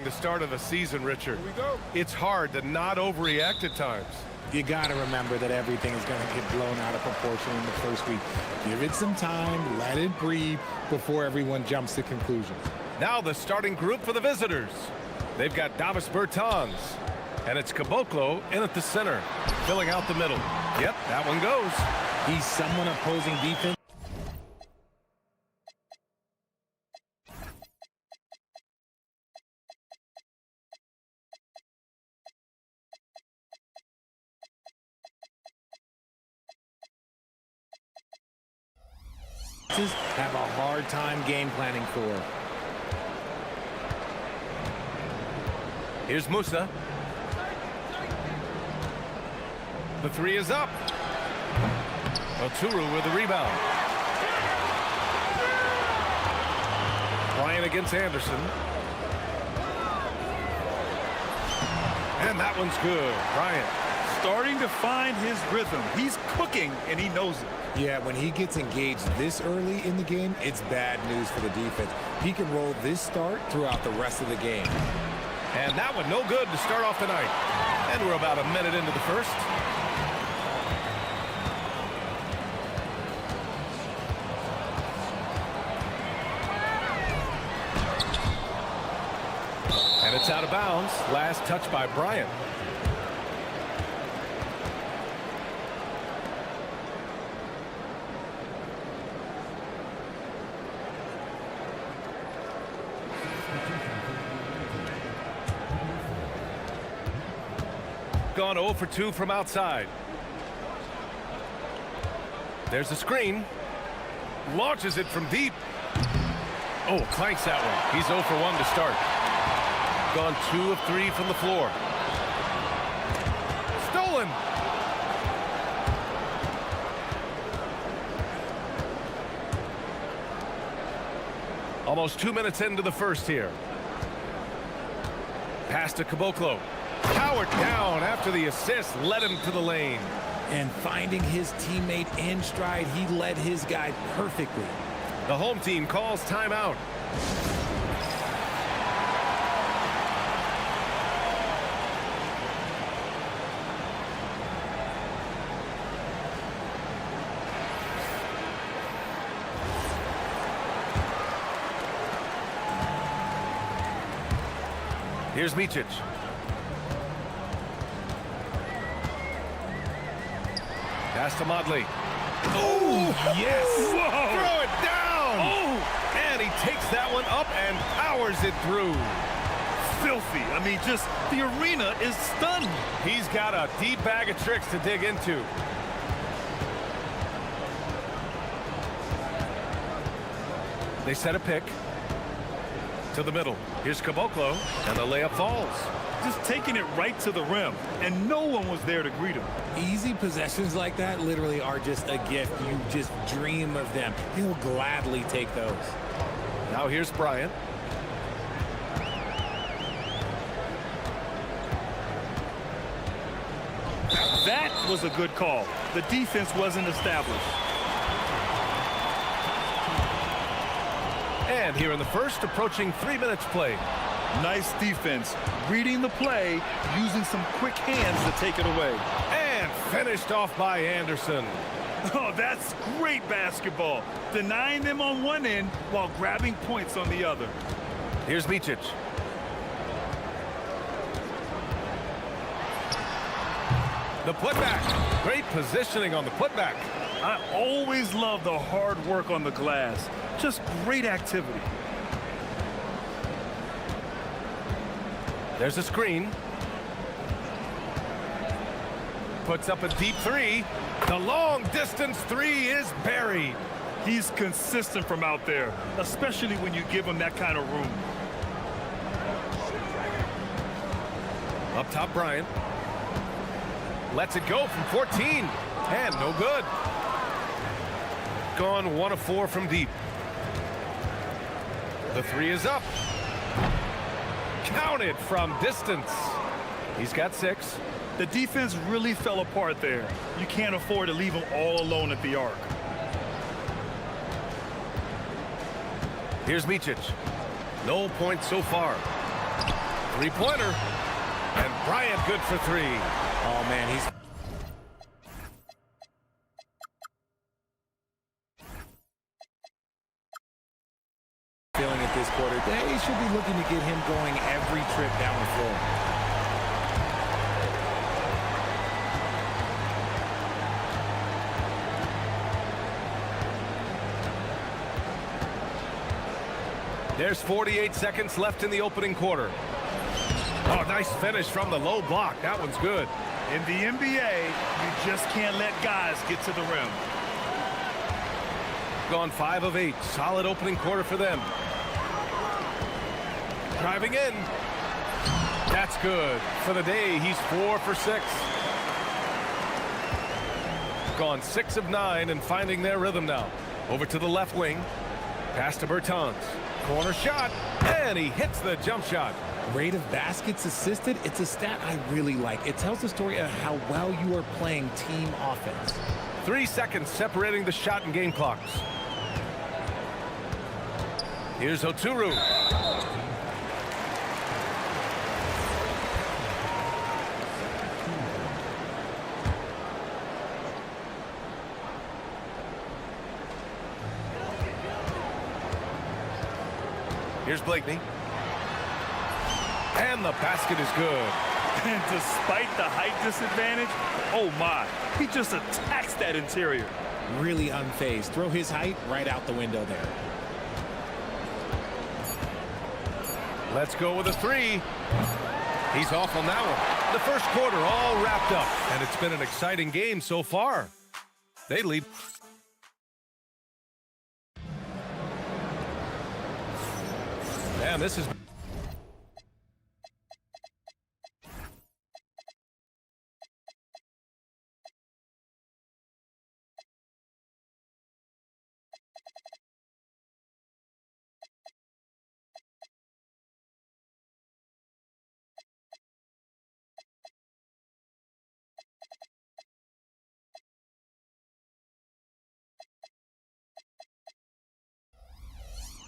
The start of the season, Richard. Here we go. It's hard to not overreact at times. You got to remember that everything is going to get blown out of proportion in the first week. Give it some time, let it breathe before everyone jumps to conclusions. Now the starting group for the visitors. They've got Davis Bertans, and it's Caboclo in at the center, filling out the middle. Yep, that one goes. He's someone opposing defense. Have a hard time game planning for. Here's Musa. The three is up. Oturu with the rebound. Bryant against Anderson. And that one's good. Bryant. Starting to find his rhythm. He's cooking, and he knows it. Yeah, when he gets engaged this early in the game, it's bad news for the defense. He can roll this start throughout the rest of the game. And that one no good to start off the night. And we're about a minute into the first. And it's out of bounds. Last touch by Bryant. Gone 0 for 2 from outside. There's the screen. Launches it from deep. Oh, clanks that one. He's 0 for 1 to start. Gone 2 of 3 from the floor. Stolen. Almost 2 minutes into the first here. Pass to Caboclo. Powered down after the assist led him to the lane. And finding his teammate in stride, he led his guy perfectly. The home team calls timeout. Here's Micic. Pass to Modley. Oh, yes! Whoa. Throw it down! Oh! And he takes that one up and powers it through. Filthy. I mean, just the arena is stunned. He's got a deep bag of tricks to dig into. They set a pick to the middle. Here's Caboclo, and the layup falls. Just taking it right to the rim, and no one was there to greet him. Easy possessions like that literally are just a gift. You just dream of them. He'll gladly take those. Now here's Bryant. That was a good call. The defense wasn't established. And here in the first, approaching 3 minutes played. Nice defense, reading the play, using some quick hands to take it away. And finished off by Anderson. Oh, that's great basketball. Denying them on one end while grabbing points on the other. Here's Micic. The putback. Great positioning on the putback. I always love the hard work on the glass. Just great activity. There's a screen. Puts up a deep three. The long distance three is buried. He's consistent from out there, especially when you give him that kind of room. Up top, Bryant. Lets it go from 14. And no good. Gone 1 of 4 from deep. The three is up. Counted from distance. He's got 6. The defense really fell apart there. You can't afford to leave him all alone at the arc. Here's Micic. No points so far. Three-pointer. And Bryant good for three. Oh, man, he's... feeling it this quarter. They should be looking to get him going every trip down the floor. There's 48 seconds left in the opening quarter. Oh, nice finish from the low block. That one's good. In the NBA, you just can't let guys get to the rim. Gone 5 of 8. Solid opening quarter for them. Driving in. That's good. For the day, he's 4 for 6. Gone 6 of 9 and finding their rhythm now. Over to the left wing. Pass to Bertans. Corner shot. And he hits the jump shot. Rate of baskets assisted, it's a stat I really like. It tells the story of how well you are playing team offense. 3 seconds separating the shot and game clocks. Here's Oturu. Here's Blakeney. And the basket is good. And despite the height disadvantage, oh my, he just attacks that interior. Really unfazed. Throw his height right out the window there. Let's go with a three. He's off on that one. The first quarter all wrapped up, and it's been an exciting game so far. They lead. Man, this is...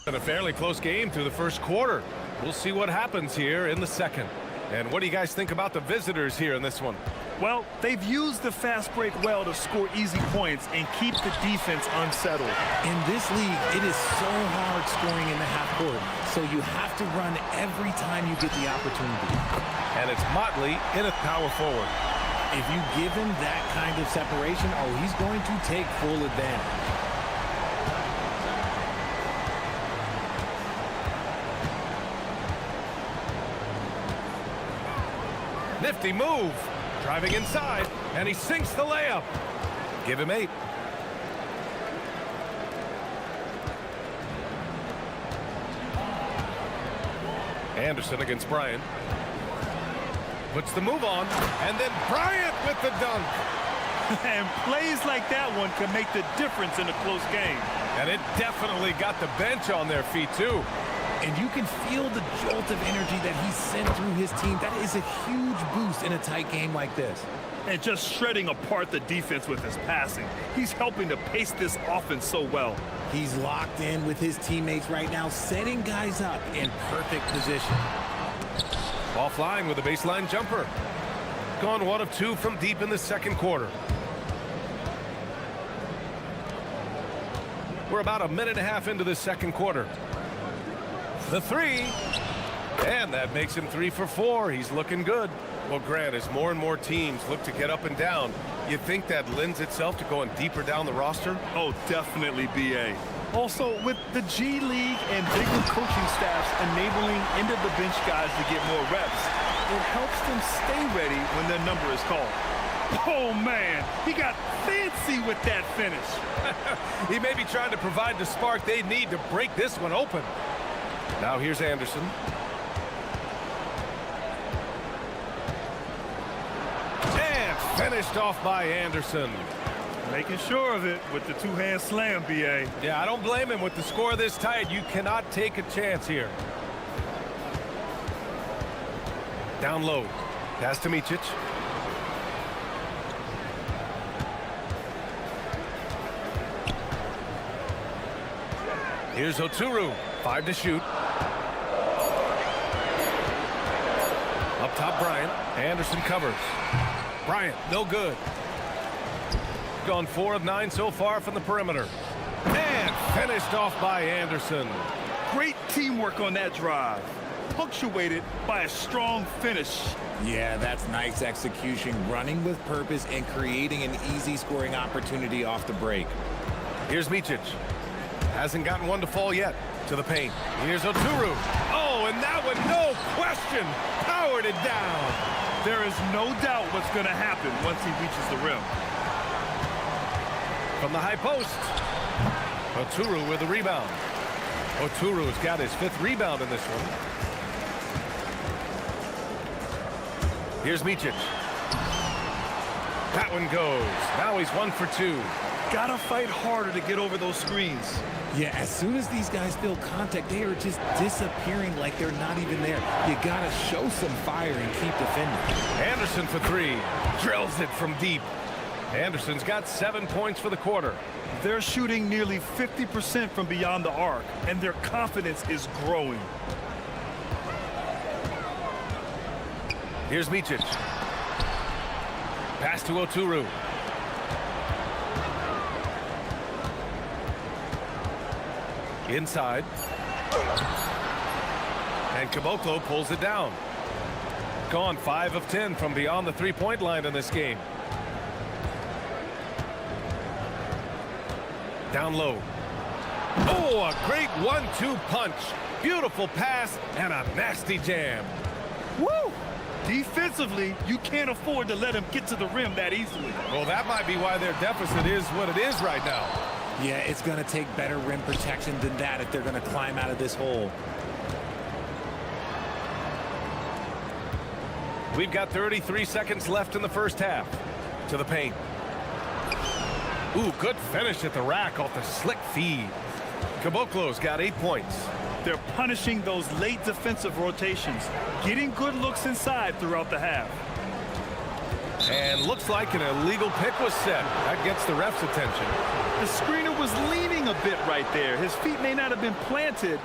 been a fairly close game through the first quarter. We'll see what happens here in the second. And what do you guys think about the visitors here in this one? Well, they've used the fast break well to score easy points and keep the defense unsettled. In this league, it is so hard scoring in the half court, so you have to run every time you get the opportunity. And it's Motley in at power forward. If you give him that kind of separation, oh, he's going to take full advantage. Nifty move. Driving inside, and he sinks the layup. Give him 8. Anderson against Bryant. Puts the move on, and then Bryant with the dunk. And plays like that one can make the difference in a close game. And it definitely got the bench on their feet, too. And you can feel the jolt of energy that he sent through his team. That is a huge boost in a tight game like this. And just shredding apart the defense with his passing. He's helping to pace this offense so well. He's locked in with his teammates right now, setting guys up in perfect position. Ball flying with a baseline jumper. Gone 1 of 2 from deep in the second quarter. We're about a minute and a half into the second quarter. The three, and that makes him 3 for 4. He's looking good. Well, Grant, as more and more teams look to get up and down, you think that lends itself to going deeper down the roster? Oh, definitely, BA. Also, with the G League and bigger coaching staffs enabling end-of-the-bench guys to get more reps, it helps them stay ready when their number is called. Oh, man, he got fancy with that finish. He may be trying to provide the spark they need to break this one open. Now here's Anderson. And finished off by Anderson. Making sure of it with the two-hand slam, BA. Yeah, I don't blame him. With the score this tight, you cannot take a chance here. Down low. Pass to Micic. Here's Oturu. 5 to shoot. top Bryant. Anderson covers. Bryant, no good. Gone 4 of 9 so far from the perimeter. And finished off by Anderson. Great teamwork on that drive, punctuated by a strong finish. Yeah, that's nice execution, running with purpose and creating an easy scoring opportunity off the break. Here's Micic. Hasn't gotten one to fall yet. To the paint. Here's Oturu. Oh, and that one, no question, powered it down. There is no doubt what's going to happen once he reaches the rim. From the high post. Oturu with the rebound. Oturu's got his 5th rebound in this one. Here's Micic. That one goes. Now he's 1 for 2. Gotta fight harder to get over those screens. Yeah, as soon as these guys feel contact, they are just disappearing like they're not even there. You gotta show some fire and keep defending. Anderson for 3. Drills it from deep. Anderson's got 7 points for the quarter. They're shooting nearly 50% from beyond the arc, and their confidence is growing. Here's Micic. Pass to Oturu. Inside. And Caboclo pulls it down. Gone 5 of 10 from beyond the three-point line in this game. Down low. Oh, a great 1-2 punch. Beautiful pass and a nasty jam. Woo! Defensively, you can't afford to let him get to the rim that easily. Well, that might be why their deficit is what it is right now. Yeah, it's going to take better rim protection than that if they're going to climb out of this hole. We've got 33 seconds left in the first half. To the paint. Ooh, good finish at the rack off the slick feed. Caboclo's got 8 points. They're punishing those late defensive rotations, getting good looks inside throughout the half. And looks like an illegal pick was set. That gets the ref's attention. The screener was leaning a bit right there. His feet may not have been planted.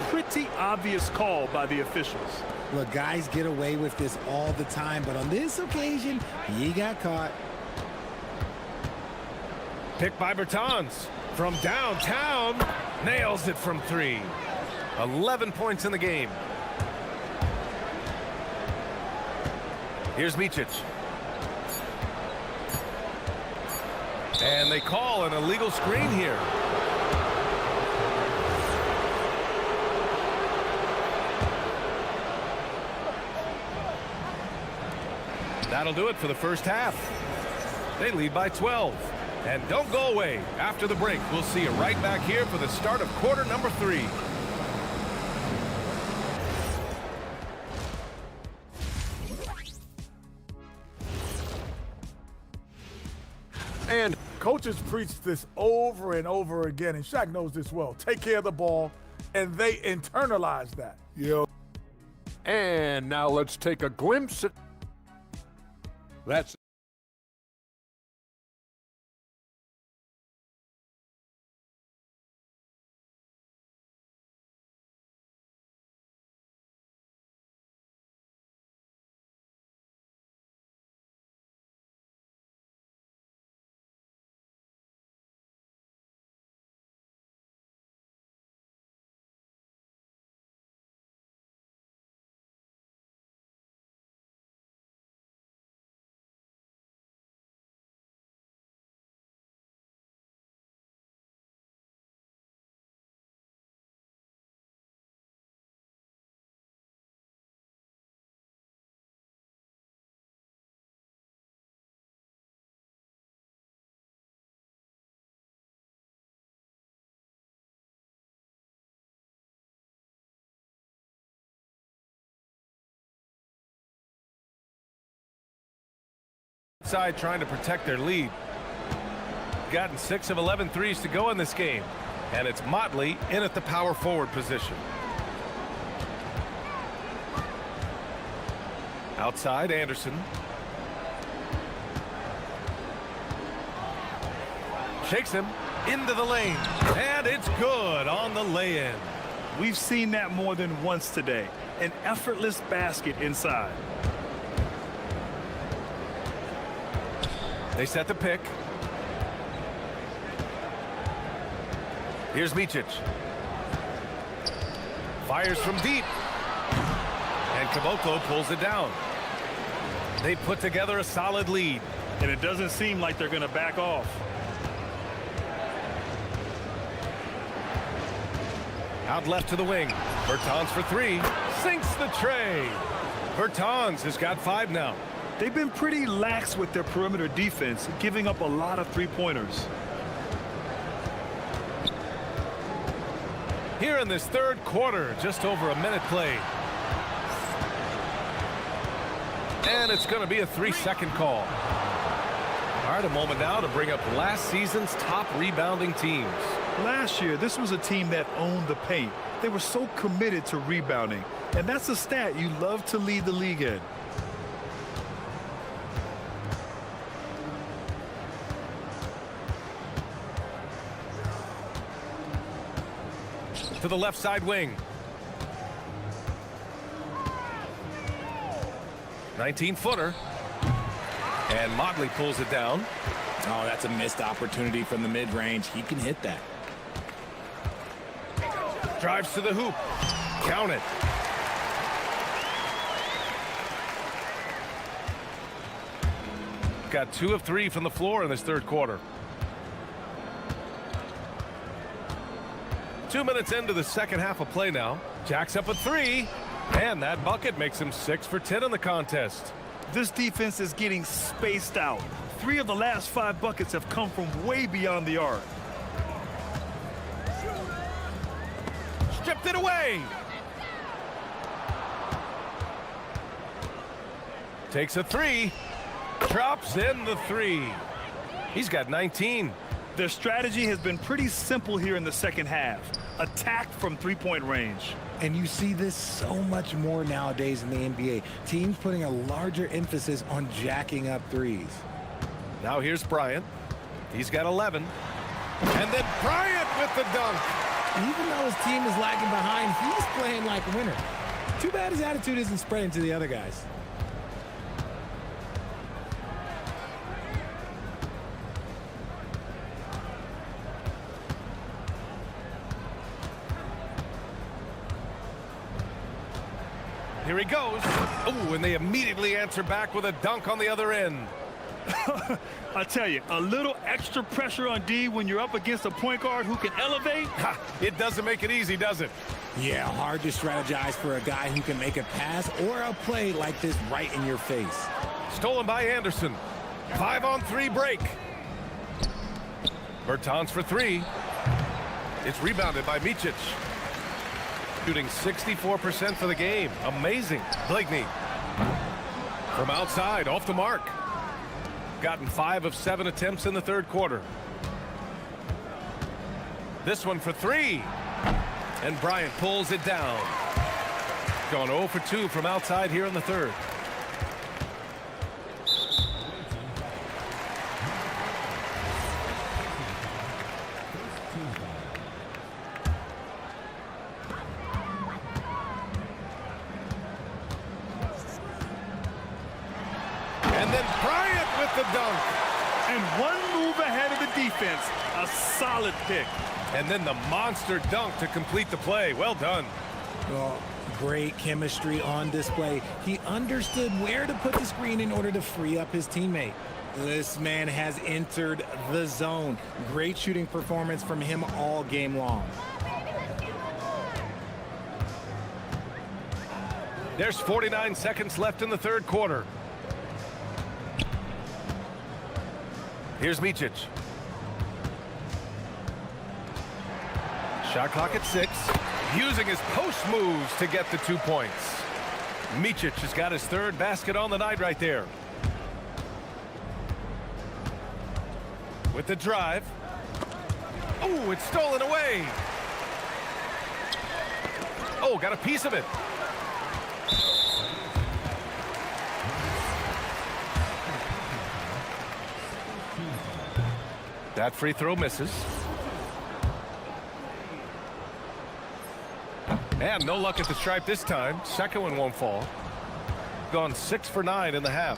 Pretty obvious call by the officials. Look, guys get away with this all the time, but on this occasion, he got caught. Pick by Bertans from downtown. Nails it from 3. 11 points in the game. Here's Micic. And they call an illegal screen here. That'll do it for the first half. They lead by 12. And don't go away. After the break, we'll see you right back here for the start of quarter number 3. And coaches preach this over and over again, and Shaq knows this well. Take care of the ball, and they internalize that. And now let's take a glimpse at... That's... Side trying to protect their lead. Gotten 6 of 11 threes to go in this game. And it's Motley in at the power forward position. Outside, Anderson. Shakes him into the lane. And it's good on the lay-in. We've seen that more than once today. An effortless basket inside. They set the pick. Here's Micic. Fires from deep. And Caboclo pulls it down. They put together a solid lead. And it doesn't seem like they're going to back off. Out left to the wing. Bertans for three. Sinks the tray. Bertans has got 5 now. They've been pretty lax with their perimeter defense, giving up a lot of three-pointers. Here in this third quarter, just over a minute played. And it's going to be a 3-second call. All right, a moment now to bring up last season's top rebounding teams. Last year, this was a team that owned the paint. They were so committed to rebounding. And that's a stat you love to lead the league in. To the left side wing. 19-footer. And Motley pulls it down. Oh, that's a missed opportunity from the mid-range. He can hit that. Drives to the hoop. Count it. Got 2 of 3 from the floor in this third quarter. 2 minutes into the second half of play now. Jacks up a 3. And that bucket makes him 6 for 10 in the contest. This defense is getting spaced out. 3 of the last 5 buckets have come from way beyond the arc. Stripped it away. Takes a 3. Drops in the 3. He's got 19. Their strategy has been pretty simple here in the second half. Attack from three-point range. And you see this so much more nowadays in the NBA. Teams putting a larger emphasis on jacking up threes. Now here's Bryant. He's got 11. And then Bryant with the dunk. Even though his team is lagging behind, he's playing like a winner. Too bad his attitude isn't spreading to the other guys. Here he goes. Oh, and they immediately answer back with a dunk on the other end. I tell you, a little extra pressure on D when you're up against a point guard who can elevate. Ha, it doesn't make it easy, does it? Yeah, hard to strategize for a guy who can make a pass or a play like this right in your face. Stolen by Anderson. 5-on-3 break. Bertans for 3. It's rebounded by Micic. Shooting 64% for the game. Amazing. Blakeney. From outside, off the mark. Gotten 5 of 7 attempts in the third quarter. This one for 3. And Bryant pulls it down. Gone 0 for 2 from outside here in the third. And then Bryant with the dunk. And one move ahead of the defense. A solid pick. And then the monster dunk to complete the play. Well done. Well, great chemistry on display. He understood where to put the screen in order to free up his teammate. This man has entered the zone. Great shooting performance from him all game long. There's 49 seconds left in the third quarter. Here's Micic. Shot clock at 6. Using his post moves to get the 2 points. Micic has got his third basket on the night right there. With the drive. Oh, it's stolen away. Oh, got a piece of it. That free throw misses. And no luck at the stripe this time. Second one won't fall. Gone 6 for 9 in the half.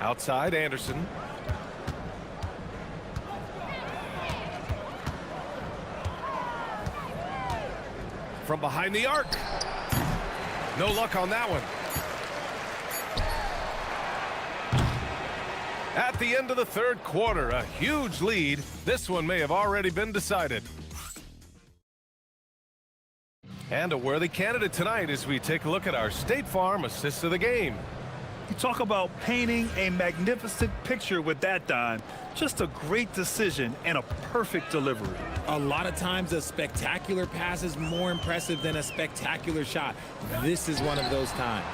Outside, Anderson. From behind the arc. No luck on that one. At the end of the third quarter, a huge lead. This one may have already been decided. And a worthy candidate tonight as we take a look at our State Farm assist of the game. You talk about painting a magnificent picture with that dime. Just a great decision and a perfect delivery. A lot of times a spectacular pass is more impressive than a spectacular shot. This is one of those times.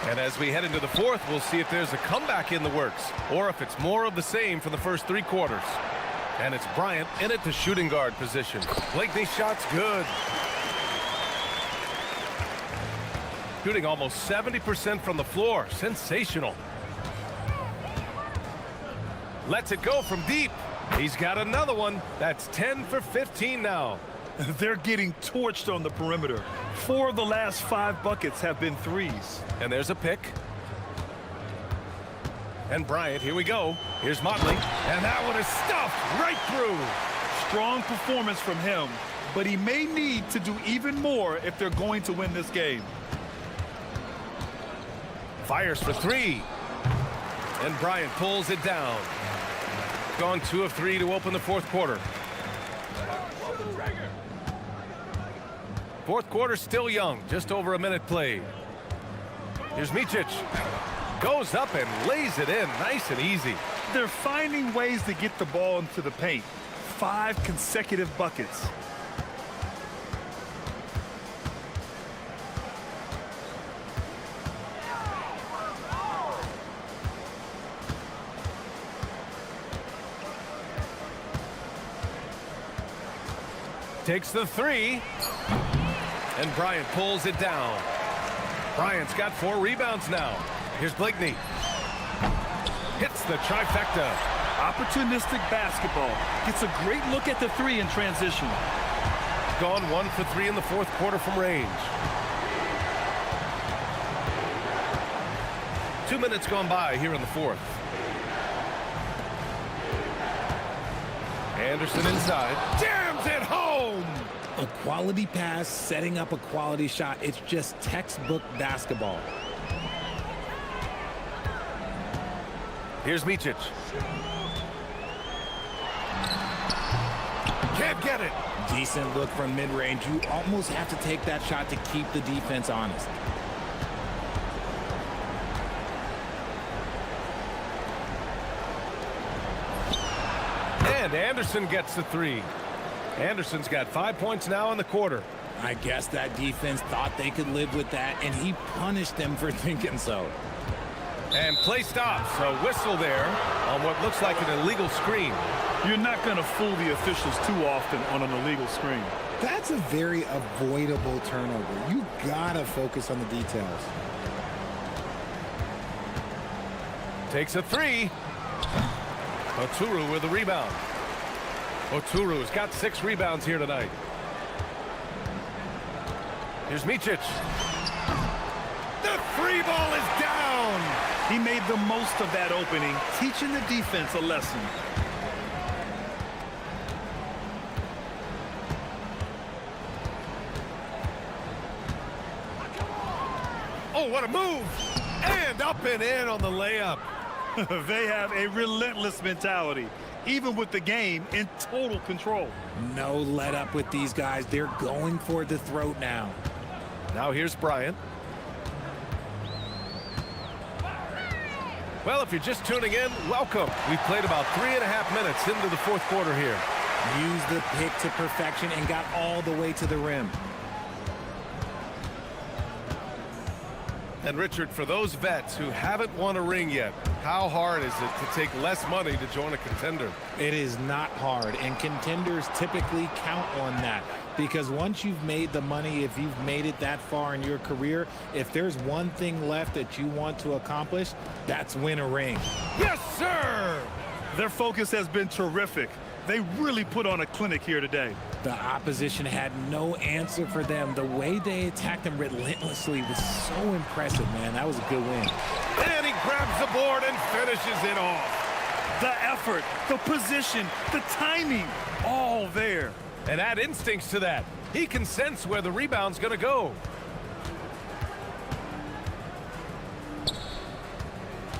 And as we head into the fourth, we'll see if there's a comeback in the works or if it's more of the same for the first three quarters. And it's Bryant in at the shooting guard position. Blakeney's shot's good. Shooting almost 70% from the floor. Sensational. Lets it go from deep. He's got another one. That's 10 for 15 now. They're getting torched on the perimeter. 4 of the last 5 buckets have been threes. And there's a pick. And Bryant, here we go. Here's Motley. And that one is stuffed right through. Strong performance from him, but he may need to do even more if they're going to win this game. Fires for 3. And Bryant pulls it down. Gone 2 of 3 to open the fourth quarter. Fourth quarter still young, just over a minute played. Here's Micic. Goes up and lays it in, nice and easy. They're finding ways to get the ball into the paint. 5 consecutive buckets. Takes the 3. And Bryant pulls it down. Bryant's got 4 rebounds now. Here's Blakeney. Hits the trifecta. Opportunistic basketball. Gets a great look at the 3 in transition. Gone 1 for 3 in the fourth quarter from range. 2 minutes gone by here in the fourth. Anderson inside. Jams it home! A quality pass, setting up a quality shot. It's just textbook basketball. Here's Micic. Can't get it. Decent look from mid-range. You almost have to take that shot to keep the defense honest. And Anderson gets the 3. Anderson's got 5 points now in the quarter. I guess that defense thought they could live with that, and he punished them for thinking so. And play stops. A whistle there on what looks like an illegal screen. You're not going to fool the officials too often on an illegal screen. That's a very avoidable turnover. You gotta focus on the details. Takes a 3. Oturu with the rebound. Oturu's got 6 rebounds here tonight. Here's Micic. The 3 ball is down. He made the most of that opening, teaching the defense a lesson. Oh, what a move. And up and in on the layup. They have a relentless mentality, even with the game in total control. No let up with these guys. They're going for the throat now. Now here's Bryant. Well, if you're just tuning in, welcome. We've played about 3.5 minutes into the fourth quarter here. Used the pick to perfection and got all the way to the rim. And Richard, for those vets who haven't won a ring yet, how hard is it to take less money to join a contender? It is not hard, and contenders typically count on that. Because once you've made the money, if you've made it that far in your career, if there's one thing left that you want to accomplish, that's win a ring. Yes, sir! Their focus has been terrific. They really put on a clinic here today. The opposition had no answer for them. The way they attacked them relentlessly was so impressive, man. That was a good win. And he grabs the board and finishes it off. The effort, the position, the timing, all there. And add instincts to that. He can sense where the rebound's going to go.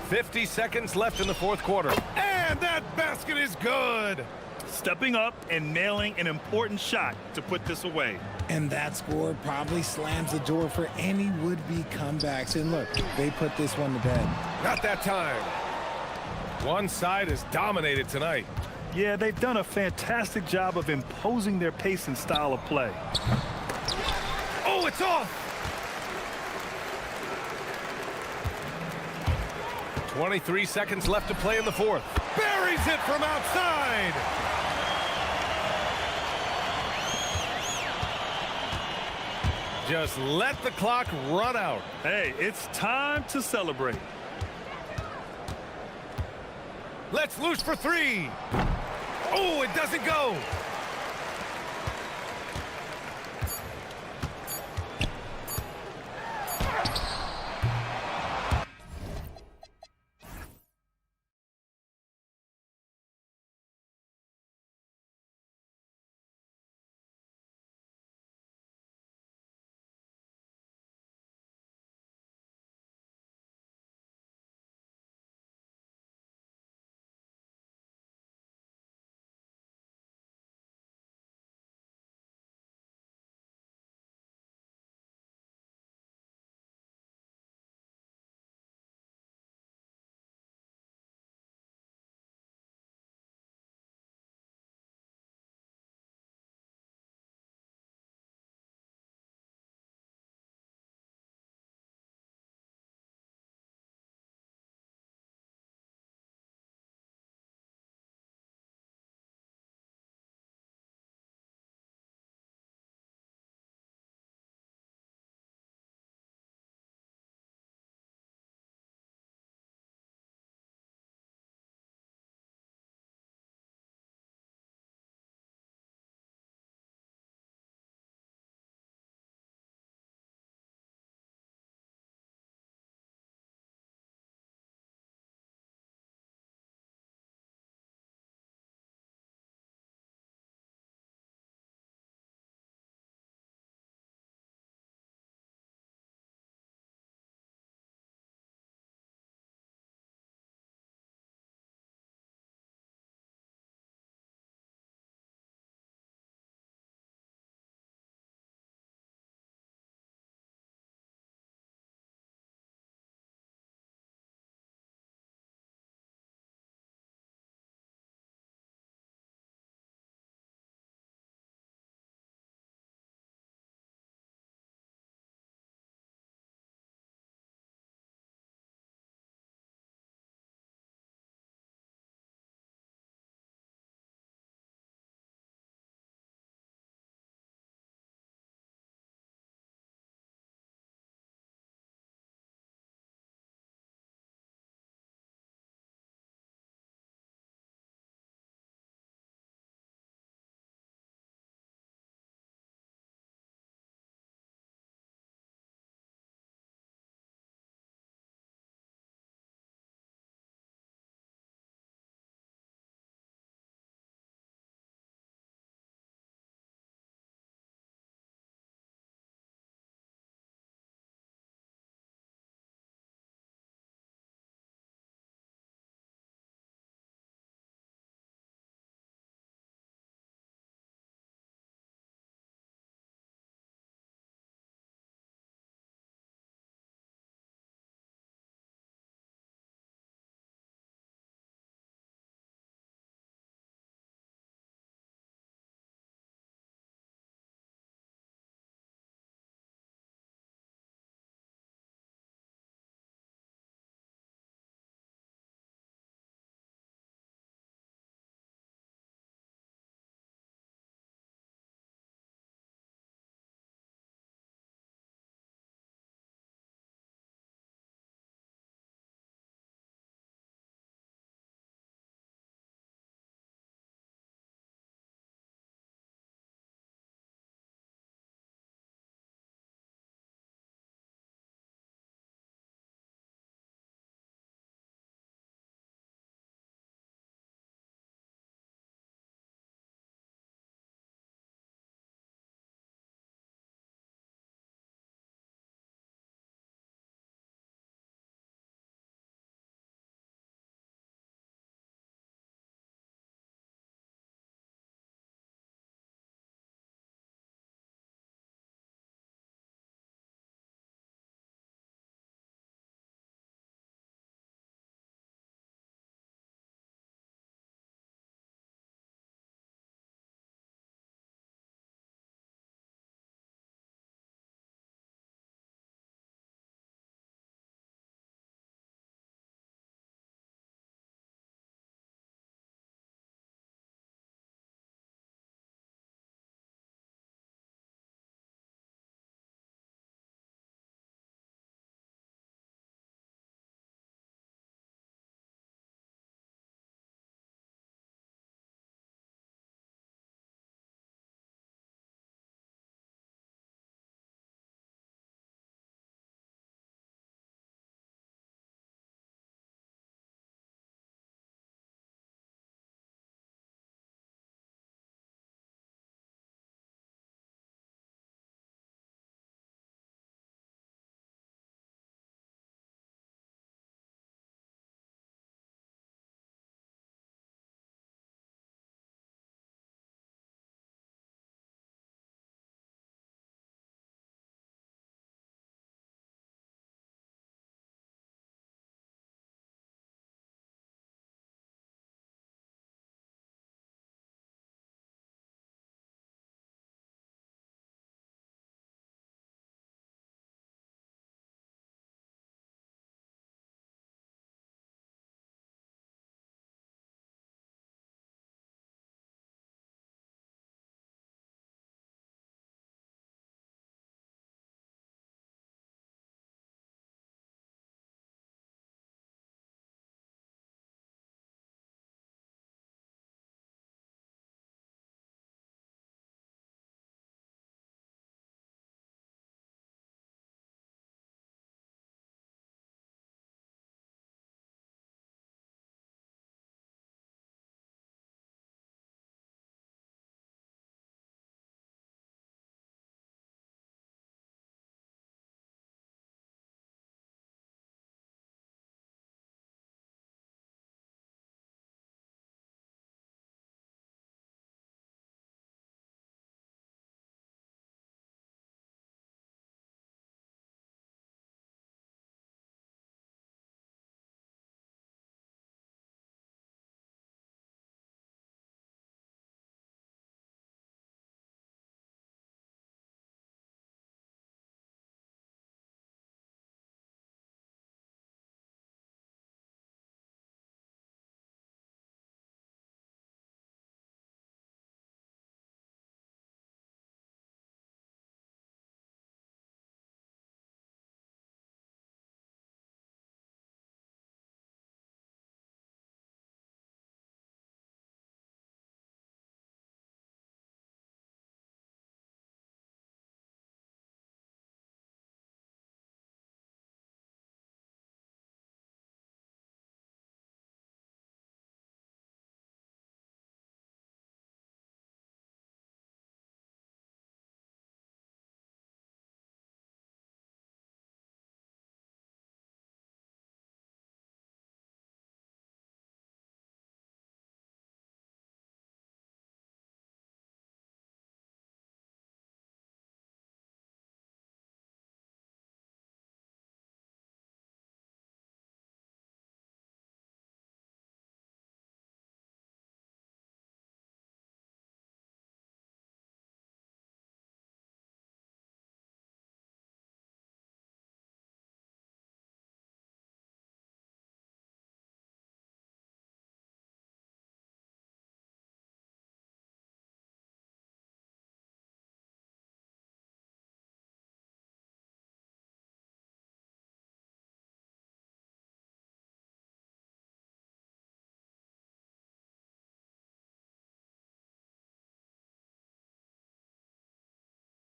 50 seconds left in the fourth quarter. And that basket is good. Stepping up and nailing an important shot to put this away. And that score probably slams the door for any would-be comebacks. And look, they put this one to bed. Not that time. One side is dominated tonight. Yeah, they've done a fantastic job of imposing their pace and style of play. Oh, it's off! 23 seconds left to play in the fourth. Buries it from outside! Just let the clock run out. Hey, it's time to celebrate. Let's loose for three. Oh, it doesn't go.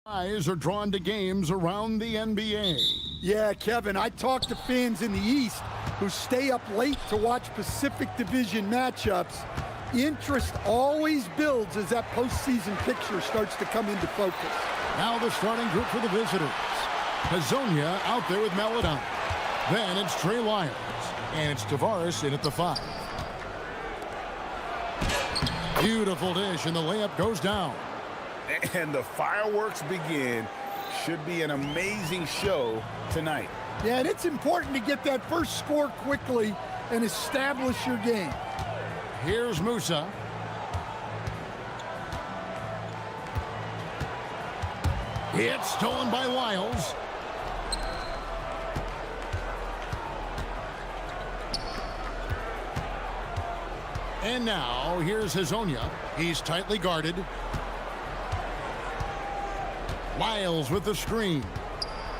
Eyes are drawn to games around the NBA. Yeah, Kevin, I talk to fans in the East who stay up late to watch Pacific Division matchups. Interest always builds as that postseason picture starts to come into focus. Now the starting group for the visitors. Hazonia out there with Melodon. Then it's Trey Lyles. And it's Tavares in at the 5. Beautiful dish, and the layup goes down. And the fireworks begin. Should be an amazing show tonight. Yeah, and it's important to get that first score quickly and establish your game. Here's Musa. It's stolen by Lyles. And now, here's Hazonia. He's tightly guarded. Lyles with the screen.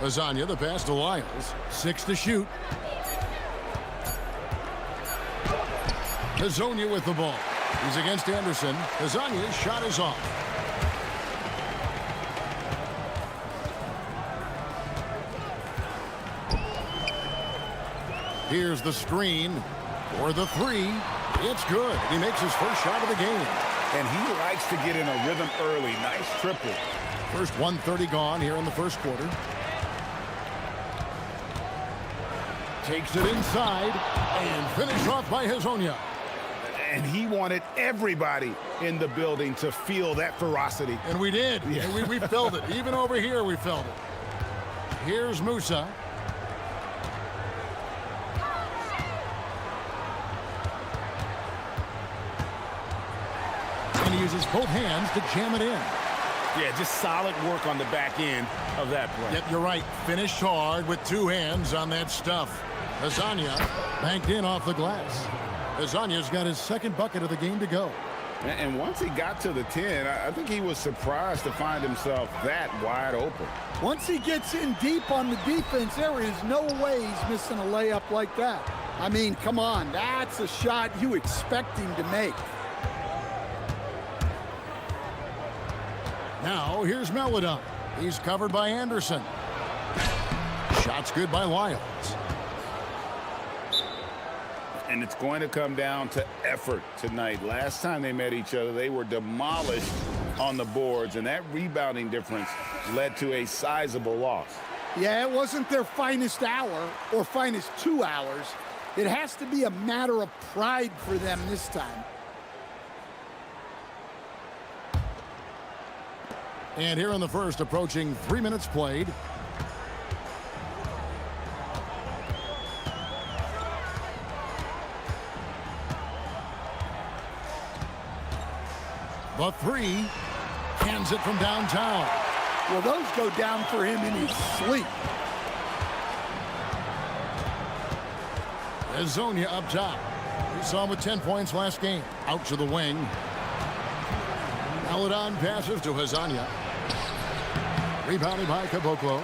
Hazonia, the pass to Lyles. 6 to shoot. Hazonia with the ball. He's against Anderson. Hazonia's shot is off. Here's the screen for the 3. It's good. He makes his first shot of the game. And he likes to get in a rhythm early. Nice triple. First 1:30 gone here in the first quarter. Takes it inside and finished off by Hazonia. And he wanted everybody in the building to feel that ferocity. And we did. Yeah. And we felt it. Even over here, we felt it. Here's Musa. And he uses both hands to jam it in. Yeah, just solid work on the back end of that play. Yep, you're right. Finished hard with 2 hands on that stuff. Hazonia banked in off the glass. Hazonia's got his second bucket of the game to go. And once he got to the 10, I think he was surprised to find himself that wide open. Once he gets in deep on the defense, there is no way he's missing a layup like that. I mean, come on, that's a shot you expect him to make. Now, here's Melodon. He's covered by Anderson. Shot's good by Lyles. And it's going to come down to effort tonight. Last time they met each other, they were demolished on the boards, and that rebounding difference led to a sizable loss. Yeah, it wasn't their finest hour or finest 2 hours. It has to be a matter of pride for them this time. And here in the first, approaching 3 minutes played. The 3, hands it from downtown. Well, those go down for him in his sleep. Hazonia up top. We saw him with 10 points last game. Out to the wing. Melodon passes to Hazonia. Rebounded by Caboclo.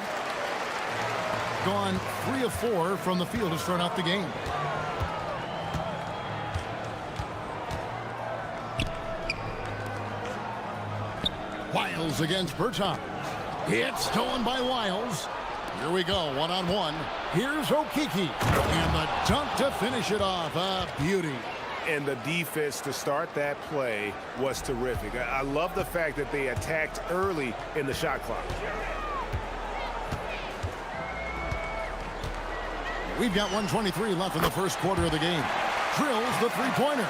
Gone 3 of 4 from the field to start out the game. Lyles against Bertans. It's stolen by Lyles. Here we go, one-on-one. Here's Okiki. And the dunk to finish it off. A beauty. And the defense to start that play was terrific. I love the fact that they attacked early in the shot clock. We've got 1:23 left in the first quarter of the game. Drills the three-pointer.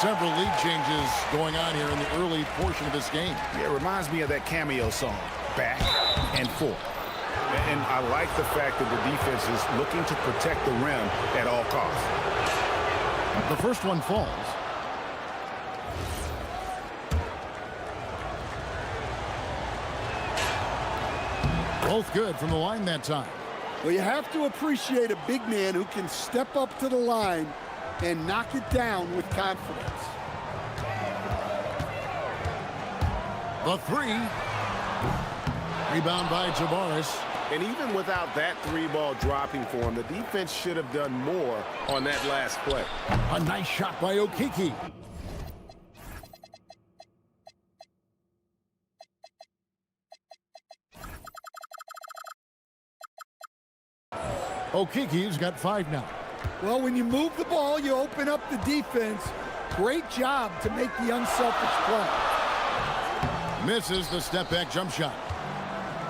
Several lead changes going on here in the early portion of this game. Yeah, it reminds me of that cameo song, Back and Forth. And I like the fact that the defense is looking to protect the rim at all costs. The first one falls. Both good from the line that time. Well, you have to appreciate a big man who can step up to the line and knock it down with confidence. The 3. Rebound by Tavares. And even without that 3-ball dropping for him, the defense should have done more on that last play. A nice shot by Okiki. Okiki's got 5 now. Well, when you move the ball, you open up the defense. Great job to make the unselfish play. Misses the step-back jump shot.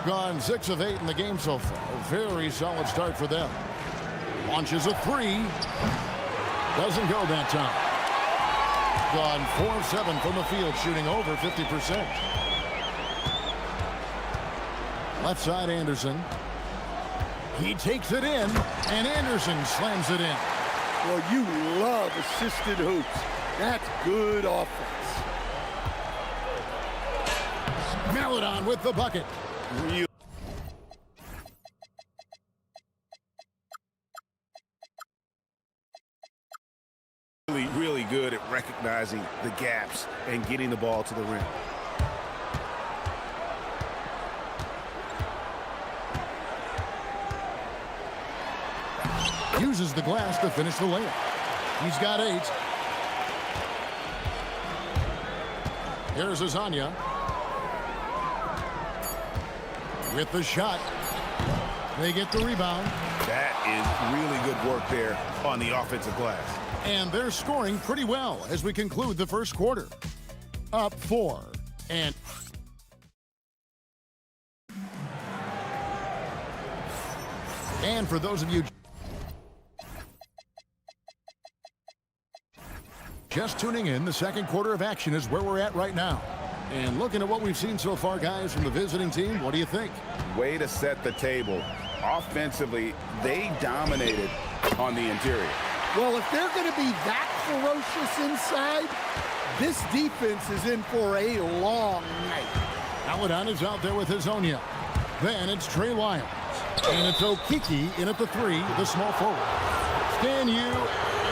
Gone 6 of 8 in the game so far. A very solid start for them. Launches a 3. Doesn't go that time. Gone 4 of 7 from the field, shooting over 50%. Left side, Anderson. He takes it in, and Anderson slams it in. Well, you love assisted hoops. That's good offense. Maladon with the bucket. Really good at recognizing the gaps and getting the ball to the rim. Uses the glass to finish the layup. He's got 8. Here's Azania. With the shot. They get the rebound. That is really good work there on the offensive glass. And they're scoring pretty well as we conclude the first quarter. Up 4. And for those of you just tuning in, the second quarter of action is where we're at right now. And looking at what we've seen so far, guys, from the visiting team, what do you think? Way to set the table. Offensively, they dominated on the interior. Well, if they're going to be that ferocious inside, this defense is in for a long night. Maladon is out there with Hazonia. Then it's Trey Lyles. And it's Okiki in at the 3, the small forward. Stan, you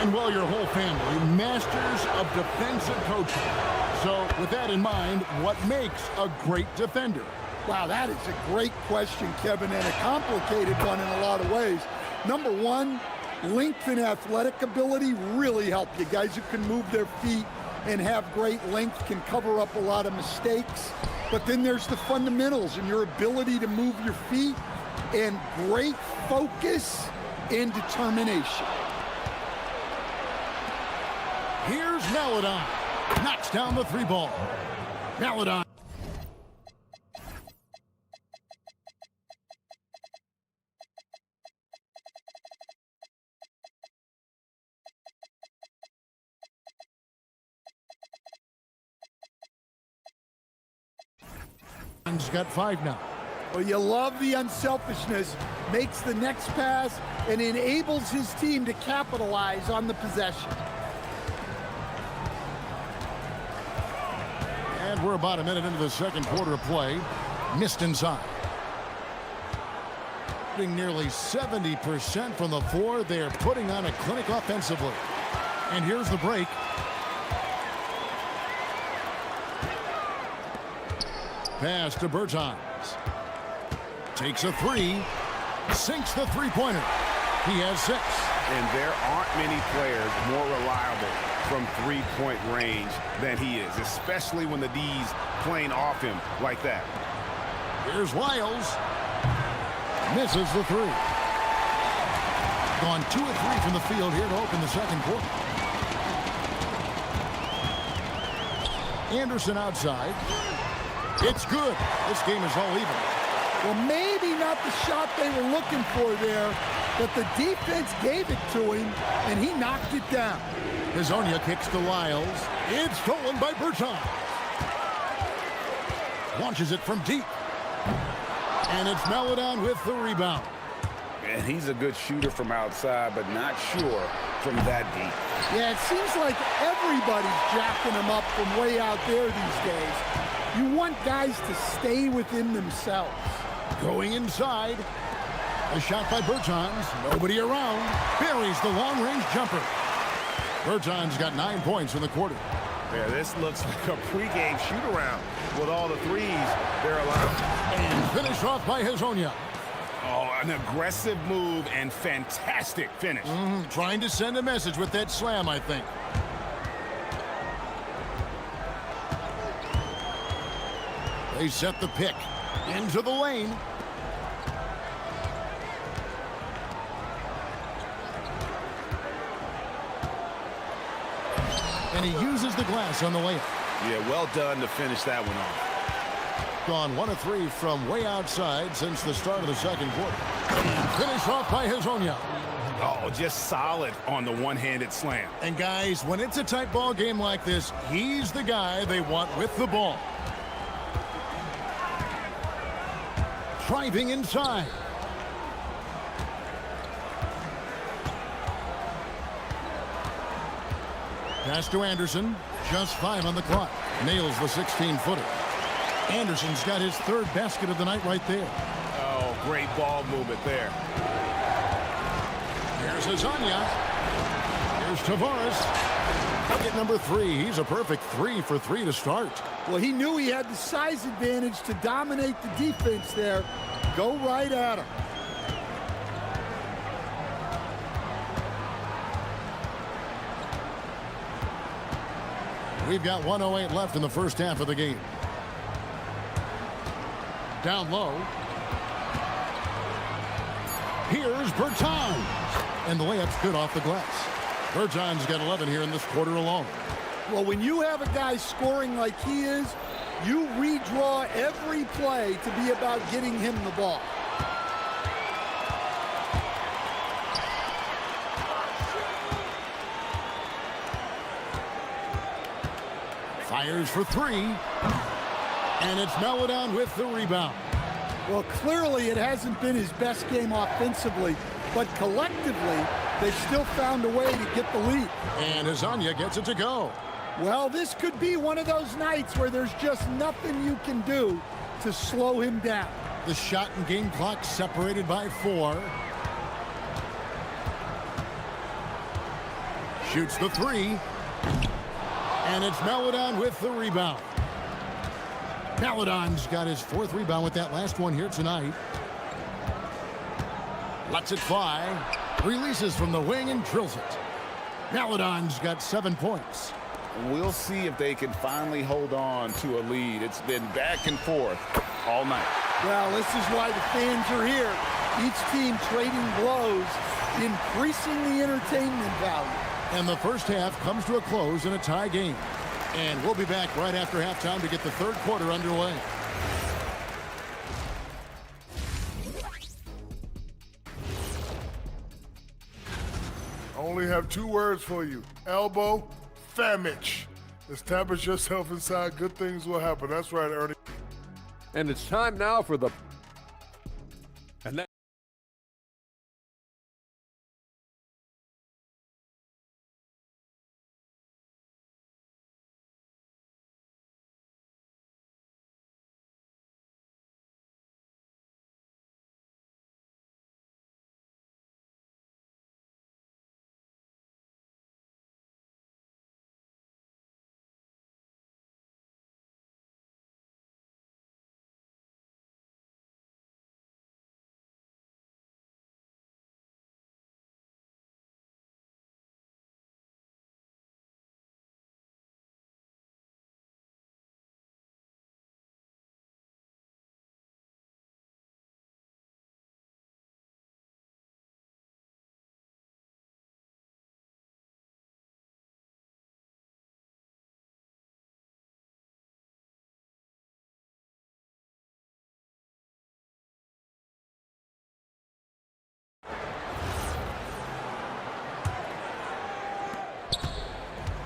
and, well, your whole family, masters of defensive coaching. So with that in mind, what makes a great defender? Wow, that is a great question, Kevin, and a complicated one in a lot of ways. Number one, length and athletic ability really help you. Guys who can move their feet and have great length can cover up a lot of mistakes. But then there's the fundamentals and your ability to move your feet and great focus and determination. Here's Maladon. Knocks down the 3 ball. Maladon. He's got 5 now. Well, you love the unselfishness, makes the next pass, and enables his team to capitalize on the possession. And we're about a minute into the second quarter of play. Missed inside. Shooting nearly 70% from the floor. They're putting on a clinic offensively. And here's the break. Pass to Bertans. Takes a 3. Sinks the three-pointer. He has 6. And there aren't many players more reliable from three-point range than he is, especially when the D's playing off him like that. Here's Lyles. Misses the 3. Gone 2 of 3 from the field here to open the second quarter. Anderson outside. It's good. This game is all even. Well, maybe not the shot they were looking for there, but the defense gave it to him, and he knocked it down. Hazonia kicks to Lyles. It's stolen by Bertans. Launches it from deep. And it's Maladon with the rebound. And he's a good shooter from outside, but not sure from that deep. Yeah, it seems like everybody's jacking him up from way out there these days. You want guys to stay within themselves. Going inside. A shot by Bertans. Nobody around. Buries the long-range jumper. Bertans got 9 points in the quarter. Yeah, this looks like a pregame shoot-around with all the threes they're allowed. And finished off by Hazonia. Oh, an aggressive move and fantastic finish. Trying to send a message with that slam, I think. They set the pick into the lane. And he uses the glass on the layup. Yeah, well done to finish that one off. Gone 1 of 3 from way outside since the start of the second quarter. And finished off by Hezonja. Oh, just solid on the one-handed slam. And guys, when it's a tight ball game like this, he's the guy they want with the ball. Driving inside. Pass to Anderson. Just 5 on the clock. Nails the 16-footer. Anderson's got his 3rd basket of the night right there. Oh, great ball movement there. Here's Hezonja. Here's Tavares. Bucket number 3. He's a perfect 3 for 3 to start. Well, he knew he had the size advantage to dominate the defense there. Go right at him. We've got 1:08 left in the first half of the game. Down low. Here's Bertans. And the layup's good off the glass. Bertans got 11 here in this quarter alone. Well, when you have a guy scoring like he is, you redraw every play to be about getting him the ball. Fires for 3. And it's Melodon with the rebound. Well, clearly it hasn't been his best game offensively, but collectively, they've still found a way to get the lead. And Hezonja gets it to go. Well, this could be one of those nights where there's just nothing you can do to slow him down. The shot and game clock separated by 4. Shoots the 3. And it's Melodon with the rebound. Melodon's got his 4th rebound with that last one here tonight. Lets it fly. Releases from the wing and drills it. Melodon's got 7 points. We'll see if they can finally hold on to a lead. It's been back and forth all night. Well, this is why the fans are here. Each team trading blows, increasing the entertainment value. And the first half comes to a close in a tie game. And we'll be back right after halftime to get the 3rd quarter underway. I only have 2 words for you. Elbow, famich. Establish yourself inside, good things will happen. That's right, Ernie. And it's time now for the... And that...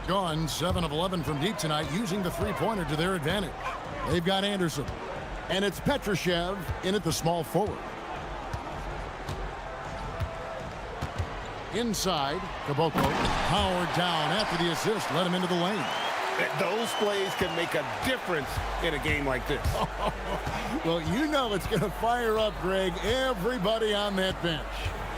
Gone 7 of 11 from deep tonight, using the 3-pointer to their advantage. They've got Anderson. And it's Petrushev in at the small forward. Inside, Caboclo powered down after the assist, let him into the lane. Those plays can make a difference in a game like this. Well, you know it's going to fire up, Greg, everybody on that bench.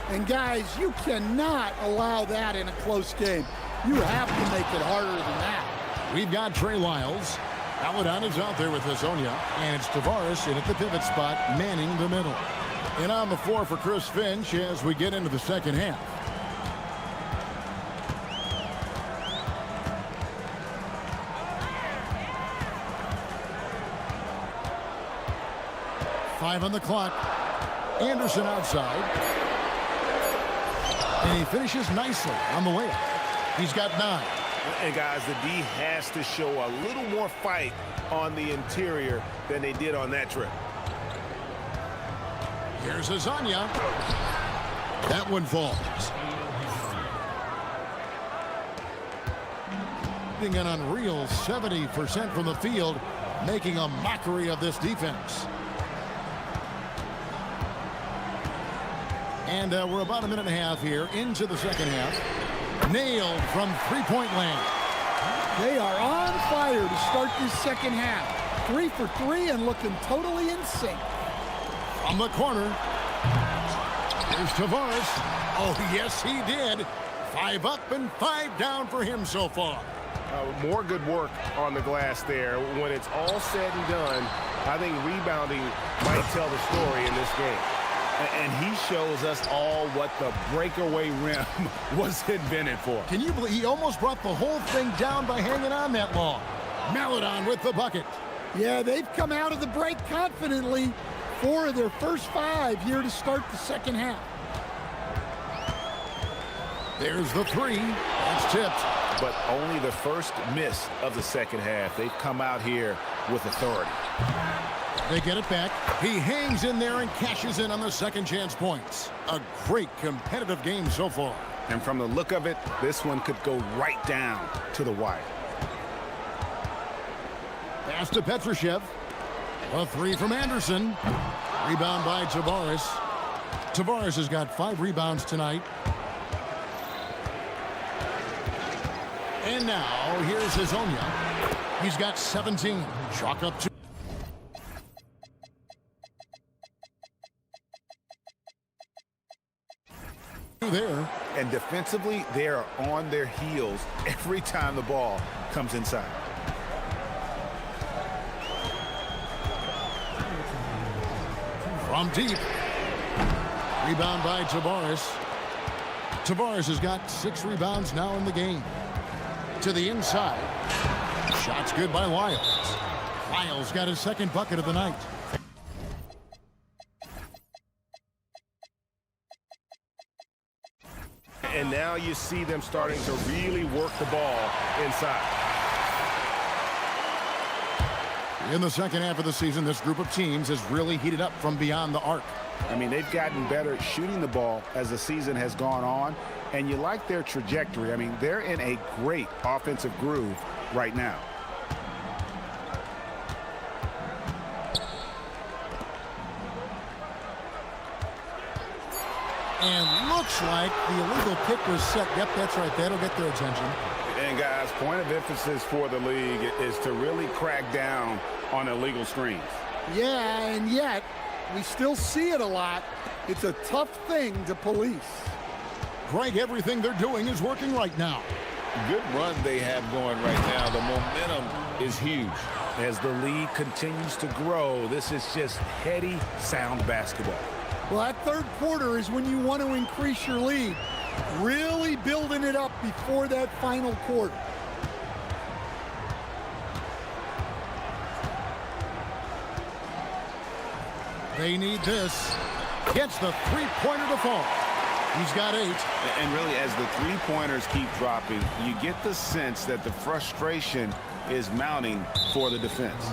And guys, you cannot allow that in a close game. You have to make it harder than that. We've got Trey Lyles. Melodon is out there with Hezonja, and it's Tavares in at the pivot spot, manning the middle. And on the floor for Chris Finch as we get into the second half. Five on the clock. Anderson outside. And he finishes nicely on the layup. He's got 9. And guys, the D has to show a little more fight on the interior than they did on that trip. Here's Azania. That one falls. An unreal 70% from the field, making a mockery of this defense. And we're about a minute and a half here into the second half. Nailed from three-point land. They are on fire to start this second half. 3 for 3 and looking totally in sync. From the corner. Here's Tavares. Oh, yes, he did. 5 up and 5 down for him so far. More good work on the glass there. When it's all said and done, I think rebounding might tell the story in this game. And he shows us all what the breakaway rim was invented for. Can you believe he almost brought the whole thing down by hanging on that long? Maladon with the bucket. Yeah, they've come out of the break confidently. 4 of their first 5 here to start the second half. There's the 3. It's tipped. But only the first miss of the second half. They've come out here with authority. They get it back. He hangs in there and cashes in on the second chance points. A great competitive game so far. And from the look of it, this one could go right down to the wire. Pass to Petrushev. A 3 from Anderson. Rebound by Tavares. Tavares has got 5 rebounds tonight. And now, here's Hazonia. He's got 17. Chalk up to there. And defensively, they are on their heels every time the ball comes inside. From deep. Rebound by Tavares. Tavares has got 6 rebounds now in the game. To the inside. Shot's good by Wiles. Wiles got his second bucket of the night. And now you see them starting to really work the ball inside. In the second half of the season, this group of teams has really heated up from beyond the arc. I mean, they've gotten better at shooting the ball as the season has gone on, and you like their trajectory. I mean, they're in a great offensive groove right now. And looks like the illegal pick was set. Yep, that's right. That'll get their attention. And guys, point of emphasis for the league is to really crack down on illegal screens. Yeah, and yet we still see it a lot. It's a tough thing to police. Greg, everything they're doing is working right now. Good run they have going right now. The momentum is huge. As the league continues to grow, this is just heady, sound basketball. Well, that third quarter is when you want to increase your lead. Really building it up before that final quarter. They need this. Gets the three-pointer to fall. He's got 8. And really, as the three-pointers keep dropping, you get the sense that the frustration is mounting for the defense.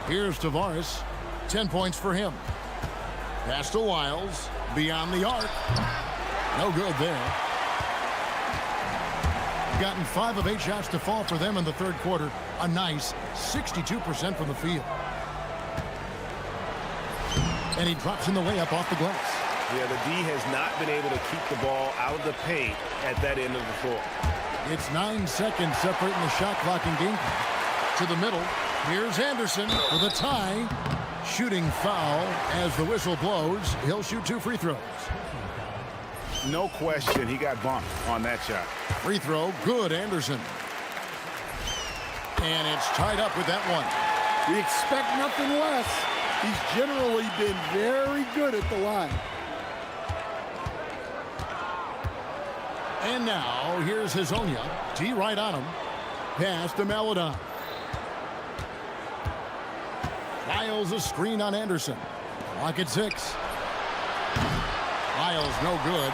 Here's Tavares. 10 points for him. Pass to Wiles. Beyond the arc. No good there. Gotten 5 of 8 shots to fall for them in the third quarter. A nice 62% from the field. And he drops in the layup off the glass. Yeah, the D has not been able to keep the ball out of the paint at that end of the floor. It's 9 seconds separating the shot clock and game clock. To the middle. Here's Anderson for the tie. Shooting foul as the whistle blows. He'll shoot 2 free throws. No question, he got bumped on that shot. Free throw, good, Anderson. And it's tied up with that one. We expect nothing less. He's generally been very good at the line. And now, here's Hazonia. T right on him. Pass to Maladon. Files a screen on Anderson. Clock at 6. Wiles no good.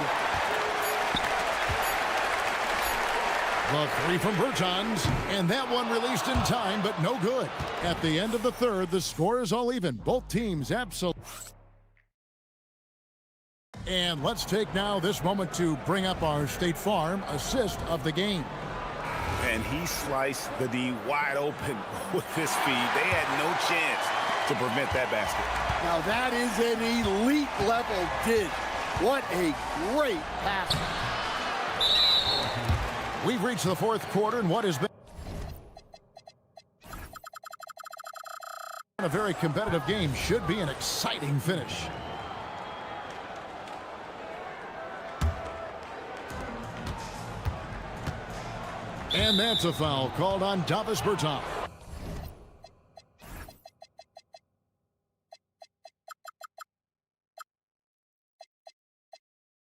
The three from Bertans, and that one released in time, but no good. At the end of the third, the score is all even. Both teams absolutely. And let's take now this moment to bring up our State Farm assist of the game. And he sliced the D wide open with his feed. They had no chance to prevent that basket. Now that is an elite level dish. What a great pass. We've reached the fourth quarter, and what has been a very competitive game should be an exciting finish. And that's a foul called on Davis Bertans.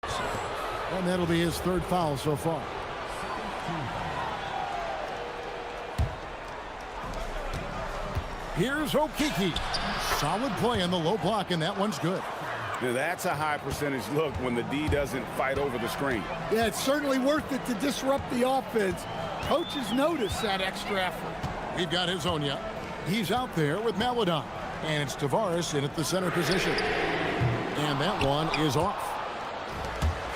And that'll be his third foul so far. Here's Okiki. Solid play in the low block, and that one's good. Now that's a high percentage look when the D doesn't fight over the screen. Yeah, it's certainly worth it to disrupt the offense. Coaches notice that extra effort. We've got Hazonia. He's out there with Maladon. And it's Tavares in at the center position. And that one is off.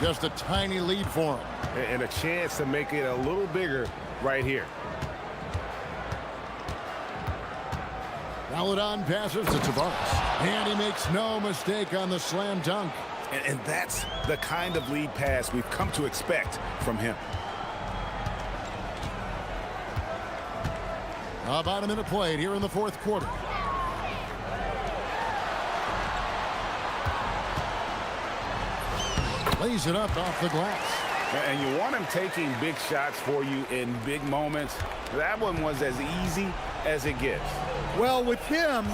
Just a tiny lead for him. And a chance to make it a little bigger right here. Maladon passes to Tavares. And he makes no mistake on the slam dunk. And that's the kind of lead pass we've come to expect from him. About a minute played here in the fourth quarter. Lays it up off the glass. And you want him taking big shots for you in big moments. That one was as easy as it gets. Well, with him,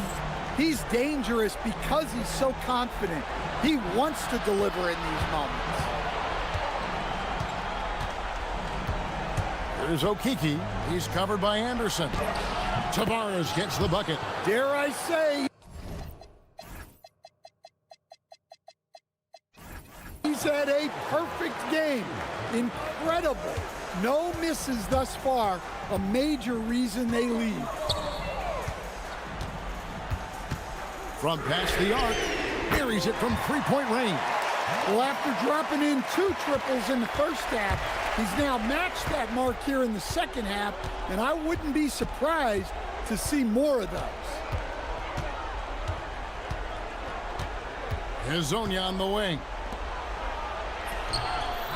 he's dangerous because he's so confident. He wants to deliver in these moments. Here's Okiki. He's covered by Anderson. Tavares gets the bucket. Dare I say, he's had a perfect game. Incredible. No misses thus far. A major reason they lead. From past the arc, buries it from three-point range. Well, after dropping in 2 triples in the first half, he's now matched that mark here in the second half, and I wouldn't be surprised to see more of those. Hazonia on the wing.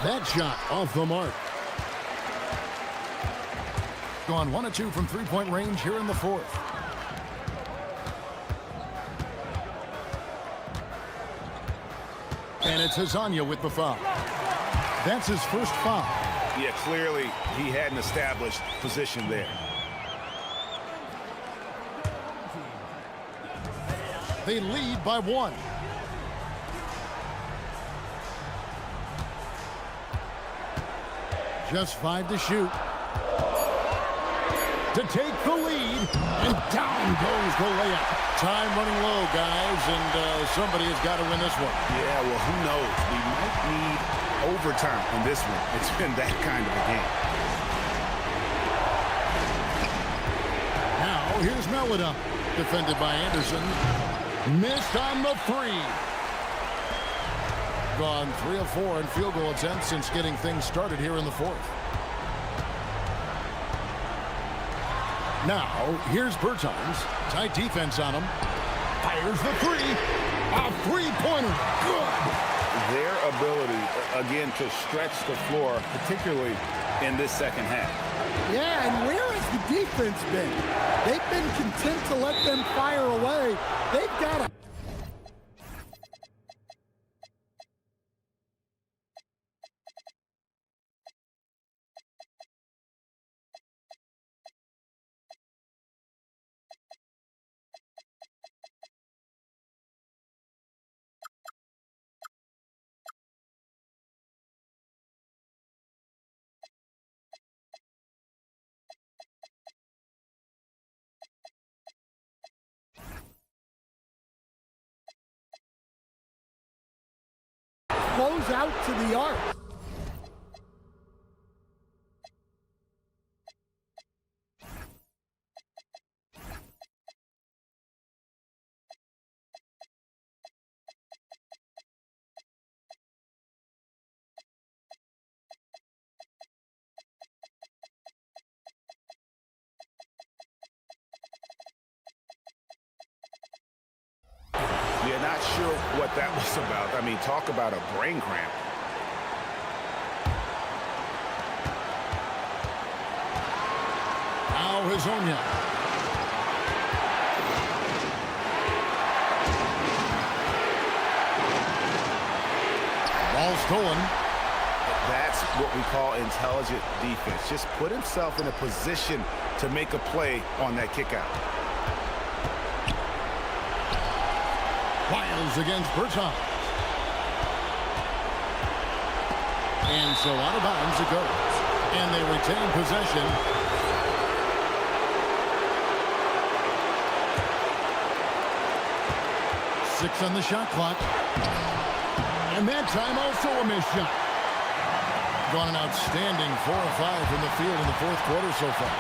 That shot off the mark. Gone 1 of 2 from three-point range here in the fourth. And it's Hazonia with the foul. That's his first foul. Yeah, clearly he had an established position there. They lead by 1. Just 5 to shoot. To take the lead, and down goes the layup. Time running low, guys, and somebody has got to win this one. Yeah, well, who knows? We might need overtime in this one. It's been that kind of a game. Now, here's Melida, defended by Anderson. Missed on the 3. Gone 3 of 4 in field goal attempts since getting things started here in the fourth. Now, here's Bertans. Tight defense on him. Fires the 3. A three-pointer. Good. Their ability, again, to stretch the floor, particularly in this second half. Yeah, and where has the defense been? They've been content to let them fire away. They've got to out to the arc. Yeah, not sure what that was about. I mean, talk about a brain cramp. Now Hazonia. Ball stolen. That's what we call intelligent defense. Just put himself in a position to make a play on that kick out. Wiles against Bertans. And so out of bounds it goes. And they retain possession. Six on the shot clock. And that time also a missed shot. Gone an outstanding 4 of 5 from the field in the fourth quarter so far.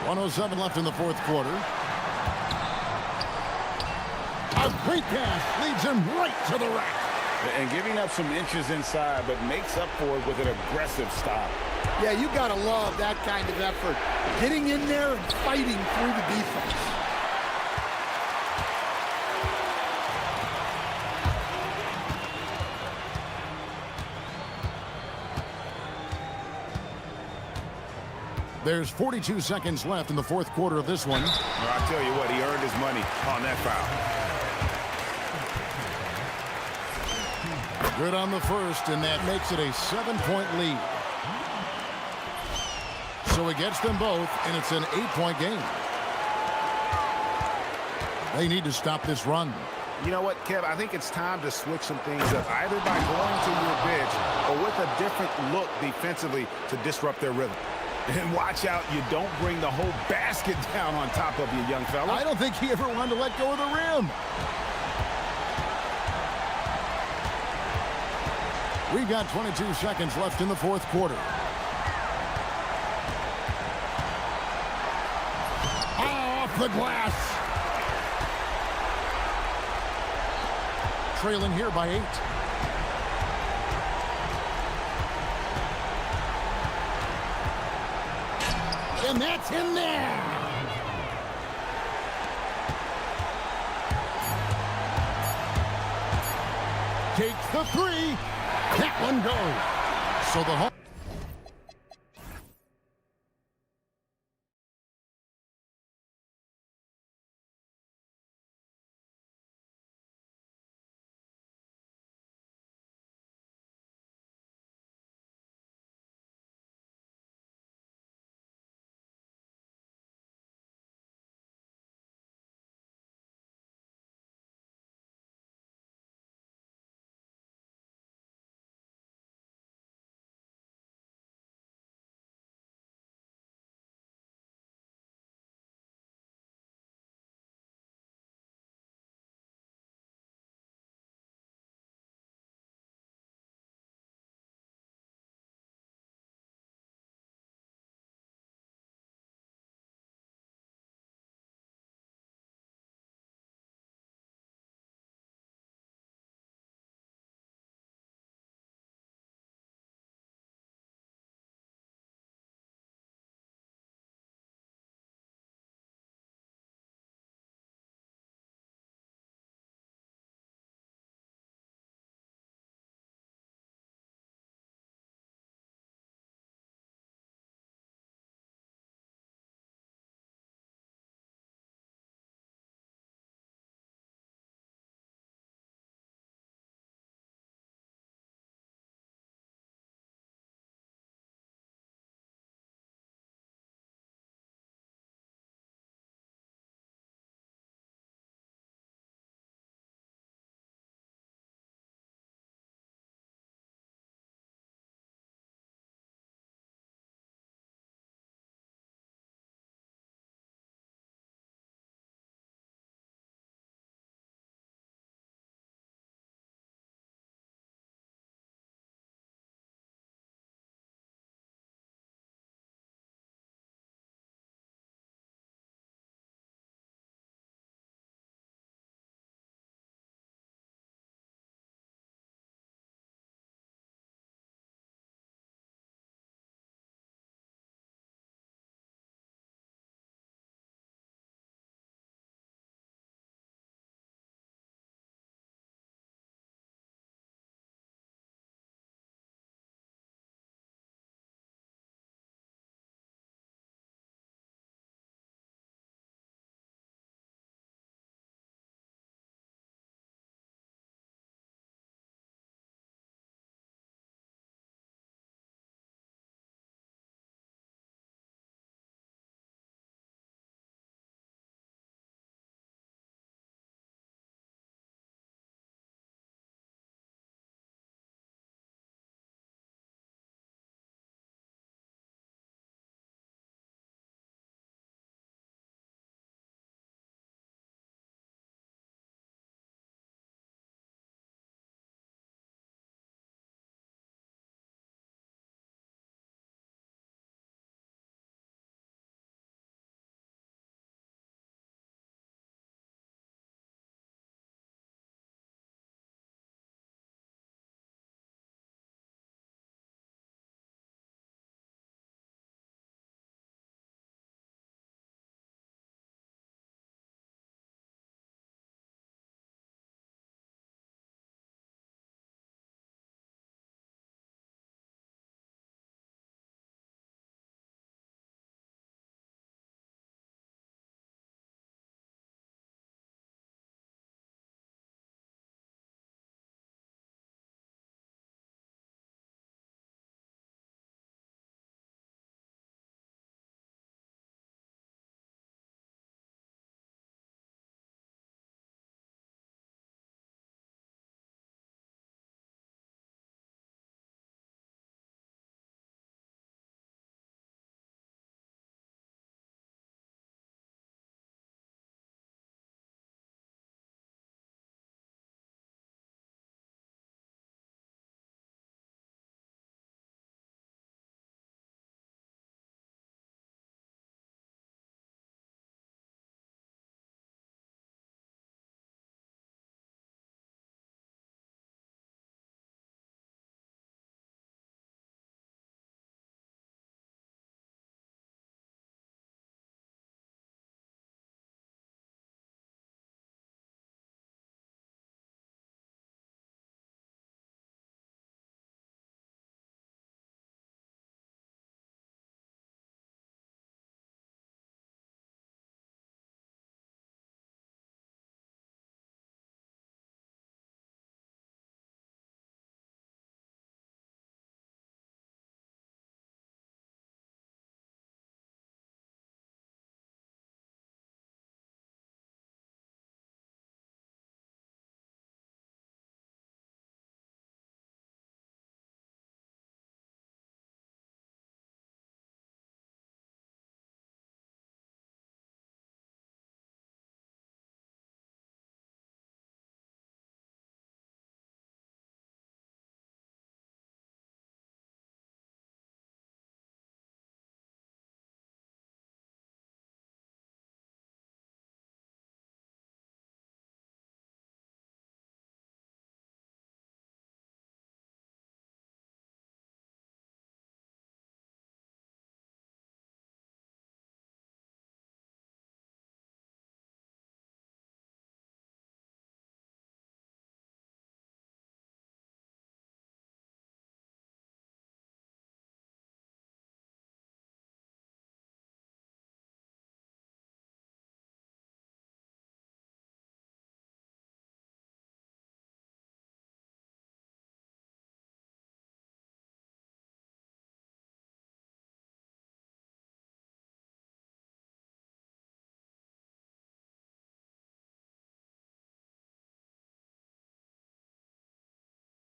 .107 left in the fourth quarter. A great pass leads him right to the rack. And giving up some inches inside, but makes up for it with an aggressive stop. Yeah, you got to love that kind of effort. Getting in there and fighting through the defense. There's 42 seconds left in the fourth quarter of this one. Well, I tell you what, he earned his money on that foul. Good on the first, and that makes it a 7-point lead. So he gets them both, and it's an 8-point game. They need to stop this run. You know what, Kev? I think it's time to switch some things up, either by going to your bench or with a different look defensively to disrupt their rhythm. And watch out, you don't bring the whole basket down on top of you, young fella. I don't think he ever wanted to let go of the rim. We've got 22 seconds left in the fourth quarter. Off the glass. Trailing here by 8. And that's in there. Takes the 3. That one goes. So the home.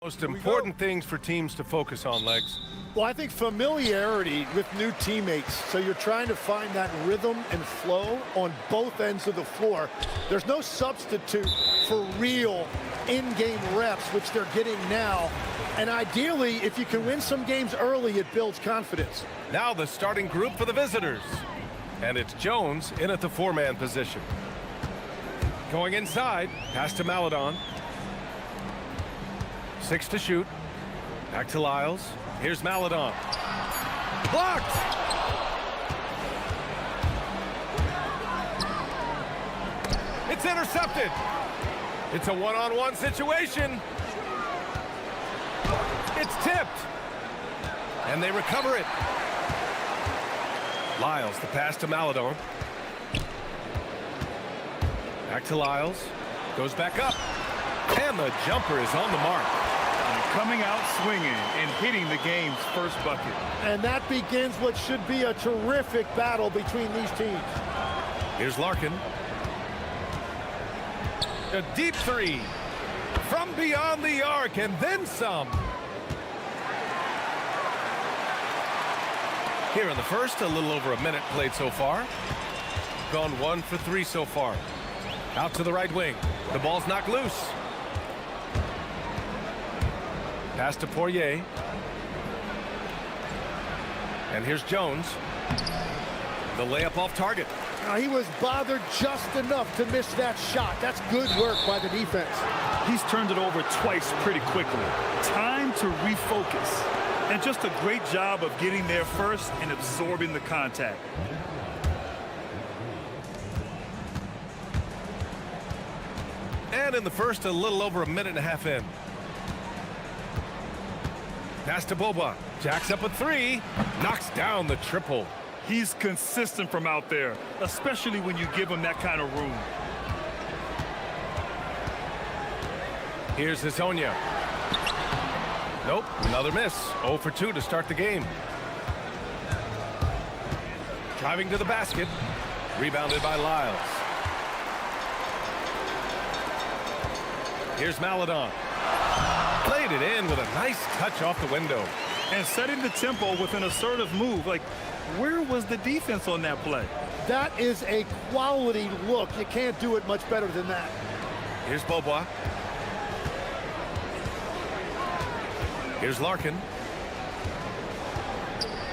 Most important things for teams to focus on, Legs. Well, I think familiarity with new teammates. So you're trying to find that rhythm and flow on both ends of the floor. There's no substitute for real in-game reps, which they're getting now. And ideally, if you can win some games early, it builds confidence. Now the starting group for the visitors. And it's Jones in at the four-man position. Going inside, pass to Maladon. 6 to shoot. Back to Lyles. Here's Maladon. Blocked! It's intercepted. It's a one-on-one situation. It's tipped. And they recover it. Lyles, the pass to Maladon. Back to Lyles. Goes back up. And the jumper is on the mark. Coming out swinging and hitting the game's first bucket. And that begins what should be a terrific battle between these teams. Here's Larkin. A deep three from beyond the arc and then some. Here in the first, a little over a minute played so far. Gone 1 for 3 so far. Out to the right wing. The ball's knocked loose. Pass to Poirier. And here's Jones. The layup off target. Now, he was bothered just enough to miss that shot. That's good work by the defense. He's turned it over twice pretty quickly. Time to refocus. And just a great job of getting there first and absorbing the contact. And in the first, a little over a minute and a half in. Pass to Boba. Jacks up a 3. Knocks down the triple. He's consistent from out there, especially when you give him that kind of room. Here's Hezonja. Nope, another miss. 0 for 2 to start the game. Driving to the basket. Rebounded by Lyles. Here's Maladon. Played it in with a nice touch off the window. And setting the tempo with an assertive move. Like, where was the defense on that play? That is a quality look. You can't do it much better than that. Here's Bobois. Here's Larkin.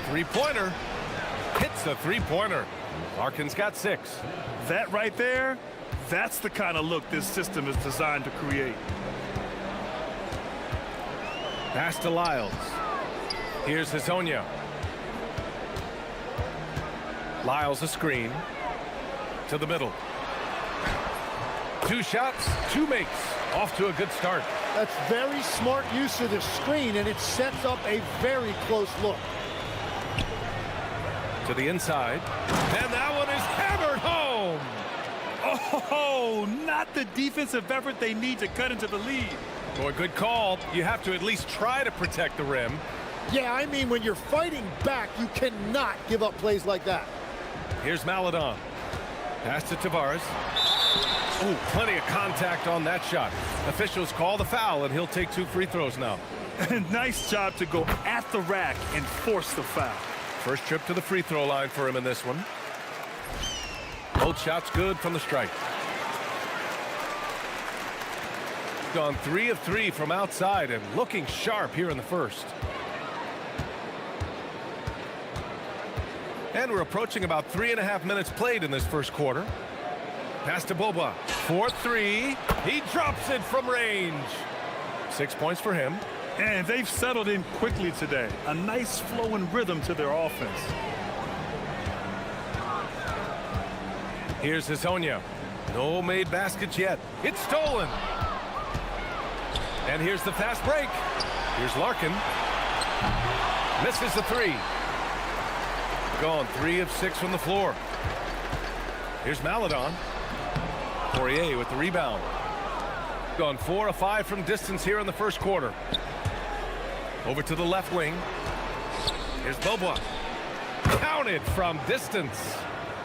Three-pointer. Hits the three-pointer. Larkin's got 6. That right there, that's the kind of look this system is designed to create. Pass to Lyles. Here's Hezonja. Lyles a screen. To the middle. 2 shots, 2 makes. Off to a good start. That's very smart use of the screen, and it sets up a very close look. To the inside. And that one is hammered home. Oh, not the defensive effort they need to cut into the lead. Boy, good call. You have to at least try to protect the rim. Yeah, I mean, when you're fighting back, you cannot give up plays like that. Here's Maladon. Pass to Tavares. Ooh, plenty of contact on that shot. Officials call the foul, and he'll take 2 free throws now. Nice job to go at the rack and force the foul. First trip to the free throw line for him in this one. Both shots good from the stripe. Gone 3 of 3 from outside and looking sharp here in the first. And we're approaching about 3.5 minutes played in this first quarter. Pass to Boba. 4-3. He drops it from range. 6 points for him. And they've settled in quickly today. A nice flow and rhythm to their offense. Here's Hezonja. No made baskets yet. It's stolen. And here's the fast break. Here's Larkin. Misses the 3. Gone 3 of 6 from the floor. Here's Maladon. Poirier with the rebound. Gone 4 of 5 from distance here in the first quarter. Over to the left wing. Here's Bobois. Counted from distance.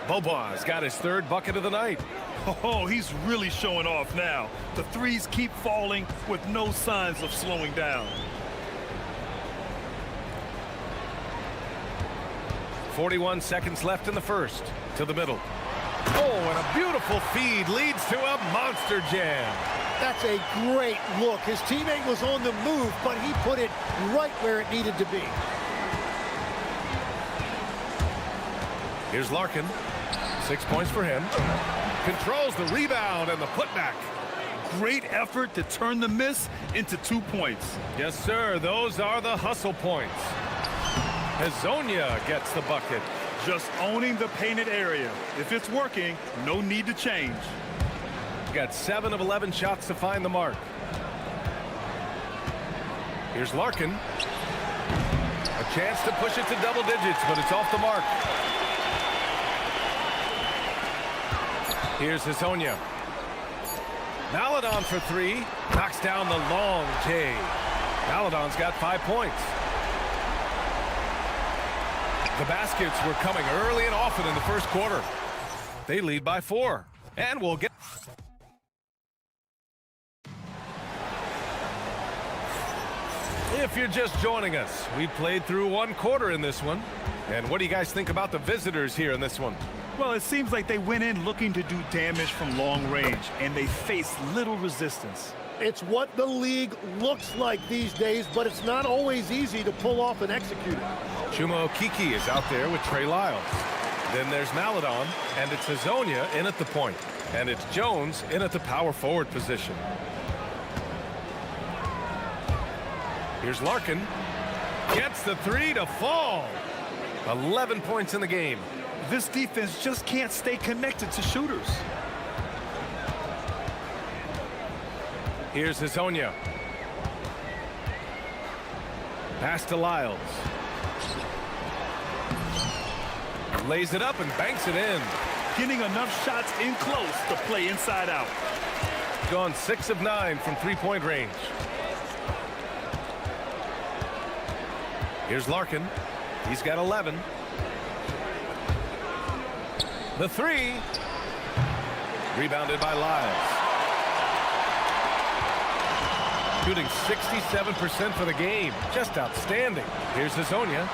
Bobois got his third bucket of the night. Oh, he's really showing off now. The threes keep falling with no signs of slowing down. 41 seconds left in the first. To the middle. Oh, and a beautiful feed leads to a monster jam. That's a great look. His teammate was on the move, but he put it right where it needed to be. Here's Larkin. 6 points for him. Controls the rebound and the putback. Great effort to turn the miss into 2 points. Yes, sir. Those are the hustle points. Hazonia gets the bucket. Just owning the painted area. If it's working, no need to change. Got 7 of 11 shots to find the mark. Here's Larkin. A chance to push it to double digits, but it's off the mark. Here's Hazonia. Maladon for 3. Knocks down the long J. Maladon's got 5 points. The baskets were coming early and often in the first quarter. They lead by 4. And we'll get... If you're just joining us, we played through 1 quarter in this one. And what do you guys think about the visitors here in this one? Well, it seems like they went in looking to do damage from long range, and they faced little resistance. It's what the league looks like these days, but it's not always easy to pull off and execute it. Chuma Okeke is out there with Trey Lyles. Then there's Maladon, and it's Hazonia in at the point. And it's Jones in at the power forward position. Here's Larkin. Gets the 3 to fall. 11 points in the game. This defense just can't stay connected to shooters. Here's Hazonia. Pass to Lyles. Lays it up and banks it in. Getting enough shots in close to play inside out. Gone 6 of 9 from three-point range. Here's Larkin. He's got 11. The 3. Rebounded by Lyles. Shooting 67% for the game. Just outstanding. Here's Hazonia.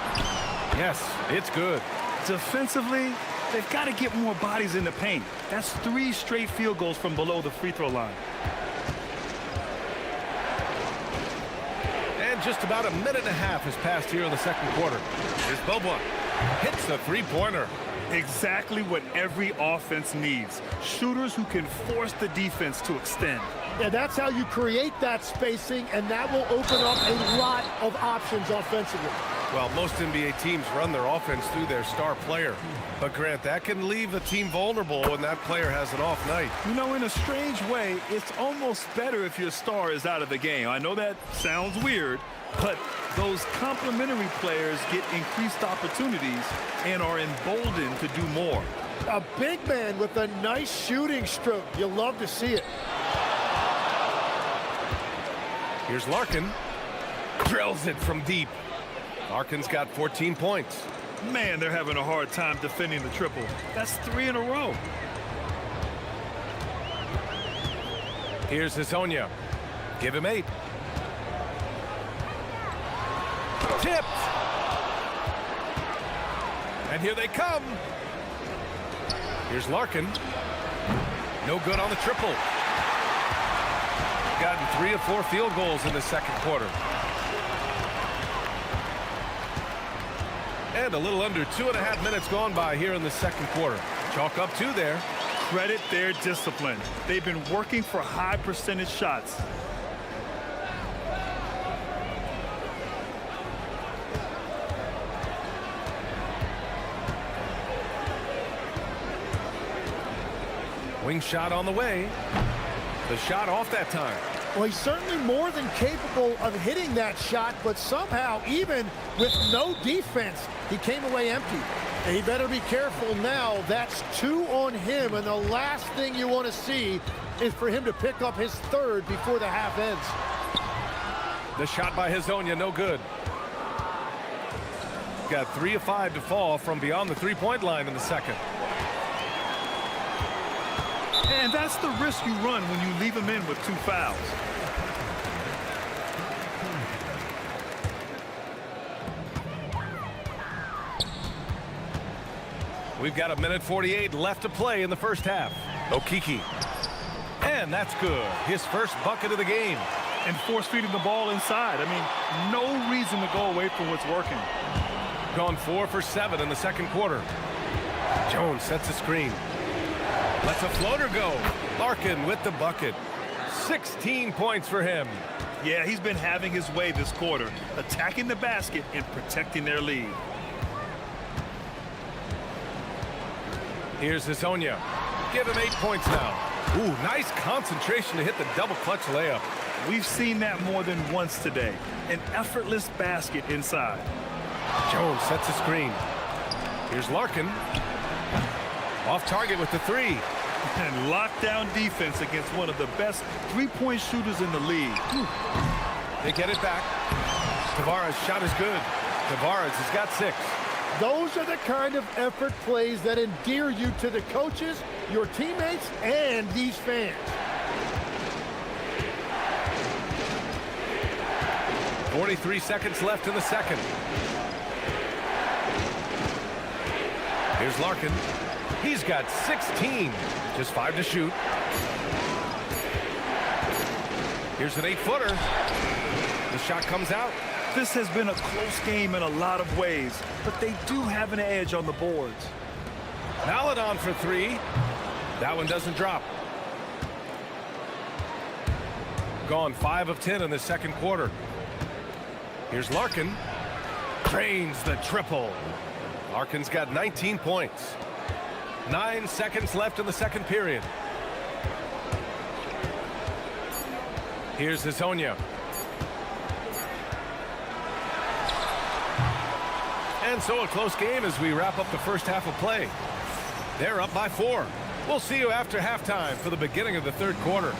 Yes, it's good. Defensively, they've got to get more bodies in the paint. That's 3 straight field goals from below the free throw line. And just about a minute and a half has passed here in the second quarter. Here's Bobois. Hits the three-pointer. Exactly what every offense needs. Shooters who can force the defense to extend. Yeah, that's how you create that spacing, and that will open up a lot of options offensively. Well, most NBA teams run their offense through their star player. But, Grant, that can leave a team vulnerable when that player has an off night. You know, in a strange way, it's almost better if your star is out of the game. I know that sounds weird, but those complementary players get increased opportunities and are emboldened to do more. A big man with a nice shooting stroke. You love to see it. Here's Larkin. Drills it from deep. Larkin's got 14 points. Man, they're having a hard time defending the triple. That's 3 in a row. Here's Hazonia. Give him 8. Tipped. And here they come. Here's Larkin. No good on the triple. Gotten 3 of 4 field goals in the second quarter. And a little under 2.5 minutes gone by here in the second quarter. Chalk up 2 there. Credit their discipline. They've been working for high percentage shots. Wing shot on the way. The shot off that time. Well, he's certainly more than capable of hitting that shot, but somehow, even with no defense, he came away empty. And he better be careful now. That's 2 on him, and the last thing you want to see is for him to pick up his 3rd before the half ends. The shot by Hazonia, no good. Got 3 of 5 to fall from beyond the three-point line in the second. And that's the risk you run when you leave him in with 2 fouls. We've got 1:48 left to play in the first half. Okiki. And that's good. His first bucket of the game. And force-feeding the ball inside. I mean, no reason to go away from what's working. Gone 4 for 7 in the second quarter. Jones sets a screen. Lets a floater go. Larkin with the bucket. 16 points for him. Yeah, he's been having his way this quarter, attacking the basket and protecting their lead. Here's Hazonia. Give him 8 points now. Ooh, nice concentration to hit the double clutch layup. We've seen that more than once today. An effortless basket inside. Jones sets a screen. Here's Larkin. Off target with the 3. And lockdown defense against one of the best three-point shooters in the league. They get it back. Tavares' shot is good. Tavares has got 6. Those are the kind of effort plays that endear you to the coaches, your teammates, and these fans. 43 seconds left in the second. Here's Larkin. He's got 16. Just 5 to shoot. Here's an 8-footer. The shot comes out. This has been a close game in a lot of ways, but they do have an edge on the boards. Maladon for 3. That one doesn't drop. Gone 5 of 10 in the second quarter. Here's Larkin. Drains the triple. Larkin's got 19 points. 9 seconds left in the second period. Here's Hazonia. And so a close game as we wrap up the first half of play. They're up by 4. We'll see you after halftime for the beginning of the third quarter.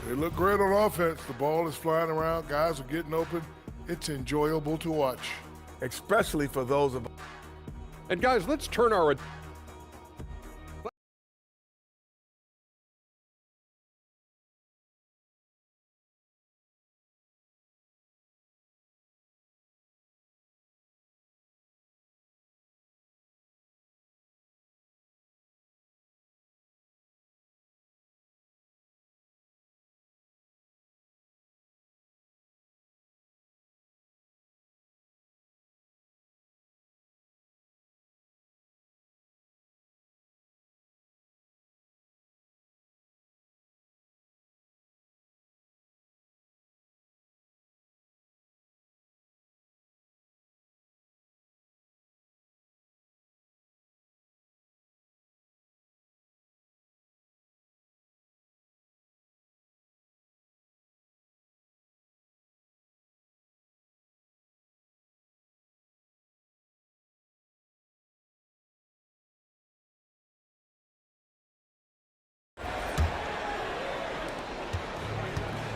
They look great on offense. The ball is flying around. Guys are getting open. It's enjoyable to watch. Especially for those of... And guys, let's turn our...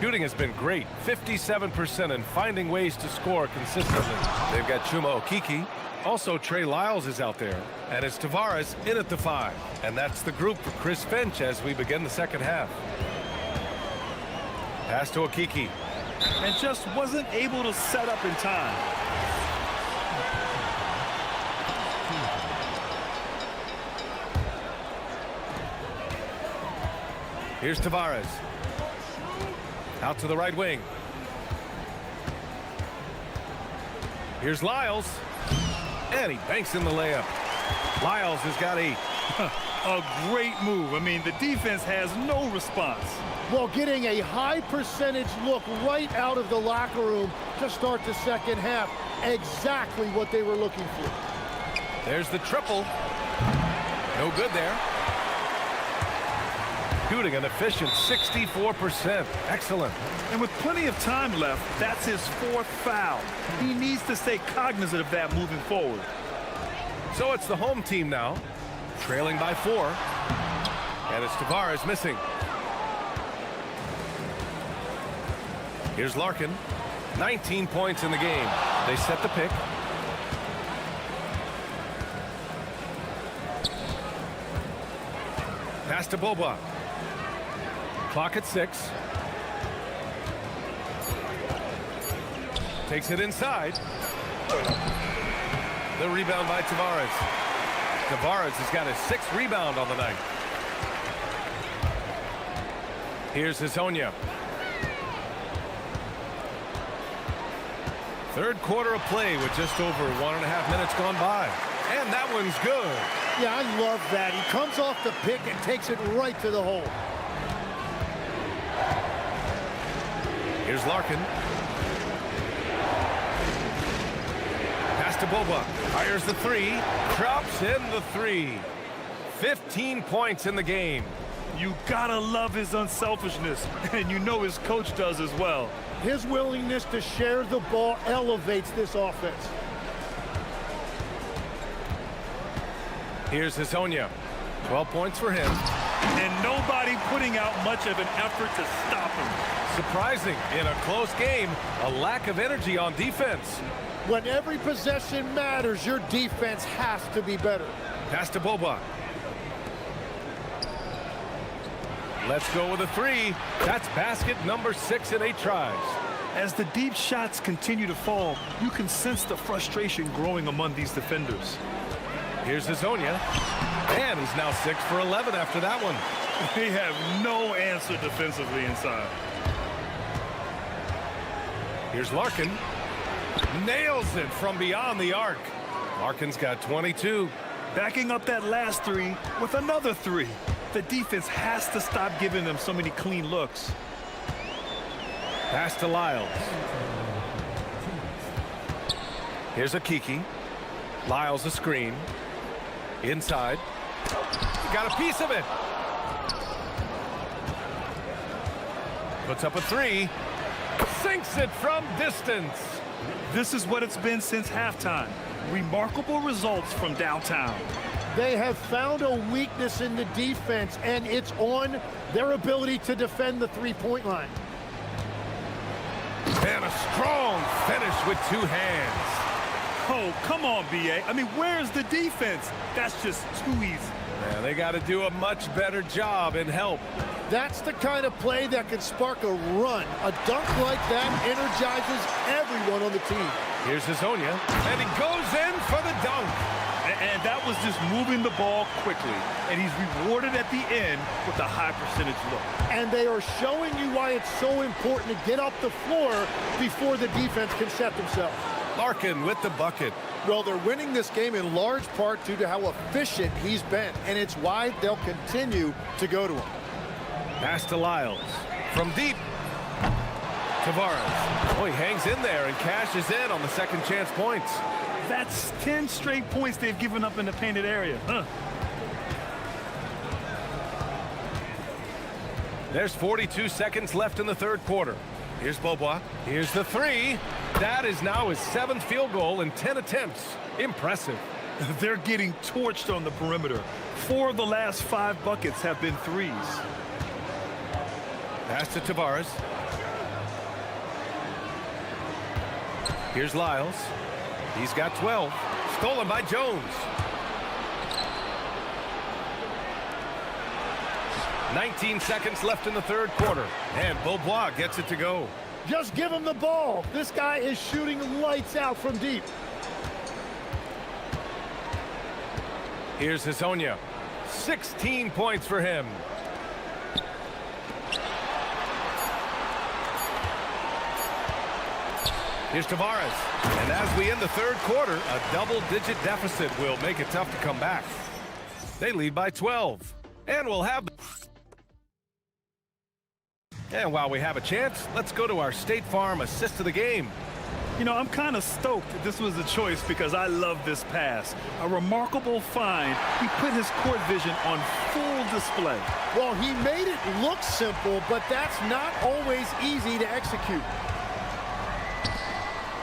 Shooting has been great, 57%, and finding ways to score consistently. They've got Chuma Okiki. Also, Trey Lyles is out there. And it's Tavares in at the 5. And that's the group for Chris Finch as we begin the second half. Pass to Okiki. And just wasn't able to set up in time. Here's Tavares. Out to the right wing. Here's Lyles. And he banks in the layup. Lyles has got 8. A great move. I mean, the defense has no response. Well, getting a high percentage look right out of the locker room to start the second half. Exactly what they were looking for. There's the triple. No good there. Shooting an efficient 64%. Excellent. And with plenty of time left, that's his 4th foul. He needs to stay cognizant of that moving forward. So it's the home team now, trailing by 4. And it's Tavares missing. Here's Larkin. 19 points in the game. They set the pick. Pass to Boba. Clock at 6. Takes it inside. The rebound by Tavares. Tavares has got his 6th rebound on the night. Here's Hazonia. Third quarter of play with just over 1.5 minutes gone by. And that one's good. Yeah, I love that. He comes off the pick and takes it right to the hole. Here's Larkin. Pass to Boba. Fires the 3. Drops in the 3. 15 points in the game. You gotta love his unselfishness, and you know his coach does as well. His willingness to share the ball elevates this offense. Here's Hazonia. 12 points for him. And nobody putting out much of an effort to stop him. Surprising, in a close game, a lack of energy on defense. When every possession matters, your defense has to be better. Pass to Boba. Let's go with a 3. That's basket number 6 in 8 tries. As the deep shots continue to fall, you can sense the frustration growing among these defenders. Here's Hazonia. And he's now 6 for 11 after that one. They have no answer defensively inside. Here's Larkin. Nails it from beyond the arc. Larkin's got 22. Backing up that last 3 with another 3. The defense has to stop giving them so many clean looks. Pass to Lyles. Here's a Kiki. Lyles a screen. Inside. Got a piece of it. Puts up a 3. Sinks it from distance. This is what it's been since halftime. Remarkable results from downtown. They have found a weakness in the defense, and it's on their ability to defend the three-point line. And a strong finish with 2 hands. Oh, come on, B.A. I mean, where's the defense? That's just too easy. Yeah, they got to do a much better job in help. That's the kind of play that can spark a run. A dunk like that energizes everyone on the team. Here's Hazonia, and he goes in for the dunk. And that was just moving the ball quickly. And he's rewarded at the end with a high percentage look. And they are showing you why it's so important to get up the floor before the defense can set themselves. Larkin with the bucket. Well, they're winning this game in large part due to how efficient he's been. And it's why they'll continue to go to him. Pass to Lyles. From deep. Tavares. Oh, he hangs in there and cashes in on the second chance points. That's 10 straight points they've given up in the painted area. There's 42 seconds left in the third quarter. Here's Bobois. Here's the 3. That is now his 7th field goal in 10 attempts. Impressive. They're getting torched on the perimeter. 4 of the last 5 buckets have been 3s. Pass to Tavares. Here's Lyles. He's got 12. Stolen by Jones. 19 seconds left in the third quarter. And Bobois gets it to go. Just give him the ball. This guy is shooting lights out from deep. Here's Hazonia. 16 points for him. Here's Tavares. And as we end the third quarter, a double-digit deficit will make it tough to come back. They lead by 12. And we'll have... And while we have a chance, let's go to our State Farm assist of the game. You know, I'm kind of stoked that this was a choice because I love this pass. A remarkable find. He put his court vision on full display. Well, he made it look simple, but that's not always easy to execute.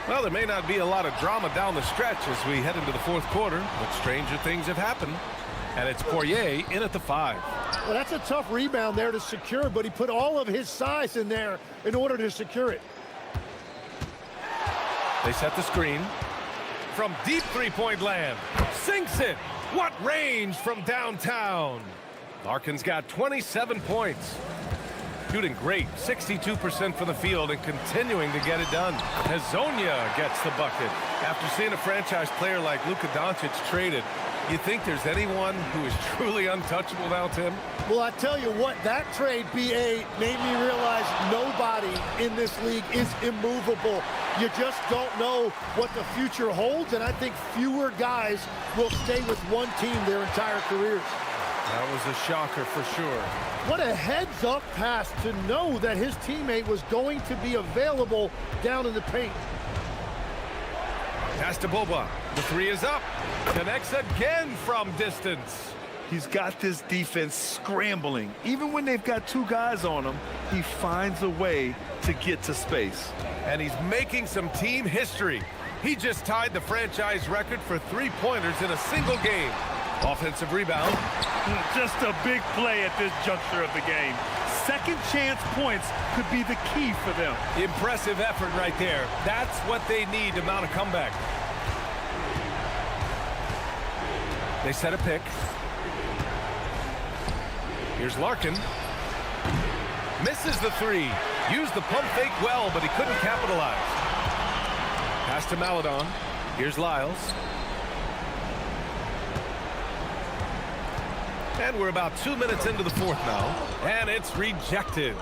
Well, there may not be a lot of drama down the stretch as we head into the fourth quarter, but stranger things have happened. And it's Poirier in at the 5. Well, that's a tough rebound there to secure, but he put all of his size in there in order to secure it. They set the screen. From deep three-point land. Sinks it. What range from downtown. Larkin's got 27 points. Shooting great, 62% from the field and continuing to get it done. Hazonia gets the bucket. After seeing a franchise player like Luka Doncic traded, you think there's anyone who is truly untouchable now, Tim? Well, I tell you what, that trade, BA, made me realize nobody in this league is immovable. You just don't know what the future holds, and I think fewer guys will stay with one team their entire careers. That was a shocker for sure. What a heads-up pass to know that his teammate was going to be available down in the paint. Pass to Boba. The three is up. Connects again from distance. He's got this defense scrambling. Even when they've got two guys on him, he finds a way to get to space. And he's making some team history. He just tied the franchise record for three-pointers in a single game. Offensive rebound. Just a big play at this juncture of the game. Second chance points could be the key for them. Impressive effort right there. That's what they need to mount a comeback. They set a pick. Here's Larkin. Misses the three. Used the pump fake well, but he couldn't capitalize. Pass to Maledon. Here's Lyles. And we're about 2 minutes into the fourth now. And it's rejected.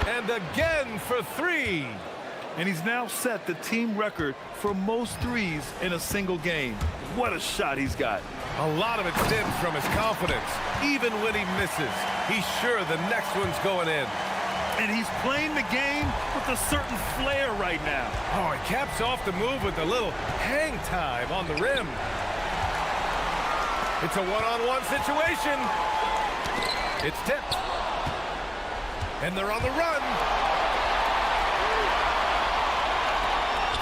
And again for three. And he's now set the team record for most threes in a single game. What a shot he's got. A lot of it stems from his confidence. Even when he misses, he's sure the next one's going in. And he's playing the game with a certain flair right now. Oh, he caps off the move with a little hang time on the rim. It's a one-on-one situation. It's tipped. And they're on the run.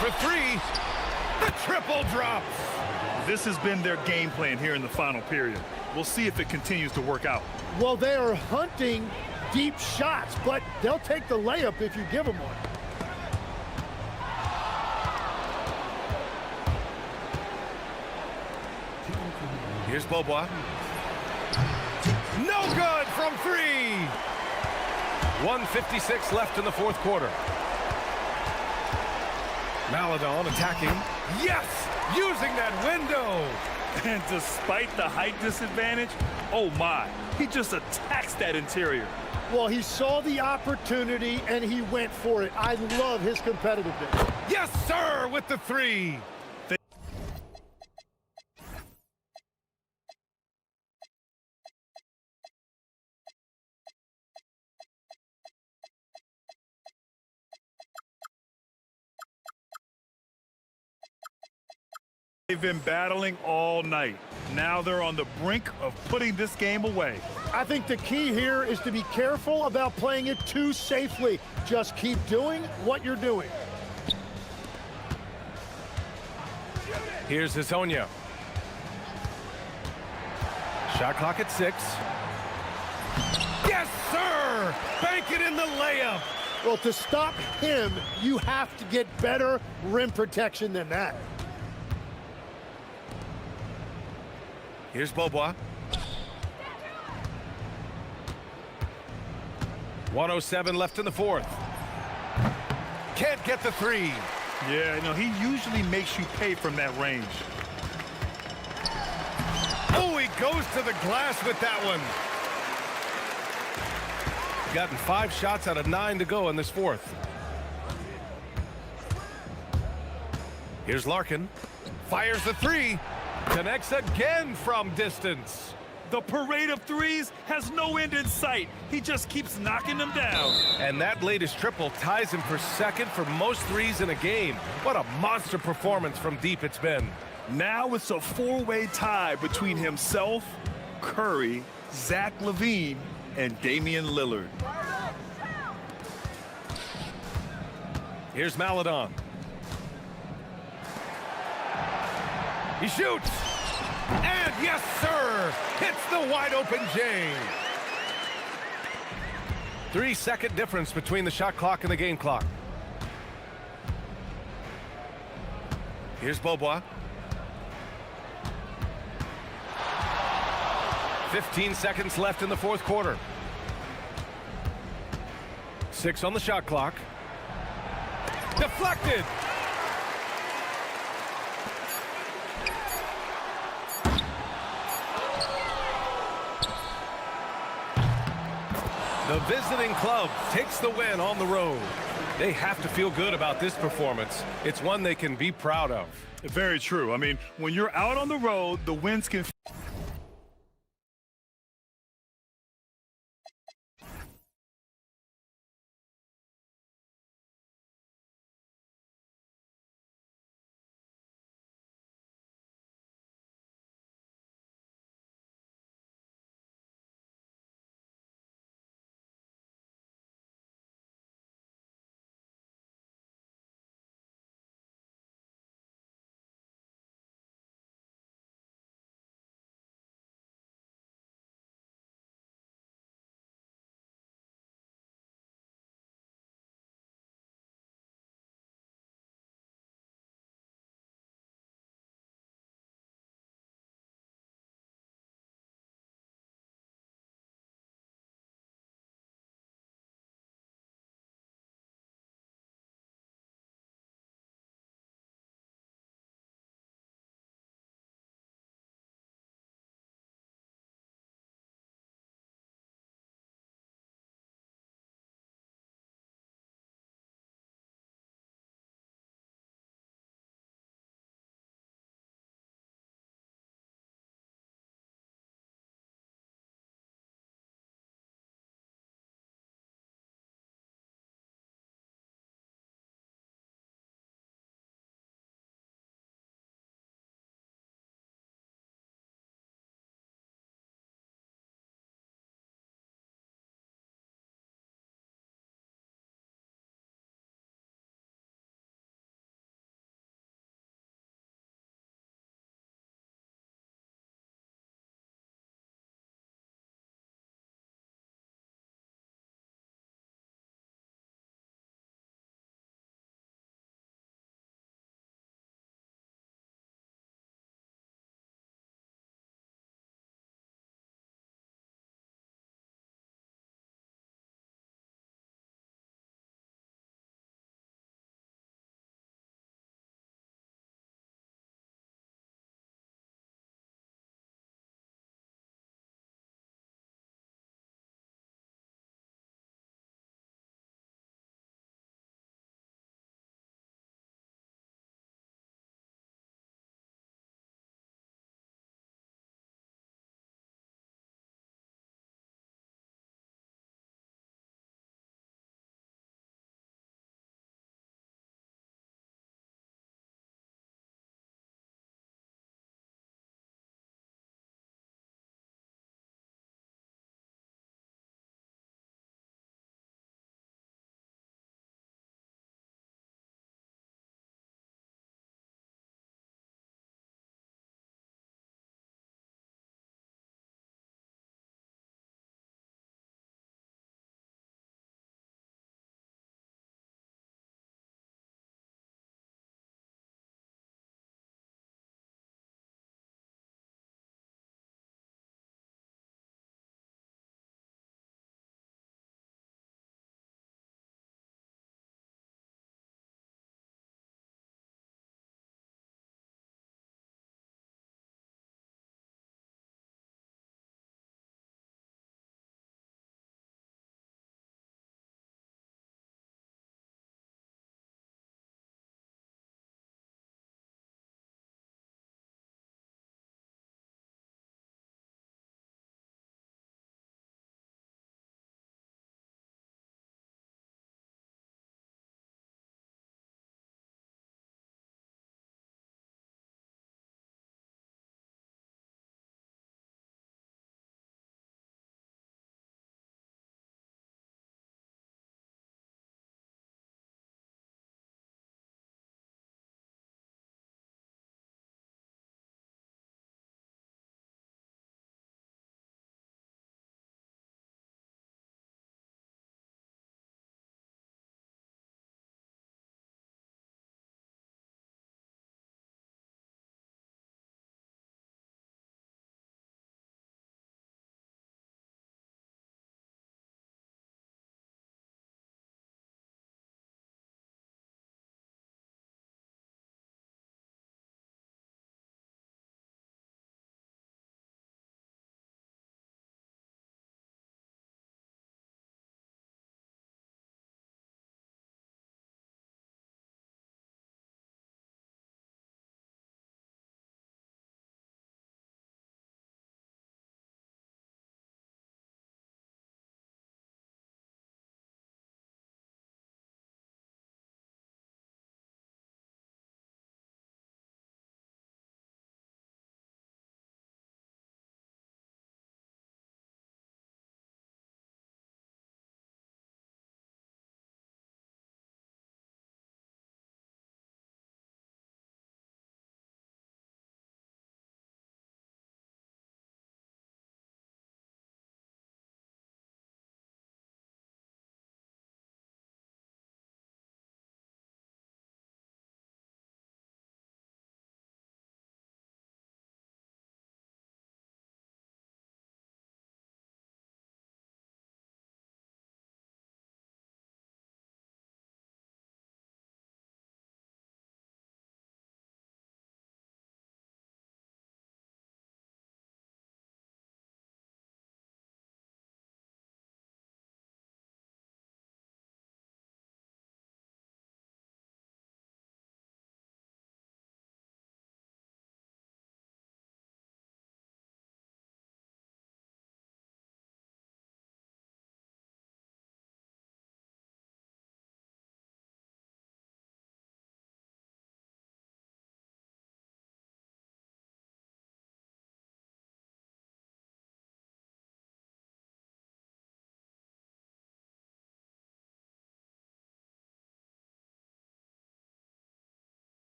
For three, the triple drops. This has been their game plan here in the final period. We'll see if it continues to work out. Well, they are hunting deep shots, but they'll take the layup if you give them one. Here's Bobois. No good from three. 1:56 left in the fourth quarter. Maledon attacking. Yes! Using that window. And despite the height disadvantage, oh my, he just attacks that interior. Well, he saw the opportunity and he went for it. I love his competitiveness. Yes, sir, with the three. They've been battling all night. Now they're on the brink of putting this game away. I think the key here is to be careful about playing it too safely. Just keep doing what you're doing. Here's Hazonia. Shot clock at 6. Yes, sir! Bank it in the layup. Well, to stop him, you have to get better rim protection than that. Here's Bobois. 1:07 left in the fourth. Can't get the three. Yeah, no, he usually makes you pay from that range. Oh, he goes to the glass with that one. Gotten 5 shots out of 9 to go in this fourth. Here's Larkin. Fires the three. Connects again from distance. The parade of threes has no end in sight. He just keeps knocking them down. And that latest triple ties him for second for most threes in a game. What a monster performance from deep it's been. Now it's a four-way tie between himself, Curry, Zach LaVine, and Damian Lillard. Here's Maledon. He shoots. And yes, sir, hits the wide open J. 3-second difference between the shot clock and the game clock. Here's Beaubois. 15 seconds left in the fourth quarter. 6 on the shot clock. Deflected! The visiting club takes the win on the road. They have to feel good about this performance. It's one they can be proud of. Very true. I mean, when you're out on the road, the wins can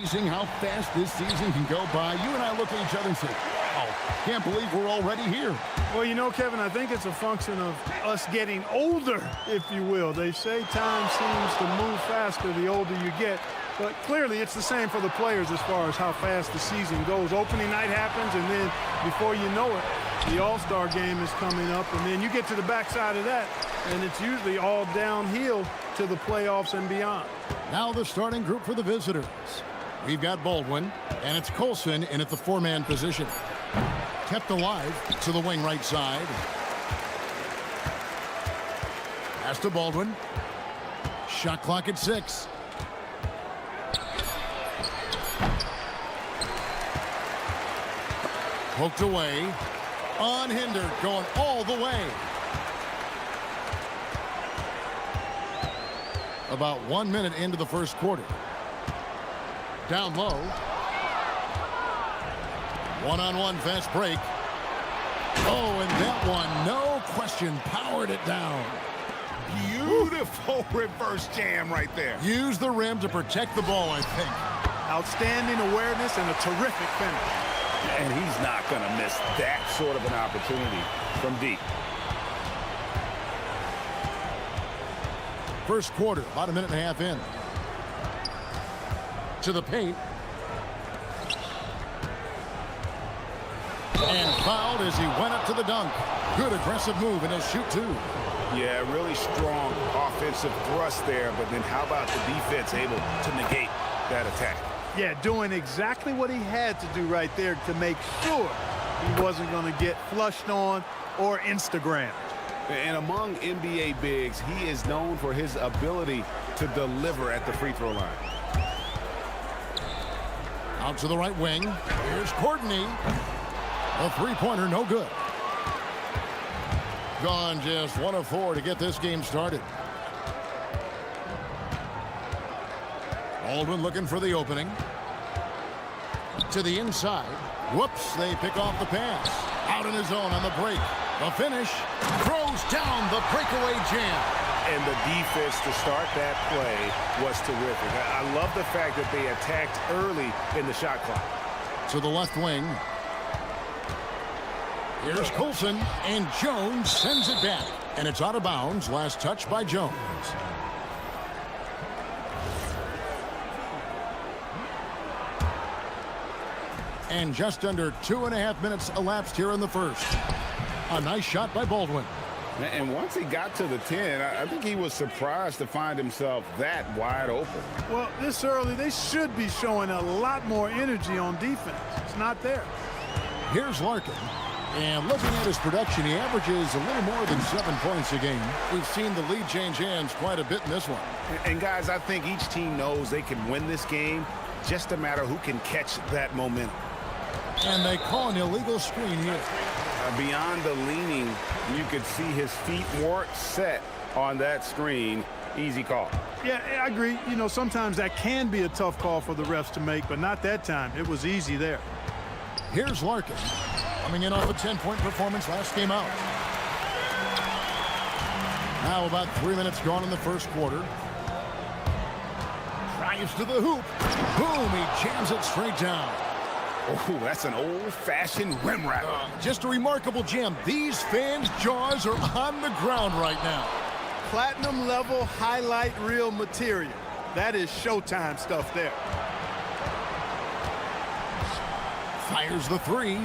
Amazing how fast this season can go by. You and I look at each other and say, oh, can't believe we're already here. Well, you know, Kevin, I think it's a function of us getting older, if you will. They say time seems to move faster the older you get. But clearly it's the same for the players as far as how fast the season goes. Opening night happens, and then before you know it, the All-Star game is coming up, and then you get to the backside of that, and it's usually all downhill to the playoffs and beyond. Now the starting group for the visitors. We've got Baldwin, and it's Colson in at the four-man position. Kept alive to the wing right side. Pass to Baldwin. Shot clock at 6. Poked away. Unhindered, going all the way. About 1 minute into the first quarter. Down low. One-on-one fast break. Oh, and that one, no question, powered it down. Beautiful reverse jam right there. Use the rim to protect the ball, I think. Outstanding awareness and a terrific finish. And he's not going to miss that sort of an opportunity from deep. First quarter, about a minute and a half in. To the paint. And fouled as he went up to the dunk. Good aggressive move, and he'll shoot two. Yeah, really strong offensive thrust there, but then how about the defense able to negate that attack? Yeah, doing exactly what he had to do right there to make sure he wasn't going to get flushed on or Instagrammed. And among NBA bigs, he is known for his ability to deliver at the free throw line. Out to the right wing. Here's Courtney. A three-pointer, no good. Gone just 1 of 4 to get this game started. Baldwin looking for the opening. To the inside. Whoops, they pick off the pass. Out in his own on the break. The finish. Throws down the breakaway jam. And the defense to start that play was terrific. I love the fact that they attacked early in the shot clock. To the left wing. Here's Colson, and Jones sends it back. And it's out of bounds. Last touch by Jones. And just under 2.5 minutes elapsed here in the first. A nice shot by Baldwin. And once he got to the 10, I think he was surprised to find himself that wide open. Well, this early, they should be showing a lot more energy on defense. It's not there. Here's Larkin. And looking at his production, he averages a little more than 7 points a game. We've seen the lead change hands quite a bit in this one. And guys, I think each team knows they can win this game. Just a matter who can catch that momentum. And they call an illegal screen here. Beyond the leaning, you could see his feet weren't set on that screen. Easy call. Yeah, I agree. You know, sometimes that can be a tough call for the refs to make, but not that time. It was easy there. Here's Larkin. Coming in off a 10-point performance last game out. Now about 3 minutes gone in the first quarter. Drives to the hoop. Boom, he jams it straight down. Oh, that's an old-fashioned rim wrap. Just a remarkable jam. These fans' jaws are on the ground right now. Platinum level highlight reel material. That is Showtime stuff there. Fires the three.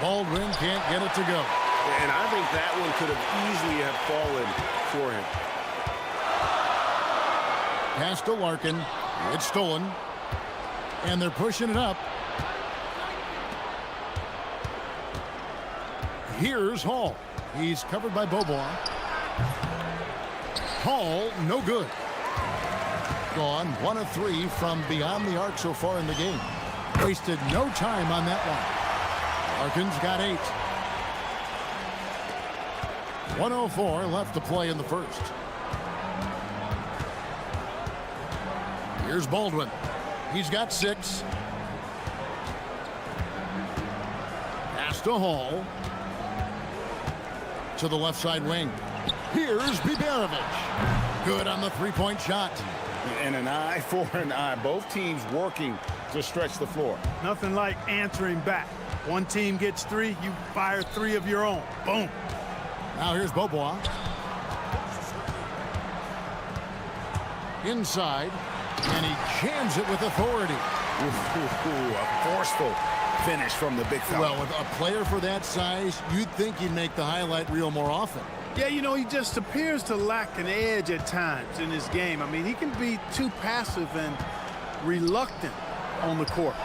Baldwin can't get it to go. And I think that one could have easily have fallen for him. Pass to Larkin. It's stolen. And they're pushing it up. Here's Hall. He's covered by Beaubois. Hall, no good. Gone 1 of 3 from beyond the arc so far in the game. Wasted no time on that one. Larkin's got 8. 1:04 left to play in the first. Here's Baldwin. He's got 6. Pass to Hall. To the left side wing. Here's Biberovic. Good on the three-point shot. And an eye for an eye. Both teams working to stretch the floor. Nothing like answering back. One team gets 3, you fire 3 of your own. Boom. Now here's Bobois. Inside, and he jams it with authority. A forceful finish from the big fella. Well, with a player for that size, you'd think he'd make the highlight reel more often. Yeah, you know, he just appears to lack an edge at times in his game. I mean, he can be too passive and reluctant on the court.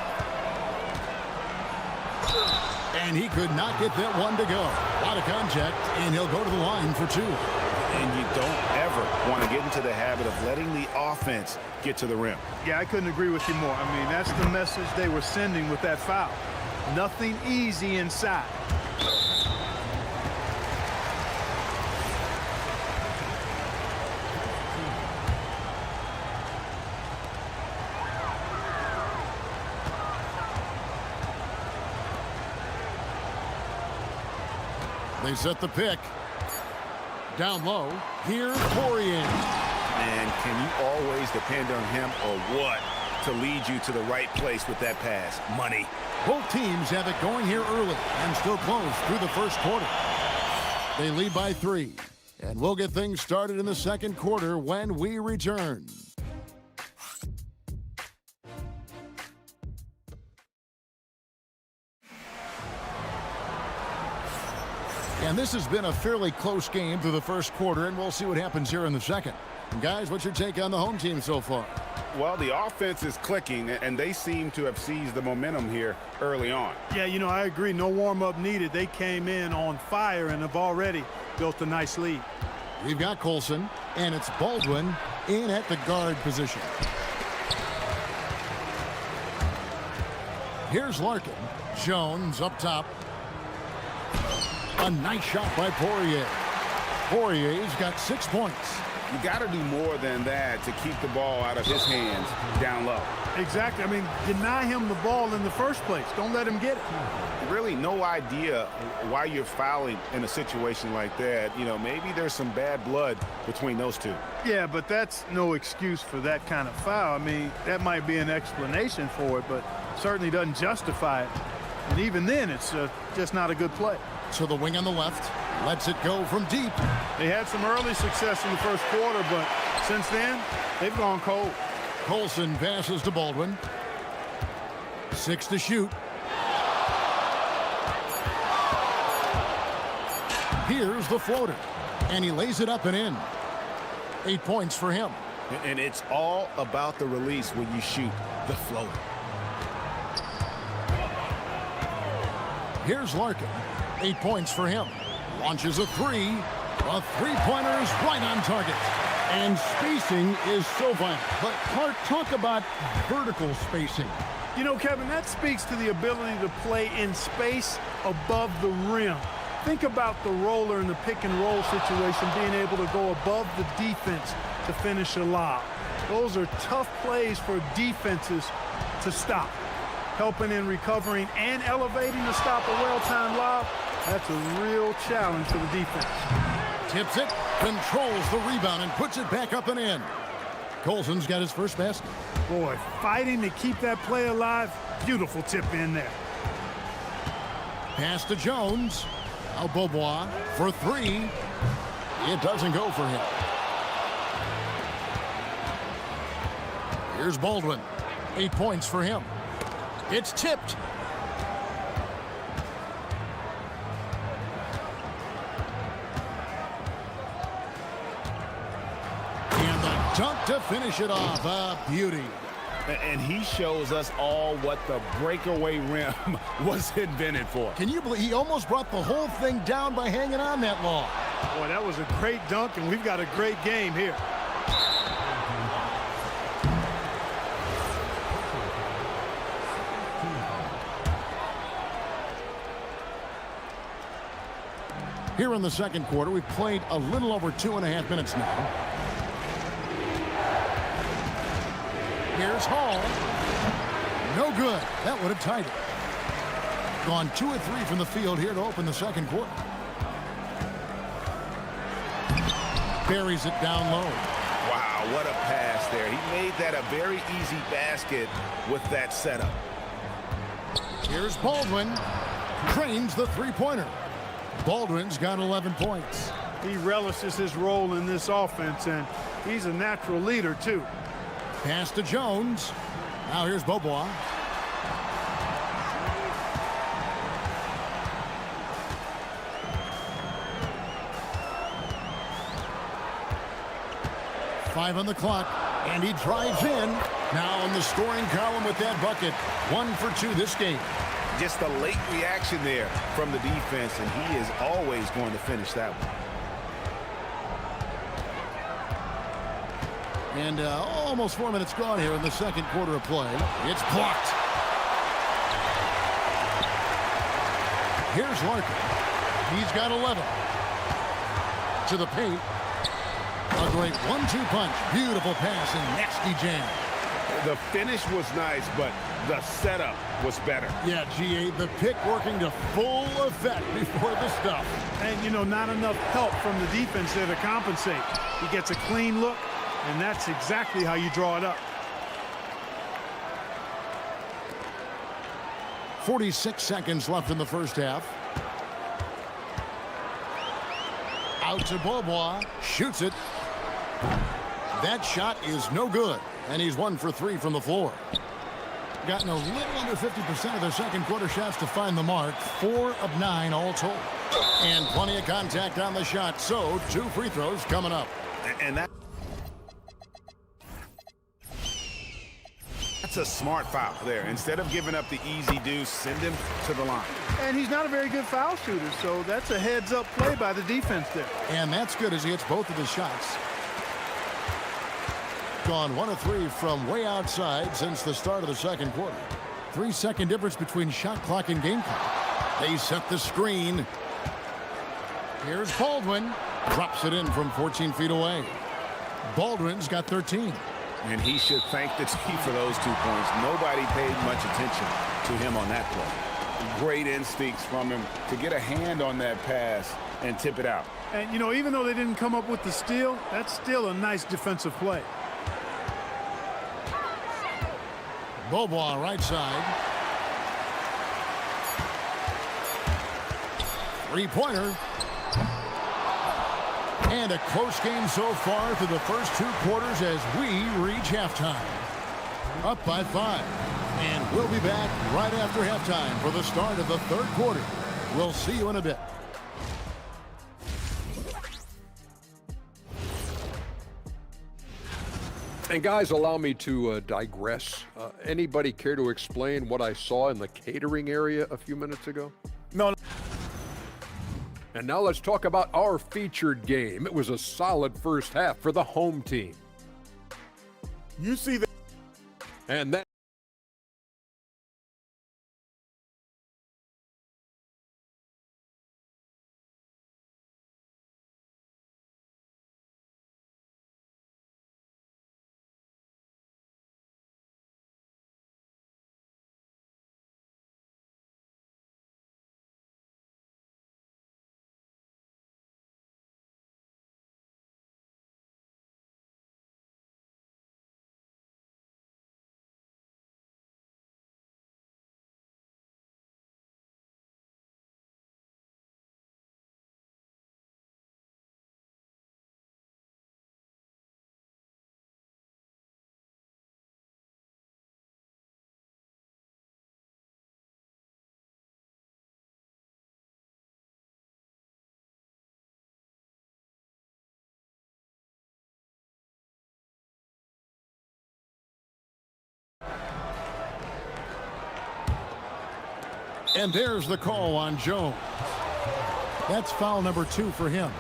And he could not get that one to go. A lot of contact, and he'll go to the line for 2. And you don't ever want to get into the habit of letting the offense get to the rim. Yeah, I couldn't agree with you more. I mean, that's the message they were sending with that foul. Nothing easy inside. They set the pick. Down low, here's Poirier. And can you always depend on him or what to lead you to the right place with that pass? Money. Both teams have it going here early and still close through the first quarter. They lead by 3. And we'll get things started in the second quarter when we return. And this has been a fairly close game through the first quarter, and we'll see what happens here in the second. And guys, what's your take on the home team so far? Well, the offense is clicking, and they seem to have seized the momentum here early on. Yeah, you know, I agree. No warm-up needed. They came in on fire and have already built a nice lead. We've got Colson, and it's Baldwin in at the guard position. Here's Larkin. Jones up top. A nice shot by Poirier. Poirier's got 6 points. You got to do more than that to keep the ball out of his hands down low. Exactly. I mean, deny him the ball in the first place. Don't let him get it. Really no idea why you're fouling in a situation like that. You know, maybe there's some bad blood between those two. Yeah, but that's no excuse for that kind of foul. I mean, that might be an explanation for it, but certainly doesn't justify it. And even then, it's just not a good play. So the wing on the left lets it go from deep. They had some early success in the first quarter, but since then, they've gone cold. Colson passes to Baldwin. 6 to shoot. Here's the floater, and he lays it up and in. 8 points for him. And it's all about the release when you shoot the floater. Here's Larkin. 8 points for him. Launches a 3. A three-pointer is right on target. And spacing is so vital. But Clark, talk about vertical spacing. You know, Kevin, that speaks to the ability to play in space above the rim. Think about the roller in the pick-and-roll situation being able to go above the defense to finish a lob. Those are tough plays for defenses to stop. Helping in recovering and elevating to stop a well-timed lob, that's a real challenge for the defense. Tips it, controls the rebound, and puts it back up and in. Colson's got his first basket. Boy, fighting to keep that play alive, beautiful tip in there. Pass to Jones. Now Bobois for 3. It doesn't go for him. Here's Baldwin. 8 points for him. It's tipped. And the dunk to finish it off. A beauty. And he shows us all what the breakaway rim was invented for. Can you believe he almost brought the whole thing down by hanging on that long? Boy, that was a great dunk, and we've got a great game here. Here in the second quarter, we've played a little over 2.5 minutes now. Here's Hall. No good. That would have tied it. Gone 2 of 3 from the field here to open the second quarter. Buries it down low. Wow, what a pass there. He made that a very easy basket with that setup. Here's Baldwin. Drains the three-pointer. Baldwin's got 11 points. He relishes his role in this offense, and he's a natural leader, too. Pass to Jones. Now here's Beaubois. Five on the clock, and he drives in. Now in the scoring column with that bucket. 1 for 2 this game. Just a late reaction there from the defense, and he is always going to finish that one. And almost 4 minutes gone here in the second quarter of play. It's blocked. Here's Larkin. He's got 11. To the paint. A great 1-2 punch. Beautiful pass and nasty jam. The finish was nice, but the setup was better. Yeah, GA, the pick working to full effect before the stuff. And, you know, not enough help from the defense there to compensate. He gets a clean look, and that's exactly how you draw it up. 46 seconds left in the first half. Out to Beaubois. Shoots it. That shot is no good. And he's 1 for 3 from the floor. Gotten a little under 50% of their second quarter shots to find the mark. 4 of 9 all told. And plenty of contact on the shot. So 2 free throws coming up. And that's a smart foul there. Instead of giving up the easy deuce, send him to the line. And he's not a very good foul shooter, so that's a heads-up play by the defense there. And that's good as he hits both of his shots. Gone 1 of 3 from way outside since the start of the second quarter. 3-second difference between shot clock and game clock. They set the screen. Here's Baldwin. Drops it in from 14 feet away. Baldwin's got 13. And he should thank the team for those 2 points. Nobody paid much attention to him on that play. Great instincts from him to get a hand on that pass and tip it out. And, you know, even though they didn't come up with the steal, that's still a nice defensive play. Beaubois right side. Three-pointer. And a close game so far through the first 2 quarters as we reach halftime. Up by 5. And we'll be back right after halftime for the start of the third quarter. We'll see you in a bit. And guys, allow me to digress. Anybody care to explain what I saw in the catering area a few minutes ago? No. And now let's talk about our featured game. It was a solid first half for the home team. You see that. And then And there's the call on Jones. That's foul number 2 for him.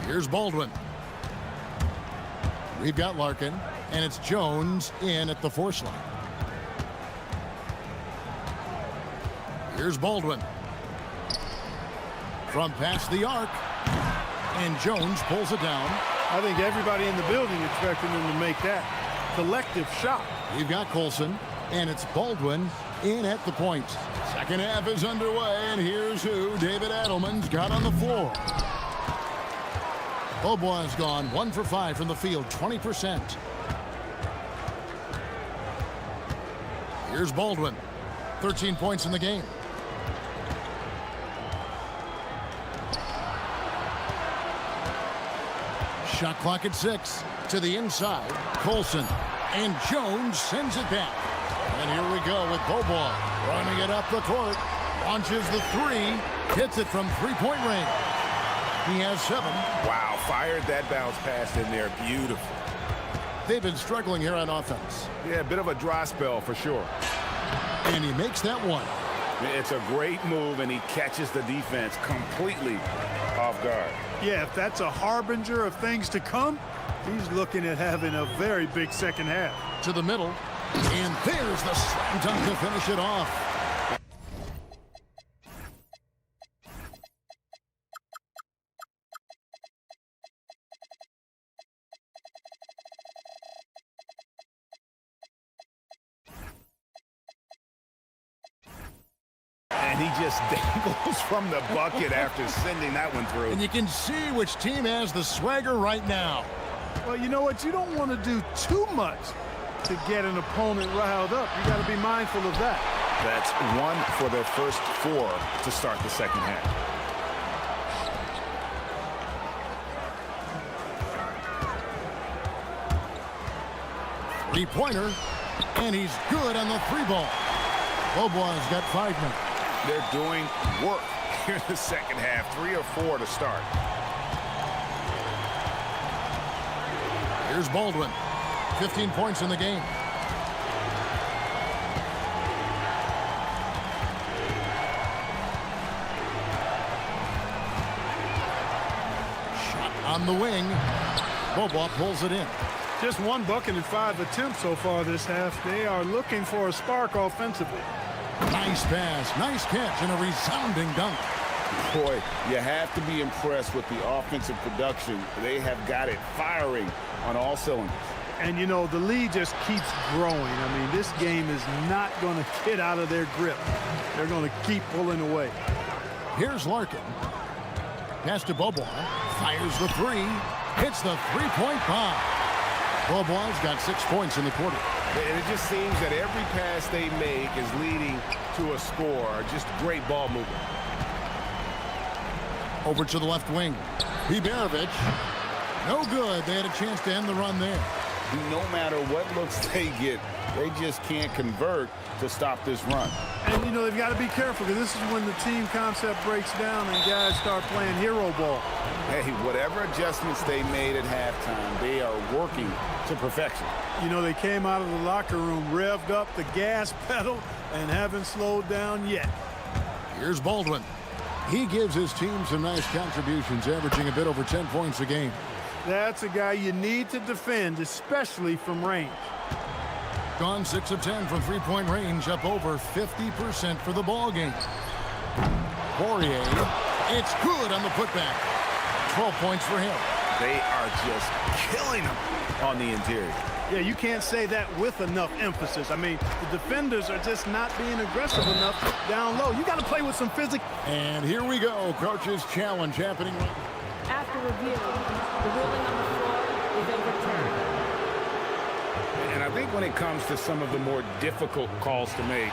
Here's Baldwin. We've got Larkin, and it's Jones in at the force line. Here's Baldwin. From past the arc, and Jones pulls it down. I think everybody in the building expected him to make that collective shot. We've got Colson, and it's Baldwin in at the point. Second half is underway, and here's who David Adelman's got on the floor. Bobois has gone 1 for 5 from the field, 20%. Here's Baldwin. 13 points in the game. Shot clock at 6. To the inside. Colson. And Jones sends it back. And here we go with Bobois running it up the court. Launches the 3. Hits it from three-point range. He has 7. Wow, fired that bounce pass in there. Beautiful. They've been struggling here on offense. Yeah, a bit of a dry spell for sure. And he makes that one. It's a great move, and he catches the defense completely off guard. Yeah, if that's a harbinger of things to come, he's looking at having a very big second half. To the middle. And there's the slam dunk to finish it off. And he just dangles from the bucket after sending that one through. And you can see which team has the swagger right now. Well, you know what? You don't want to do too much to get an opponent riled up. You got to be mindful of that. That's 1 for their first 4 to start the second half. Three-pointer, and he's good on the 3-ball. Bobois got 5 minutes. They're doing work here in the second half. 3 or 4 to start. Here's Baldwin. 15 points in the game. Shot on the wing. Bobois pulls it in. Just 1 bucket in 5 attempts so far this half. They are looking for a spark offensively. Nice pass, nice catch, and a resounding dunk. Boy, you have to be impressed with the offensive production. They have got it firing on all cylinders. And, you know, the lead just keeps growing. I mean, this game is not going to get out of their grip. They're going to keep pulling away. Here's Larkin. Pass to Bobois. Fires the 3. Hits the three-point bomb. Bobois got 6 points in the quarter. And it just seems that every pass they make is leading to a score. Just great ball movement. Over to the left wing. Biberovic. No good. They had a chance to end the run there. No matter what looks they get, they just can't convert to stop this run. And, you know, they've got to be careful because this is when the team concept breaks down and guys start playing hero ball. Hey, whatever adjustments they made at halftime, they are working to perfection. You know, they came out of the locker room, revved up the gas pedal, and haven't slowed down yet. Here's Baldwin. He gives his team some nice contributions, averaging a bit over 10 points a game. That's a guy you need to defend, especially from range. Gone 6 of 10 from three-point range, up over 50% for the ball game. Poirier, it's good on the putback. 12 points for him. They are just killing them on the interior. Yeah, you can't say that with enough emphasis. I mean, the defenders are just not being aggressive enough down low. You got to play with some physics. And here we go. Coach's challenge happening. After review, the ruling on the floor is overturned. And I think when it comes to some of the more difficult calls to make,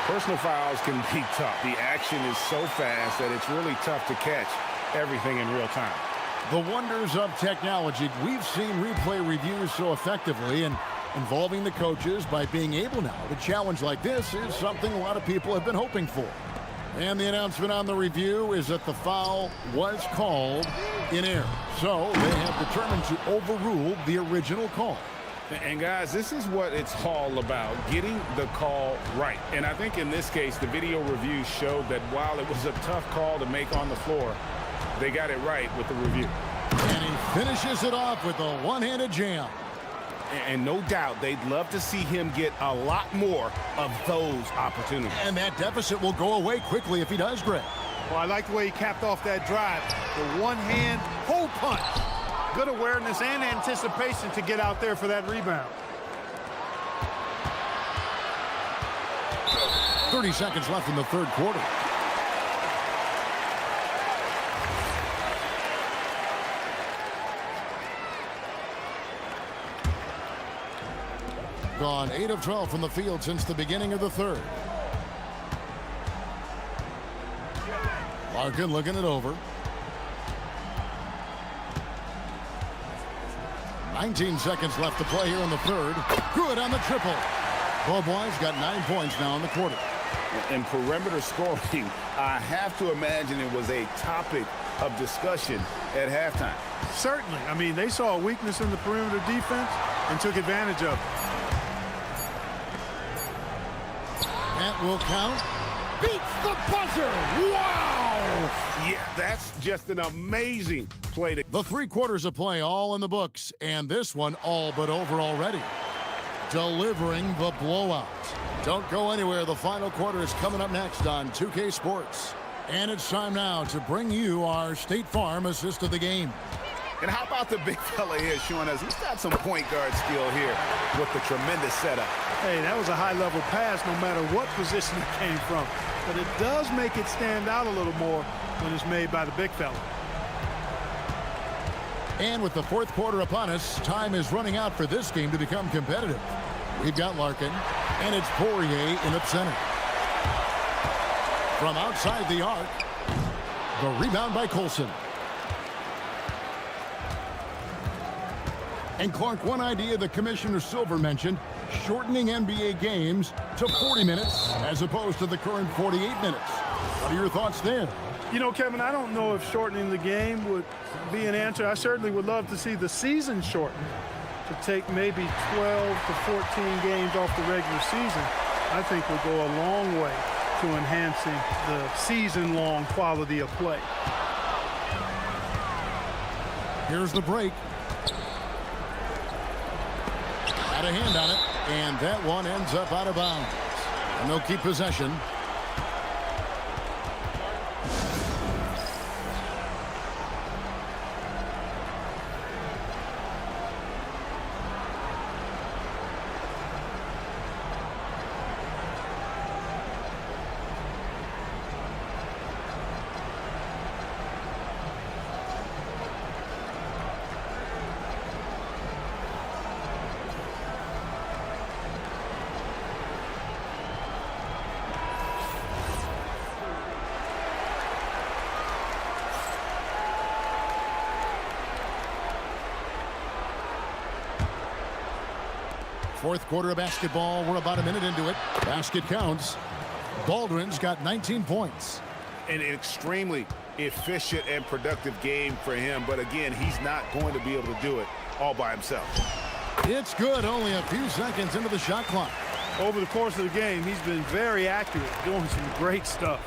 personal fouls can be tough. The action is so fast that it's really tough to catch everything in real time. The wonders of technology. We've seen replay reviews so effectively, and involving the coaches by being able now to challenge like this is something a lot of people have been hoping for. And the announcement on the review is that the foul was called in error. So they have determined to overrule the original call. And guys, this is what it's all about, getting the call right. And I think in this case, the video review showed that while it was a tough call to make on the floor, they got it right with the review. And he finishes it off with a one-handed jam. And no doubt they'd love to see him get a lot more of those opportunities. And that deficit will go away quickly if he does, Greg. Well, I like the way he capped off that drive. The one-hand hole punch. Good awareness and anticipation to get out there for that rebound. 30 seconds left in the third quarter. gone 8 of 12 from the field since the beginning of the third. Larkin looking it over. 19 seconds left to play here in the third. Good on the triple. Both boys got 9 points now in the quarter. In perimeter scoring, I have to imagine it was a topic of discussion at halftime. Certainly. I mean, they saw a weakness in the perimeter defense and took advantage of it. That will count. Beats the buzzer. Wow! Yeah, that's just an amazing play. The 3 quarters of play all in the books, and this one all but over already. Delivering the blowout. Don't go anywhere. The final quarter is coming up next on 2K Sports. And it's time now to bring you our State Farm assist of the game. And how about the big fella here showing us he's got some point guard skill here with the tremendous setup. Hey, that was a high-level pass no matter what position it came from. But it does make it stand out a little more when it's made by the big fella. And with the fourth quarter upon us, time is running out for this game to become competitive. We've got Larkin, and it's Poirier in up center. From outside the arc, the rebound by Colson. And Clark, one idea that Commissioner Silver mentioned, shortening NBA games to 40 minutes as opposed to the current 48 minutes. What are your thoughts there? You know, Kevin, I don't know if shortening the game would be an answer. I certainly would love to see the season shortened to take maybe 12 to 14 games off the regular season. I think will go a long way to enhancing the season-long quality of play. Here's the break. Had a hand on it, and that one ends up out of bounds. And they'll keep possession. Fourth quarter of basketball. We're about a minute into it. Basket counts. Baldwin's got 19 points. An extremely efficient and productive game for him. But again, he's not going to be able to do it all by himself. It's good. Only a few seconds into the shot clock. Over the course of the game, he's been very accurate, doing some great stuff.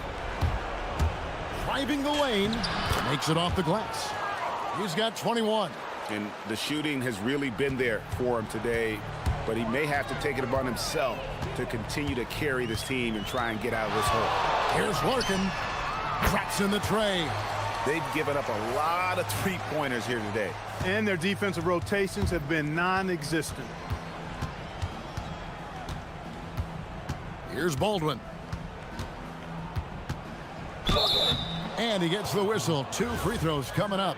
Driving the lane. Makes it off the glass. He's got 21. And the shooting has really been there for him today. But he may have to take it upon himself to continue to carry this team and try and get out of this hole. Here's Larkin. Drops in the tray. They've given up a lot of three-pointers here today. And their defensive rotations have been non-existent. Here's Baldwin. And he gets the whistle. 2 free throws coming up.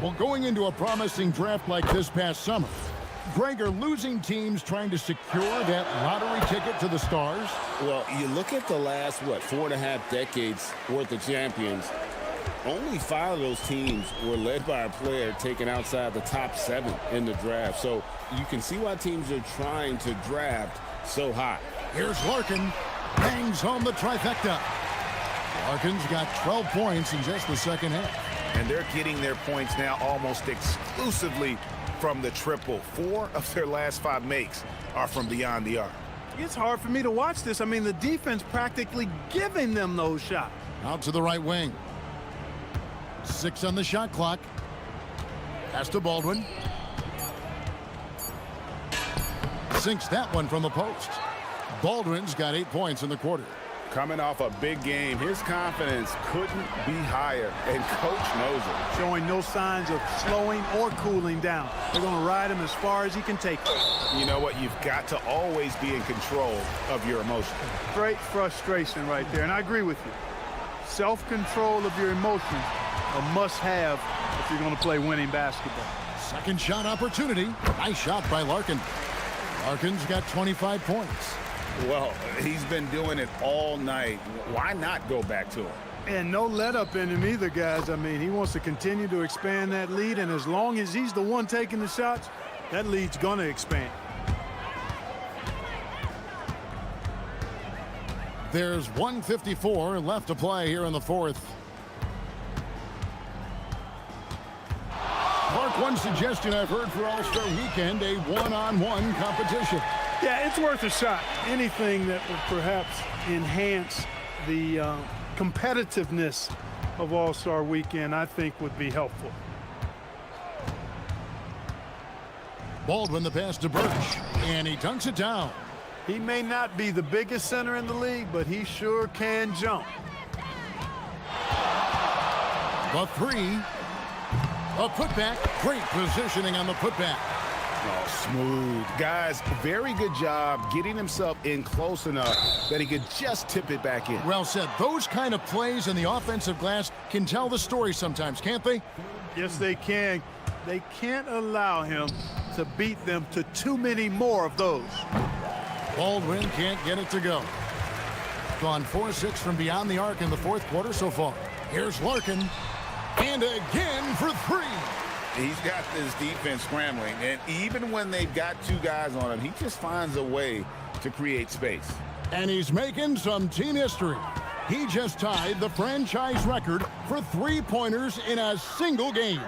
Well, going into a promising draft like this past summer, Greg, are losing teams trying to secure that lottery ticket to the stars? Well, you look at the last, 4.5 decades worth of champions, only 5 of those teams were led by a player taken outside the top 7 in the draft. So you can see why teams are trying to draft so high. Here's Larkin. Bangs home the trifecta. Larkin's got 12 points in just the second half. And they're getting their points now almost exclusively from the triple. 4 of their last 5 makes are from beyond the arc. It's hard for me to watch this. I mean, the defense practically giving them those shots. Out to the right wing. 6 on the shot clock. Pass to Baldwin. Sinks that one from the post. Baldwin's got 8 points in the quarter. Coming off a big game, his confidence couldn't be higher, and coach knows it. Showing no signs of slowing or cooling down. They're going to ride him as far as he can take it. You know what? You've got to always be in control of your emotions. Great frustration right there, and I agree with you. Self-control of your emotions, a must-have if you're going to play winning basketball. Second shot opportunity. Nice shot by Larkin. Larkin's got 25 points. Well, he's been doing it all night. Why not go back to him? And no let up in him either, guys. I mean, he wants to continue to expand that lead, and as long as he's the one taking the shots, that lead's going to expand. There's 1:54 left to play here in the fourth. Mark, one suggestion I've heard for All-Star Weekend, a one-on-one competition. Yeah, it's worth a shot. Anything that would perhaps enhance the competitiveness of All-Star Weekend, I think, would be helpful. Baldwin the pass to Birch, and he dunks it down. He may not be the biggest center in the league, but he sure can jump. The three. A putback. Great positioning on the putback. Oh, smooth. Guys, very good job getting himself in close enough that he could just tip it back in. Well said. Those kind of plays in the offensive glass can tell the story sometimes, can't they? Yes, they can. They can't allow him to beat them to too many more of those. Baldwin can't get it to go. Gone 4-6 from beyond the arc in the fourth quarter so far. Here's Larkin. And again for three. He's got this defense scrambling, and even when they've got two guys on him, he just finds a way to create space. And he's making some team history. He just tied the franchise record for three-pointers in a single game.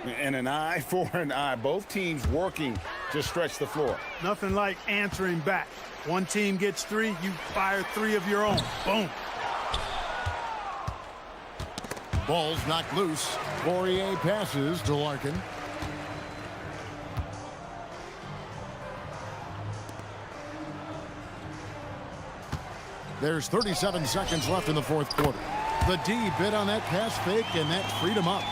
And an eye for an eye. Both teams working to stretch the floor. Nothing like answering back. One team gets three, you fire three of your own. Boom. Ball's knocked loose. Poirier passes to Larkin. There's 37 seconds left in the fourth quarter. The D bit on that pass fake, and that freed him up.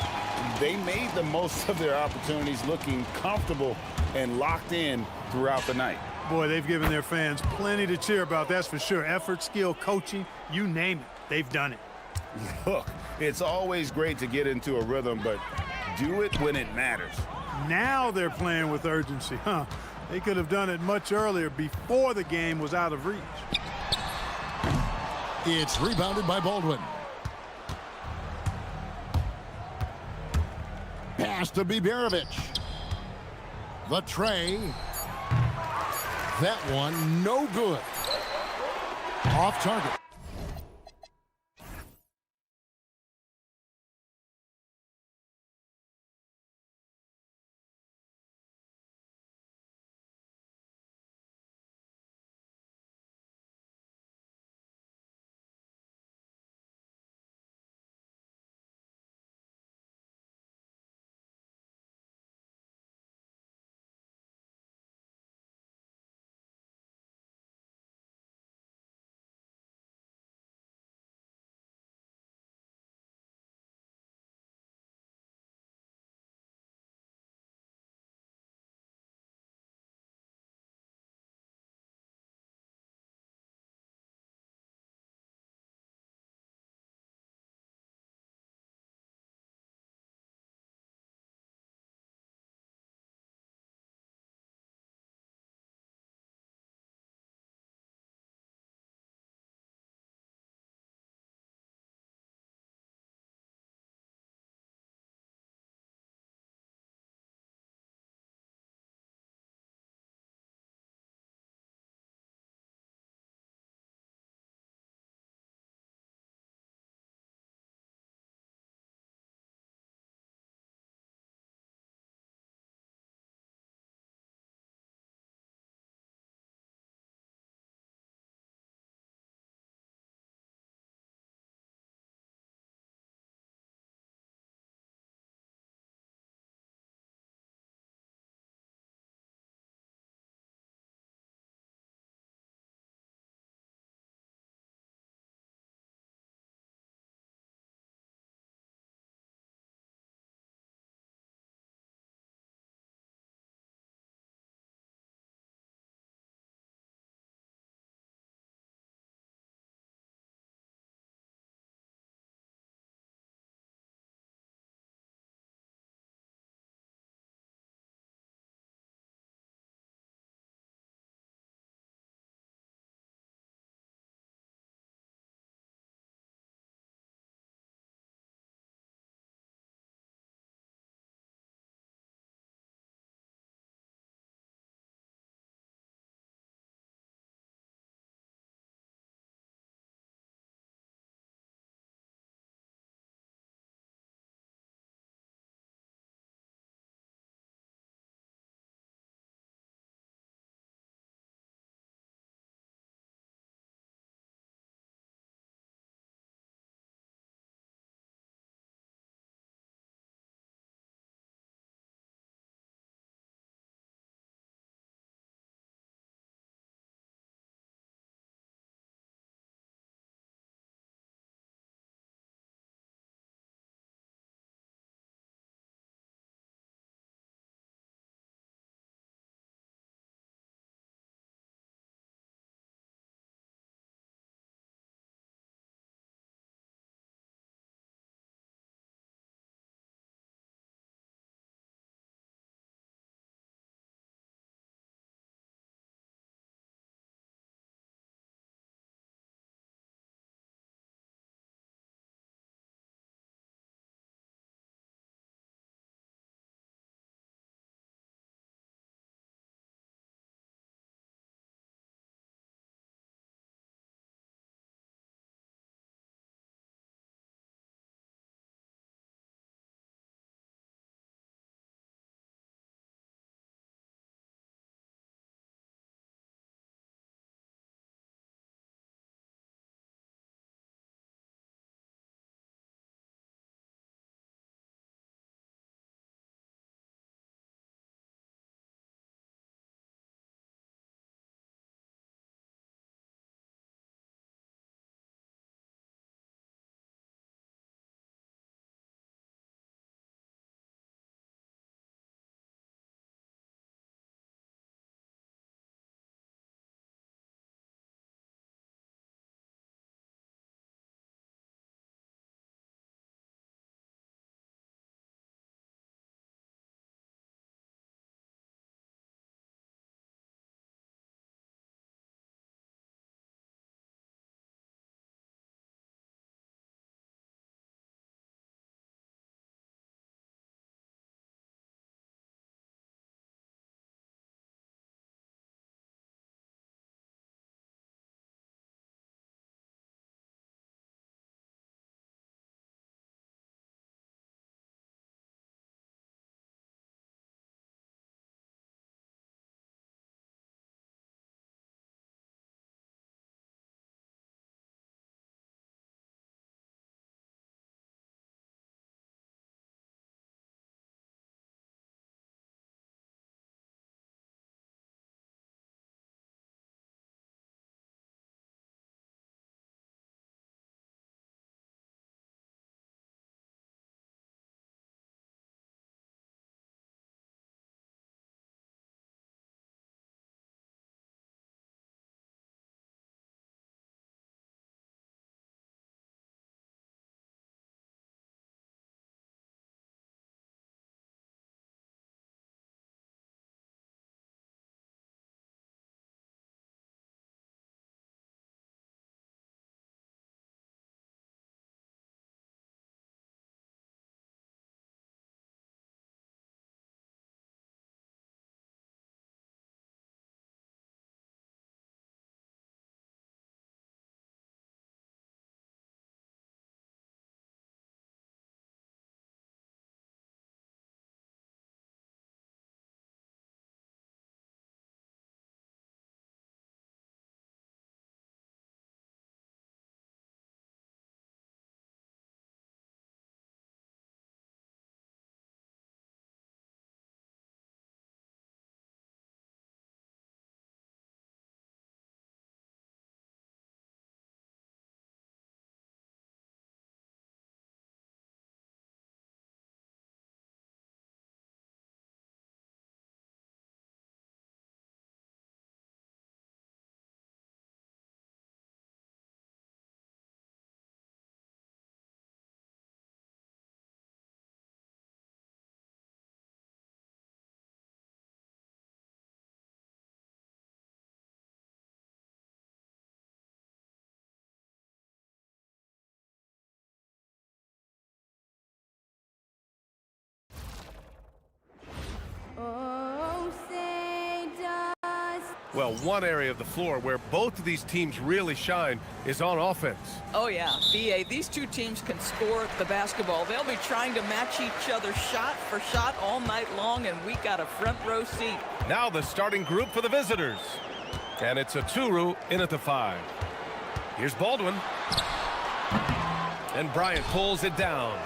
They made the most of their opportunities, looking comfortable and locked in throughout the night. Boy, they've given their fans plenty to cheer about, that's for sure. Effort, skill, coaching, you name it, they've done it. Look, it's always great to get into a rhythm, but do it when it matters. Now they're playing with urgency, huh? They could have done it much earlier, before the game was out of reach. It's rebounded by Baldwin. Pass to Biberovic. The tray. That one no good. Off target. Well, one area of the floor where both of these teams really shine is on offense. Oh, yeah. BA, these two teams can score the basketball. They'll be trying to match each other shot for shot all night long, and we got a front row seat. Now the starting group for the visitors. And it's a Turu in at the 5. Here's Baldwin. And Bryant pulls it down.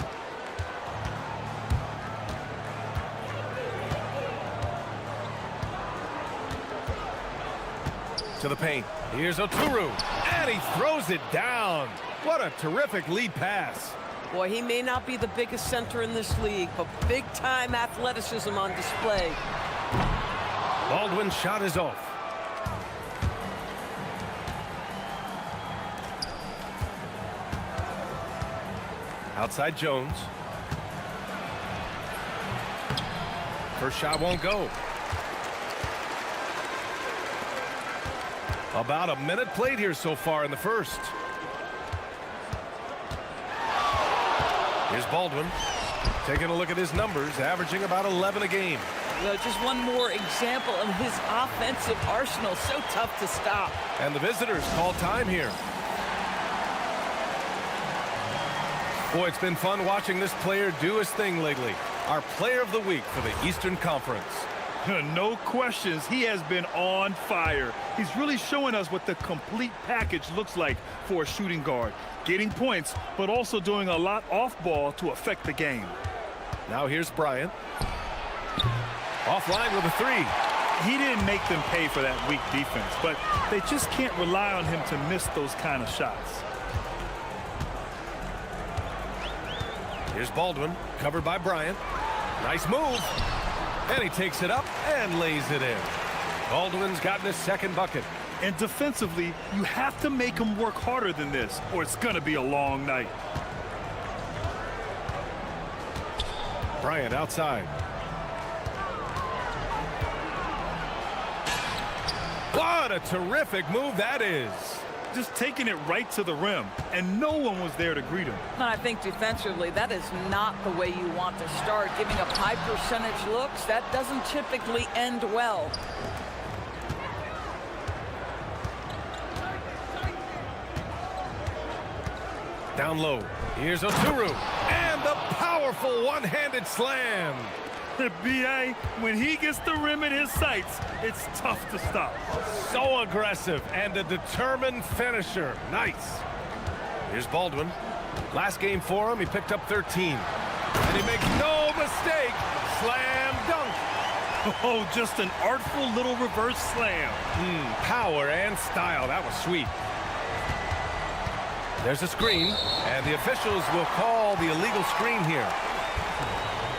To the paint. Here's Oturu. And he throws it down. What a terrific lead pass. Boy, he may not be the biggest center in this league, but big-time athleticism on display. Baldwin's shot is off. Outside Jones. First shot won't go. About a minute played here so far in the first. Here's Baldwin. Taking a look at his numbers, averaging about 11 a game. Well, just one more example of his offensive arsenal. So tough to stop. And the visitors call time here. Boy, it's been fun watching this player do his thing lately. Our player of the week for the Eastern Conference. No questions, he has been on fire. He's really showing us what the complete package looks like for a shooting guard. Getting points, but also doing a lot off ball to affect the game. Now here's Bryant. Offline with a 3. He didn't make them pay for that weak defense, but they just can't rely on him to miss those kind of shots. Here's Baldwin, covered by Bryant. Nice move. And he takes it up and lays it in. Baldwin's gotten his second bucket. And defensively, you have to make him work harder than this, or it's going to be a long night. Bryant outside. What a terrific move that is. Just taking it right to the rim, and no one was there to greet him. And I think defensively, that is not the way you want to start. Giving up high percentage looks, that doesn't typically end well. Down low. Here's Oturu. And the powerful one-handed slam. B.A., when he gets the rim in his sights, it's tough to stop. So aggressive and a determined finisher. Nice. Here's Baldwin. Last game for him, he picked up 13. And he makes no mistake. Slam dunk. Oh, just an artful little reverse slam. Power and style. That was sweet. There's a screen, and the officials will call the illegal screen here.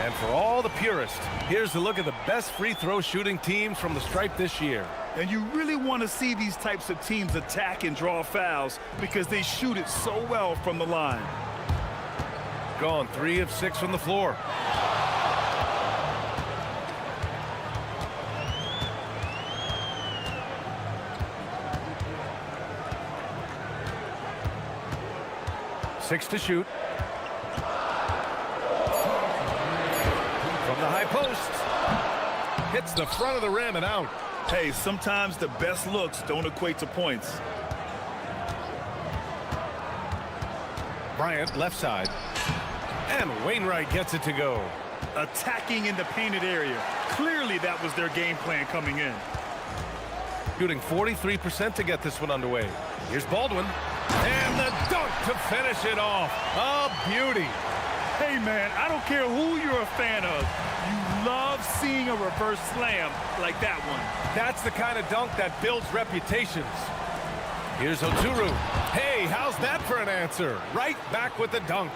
And for all the purists, here's a look at the best free throw shooting teams from the stripe this year. And you really want to see these types of teams attack and draw fouls because they shoot it so well from the line. Gone 3 of 6 from the floor. Six to shoot. From the high post. Hits the front of the rim and out. Hey, sometimes the best looks don't equate to points. Bryant left side. And Wainwright gets it to go. Attacking in the painted area. Clearly that was their game plan coming in. Shooting 43% to get this one underway. Here's Baldwin. And the dunk to finish it off. A beauty. Hey, man, I don't care who you're a fan of. You love seeing a reverse slam like that one. That's the kind of dunk that builds reputations. Here's Oturu. Hey, how's that for an answer? Right back with the dunk.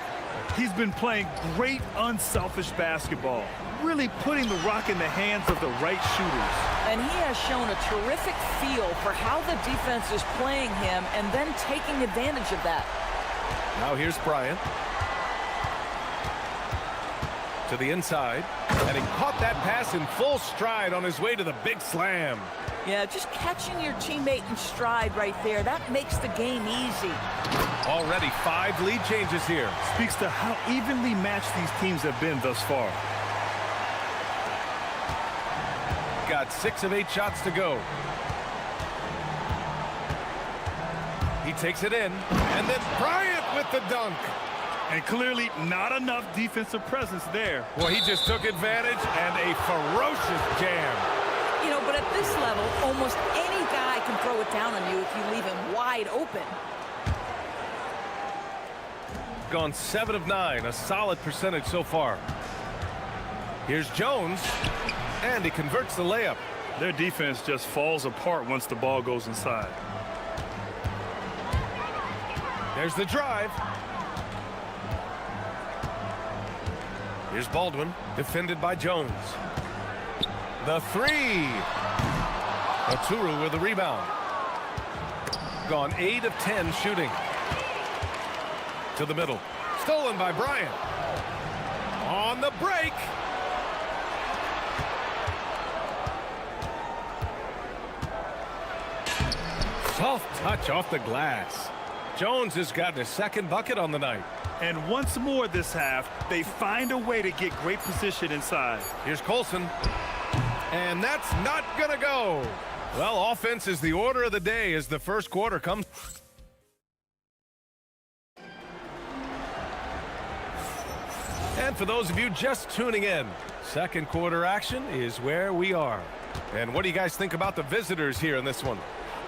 He's been playing great, unselfish basketball. Really putting the rock in the hands of the right shooters. And he has shown a terrific feel for how the defense is playing him and then taking advantage of that. Now here's Bryant. To the inside. And he caught that pass in full stride on his way to the big slam. Yeah, just catching your teammate in stride right there, that makes the game easy. Already 5 lead changes here. Speaks to how evenly matched these teams have been thus far. Got 6 of 8 shots to go. takes it in, and then Bryant with the dunk. And clearly not enough defensive presence there. Well, he just took advantage and a ferocious jam. You know, but at this level, almost any guy can throw it down on you if you leave him wide open. Gone 7 of 9, a solid percentage so far. Here's Jones, and he converts the layup. Their defense just falls apart once the ball goes inside. There's the drive. Here's Baldwin, defended by Jones. The three. Oturu with the rebound. Gone 8 of 10 shooting. To the middle. Stolen by Bryant. On the break. Soft touch off the glass. Jones has gotten his second bucket on the night. And once more this half, they find a way to get great position inside. Here's Colson. And that's not going to go. Well, offense is the order of the day as the first quarter comes. And for those of you just tuning in, second quarter action is where we are. And what do you guys think about the visitors here in this one?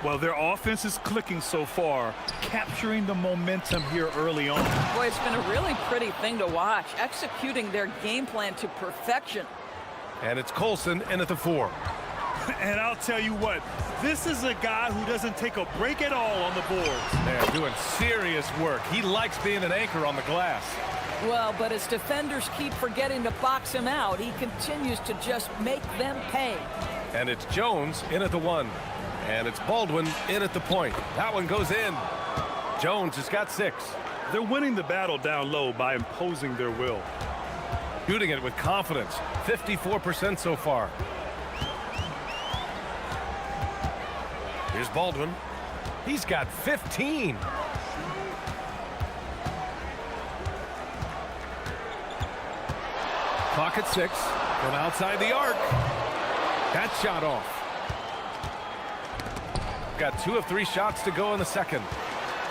Well, their offense is clicking so far, capturing the momentum here early on. Boy, it's been a really pretty thing to watch, executing their game plan to perfection. And it's Colson in at the 4. And I'll tell you what, this is a guy who doesn't take a break at all on the boards. They're doing serious work. He likes being an anchor on the glass. Well, but as defenders keep forgetting to box him out, he continues to just make them pay. And it's Jones in at the 1. And it's Baldwin in at the point. That one goes in. Jones has got 6. They're winning the battle down low by imposing their will. Shooting it with confidence. 54% so far. Here's Baldwin. He's got 15. Clock at 6. From outside the arc. That shot off. Got 2 of 3 shots to go in the second.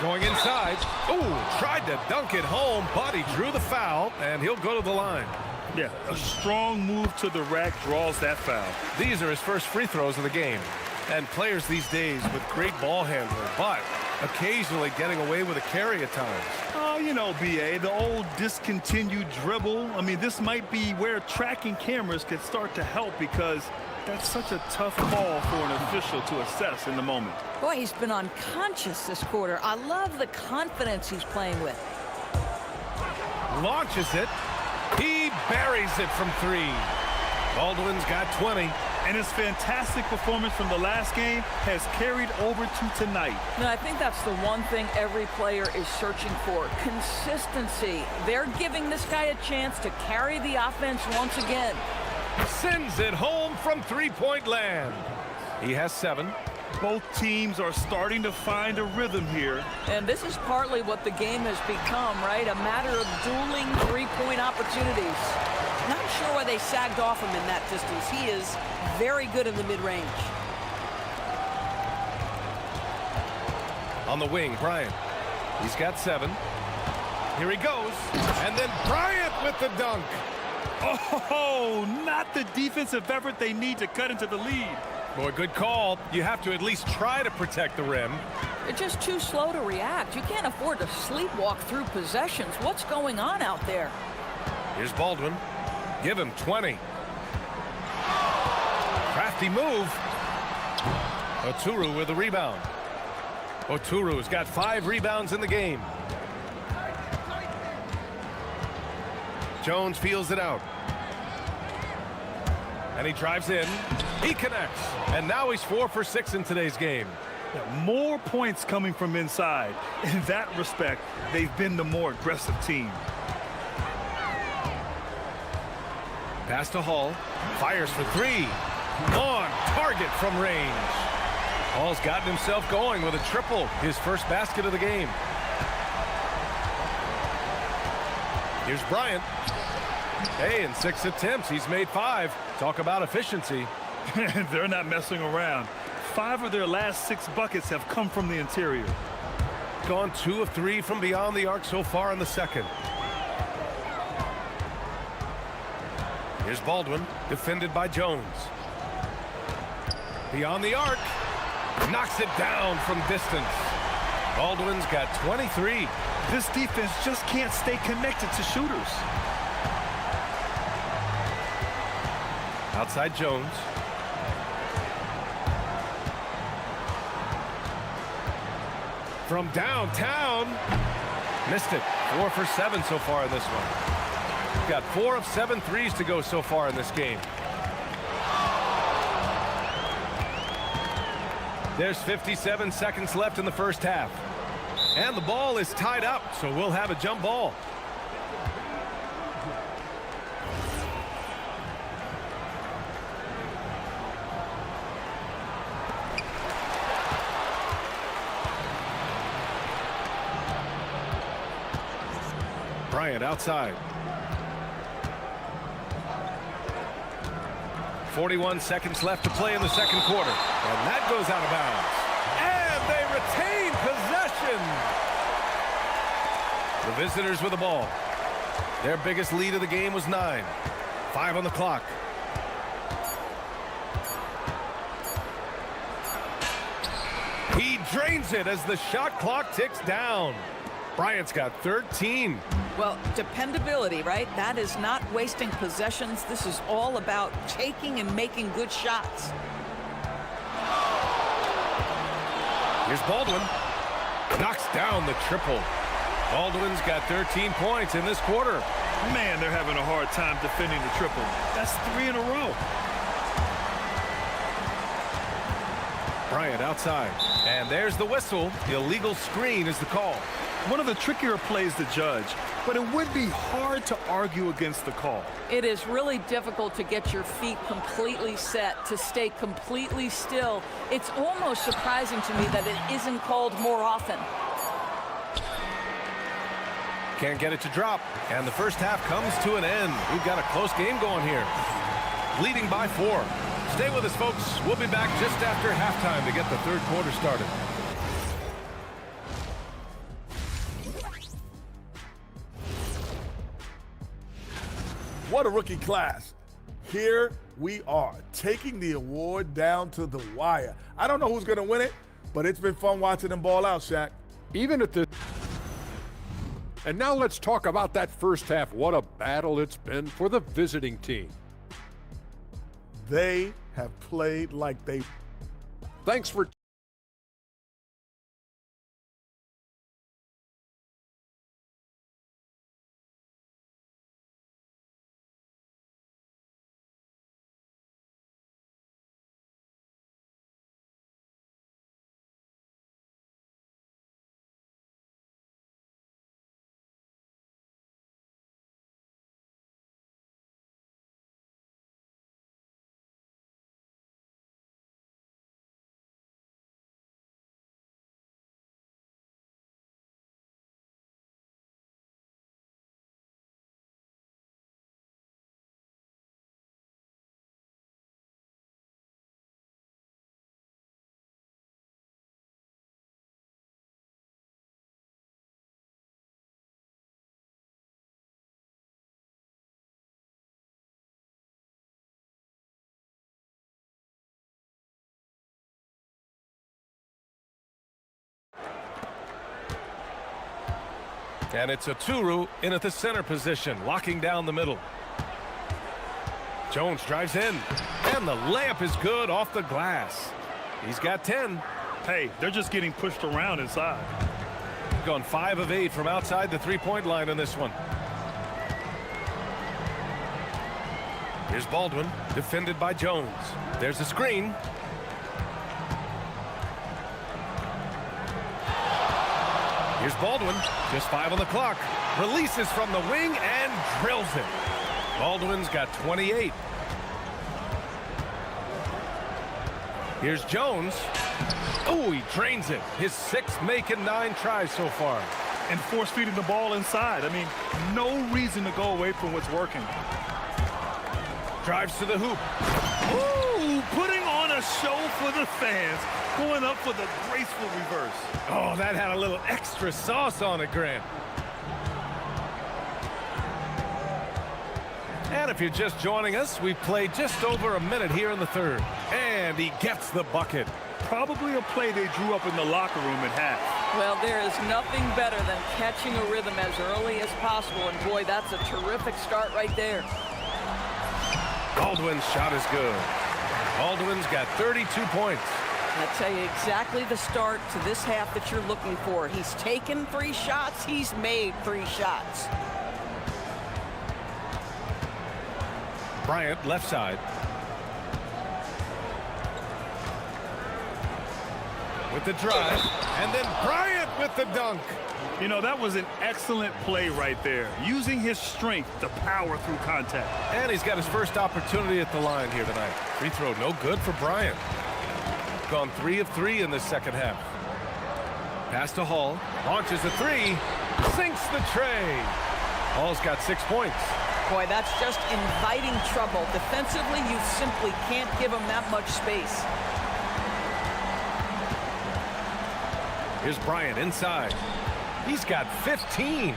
Going inside. Ooh, tried to dunk it home, but he drew the foul, and he'll go to the line. Yeah, a strong move to the rack draws that foul. These are his first free throws of the game. And players these days with great ball handling, but occasionally getting away with a carry at times. Oh, you know, BA, the old discontinued dribble. I mean, this might be where tracking cameras could start to help because that's such a tough call for an official to assess in the moment. Boy, he's been unconscious this quarter. I love the confidence he's playing with. Launches it. He buries it from 3. Baldwin's got 20. And his fantastic performance from the last game has carried over to tonight. No, I think that's the one thing every player is searching for. Consistency. They're giving this guy a chance to carry the offense once again. Sends it home from three-point land. He has 7. Both teams are starting to find a rhythm here. And this is partly what the game has become, right? A matter of dueling three-point opportunities. Not sure why they sagged off him in that distance. He is very good in the mid-range. On the wing, Bryant. He's got 7. Here he goes. And then Bryant with the dunk. Oh, not the defensive effort they need to cut into the lead. Boy, good call. You have to at least try to protect the rim. They're just too slow to react. You can't afford to sleepwalk through possessions. What's going on out there? Here's Baldwin. Give him 20. Crafty move. Oturu with the rebound. Oturu's got 5 rebounds in the game. Jones feels it out. And he drives in. He connects. And now he's 4 for 6 in today's game. More points coming from inside. In that respect, they've been the more aggressive team. Pass to Hall. Fires for 3. On target from range. Hall's gotten himself going with a triple. His first basket of the game. Here's Bryant. Hey, in 6 attempts, he's made 5. Talk about efficiency. They're not messing around. 5 of their last 6 buckets have come from the interior. gone 2 of 3 from beyond the arc so far in the second. Here's Baldwin, defended by Jones. Beyond the arc, knocks it down from distance. Baldwin's got 23. This defense just can't stay connected to shooters. Outside Jones. From downtown, missed it. 4 for 7 so far in this one. Got 4 of 7 threes to go so far in this game. There's 57 seconds left in the first half. And the ball is tied up, so we'll have a jump ball. Bryant outside. 41 seconds left to play in the second quarter. And that goes out of bounds. And they retain possession. The visitors with the ball. Their biggest lead of the game was 9. 5 on the clock. He drains it as the shot clock ticks down. Bryant's got 13. Well, dependability, right? That is not wasting possessions. This is all about taking and making good shots. Here's Baldwin. Knocks down the triple. Baldwin's got 13 points in this quarter. Man, they're having a hard time defending the triple. That's 3 in a row. Bryant outside. And there's the whistle. The illegal screen is the call. One of the trickier plays to judge, but it would be hard to argue against the call. It is really difficult to get your feet completely set, to stay completely still. It's almost surprising to me that it isn't called more often. Can't get it to drop. And the first half comes to an end. We've got a close game going here. Leading by 4. Stay with us, folks. We'll be back just after halftime to get the third quarter started. What a rookie class. Here we are, taking the award down to the wire. I don't know who's going to win it, but it's been fun watching them ball out, Shaq. Even at the... And now let's talk about that first half. What a battle it's been for the visiting team. They have played like they... Thanks for... And it's a Turu in at the center position, locking down the middle. Jones drives in, and the layup is good off the glass. He's got 10. Hey, they're just getting pushed around inside. Gone 5 of 8 from outside the three-point line in this one. Here's Baldwin, defended by Jones. There's a screen. Here's Baldwin, just 5 on the clock. Releases from the wing and drills it. Baldwin's got 28. Here's Jones. Oh, he drains it. His 6th make in 9 tries so far. And force feeding the ball inside. I mean, no reason to go away from what's working. Drives to the hoop. Ooh, putting on a a show for the fans, going up for the graceful reverse. Oh, that had a little extra sauce on it, Grant. And if you're just joining us, we've played just over a minute here in the third. And he gets the bucket. Probably a play they drew up in the locker room at half. Well, there is nothing better than catching a rhythm as early as possible, and boy, that's a terrific start right there. Baldwin's shot is good. Baldwin's got 32 points. I'll tell you exactly the start to this half that you're looking for. He's taken 3 shots, he's made 3 shots. Bryant, left side. With the drive, and then Bryant with the dunk. You know, that was an excellent play right there, using his strength to power through contact. And he's got his first opportunity at the line here tonight. Free throw no good for Bryant. Gone 3 of 3 in the second half. Pass to Hall, launches a 3, sinks the tray. Hall's got 6 points. Boy, that's just inviting trouble. Defensively, you simply can't give him that much space. Here's Bryant inside. He's got 15.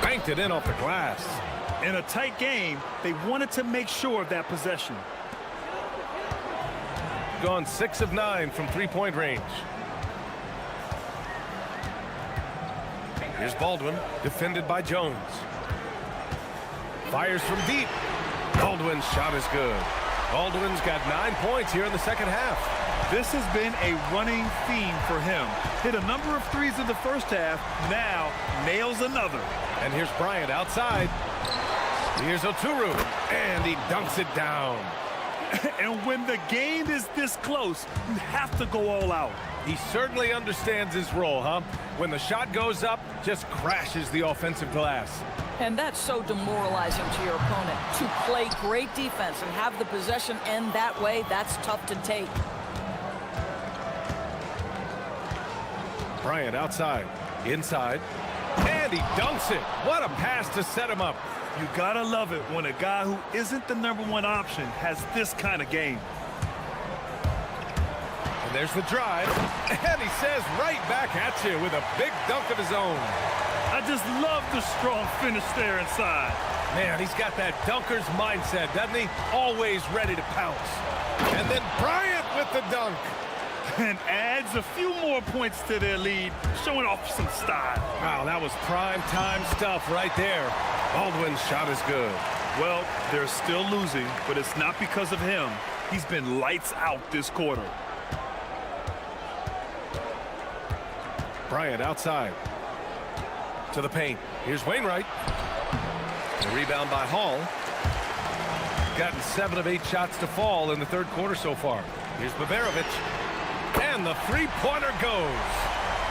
Banked it in off the glass. In a tight game, they wanted to make sure of that possession. Gone 6 of 9 from three-point range. Here's Baldwin, defended by Jones. Fires from deep. Baldwin's shot is good. Baldwin's got 9 points here in the second half. This has been a running theme for him. Hit a number of threes in the first half, now nails another. And here's Bryant outside. Here's Oturu, and he dunks it down. And when the game is this close, you have to go all out. He certainly understands his role, huh? When the shot goes up, just crashes the offensive glass. And that's so demoralizing to your opponent. To play great defense and have the possession end that way, that's tough to take. Bryant outside, inside, and he dunks it. What a pass to set him up. You gotta love it when a guy who isn't the #1 option has this kind of game. And there's the drive, and he says right back at you with a big dunk of his own. I just love the strong finish there inside. Man, he's got that dunker's mindset, doesn't he? Always ready to pounce. And then Bryant with the dunk. And adds a few more points to their lead, showing off some style. Wow, that was prime time stuff right there. Baldwin's shot is good. Well, they're still losing, but it's not because of him. He's been lights out this quarter. Bryant outside. To the paint. Here's Wainwright. The rebound by Hall. Gotten 7 of 8 shots to fall in the third quarter so far. Here's Baberovic. And the three-pointer goes.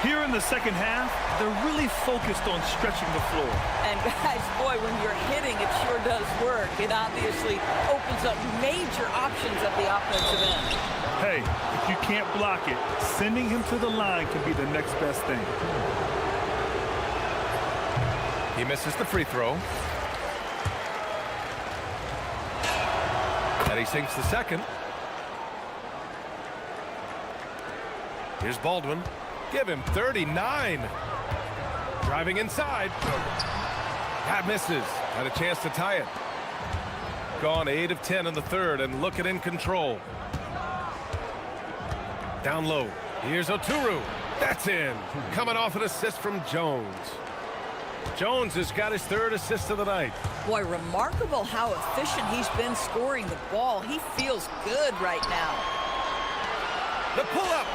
Here in the second half, they're really focused on stretching the floor. And guys, boy, when you're hitting, it sure does work. It obviously opens up major options at the offensive end. Hey, if you can't block it, sending him to the line can be the next best thing. He misses the free throw. And he sinks the second. Here's Baldwin. Give him 39. Driving inside. That misses. Had a chance to tie it. Gone 8 of 10 in the third and looking in control. Down low. Here's Oturu. That's in. Coming off an assist from Jones. Jones has got his 3rd assist of the night. Boy, remarkable how efficient he's been scoring the ball. He feels good right now. The pull-up.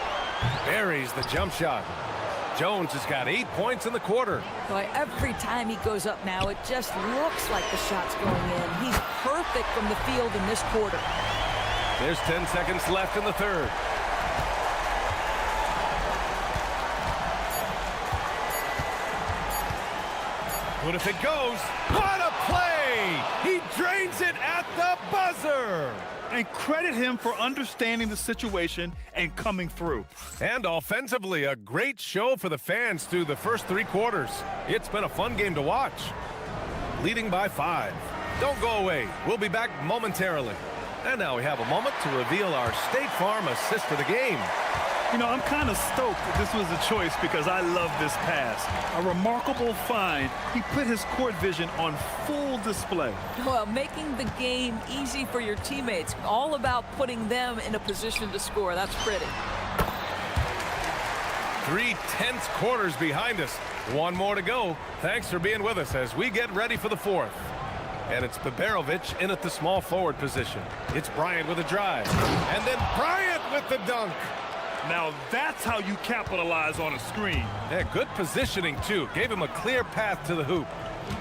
Buries the jump shot. Jones has got 8 points in the quarter. Boy, every time he goes up now, it just looks like the shot's going in. He's perfect from the field in this quarter. There's 10 seconds left in the third. What if it goes? What a play! He drains it at the buzzer! And credit him for understanding the situation and coming through. And offensively, a great show for the fans through the first 3 quarters. It's been a fun game to watch. Leading by 5. Don't go away. We'll be back momentarily. And now we have a moment to reveal our State Farm assist of the game. You know, I'm kind of stoked that this was a choice because I love this pass. A remarkable find. He put his court vision on full display. Well, making the game easy for your teammates. All about putting them in a position to score. That's pretty. 3 tense quarters behind us. One more to go. Thanks for being with us as we get ready for the fourth. And it's Babarovic in at the small forward position. It's Bryant with a drive. And then Bryant with the dunk. Now that's how you capitalize on a screen. Yeah, good positioning, too. Gave him a clear path to the hoop.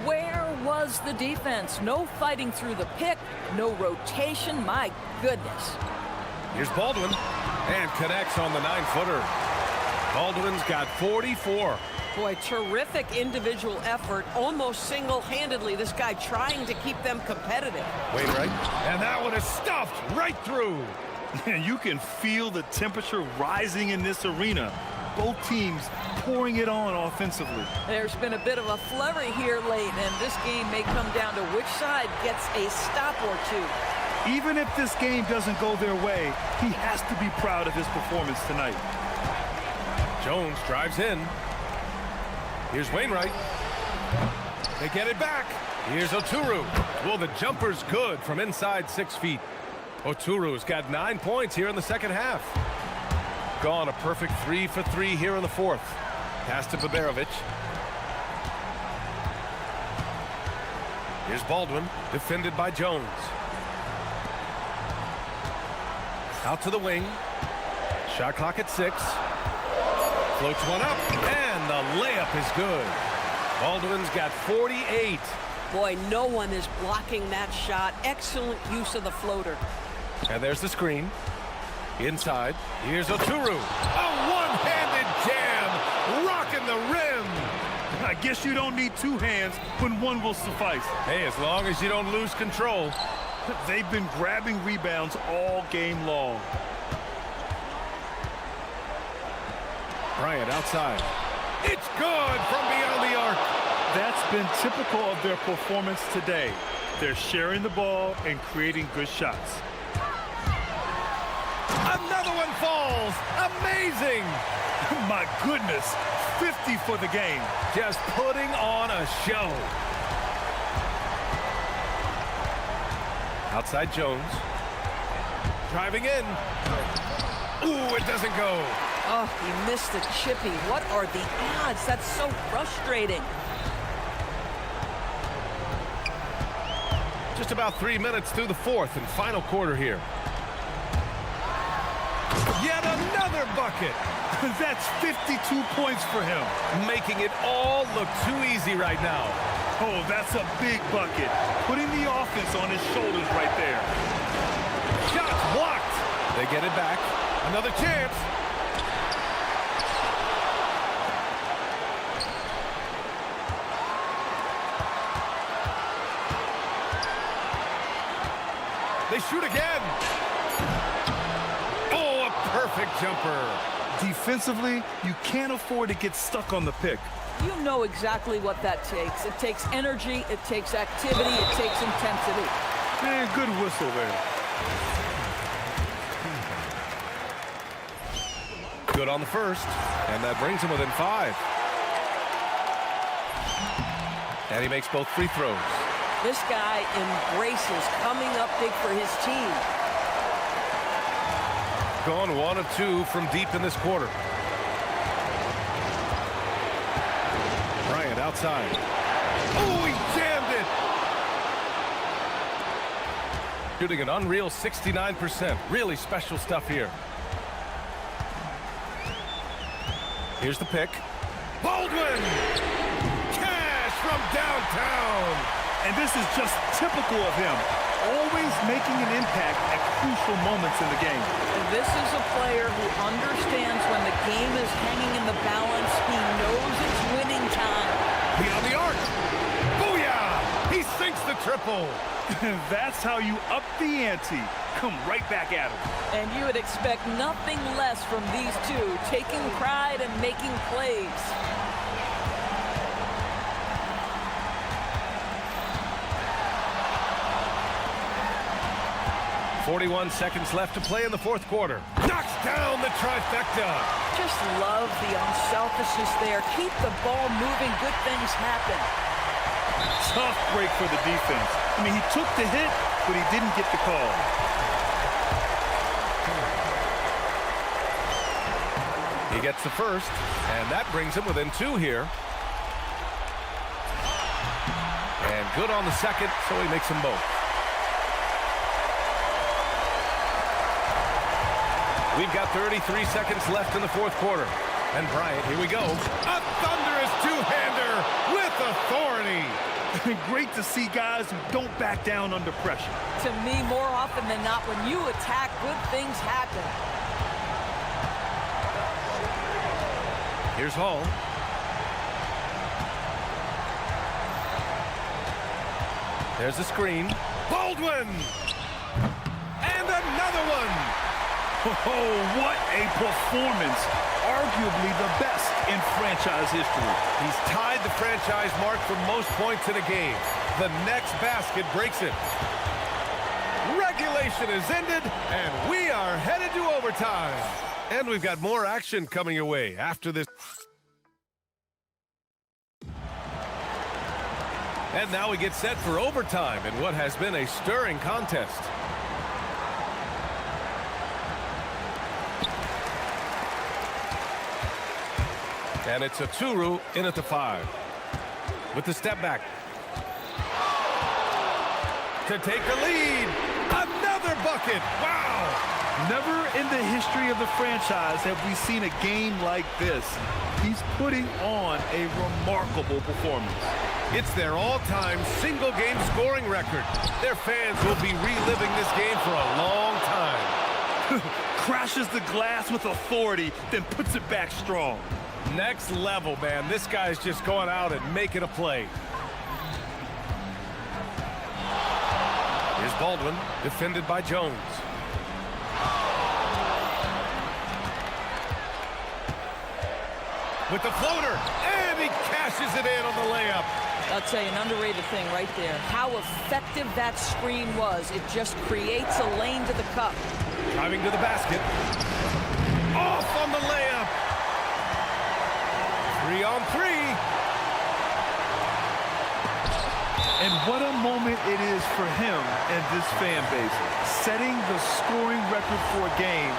Where was the defense? No fighting through the pick, no rotation. My goodness. Here's Baldwin, and connects on the 9-footer. Baldwin's got 44. Boy, terrific individual effort, almost single-handedly. This guy trying to keep them competitive. Wainwright, and that one is stuffed right through. And you can feel the temperature rising in this arena. Both teams pouring it on offensively. There's been a bit of a flurry here late, and this game may come down to which side gets a stop or two. Even if this game doesn't go their way, he has to be proud of his performance tonight. Jones drives in. Here's Wainwright. They get it back. Here's Oturu. Well, the jumper's good from inside 6 feet. Oturu's got 9 points here in the second half. Gone a perfect 3 for 3 here in the fourth. Pass to Babarovic. Here's Baldwin, defended by Jones. Out to the wing. Shot clock at 6. Floats one up, and the layup is good. Baldwin's got 48. Boy, no one is blocking that shot. Excellent use of the floater. And there's the screen. Inside, here's Oturu. A one-handed jam, rocking the rim. I guess you don't need 2 hands when one will suffice. Hey, as long as you don't lose control. They've been grabbing rebounds all game long. Bryant outside. It's good from beyond the arc. That's been typical of their performance today. They're sharing the ball and creating good shots. Another one falls. Amazing. My goodness, 50 for the game. Just putting on a show. Outside Jones. Driving in. Ooh, it doesn't go. Oh, he missed the chippy. What are the odds? That's so frustrating. Just about 3 minutes through the fourth and final quarter here. Yet another bucket. That's 52 points for him. Making it all look too easy right now. Oh, that's a big bucket. Putting the offense on his shoulders right there. Shots blocked. They get it back. Another chance. They shoot again. Oh, a perfect jumper. Defensively, you can't afford to get stuck on the pick. You know exactly what that takes. It takes energy, it takes activity, it takes intensity. Man, good whistle there. Good on the first, and that brings him within 5. And he makes both free throws. This guy embraces coming up big for his team. Gone 1 of 2 from deep in this quarter. Bryant outside. Oh, he jammed it! Shooting an unreal 69%. Really special stuff here. Here's the pick. Baldwin! Cash from downtown! And this is just typical of him. Always making an impact at crucial moments in the game. This is a player who understands when the game is hanging in the balance. He knows it's winning time. Beyond the arc. Booyah! He sinks the triple. That's how you up the ante. Come right back at him. And you would expect nothing less from these two, taking pride and making plays. 41 seconds left to play in the fourth quarter. Knocks down the trifecta. Just love the unselfishness there. Keep the ball moving. Good things happen. Tough break for the defense. I mean, he took the hit, but he didn't get the call. He gets the first, and that brings him within 2 here. And good on the second, so he makes them both. We've got 33 seconds left in the fourth quarter. And Bryant, here we go. A thunderous two-hander with authority. Great to see guys who don't back down under pressure. To me, more often than not, when you attack, good things happen. Here's Hall. There's the screen. Baldwin! And another one! Oh, what a performance. Arguably the best in franchise history. He's tied the franchise mark for most points in a game. The next basket breaks it. Regulation is ended, and we are headed to overtime. And we've got more action coming your way after this. And now we get set for overtime in what has been a stirring contest. And it's a Turu in at the 5. With the step back. To take the lead. Another bucket. Wow. Never in the history of the franchise have we seen a game like this. He's putting on a remarkable performance. It's their all-time single-game scoring record. Their fans will be reliving this game for a long time. Crashes the glass with authority, then puts it back strong. Next level, man. This guy's just going out and making a play. Here's Baldwin, defended by Jones. With the floater, and he cashes it in on the layup. I'll tell you, an underrated thing right there. How effective that screen was. It just creates a lane to the cup. Driving to the basket. Off on the layup. 3 on 3. And what a moment it is for him and this fan base. Setting the scoring record for a game,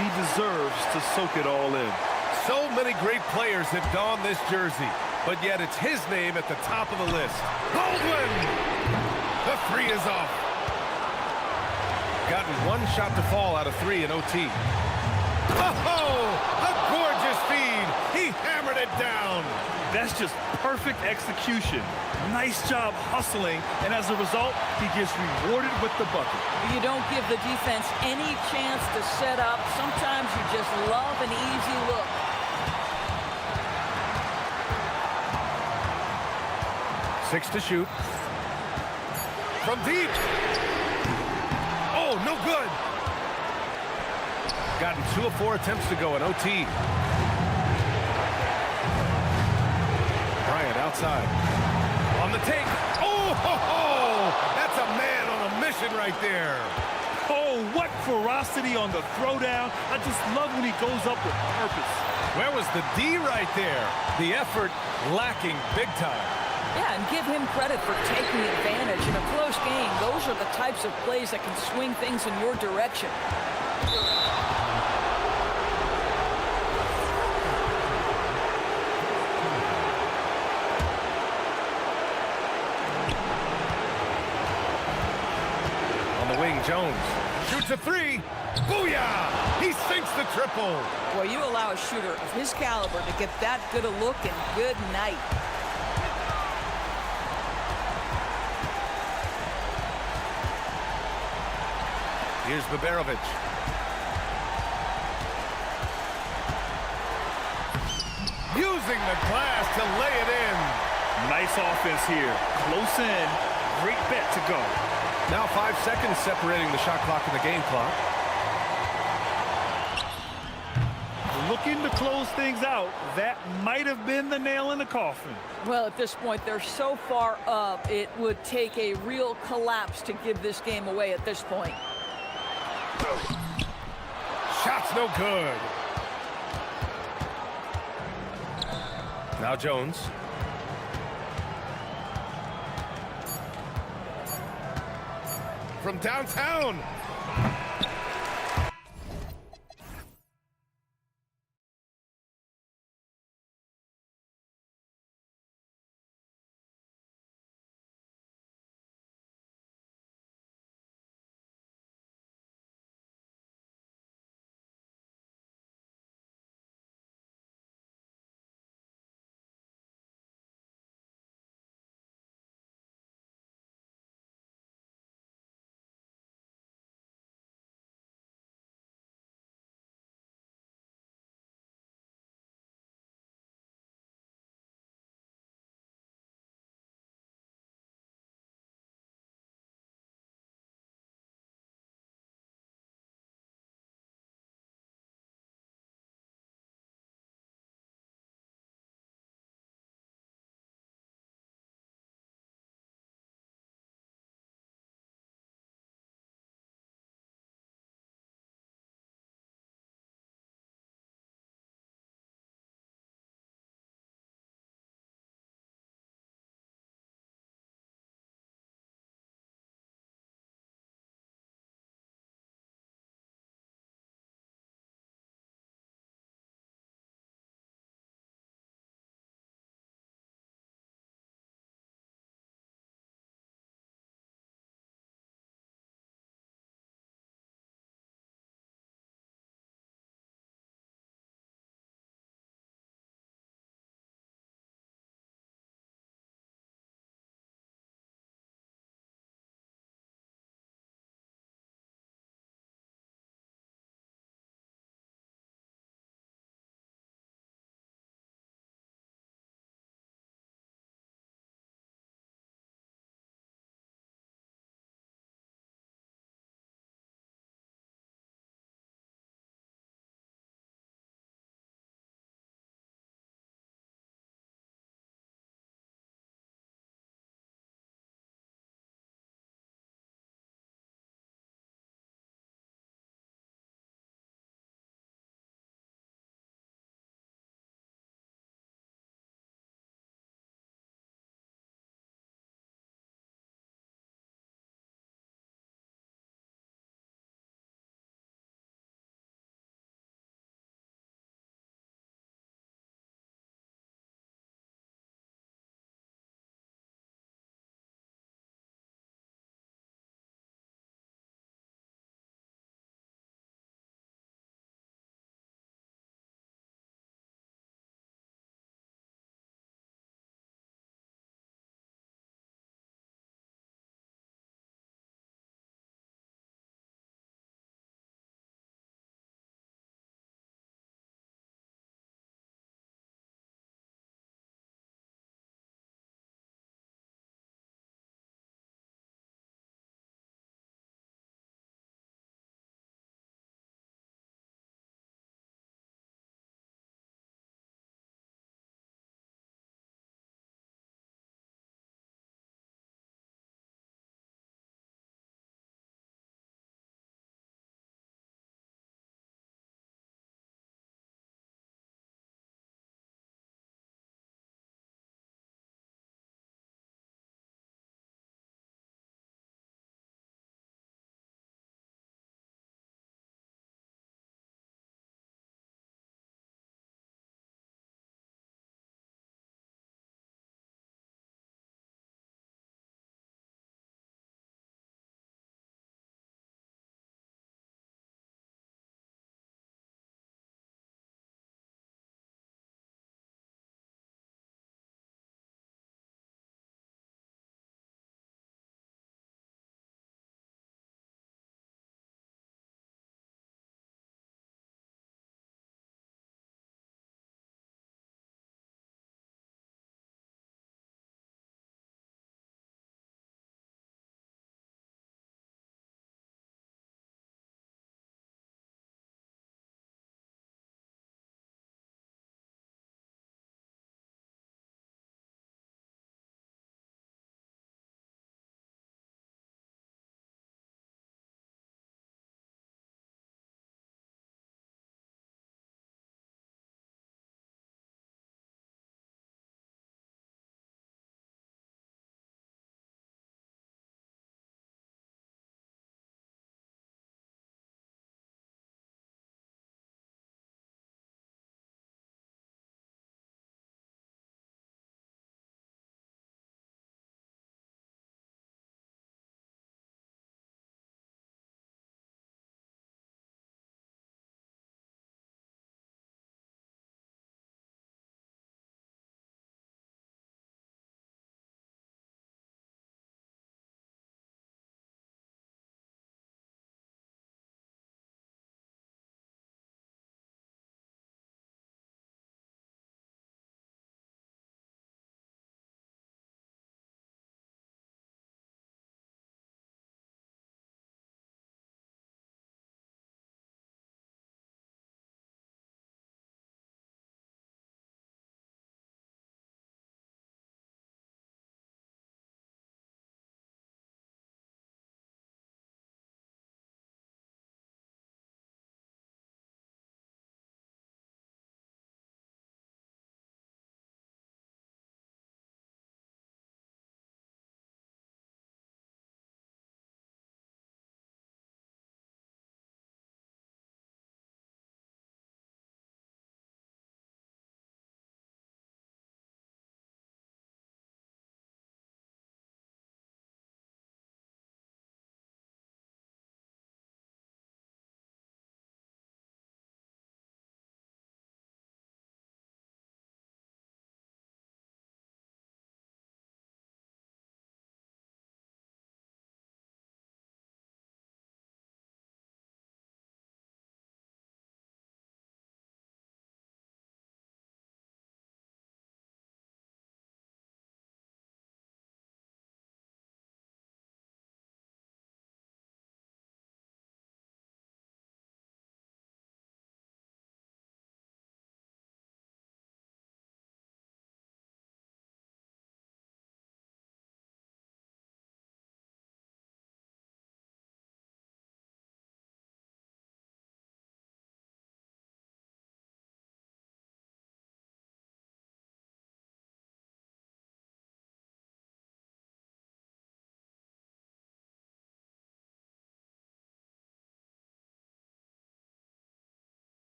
he deserves to soak it all in. So many great players have donned this jersey, but yet it's his name at the top of the list. Baldwin! The 3 is off. Gotten 1 shot to fall out of 3 in OT. Oh, a gorgeous feed. He hammered it down. That's just perfect execution. Nice job hustling, and as a result, he gets rewarded with the bucket. You don't give the defense any chance to set up. Sometimes you just love an easy look. Six to shoot. From deep. Oh, no good. Gotten 2 of 4 attempts to go in OT. Bryant outside. On the take. Oh, ho, ho. That's a man on a mission right there. Oh, what ferocity on the throwdown. I just love when he goes up with purpose. Where was the D right there? The effort lacking big time. Yeah, and give him credit for taking advantage. In a close game, those are the types of plays that can swing things in your direction. On the wing, Jones shoots a 3. Booyah! He sinks the triple. Well, you allow a shooter of his caliber to get that good a look, and good night. Here's Baberovic. Using the glass to lay it in. Nice offense here. Close in. Great bet to go. Now 5 seconds separating the shot clock and the game clock. Looking to close things out. That might have been the nail in the coffin. Well, at this point, they're so far up, it would take a real collapse to give this game away at this point. That's no good. Now Jones. From downtown.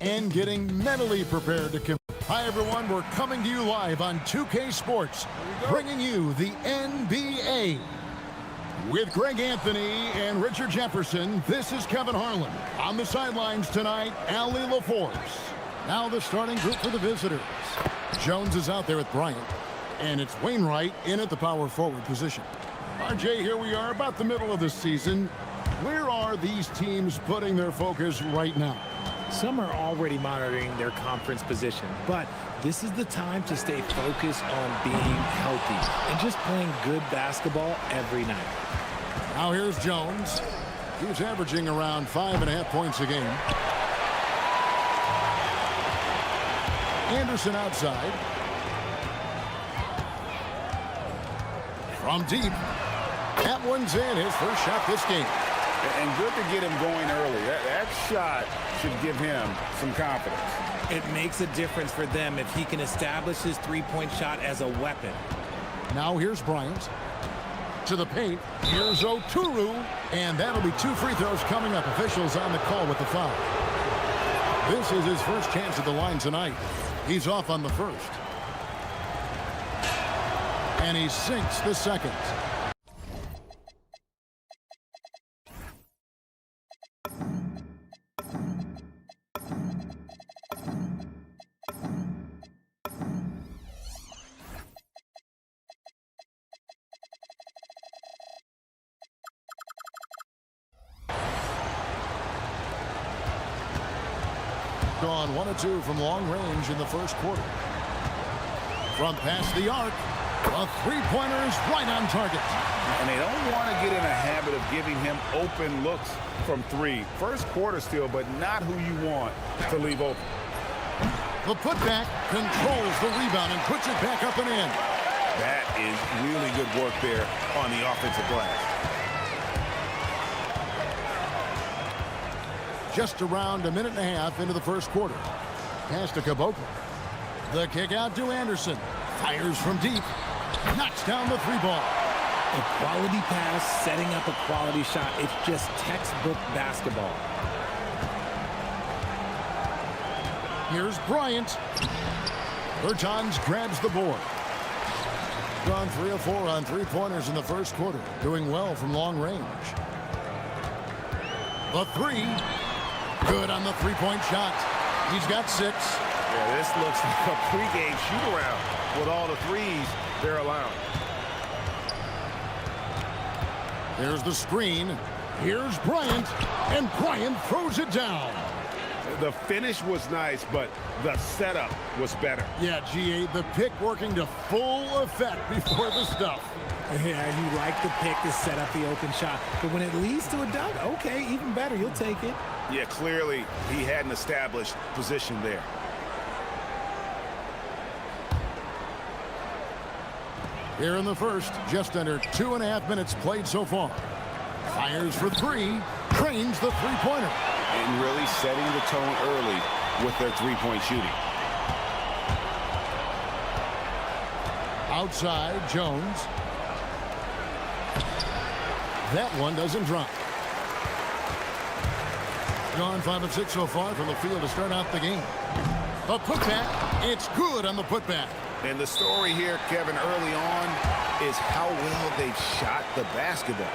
and getting mentally prepared to compete. Hi, everyone. We're coming to you live on 2K Sports, bringing you the NBA. With Greg Anthony and Richard Jefferson, this is Kevin Harlan. On the sidelines tonight, Ali LaForce. Now the starting group for the visitors. Jones is out there with Bryant, and it's Wainwright in at the power forward position. RJ, here we are about the middle of the season. Where are these teams putting their focus right now? Some are already monitoring their conference position, but this is the time to stay focused on being healthy and just playing good basketball every night. Now here's Jones. He's averaging around 5.5 points a game. Anderson outside. From deep. That one's in, his first shot this game. And good to get him going early. That shot should give him some confidence. It makes a difference for them if he can establish his three-point shot as a weapon. Now here's Bryant. To the paint. Here's Oturu. And that'll be 2 free throws coming up. Officials on the call with the foul. This is his first chance at the line tonight. He's off on the first. And he sinks the second. Gone 1 of 2 from long range in the first quarter. From past the arc, a three-pointer is right on target. And they don't want to get in a habit of giving him open looks from three. First quarter still, but not who you want to leave open. The putback controls the rebound and puts it back up and in. That is really good work there on the offensive glass. Just around a minute and a half into the first quarter. Pass to Caboclo. The kick out to Anderson. Fires from deep. Knocks down the three ball. A quality pass, setting up a quality shot. It's just textbook basketball. Here's Bryant. Bertans grabs the board. Gone 3 of 4 on three-pointers in the first quarter. Doing well from long range. The three. Good on the three-point shot. He's got 6. Yeah, this looks like a pregame shoot-around with all the threes they're allowing. There's the screen. Here's Bryant. And Bryant throws it down. The finish was nice, but the setup was better. Yeah, GA, the pick working to full effect before the stuff. Yeah, you like the pick to set up the open shot. But when it leads to a dunk, okay, even better. You'll take it. Yeah, clearly he had an established position there. Here in the first, just under 2.5 minutes played so far. Fires for 3, trains the three-pointer. And really setting the tone early with their three-point shooting. Outside, Jones. That one doesn't drop. Gone 5 of 6 so far from the field to start out the game. A putback. It's good on the putback. And the story here, Kevin, early on is how well they've shot the basketball.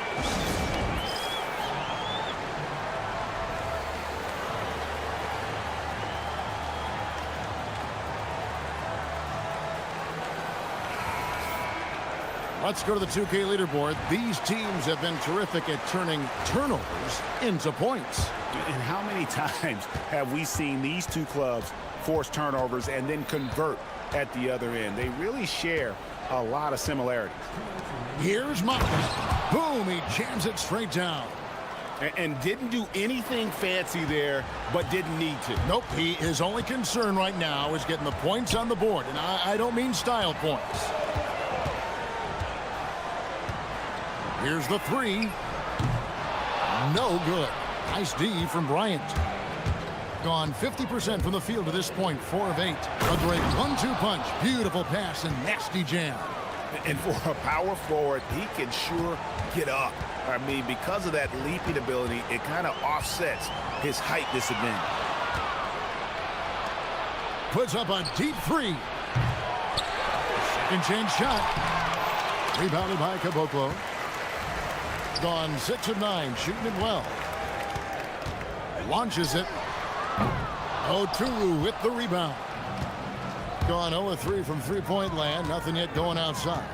Let's go to the 2K leaderboard. These teams have been terrific at turning turnovers into points. And how many times have we seen these two clubs force turnovers and then convert at the other end? They really share a lot of similarities. Here's Motley. Boom, he jams it straight down. And didn't do anything fancy there, but didn't need to. Nope, his only concern right now is getting the points on the board. And I don't mean style points. Here's the 3. No good. Nice D from Bryant. Gone 50% from the field to this point, 4 of 8. A great 1-2 punch. Beautiful pass and nasty jam. And for a power forward, he can sure get up. I mean, because of that leaping ability, it kind of offsets his height disadvantage. puts up a deep three. Second chance shot. Rebounded by Caboclo. Gone 6 of 9, shooting it well. Launches it. Oturu with the rebound. Gone 0 of 3 from three-point land. Nothing yet going outside.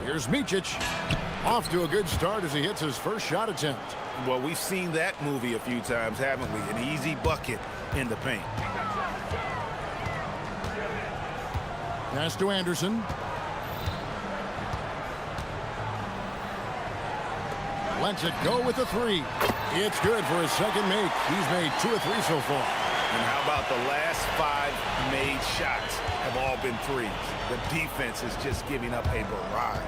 Here's Micic. Off to a good start as he hits his first shot attempt. Well, we've seen that movie a few times, haven't we? An easy bucket in the paint. Pass to Anderson. Lets it go with the three. It's good for his second make. He's made 2 of 3 so far. And how about the last 5 made shots have all been threes? The defense is just giving up a barrage.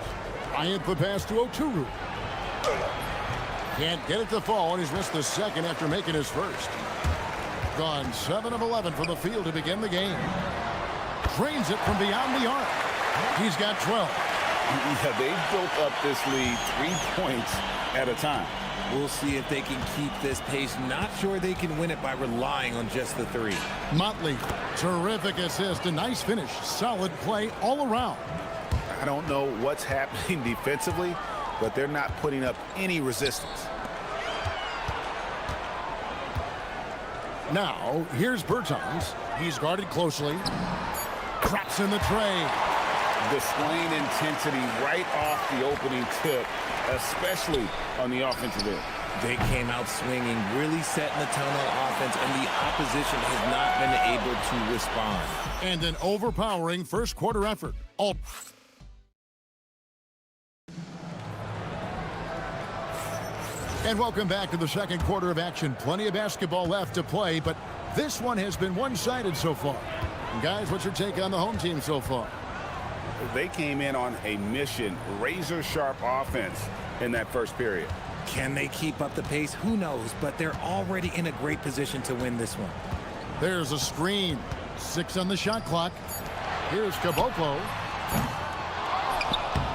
Bryant the pass to Oturu. Can't get it to fall, and he's missed the second after making his first. Gone 7 of 11 from the field to begin the game. Drains it from beyond the arc. He's got 12. Yeah, they built up this lead 3 points at a time. We'll see if they can keep this pace. Not sure they can win it by relying on just the three. Motley, terrific assist, a nice finish. Solid play all around. I don't know what's happening defensively, but they're not putting up any resistance. Now, here's Bertans. He's guarded closely. Traps in the tray. Displaying intensity right off the opening tip, especially on the offensive end. They came out swinging, really setting the tone on offense, and the opposition has not been able to respond. And an overpowering first quarter effort. And welcome back to the second quarter of action. Plenty of basketball left to play, but this one has been one-sided so far. And guys, what's your take on the home team so far? They came in on a mission, razor-sharp offense in that first period. Can they keep up the pace? Who knows, but they're already in a great position to win this one. There's a screen. 6 on the shot clock. Here's Caboclo.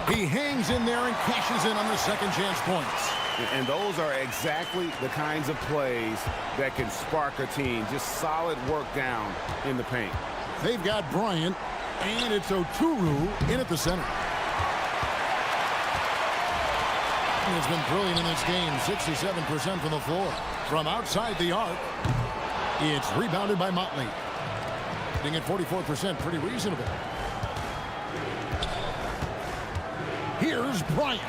He hangs in there and cashes in on the second chance points. And those are exactly the kinds of plays that can spark a team. Just solid work down in the paint. They've got Bryant, and it's Oturu in at the center. He's been brilliant in this game, 67% from the floor. From outside the arc, it's rebounded by Motley. Hitting at 44%, pretty reasonable. Here's Bryant.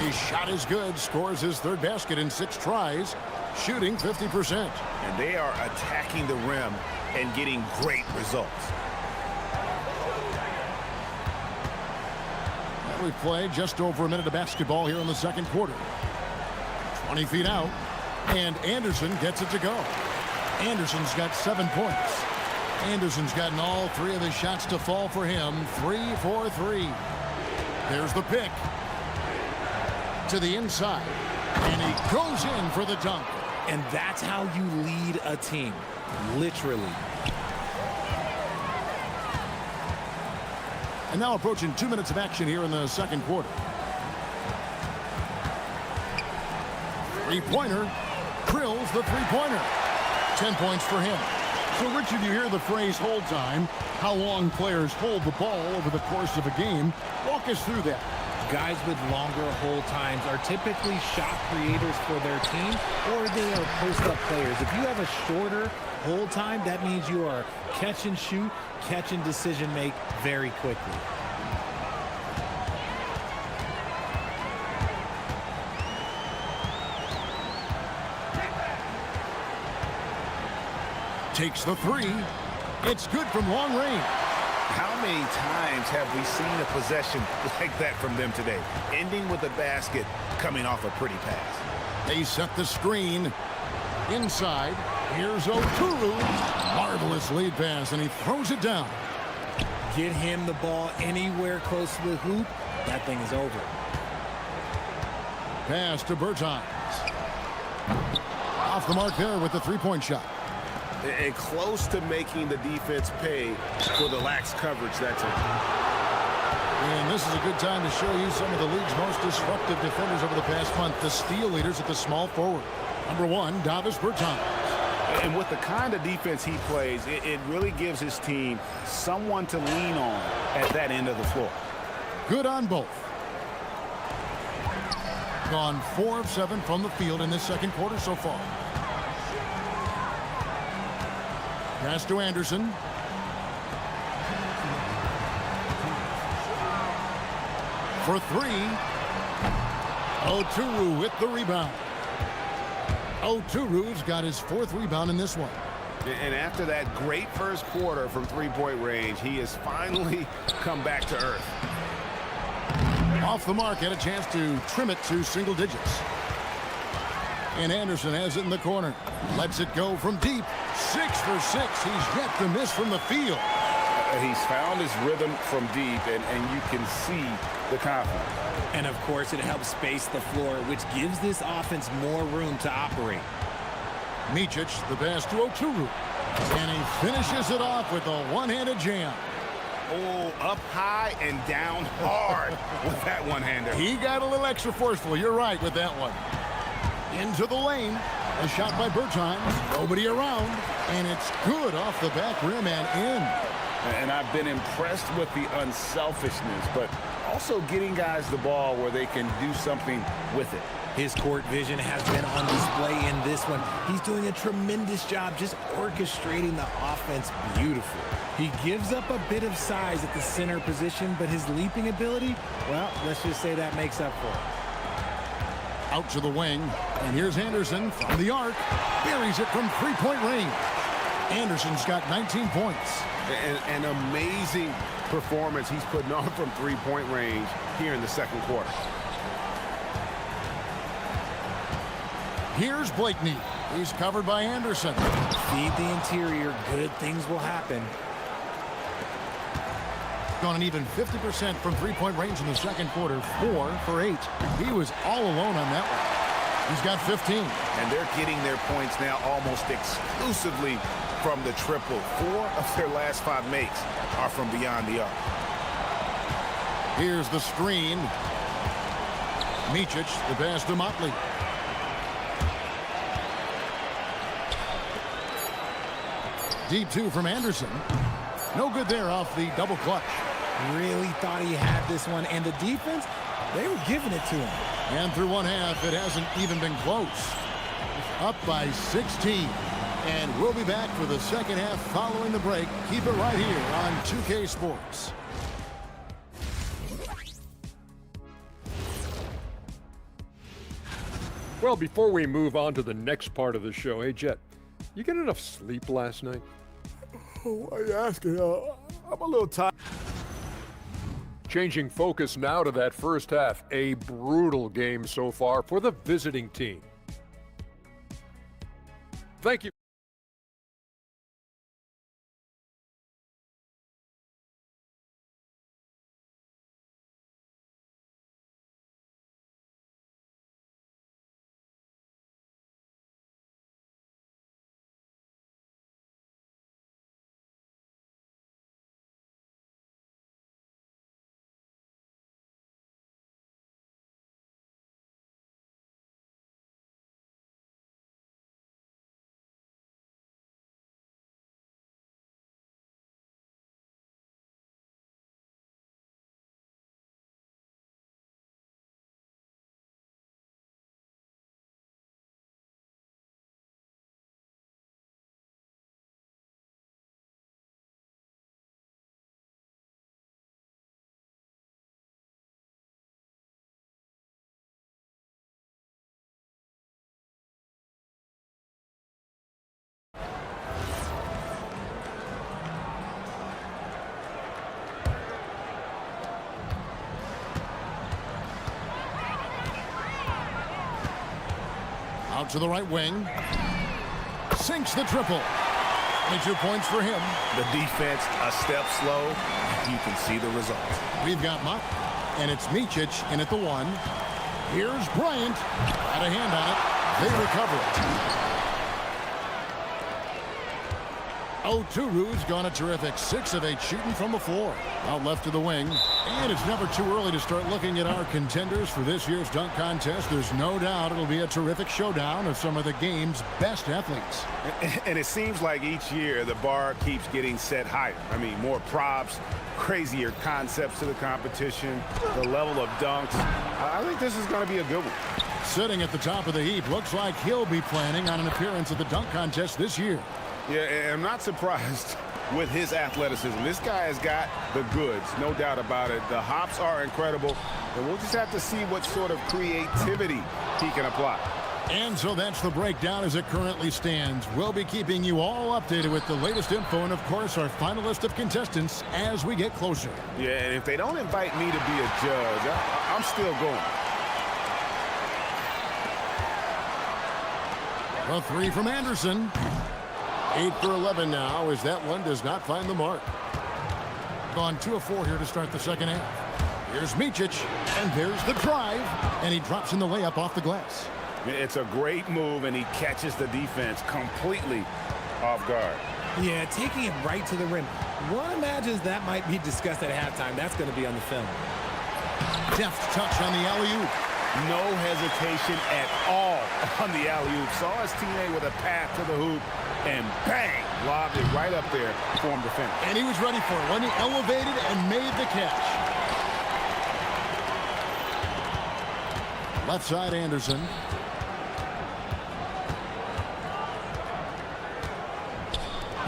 His shot is good, scores his third basket in 6 tries, shooting 50%. And they are attacking the rim and getting great results. We've played just over a minute of basketball here in the second quarter. 20 feet out, and Anderson gets it to go. Anderson's got 7 points. Anderson's gotten all 3 of his shots to fall for him. 3 for 3. There's the pick. To the inside, and he goes in for the dunk. And that's how you lead a team, literally. And now approaching 2 minutes of action here in the second quarter. Three-pointer, drills the three-pointer. 10 points for him. So, Richard, you hear the phrase hold time, how long players hold the ball over the course of a game. Walk us through that. Guys with longer hold times are typically shot creators for their team, or they are post-up players. If you have a shorter hold time, that means you are catch and shoot, catch and decision make very quickly. Takes the three. It's good from long range. How many times have we seen a possession like that from them today? Ending with a basket, coming off a pretty pass. They set the screen. Inside, here's Oturu. Marvelous lead pass, and he throws it down. Get him the ball anywhere close to the hoop, that thing is over. Pass to Bertans. Off the mark there with the three-point shot. And close to making the defense pay for the lax coverage that time. And this is a good time to show you some of the league's most disruptive defenders over the past month. The steal leaders at the small forward. Number 1, Davis Bertans. And with the kind of defense he plays, it really gives his team someone to lean on at that end of the floor. Good on both. Gone 4 of 7 from the field in this second quarter so far. Pass to Anderson. For 3. Oturu with the rebound. Oturu's got his 4th rebound in this one. And after that great first quarter from three-point range, he has finally come back to earth. Off the mark, had a chance to trim it to single digits. And Anderson has it in the corner. Lets it go from deep. 6 for 6. He's yet to miss from the field. He's found his rhythm from deep, and you can see the confidence. And of course, it helps space the floor, which gives this offense more room to operate. Micic, the pass to Oturu. And he finishes it off with a one-handed jam. Oh, up high and down hard with that one-hander. He got a little extra forceful. You're right with that one. Into the lane. A shot by Bertans. Nobody around. And it's good off the back rim and in. And I've been impressed with the unselfishness, but also getting guys the ball where they can do something with it. His court vision has been on display in this one. He's doing a tremendous job just orchestrating the offense beautifully. He gives up a bit of size at the center position, but his leaping ability, well, let's just say that makes up for it. Out to the wing, and here's Anderson from the arc. Buries it from three-point range. Anderson's got 19 points. An amazing performance he's putting on from three-point range here in the second quarter. Here's Blakeney. He's covered by Anderson. Feed the interior. Good things will happen. Gone an even 50% from three-point range in the second quarter. 4 for 8. He was all alone on that one. He's got 15. And they're getting their points now almost exclusively from the triple. 4 of their last 5 makes are from beyond the arc. Here's the screen. Micic, the pass to Motley. Deep 2 from Anderson. No good there off the double clutch. Really thought he had this one, and the defense, they were giving it to him. And through one half, it hasn't even been close. Up by 16. And we'll be back for the second half following the break. Keep it right here on 2K Sports. Well, before we move on to the next part of the show, hey, Jet, you get enough sleep last night? Why are you asking? I'm a little tired. Changing focus now to that first half. A brutal game so far for the visiting team. Thank you. Out to the right wing. Sinks the triple. 22 points for him. The defense a step slow. You can see the results. We've got Mott, and it's Micic in at the 1. Here's Bryant. Got a hand on it. They recover Oturu's gone a terrific 6 of 8 shooting from the floor. Out left to the wing. And it's never too early to start looking at our contenders for this year's dunk contest. There's no doubt it'll be a terrific showdown of some of the game's best athletes. And it seems like each year the bar keeps getting set higher. I mean, more props, crazier concepts to the competition, the level of dunks. I think this is going to be a good one. Sitting at the top of the heap, looks like he'll be planning on an appearance at the dunk contest this year. Yeah, and I'm not surprised with his athleticism. This guy has got the goods, no doubt about it. The hops are incredible, and we'll just have to see what sort of creativity he can apply. And so that's the breakdown as it currently stands. We'll be keeping you all updated with the latest info and, of course, our final list of contestants as we get closer. Yeah, and if they don't invite me to be a judge, I'm still going. A 3 from Anderson. 8 for 11 now as that one does not find the mark. Gone 2 of 4 here to start the second half. Here's Micic, and there's the drive, and he drops in the layup off the glass. It's a great move, and he catches the defense completely off guard. Yeah, taking it right to the rim. One imagines that might be discussed at halftime. That's going to be on the film. Deft touch on the alley-oop. No hesitation at all on the alley-oop. Saw his teammate with a path to the hoop, and bang, lobbed it right up there for him to finish. And he was ready for it when he elevated and made the catch. Left side, Anderson.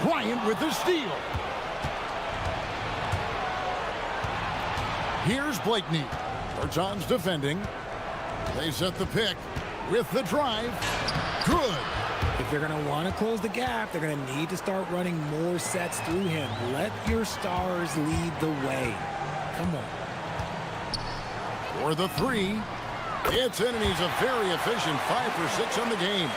Bryant with the steal. Here's Blakeney. Bertans defending. They set the pick with the drive. Good. If they're going to want to close the gap, they're going to need to start running more sets through him. Let your stars lead the way. Come on. For the 3. It's in, and he's a very efficient 5 for 6 on the game.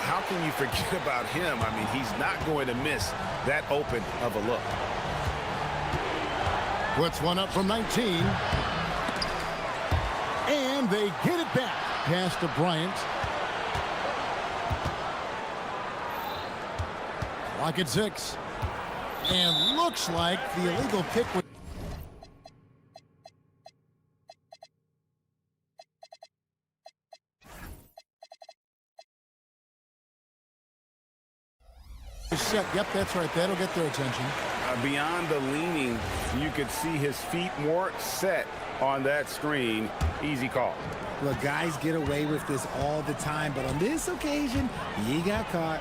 How can you forget about him? I mean, he's not going to miss that open of a look. Puts one up from 19. And they get it back. Pass to Bryant. Clock at 6. And looks like the illegal pick was set. Yep, that's right. That'll get their attention. Beyond the leaning, you could see his feet more set on that screen. Easy call. Look, guys get away with this all the time, but on this occasion, he got caught.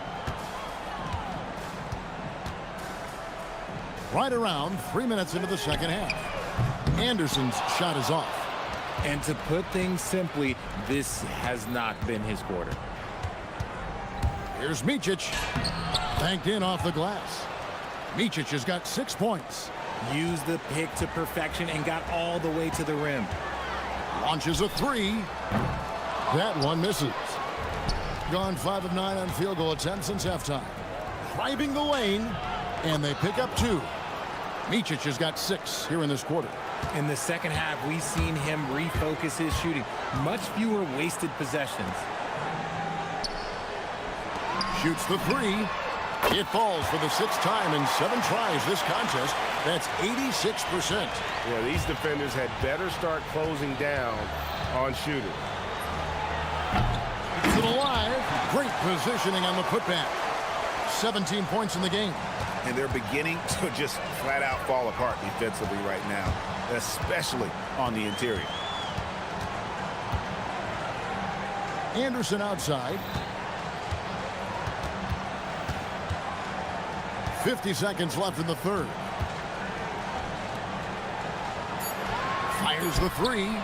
Right around 3 minutes into the second half. Anderson's shot is off. And to put things simply, this has not been his quarter. Here's Micic. Banked in off the glass. Micic has got 6 points. Used the pick to perfection and got all the way to the rim. Launches a 3. That one misses. Gone 5 of 9 on field goal attempts since halftime. Driving the lane, and they pick up 2. Micic has got 6 here in this quarter. In the second half, we've seen him refocus his shooting. Much fewer wasted possessions. Shoots the 3. It falls for the 6th time in 7 tries this contest. That's 86%. Yeah, these defenders had better start closing down on shooters. To the line. Great positioning on the putback. 17 points in the game. And they're beginning to just flat out fall apart defensively right now, especially on the interior. Anderson outside. 50 seconds left in the third. Fires the 3.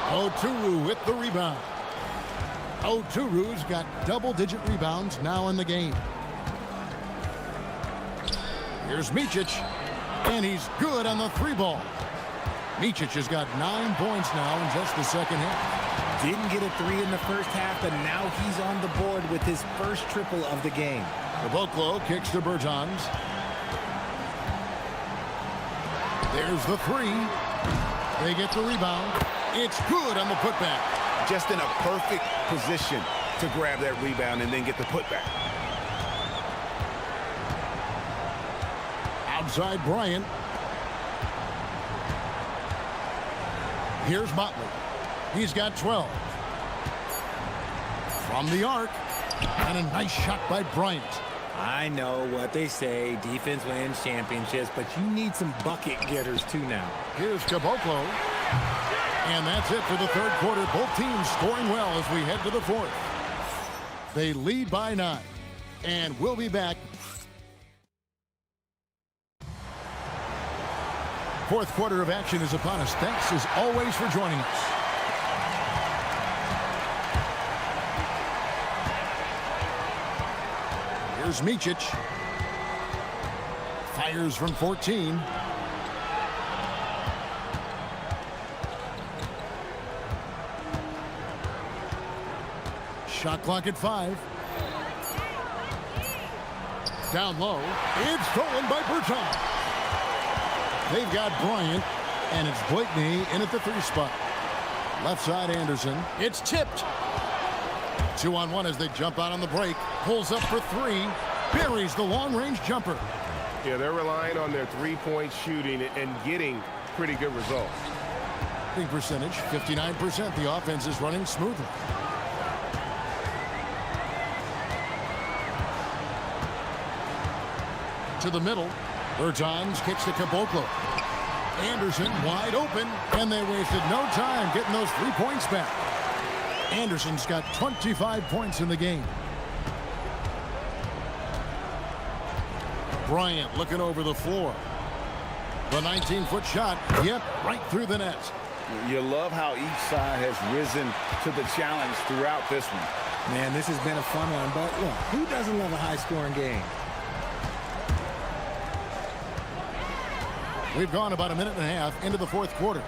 Oturu with the rebound. Oturu's got double-digit rebounds now in the game. Here's Micic, and he's good on the 3 ball. Micic has got 9 points now in just the second half. Didn't get a 3 in the first half, but now he's on the board with his first triple of the game. Caboclo kicks to Bertans. There's the 3. They get the rebound. It's good on the putback. Just in a perfect position to grab that rebound and then get the putback. Outside Bryant. Here's Motley. He's got 12. From the arc. And a nice shot by Bryant. I know what they say, defense wins championships, but you need some bucket getters too now. Here's Caboclo. And that's it for the third quarter. Both teams scoring well as we head to the fourth. They lead by 9. And we'll be back. Fourth quarter of action is upon us. Thanks as always for joining us. Here's Micic. Fires from 14. Shot clock at 5. Down low. It's stolen by Berton. They've got Bryant, and it's Blakeney in at the 3 spot. Left side Anderson. It's tipped. 2-on-1 as they jump out on the break. Pulls up for 3. Buries the long-range jumper. Yeah, they're relying on their three-point shooting and getting pretty good results. Shooting percentage, 59%. The offense is running smoothly. To the middle. Bertans kicks to Caboclo. Anderson wide open, and they wasted no time getting those 3 points back. Anderson's got 25 points in the game. Bryant looking over the floor. The 19-foot shot, yep, right through the net. You love how each side has risen to the challenge throughout this one. Man, this has been a fun one, but look, who doesn't love a high-scoring game? We've gone about a minute and a half into the fourth quarter.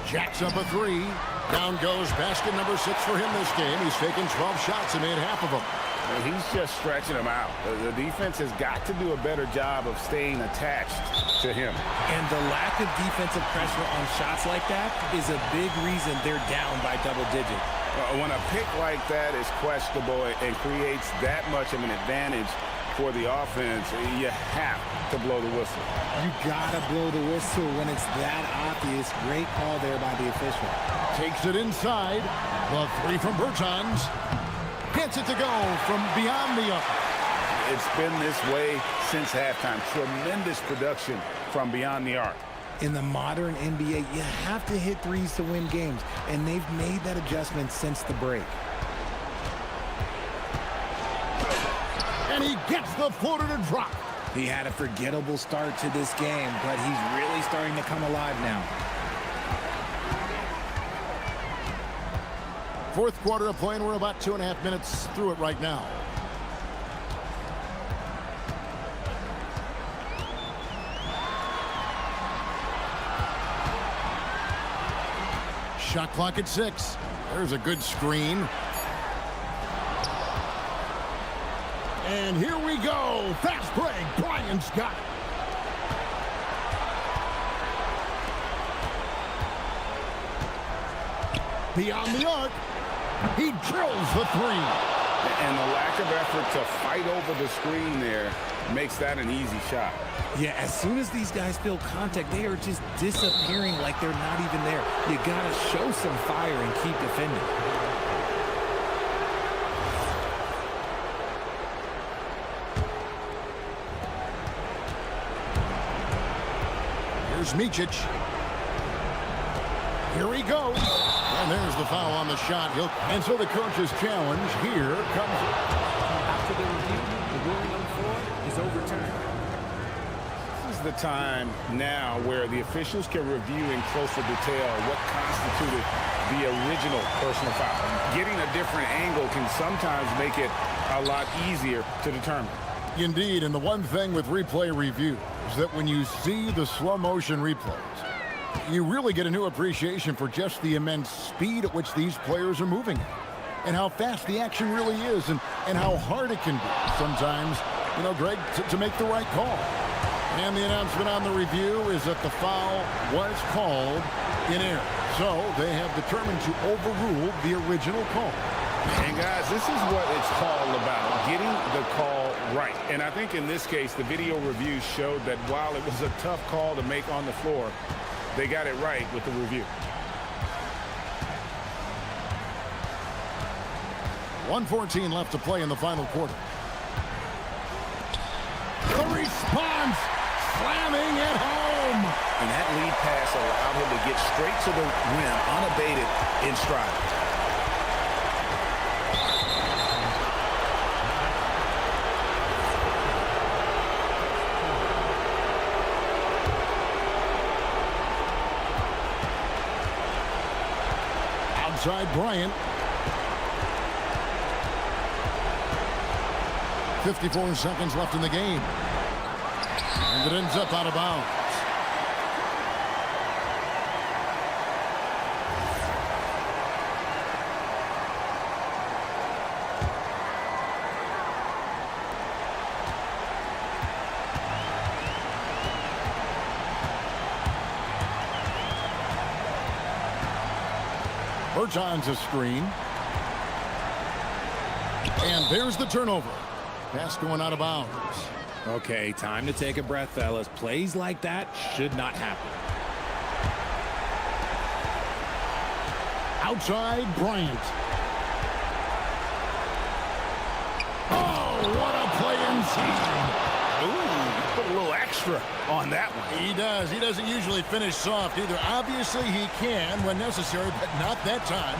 Jacks up a 3. Down goes basket number 6 for him this game. He's taken 12 shots and made half of them. And he's just stretching them out. The defense has got to do a better job of staying attached to him. And the lack of defensive pressure on shots like that is a big reason they're down by double digits. When a pick like that is questionable and creates that much of an advantage for the offense, you have to blow the whistle. You gotta blow the whistle when it's that obvious. Great call there by the official. Takes it inside. The 3 from Bertans. Gets it to go from beyond the arc. It's been this way since halftime. Tremendous production from beyond the arc. In the modern NBA, you have to hit threes to win games, and they've made that adjustment since the break. And he gets the floater to drop. He had a forgettable start to this game, but he's really starting to come alive now. Fourth quarter of play, and we're about 2.5 minutes through it right now. Shot clock at 6. There's a good screen. And here we go. Fast break. Bryant's got it. Beyond the arc. He drills the 3. And the lack of effort to fight over the screen there makes that an easy shot. Yeah, as soon as these guys feel contact, they are just disappearing like they're not even there. You gotta show some fire and keep defending. Here's Micic. Here he goes. And there's the foul on the shot. And so the coach's challenge here comes. After the review, the ruling on the floor is overturned. This is the time now where the officials can review in closer detail what constituted the original personal foul. Getting a different angle can sometimes make it a lot easier to determine. Indeed, and the one thing with replay review is that when you see the slow motion replays, you really get a new appreciation for just the immense speed at which these players are moving and how fast the action really is and how hard it can be sometimes, you know, Greg, to make the right call. And the announcement on the review is that the foul was called in error. So they have determined to overrule the original call. And guys, this is what it's all about, getting the call Right, and I think in this case, the video review showed that while it was a tough call to make on the floor, they got it right with the review. 1:14 left to play in the final quarter. The response, slamming it home. And that lead pass allowed him to get straight to the rim, unabated in stride. Outside Bryant. 54 seconds left in the game. And it ends up out of bounds. Berton's a screen. And there's the turnover. Pass going out of bounds. Okay, time to take a breath, fellas. Plays like that should not happen. Outside Bryant. Oh, what a play inside. Ooh, put a little extra on that one. He does. He doesn't usually finish soft either. Obviously, he can when necessary, but not that time.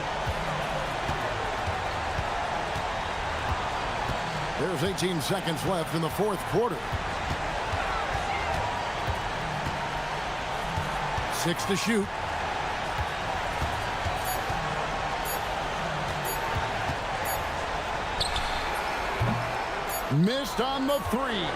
There's 18 seconds left in the fourth quarter. 6 to shoot. Missed on the three.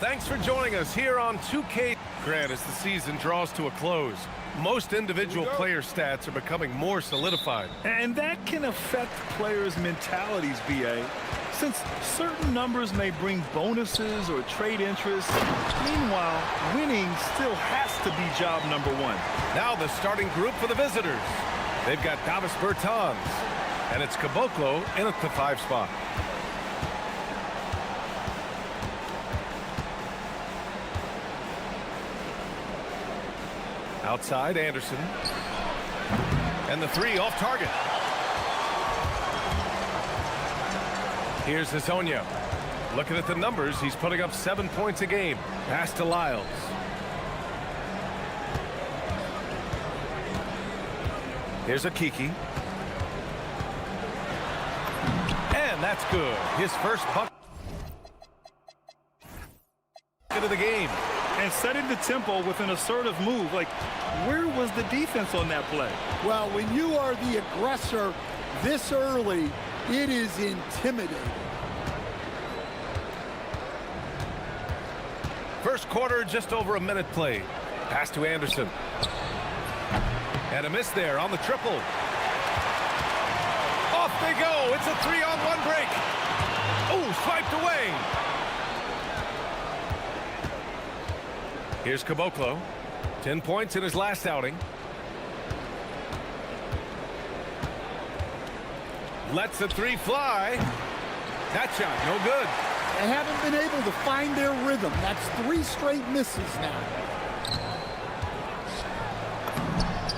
Thanks for joining us here on 2K. Grant, as the season draws to a close, most individual player stats are becoming more solidified. And that can affect players' mentalities, BA. Since certain numbers may bring bonuses or trade interest, meanwhile, winning still has to be job number one. Now the starting group for the visitors. They've got Davis Bertans, and it's Caboclo in at the 5 spot. Outside, Anderson. And the 3 off target. Here's Hezonja. Looking at the numbers, he's putting up 7 points a game. Pass to Lyles. Here's Okiki. And that's good. His first bucket of the game. And setting the tempo with an assertive move. Like, where was the defense on that play? Well, when you are the aggressor this early, it is intimidating. First quarter, just over a minute played. Pass to Anderson. And a miss there on the triple. Off they go. It's a 3-on-1 break. Oh, swiped away. Here's Caboclo. 10 points in his last outing. Lets the 3 fly. That shot, no good. They haven't been able to find their rhythm. That's 3 straight misses now.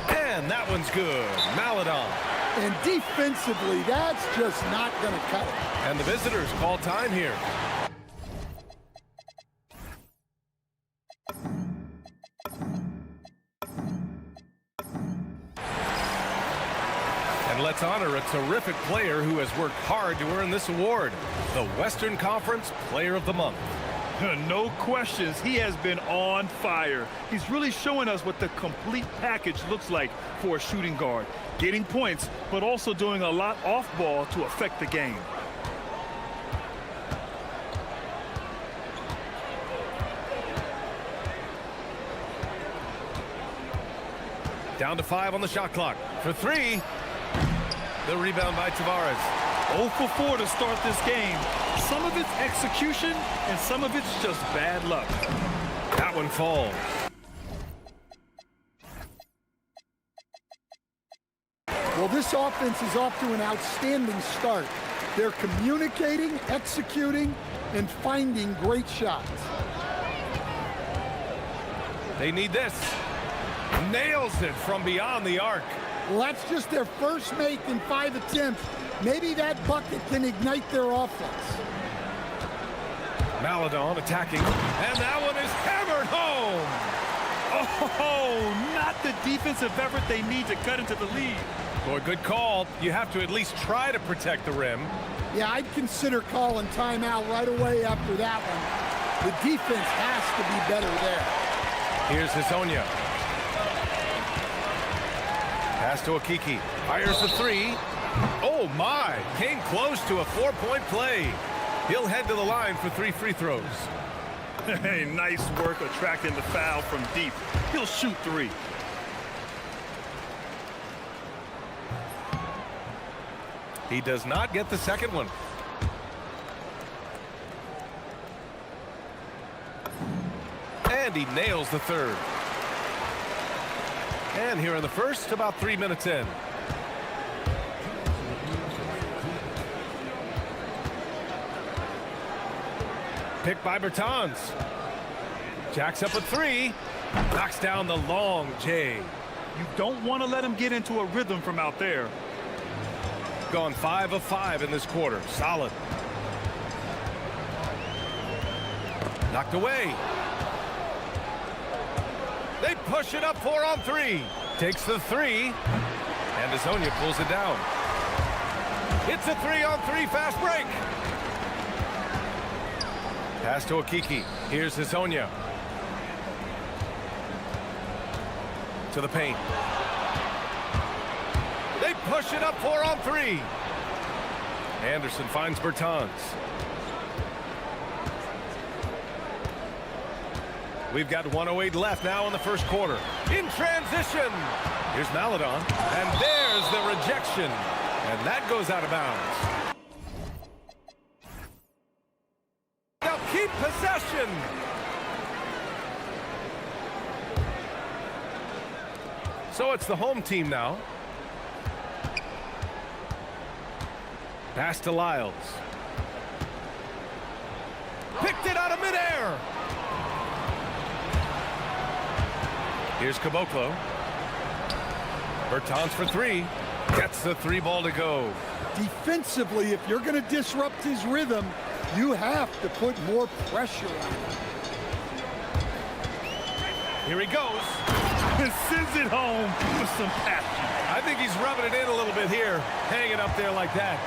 And that one's good. Maladon. And defensively, that's just not going to cut it. And the visitors call time here. And let's honor a terrific player who has worked hard to earn this award, the Western Conference Player of the Month. No questions, he has been on fire. He's really showing us what the complete package looks like for a shooting guard. Getting points, but also doing a lot off ball to affect the game. Down to 5 on the shot clock. For 3. The rebound by Tavares. 0 for 4 to start this game. Some of it's execution, and some of it's just bad luck. That one falls. Well, this offense is off to an outstanding start. They're communicating, executing, and finding great shots. They need this. Nails it from beyond the arc. Well, that's just their first make in 5 attempts. Maybe that bucket can ignite their offense. Maladon attacking, and that one is hammered home. Oh, not the defensive effort they need to cut into the lead. Boy, good call. You have to at least try to protect the rim. Yeah, I'd consider calling timeout right away after that one. The defense has to be better there. Here's Hezonja. Pass to Okiki. Fires the 3. Oh, my. Came close to a 4-point play. He'll head to the line for 3 free throws. Hey, nice work attracting the foul from deep. He'll shoot 3. He does not get the second one. And he nails the 3rd. And here in the first, about 3 minutes in. Picked by Bertans. Jacks up a 3. Knocks down the long J. You don't want to let him get into a rhythm from out there. Gone 5 of 5 in this quarter. Solid. Knocked away. They push it up 4 on 3. Takes the 3. And Hezonja pulls it down. It's a 3 on 3 fast break. Pass to Okiki. Here's Hezonja. To the paint. They push it up 4 on 3. Anderson finds Bertans. We've got 1:08 left now in the first quarter. In transition. Here's Maladon. And there's the rejection. And that goes out of bounds. They'll keep possession. So it's the home team now. Pass to Lyles. Picked it out of midair. Here's Caboclo. Bertans for three. Gets the three ball to go. Defensively, if you're going to disrupt his rhythm, you have to put more pressure on him. Here he goes. And sends it home with some passion. I think he's rubbing it in a little bit here, hanging up there like that.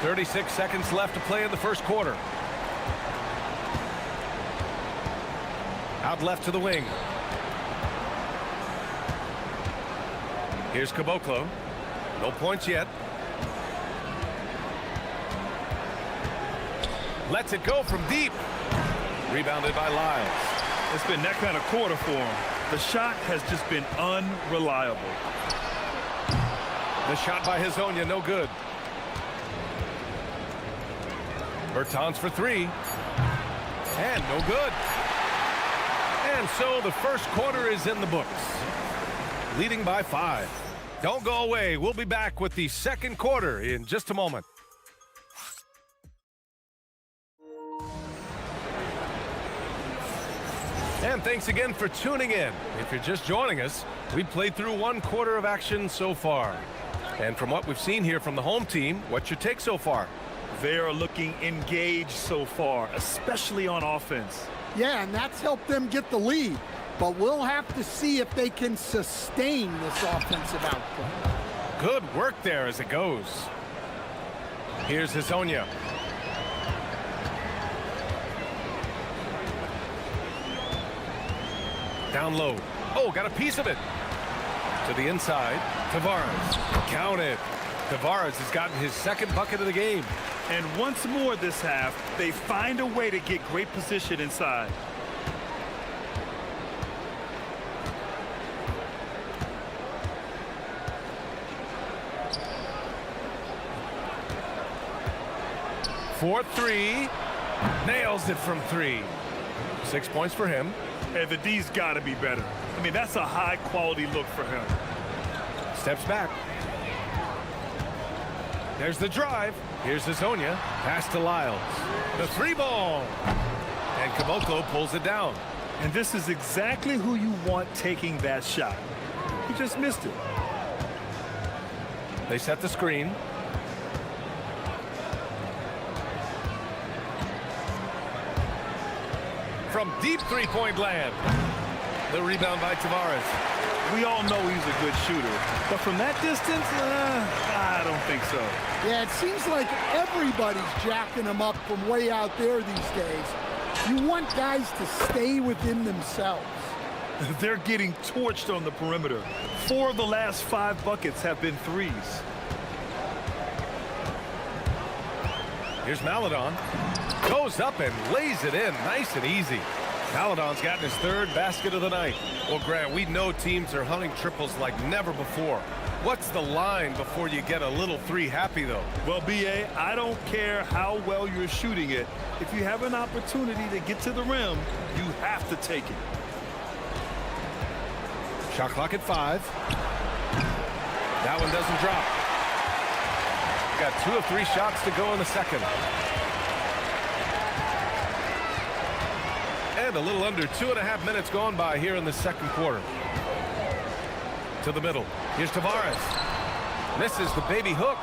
36 seconds left to play in the first quarter. Out left to the wing. Here's Caboclo. No points yet. Lets it go from deep. Rebounded by Lyles. It's been that kind of quarter for him. The shot has just been unreliable. The shot by Hezonja, no good. Bertans for three. And no good. And so the first quarter is in the books. Leading by 5. Don't go away. We'll be back with the second quarter in just a moment. And thanks again for tuning in. If you're just joining us, we've played through one quarter of action so far. And from what we've seen here from the home team, what's your take so far? They are looking engaged so far, especially on offense. Yeah, and that's helped them get the lead. But we'll have to see if they can sustain this offensive output. Good work there as it goes. Here's Hezonja. Down low. Oh, got a piece of it. To the inside. Tavares. Count it. Tavares has gotten his second bucket of the game. And once more this half, they find a way to get great position inside. For three. Nails it from three. 6 points for him. And the D's got to be better. I mean, that's a high-quality look for him. Steps back. There's the drive. Here's Hezonja. Pass to Lyles. The three ball. And Caboclo pulls it down. And this is exactly who you want taking that shot. He just missed it. They set the screen. From deep three-point land. The rebound by Tavares. We all know he's a good shooter. But from that distance, I don't think so. Yeah, it seems like everybody's jacking him up from way out there these days. You want guys to stay within themselves. They're getting torched on the perimeter. 4 of the last 5 buckets have been threes. Here's Maladon. Goes up and lays it in nice and easy. Maladon's gotten his third basket of the night. Well, Grant, we know teams are hunting triples like never before. What's the line before you get a little three happy, though? Well, B.A., I don't care how well you're shooting it. If you have an opportunity to get to the rim, you have to take it. Shot clock at 5. That one doesn't drop. Got 2 of 3 shots to go in the second. And a little under 2.5 minutes gone by here in the second quarter. To the middle. Here's Tavares. Misses the baby hook.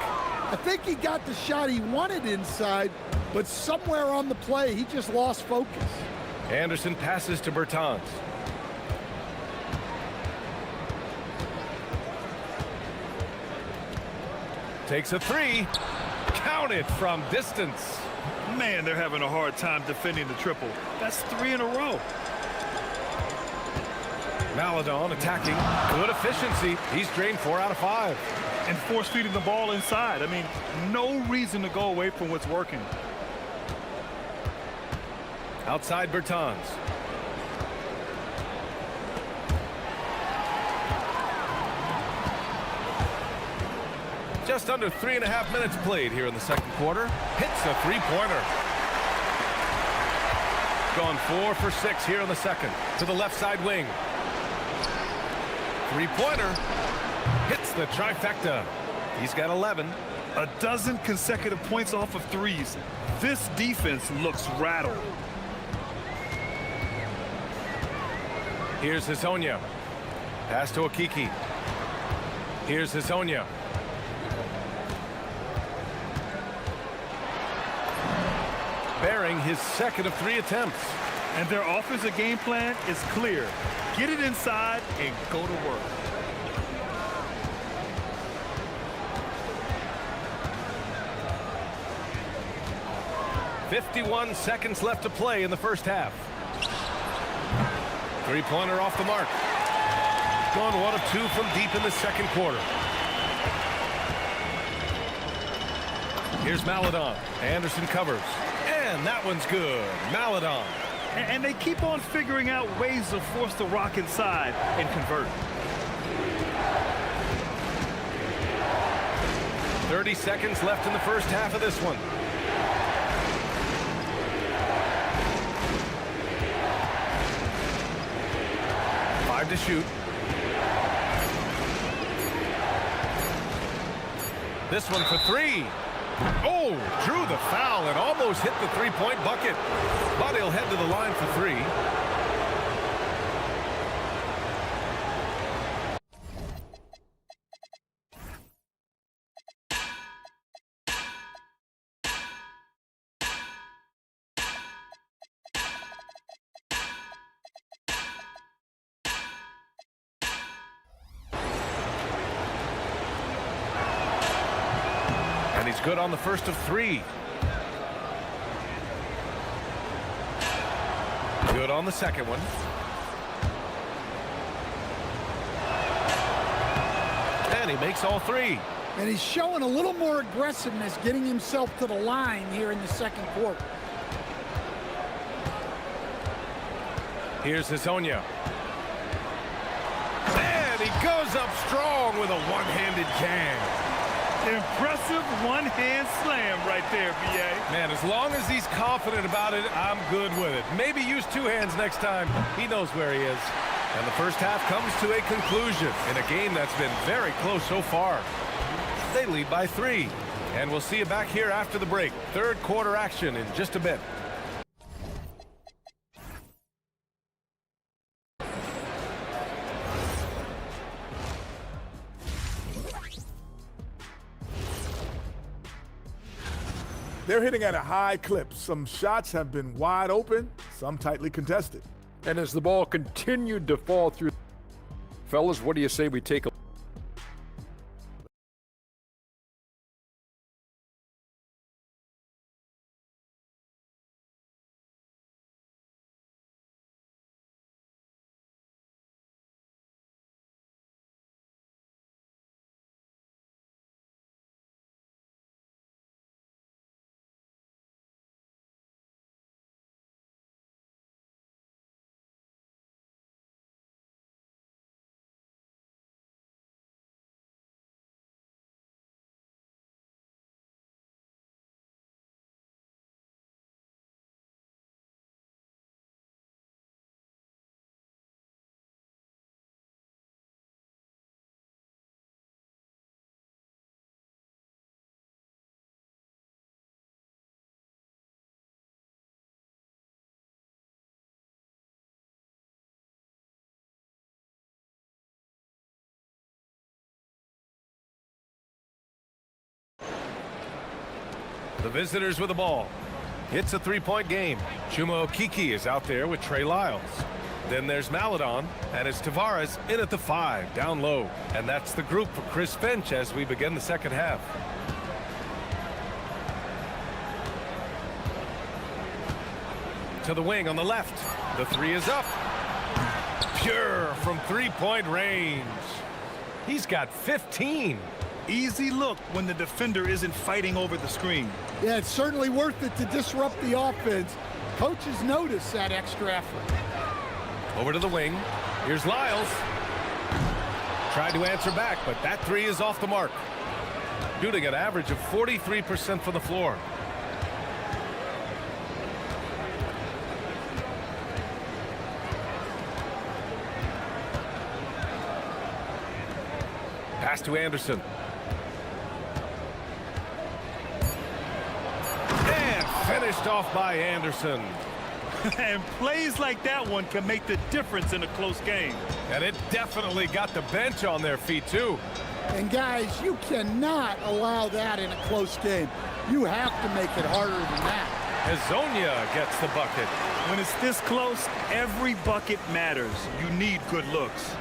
I think he got the shot he wanted inside, but somewhere on the play, he just lost focus. Anderson passes to Bertans. Takes a three. Count it from distance. Man, they're having a hard time defending the triple. That's 3 in a row. Maladon attacking. Good efficiency. He's drained 4 out of 5. And force-feeding the ball inside. I mean, no reason to go away from what's working. Outside Bertans. Just under 3.5 minutes played here in the second quarter. Hits a three-pointer. Gone 4 for 6 here in the second. To the left side wing. Three-pointer. Hits the trifecta. He's got 11. A dozen consecutive points off of threes. This defense looks rattled. Here's Hezonja. Pass to Okiki. Here's Hezonja. Bearing his second of 3 attempts. And their offensive game plan is clear. Get it inside and go to work. .51 seconds left to play in the first half. Three-pointer off the mark. Gone 1 of 2 from deep in the second quarter. Here's Maledon. Anderson covers. And that one's good. Maledon. And they keep on figuring out ways to force the rock inside and convert. 30 seconds left in the first half of this one. To shoot. This one for 3. Oh, drew the foul and almost hit the three-point bucket. But he'll head to the line for 3. And he's good on the first of 3. Good on the second one. And he makes all 3. And he's showing a little more aggressiveness, getting himself to the line here in the second quarter. Here's Hezonja. And he goes up strong with a one-handed jam. Impressive one-hand slam right there, B.A. Man, as long as he's confident about it, I'm good with it. Maybe use 2 hands next time. He knows where he is. And the first half comes to a conclusion in a game that's been very close so far. They lead by 3. And we'll see you back here after the break. Third quarter action in just a bit. They're hitting at a high clip. Some shots have been wide open, some tightly contested. And as the ball continued to fall through, fellas, what do you say we take a The visitors with the ball. It's a 3-point game. Chuma Okiki is out there with Trey Lyles. Then there's Maledon, and it's Tavares in at the 5, down low. And that's the group for Chris Finch as we begin the second half. To the wing on the left. The 3 is up. Pure from 3-point range. He's got 15. Easy look when the defender isn't fighting over the screen. Yeah, it's certainly worth it to disrupt the offense. Coaches notice that extra effort. Over to the wing. Here's Lyles. Tried to answer back, but that three is off the mark. Shooting an average of 43% from the floor. Pass to Anderson. And finished off by Anderson. And plays like that one can make the difference in a close game. And it definitely got the bench on their feet, too. And guys, you cannot allow that in a close game. You have to make it harder than that. Hazonia gets the bucket. When it's this close, every bucket matters. You need good looks.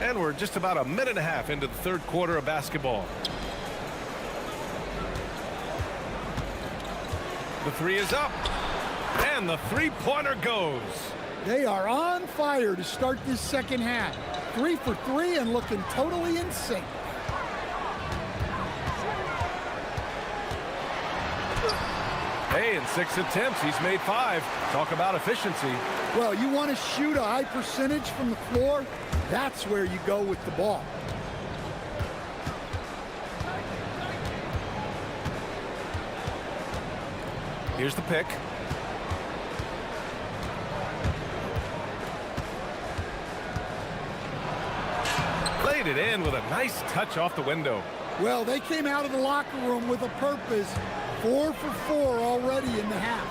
And we're just about a minute and a half into the third quarter of basketball. The three is up. And the three-pointer goes. They are on fire to start this second half. 3 for 3 and looking totally in sync. Hey, in 6 attempts, he's made 5. Talk about efficiency. Well, you want to shoot a high percentage from the floor? That's where you go with the ball. Here's the pick. Played it in with a nice touch off the window. Well, they came out of the locker room with a purpose. 4 for 4 already in the half.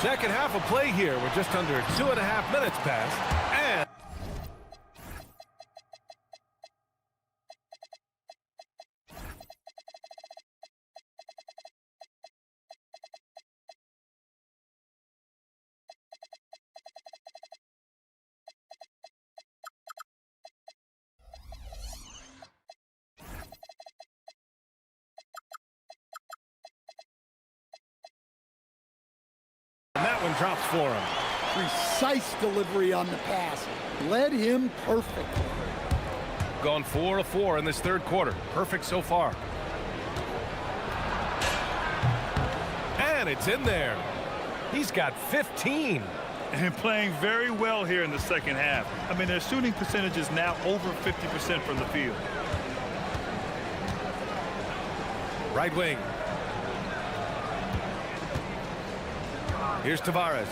Second half of play here. We're just under 2.5 minutes past. And that one drops for him. Precise delivery on the pass. Led him perfectly. Gone 4 of 4 in this third quarter. Perfect so far. And it's in there. He's got 15. And playing very well here in the second half. I mean, their shooting percentage is now over 50% from the field. Right wing. Here's Tavares.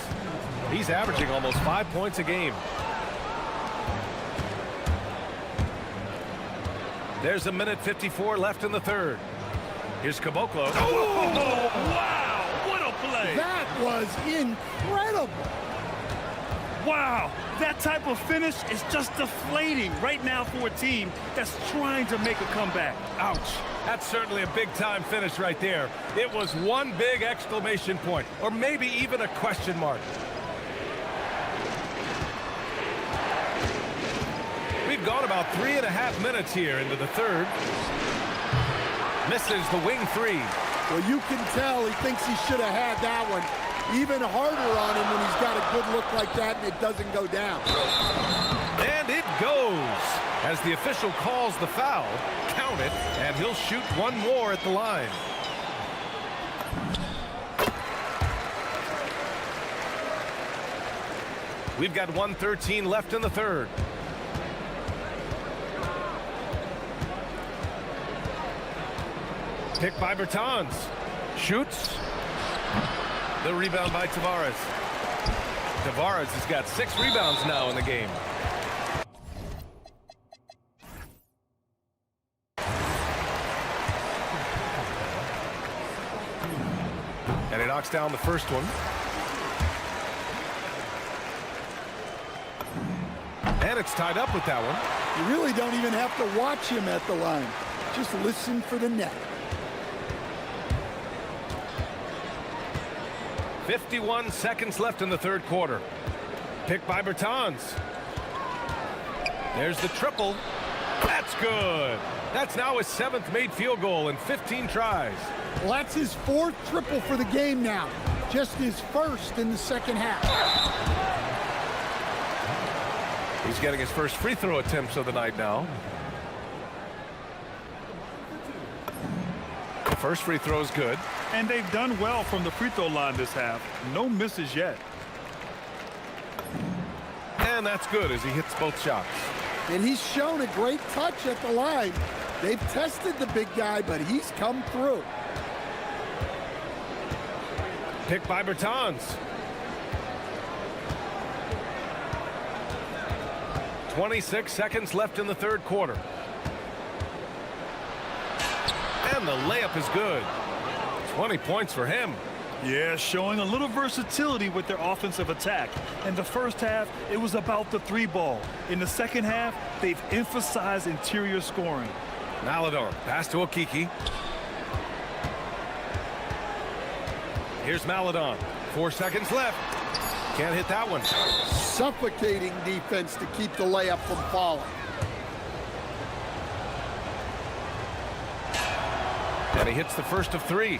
He's averaging almost 5 points a game. There's a minute 54 left in the third. Here's Caboclo. Oh, wow, what a play. That was incredible. Wow, that type of finish is just deflating right now for a team that's trying to make a comeback. Ouch. That's certainly a big-time finish right there. It was one big exclamation point, or maybe even a question mark. We've gone about 3.5 minutes here into the third. Misses the wing three. Well, you can tell he thinks he should have had that one. Even harder on him when he's got a good look like that and it doesn't go down. And it goes. As the official calls the foul, count it, and he'll shoot one more at the line. We've got 1:13 left in the third. Pick by Bertans. Shoots. The rebound by Tavares. Tavares has got 6 rebounds now in the game. And he knocks down the first one. And it's tied up with that one. You really don't even have to watch him at the line. Just listen for the net. 51 seconds left in the third quarter. Pick by Bertans. There's the triple. That's good. That's now his 7th made field goal in 15 tries. Well, that's his 4th triple for the game now. Just his 1st in the second half. He's getting his first free throw attempts of the night now. first free throw is good. And they've done well from the free throw line this half. No misses yet. And that's good as he hits both shots. And he's shown a great touch at the line. They've tested the big guy, but he's come through. Pick by Bertans. 26 seconds left in the third quarter. And the layup is good. 20 points for him. Yeah, showing a little versatility with their offensive attack. In the first half, it was about the three ball. In the second half, they've emphasized interior scoring. Maladon, pass to Okiki. Here's Maladon. 4 seconds left. Can't hit that one. Suffocating defense to keep the layup from falling. And he hits the first of 3.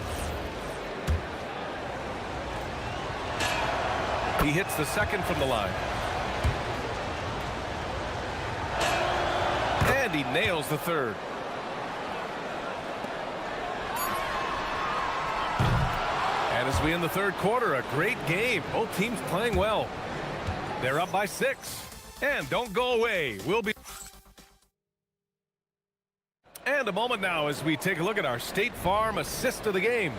He hits the second from the line. And he nails the third. And as we end the third quarter, a great game. Both teams playing well. They're up by 6. And don't go away. We'll be... And a moment now as we take a look at our State Farm assist of the game.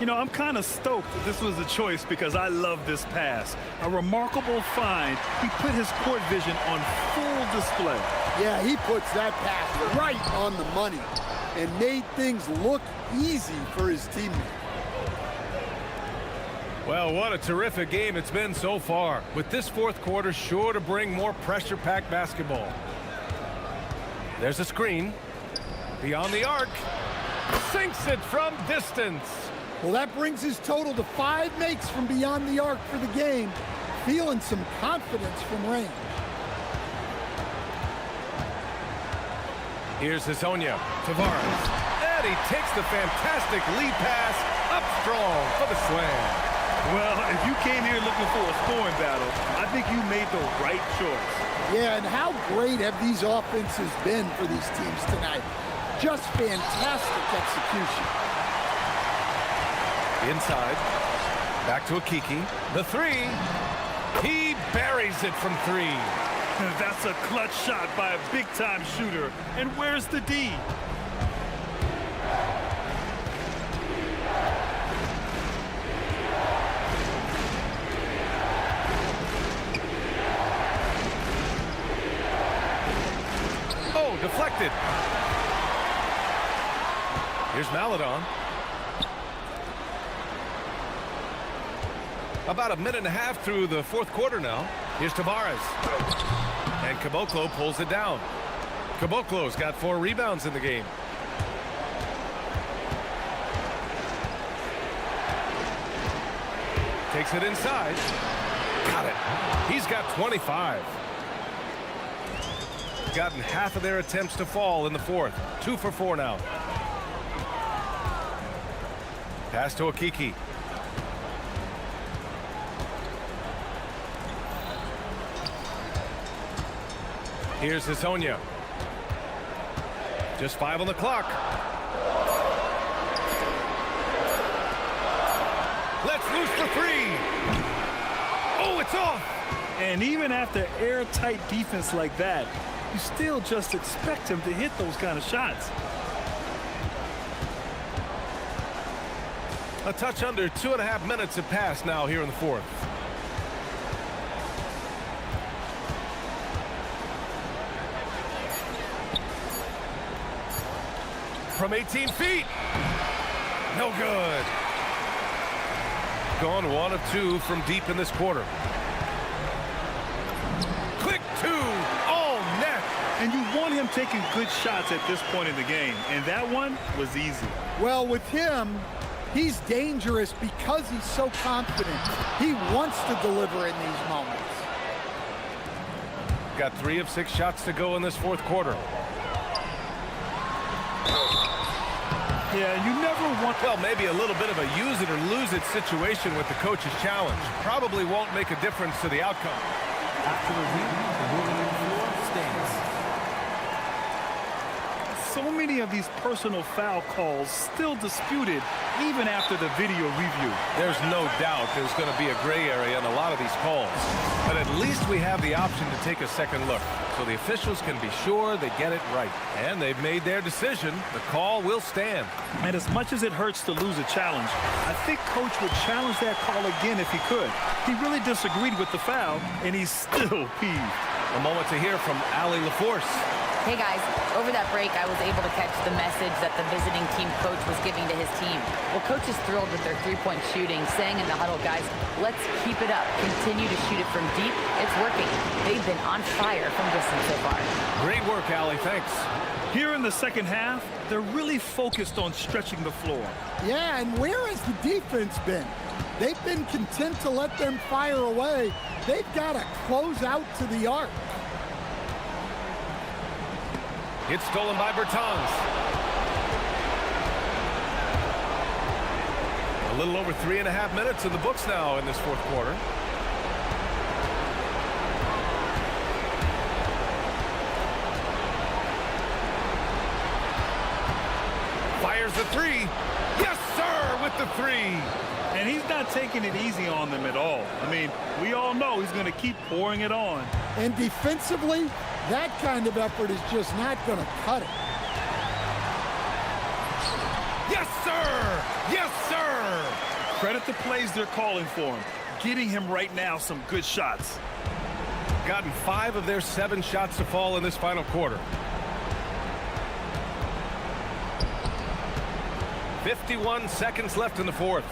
You know, I'm kind of stoked that this was a choice because I love this pass. A remarkable find. He put his court vision on full display. Yeah, he puts that pass right on the money and made things look easy for his teammate. Well, what a terrific game it's been so far. With this fourth quarter sure to bring more pressure-packed basketball. There's a screen. Beyond the arc. Sinks it from distance. Well, that brings his total to 5 makes from beyond the arc for the game. Feeling some confidence from range. Here's Hazonia. Tavares. And he takes the fantastic lead pass up strong for the slam. Well, if you came here looking for a scoring battle, I think you made the right choice. Yeah, and how great have these offenses been for these teams tonight? Just fantastic execution. Inside. Back to Okiki. The 3. He buries it from 3. That's a clutch shot by a big-time shooter. And where's the D? Oh, deflected. Here's Maladon. About a minute and a half through the fourth quarter now. Here's Tavares. And Caboclo pulls it down. Caboclo's got 4 rebounds in the game. Takes it inside. Got it. He's got 25. Gotten half of their attempts to fall in the fourth. 2 for 4 now. Pass to Okiki. Here's Hazonia. Just 5 on the clock. Let's loose for 3. Oh, it's off. And even after airtight defense like that, you still just expect him to hit those kind of shots. A touch under 2.5 minutes have passed now here in the fourth. From 18 feet. No good. Gone 1 of 2 from deep in this quarter. Quick 2. All net. And you want him taking good shots at this point in the game. And that one was easy. Well, with him, he's dangerous because he's so confident. He wants to deliver in these moments. Got 3 of 6 shots to go in this fourth quarter. Yeah, you never want... Well, maybe a little bit of a use it or lose it situation with the coach's challenge. Probably won't make a difference to the outcome. After the rebound, the winning floor stands. So many of these personal foul calls still disputed even after the video review? There's no doubt there's going to be a gray area in a lot of these calls. But at least we have the option to take a second look, so the officials can be sure they get it right. And they've made their decision. The call will stand. And as much as it hurts to lose a challenge, I think Coach would challenge that call again if he could. He really disagreed with the foul, and he's still peeved. A moment to hear from Allie LaForce. Hey guys, over that break I was able to catch the message that the visiting team coach was giving to his team. Well, coach is thrilled with their three-point shooting, saying in the huddle, guys, let's keep it up. Continue to shoot it from deep. It's working. They've been on fire from distance so far. Great work, Allie. Thanks. Here in the second half, they're really focused on stretching the floor. Yeah, and where has the defense been? They've been content to let them fire away. They've got to close out to the arc. It's stolen by Bertans. A little over 3.5 minutes in the books now in this fourth quarter. Fires the three. Yes, sir, with the three. And he's not taking it easy on them at all. I mean, we all know he's going to keep pouring it on. And defensively, that kind of effort is just not going to cut it. Yes, sir! Yes, sir! Credit the plays they're calling for him. Getting him right now some good shots. Gotten 5 of their 7 shots to fall in this final quarter. 51 seconds left in the fourth.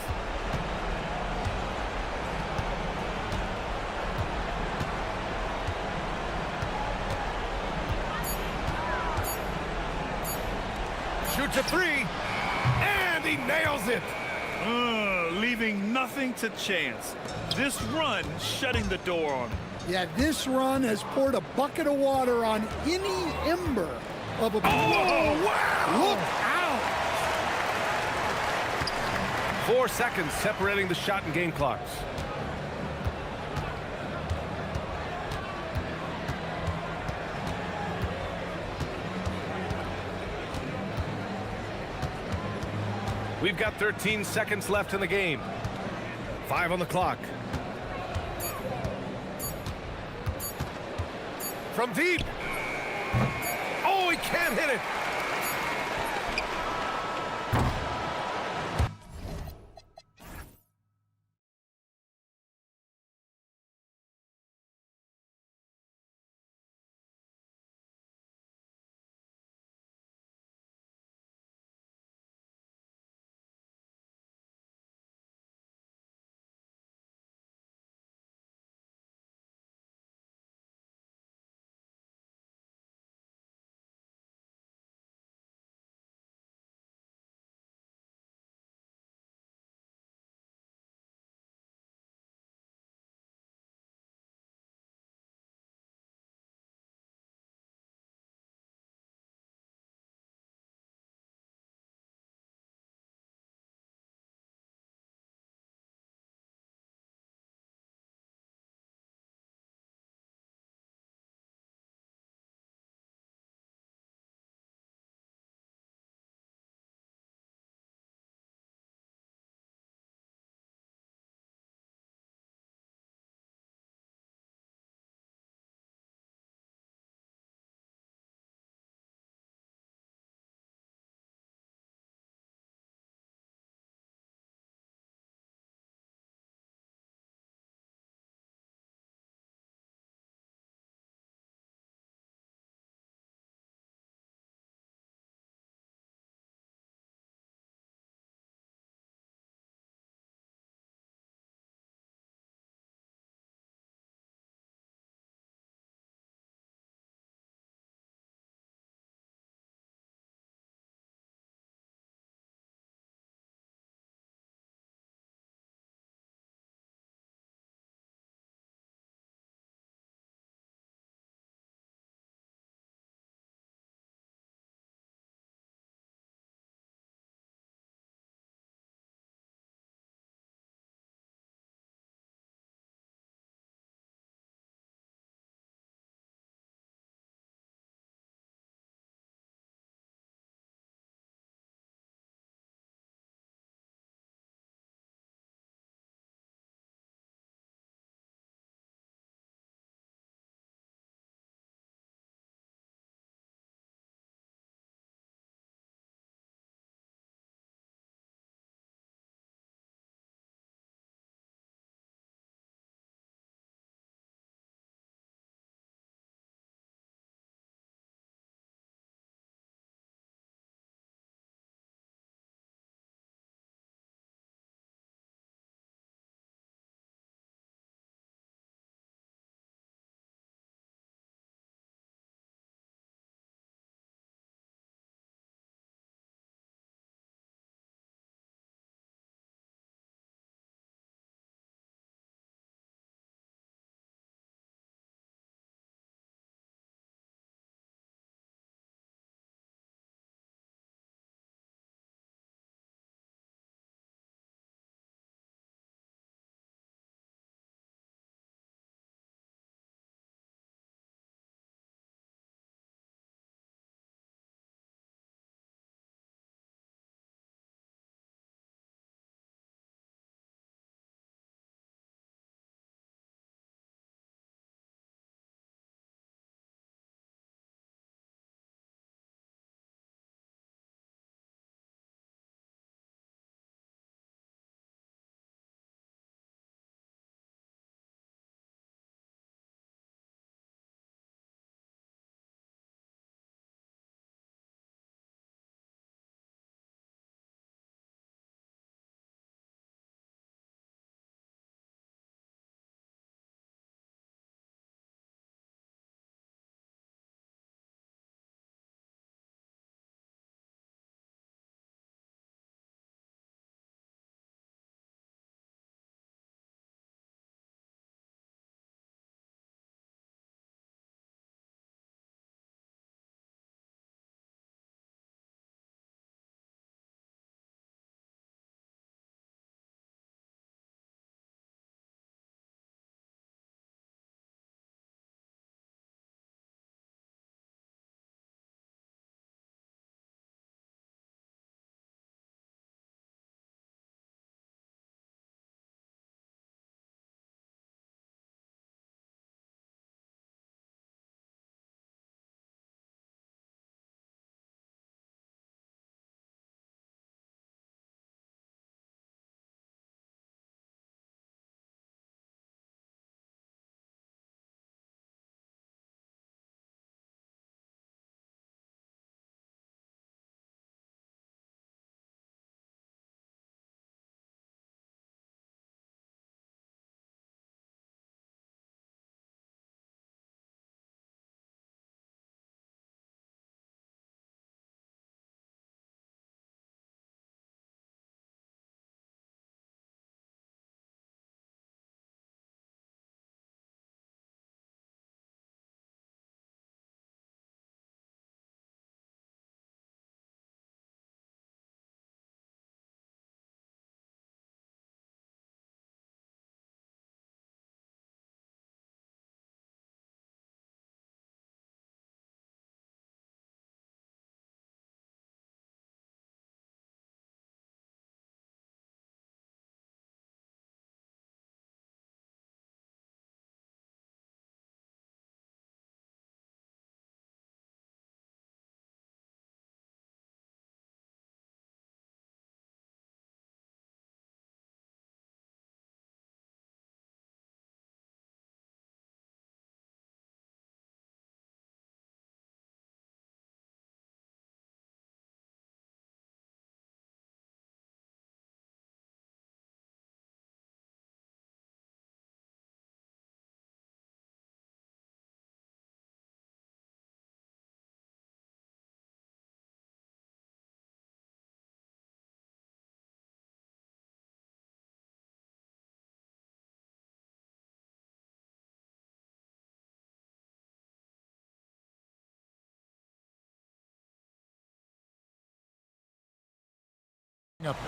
Shoots a three, and he nails it. Leaving nothing to chance. This run shutting the door on him. Yeah, this run has poured a bucket of water on any ember of a... Oh, wow! Look out! 4 seconds separating the shot and game clocks. We've got 13 seconds left in the game. 5 on the clock. From deep. Oh, he can't hit it.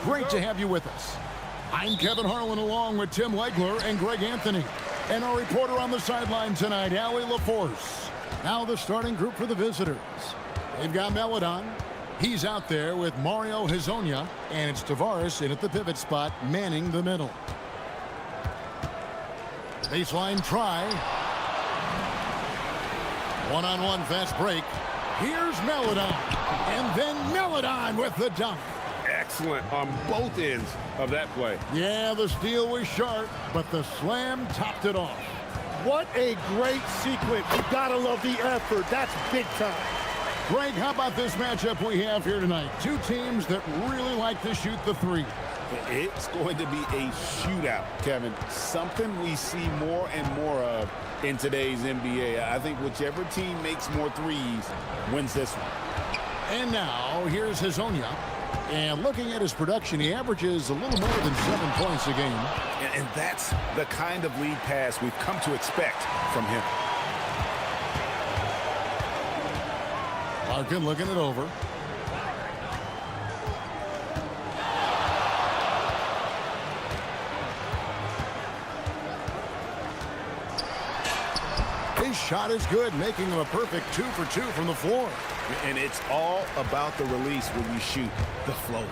Great to have you with us. I'm Kevin Harlan along with Tim Legler and Greg Anthony. And our reporter on the sideline tonight, Allie LaForce. Now the starting group for the visitors. They've got Melodon. He's out there with Mario Hezonja. And it's Tavares in at the pivot spot, manning the middle. Baseline try. One-on-one fast break. Here's Melodon. And then Melodon with the dunk. Excellent on both ends of that play. Yeah, the steal was sharp, but the slam topped it off. What a great sequence. You gotta love the effort. That's big time. Greg, how about this matchup we have here tonight? Two teams that really like to shoot the three. It's going to be a shootout, Kevin. Something we see more and more of in today's NBA. I think whichever team makes more threes wins this one. And now, here's Hezonja. And looking at his production, he averages a little more than 7 points a game. And that's the kind of lead pass we've come to expect from him. Larkin looking it over. His shot is good, making him a perfect 2 for 2 from the floor. And it's all about the release when you shoot the flow.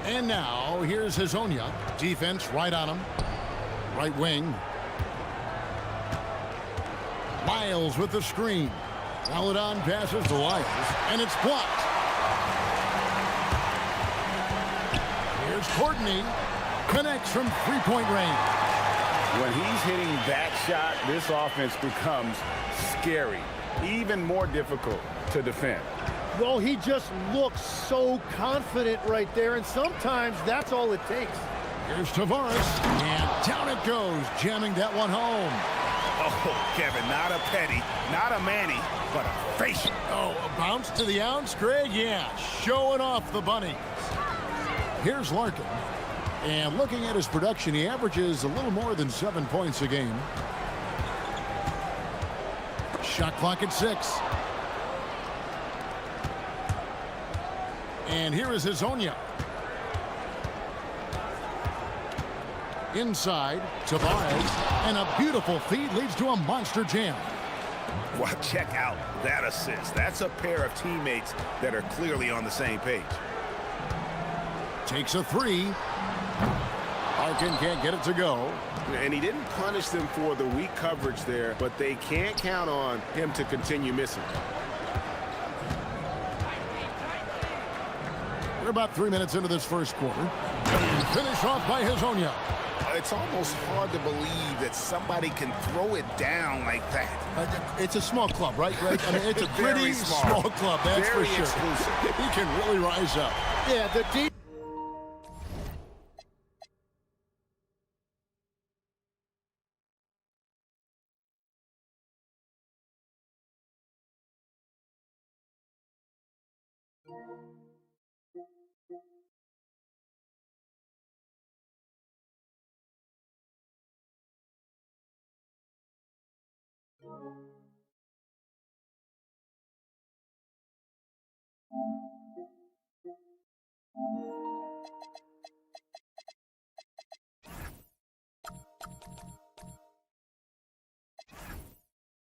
And now, here's Hezonja. Defense right on him. Right wing. Miles with the screen. Melodon passes to Lyles, and it's blocked. Here's Courtney. Connects from three-point range. When he's hitting that shot, this offense becomes scary, even more difficult to defend. Well, he just looks so confident right there, and sometimes that's all it takes. Here's Tavares, and down it goes, jamming that one home. Oh, Kevin, not a Petty, not a Manny, but a facial. Oh, a bounce to the ounce, Greg? Yeah, showing off the bunnies. Here's Larkin. And looking at his production, he averages a little more than 7 points a game. Shot clock at 6. And here is Hezonja. Inside, Tavares. And a beautiful feed leads to a monster jam. Well, check out that assist. That's a pair of teammates that are clearly on the same page. Takes a 3. Larkin can't get it to go. And he didn't punish them for the weak coverage there, but they can't count on him to continue missing. We're about 3 minutes into this first quarter. And finish off by Hezonja. It's almost hard to believe that somebody can throw it down like that. It's a small club, right, Greg? I mean, it's a pretty small club, that's Very for sure. exclusive. He can really rise up. Yeah, the deep.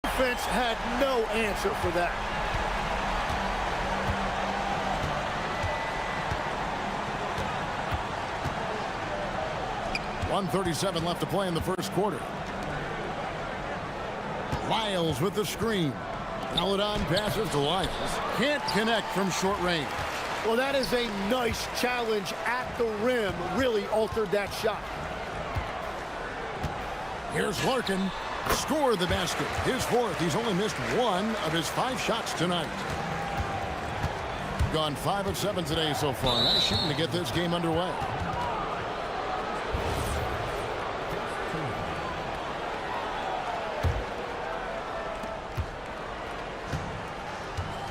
Defense had no answer for that. .137 left to play in the first quarter. Lyles with the screen. Melodon passes to Lyles. Can't connect from short range. Well, that is a nice challenge at the rim. Really altered that shot. Here's Larkin. Scored the basket. His fourth. He's only missed 1 of his 5 shots tonight. Gone 5 of 7 today so far. Nice shooting to get this game underway.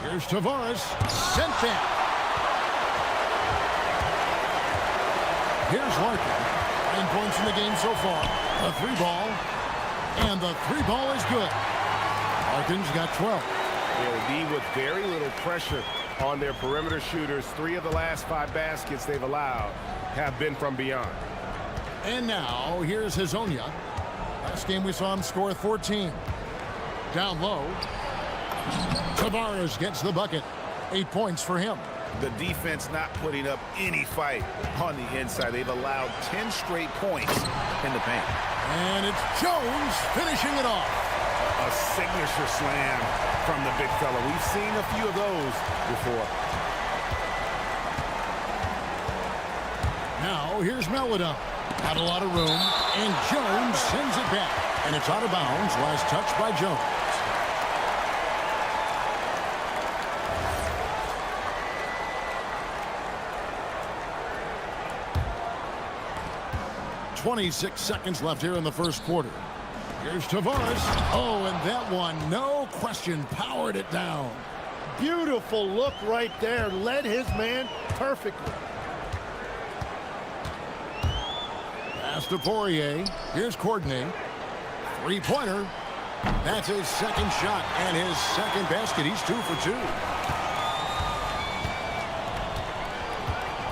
Here's Tavares. Sent back. Here's Larkin. 9 points in the game so far. A 3 ball. And the 3 ball is good. Larkin's got 12. It'll be with very little pressure on their perimeter shooters. 3 of the last 5 baskets they've allowed have been from beyond. And now, here's Hazonia. Last game we saw him score 14. Down low. Tavares gets the bucket. 8 points for him. The defense not putting up any fight on the inside. They've allowed 10 straight points in the paint. And it's Jones finishing it off. A signature slam from the big fella. We've seen a few of those before. Now, here's Melida. Had a lot of room, and Jones sends it back. And it's out of bounds. Last touch by Jones. .26 seconds left here in the first quarter. Here's Tavares. Oh, and that one, no question, powered it down. Beautiful look right there. Led his man perfectly. Pass to Poirier. Here's Courtney. Three-pointer. That's his second shot and his second basket. He's 2 for 2.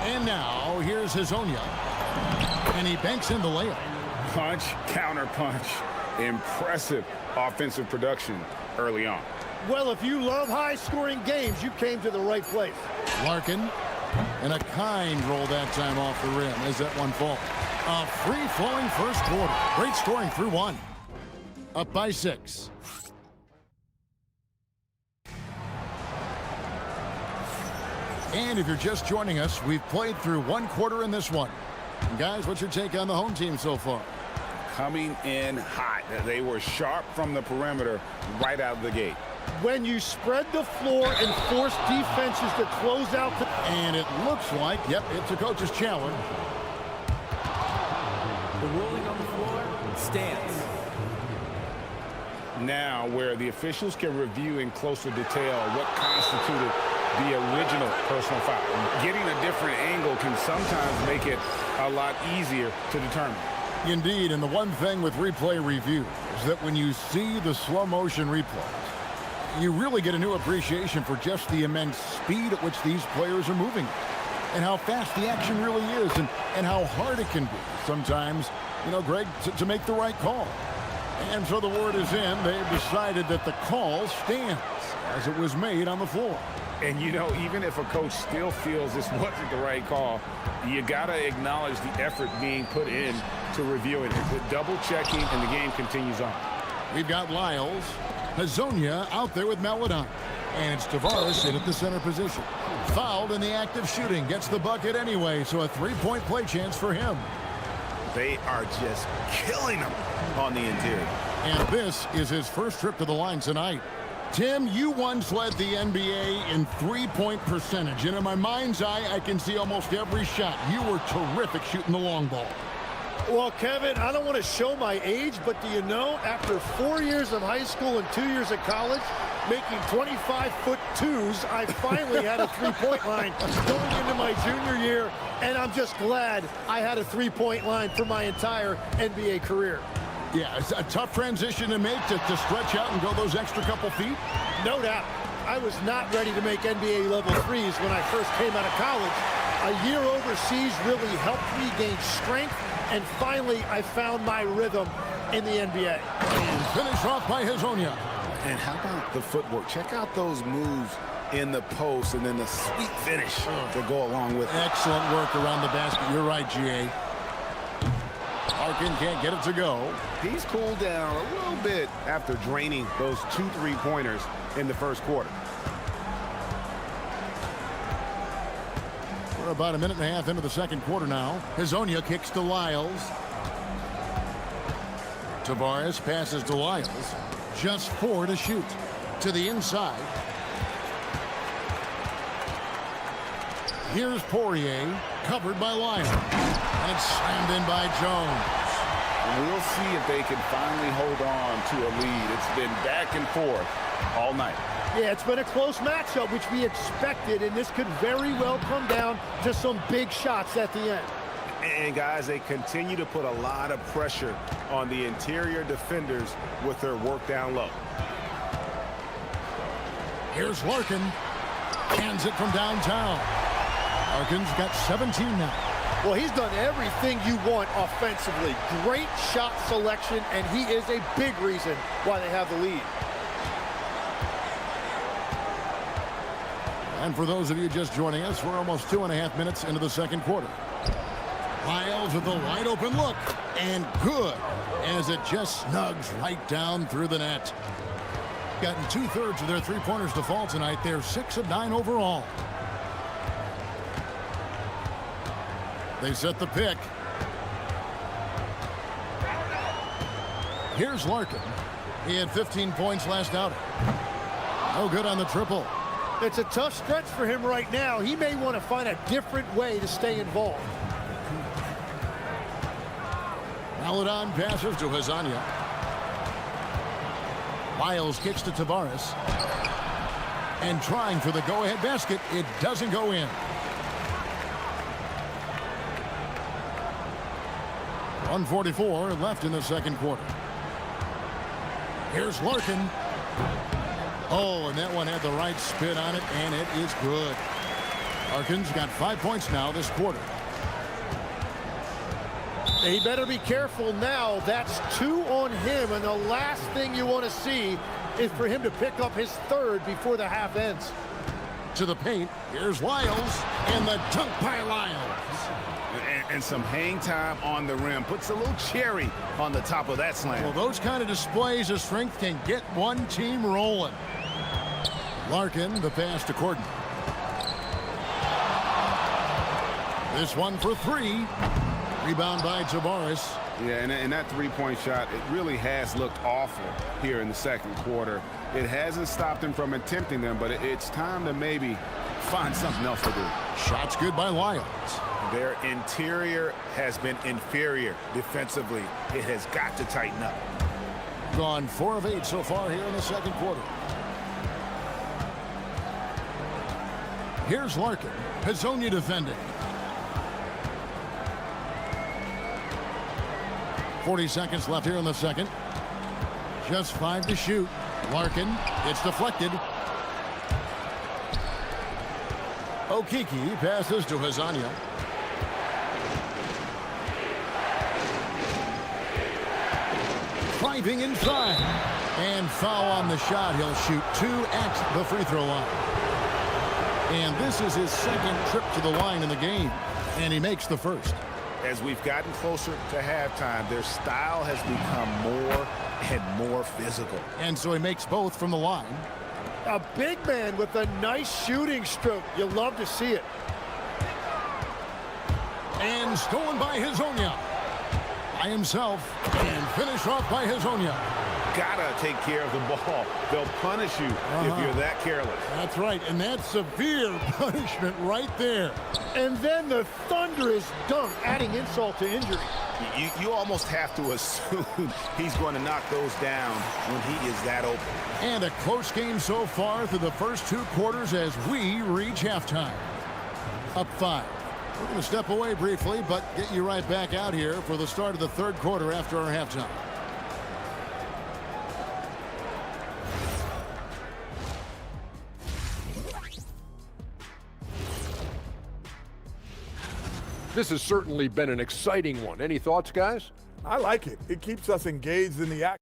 And now, here's Hazonia. And he banks in the layup. Punch, counter punch. Impressive offensive production early on. Well, if you love high-scoring games, you came to the right place. Larkin. And a kind roll that time off the rim as that one falls. A free-flowing first quarter. Great scoring through 1. Up by 6. And if you're just joining us, we've played through 1 quarter in this one. And guys, what's your take on the home team so far? Coming in hot. They were sharp from the perimeter right out of the gate. When you spread the floor and force defenses to close out the... And it looks like, yep, it's a coach's challenge. The ruling on the floor stands. Now, where the officials can review in closer detail what constituted the original personal foul. Getting a different angle can sometimes make it a lot easier to determine. Indeed, and the one thing with replay review is that when you see the slow motion replays, you really get a new appreciation for just the immense speed at which these players are moving and how fast the action really is and how hard it can be sometimes, you know, Greg, to make the right call. And so the word is in. They've decided that the call stands as it was made on the floor. And, you know, even if a coach still feels this wasn't the right call, you got to acknowledge the effort being put in to reviewing it. With double-checking, and the game continues on. We've got Lyles, Hazonia out there with Melodon. And it's Tavares in at the center position. Fouled in the act of shooting. Gets the bucket anyway, so a three-point play chance for him. They are just killing them on the interior. And this is his first trip to the line tonight. Tim, you once led the NBA in three-point percentage, and in my mind's eye, I can see almost every shot. You were terrific shooting the long ball. Well, Kevin, I don't want to show my age, but do you know, after 4 years of high school and 2 years of college, making 25-foot-2s, I finally had a three-point line going into my junior year, and I'm just glad I had a three-point line for my entire NBA career. Yeah, it's a tough transition to make to stretch out and go those extra couple feet. No doubt. I was not ready to make NBA level threes when I first came out of college. A year overseas really helped me gain strength, and finally I found my rhythm in the NBA. And finished off by Hazonia. And how about the footwork? Check out those moves in the post and then the sweet finish to go along with it. Excellent work around the basket. You're right, G.A. Larkin can't get it to go. He's cooled down a little bit after draining those 2 3-pointers in the first quarter. We're about a minute and a half into the second quarter now. Hazonia kicks to Lyles. Tavares passes to Lyles. Just 4 to shoot. To the inside. Here's Poirier, covered by Lyles. And it's slammed in by Jones. We'll see if they can finally hold on to a lead. It's been back and forth all night. Yeah, it's been a close matchup, which we expected, and this could very well come down to some big shots at the end. And, guys, they continue to put a lot of pressure on the interior defenders with their work down low. Here's Larkin. Hands it from downtown. Larkin's got 17 now. Well, he's done everything you want offensively. Great shot selection, and he is a big reason why they have the lead. And for those of you just joining us, we're almost 2.5 minutes into the second quarter. Lyles with a wide open look, and good, as it just snugs right down through the net. Gotten 2/3 of their three-pointers to fall tonight. They're 6 of 9 overall. They set the pick. Here's Larkin. He had 15 points last outing. No good on the triple. It's a tough stretch for him right now. He may want to find a different way to stay involved. Maladon passes to Hazania. Lyles kicks to Tavares. And trying for the go-ahead basket. It doesn't go in. 1:44 left in the second quarter. Here's Larkin. Oh, and that one had the right spin on it, and it is good. Larkin's got 5 points now this quarter. He better be careful now. That's 2 on him, and the last thing you want to see is for him to pick up his 3rd before the half ends. To the paint, here's Lyles, and the dunk by Lyles. And some hang time on the rim. Puts a little cherry on the top of that slam. Well, those kind of displays of strength can get one team rolling. Larkin, the pass to Corden. This one for 3. Rebound by Tavares. Yeah, and that three-point shot, it really has looked awful here in the second quarter. It hasn't stopped him from attempting them, but it's time to maybe find something else to do. Shots good by Lyles. Their interior has been inferior defensively. It has got to tighten up. Gone 4 of 8 so far here in the second quarter. Here's Larkin. Hezonja defending. 40 seconds left here in the second. Just 5 to shoot. Larkin, it's deflected. Okiki passes to Hezonja. Driving inside. And foul on the shot. He'll shoot 2 at the free throw line. And this is his 2nd trip to the line in the game. And he makes the 1st. As we've gotten closer to halftime, their style has become more and more physical. And so he makes both from the line. A big man with a nice shooting stroke. You love to see it. And stolen by Hezonja. By himself. And finished off by Hezonja. Gotta take care of the ball. They'll punish you if you're that careless. That's right, and that's severe punishment right there. And then the thunderous dunk, adding insult to injury. You almost have to assume he's going to knock those down when he is that open. And a close game so far through the first 2 quarters as we reach halftime. Up 5. We're going to step away briefly, but get you right back out here for the start of the 3rd quarter after our halftime. This has certainly been an exciting one. Any thoughts, guys? I like it. It keeps us engaged in the action.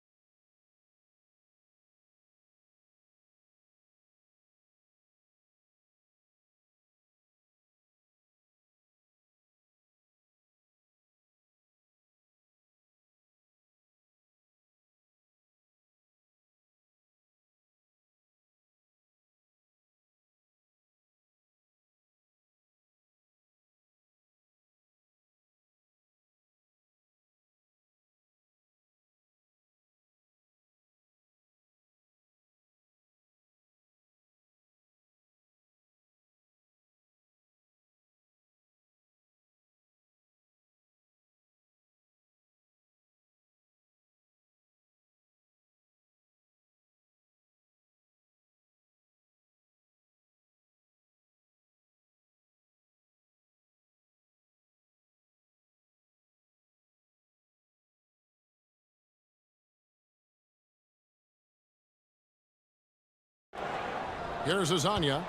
Here's Hezonja.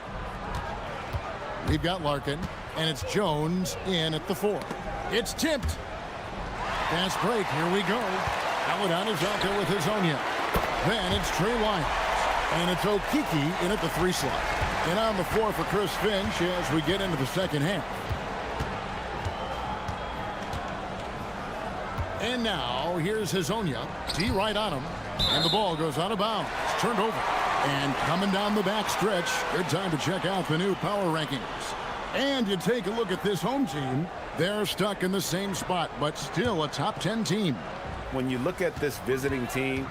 We've got Larkin, and it's Jones in at the 4. It's tipped. Fast break. Here we go. Paladon is out there with his own. Then it's Trey Lyons. And it's Okiki in at the 3 slot. And on the floor for Chris Finch as we get into the second half. And now here's Hazonia. D right on him. And the ball goes out of bounds. It's turned over. And coming down the back stretch, good time to check out the new power rankings. And you take a look at this home team. They're stuck in the same spot, but still a top 10 team. When you look at this visiting team,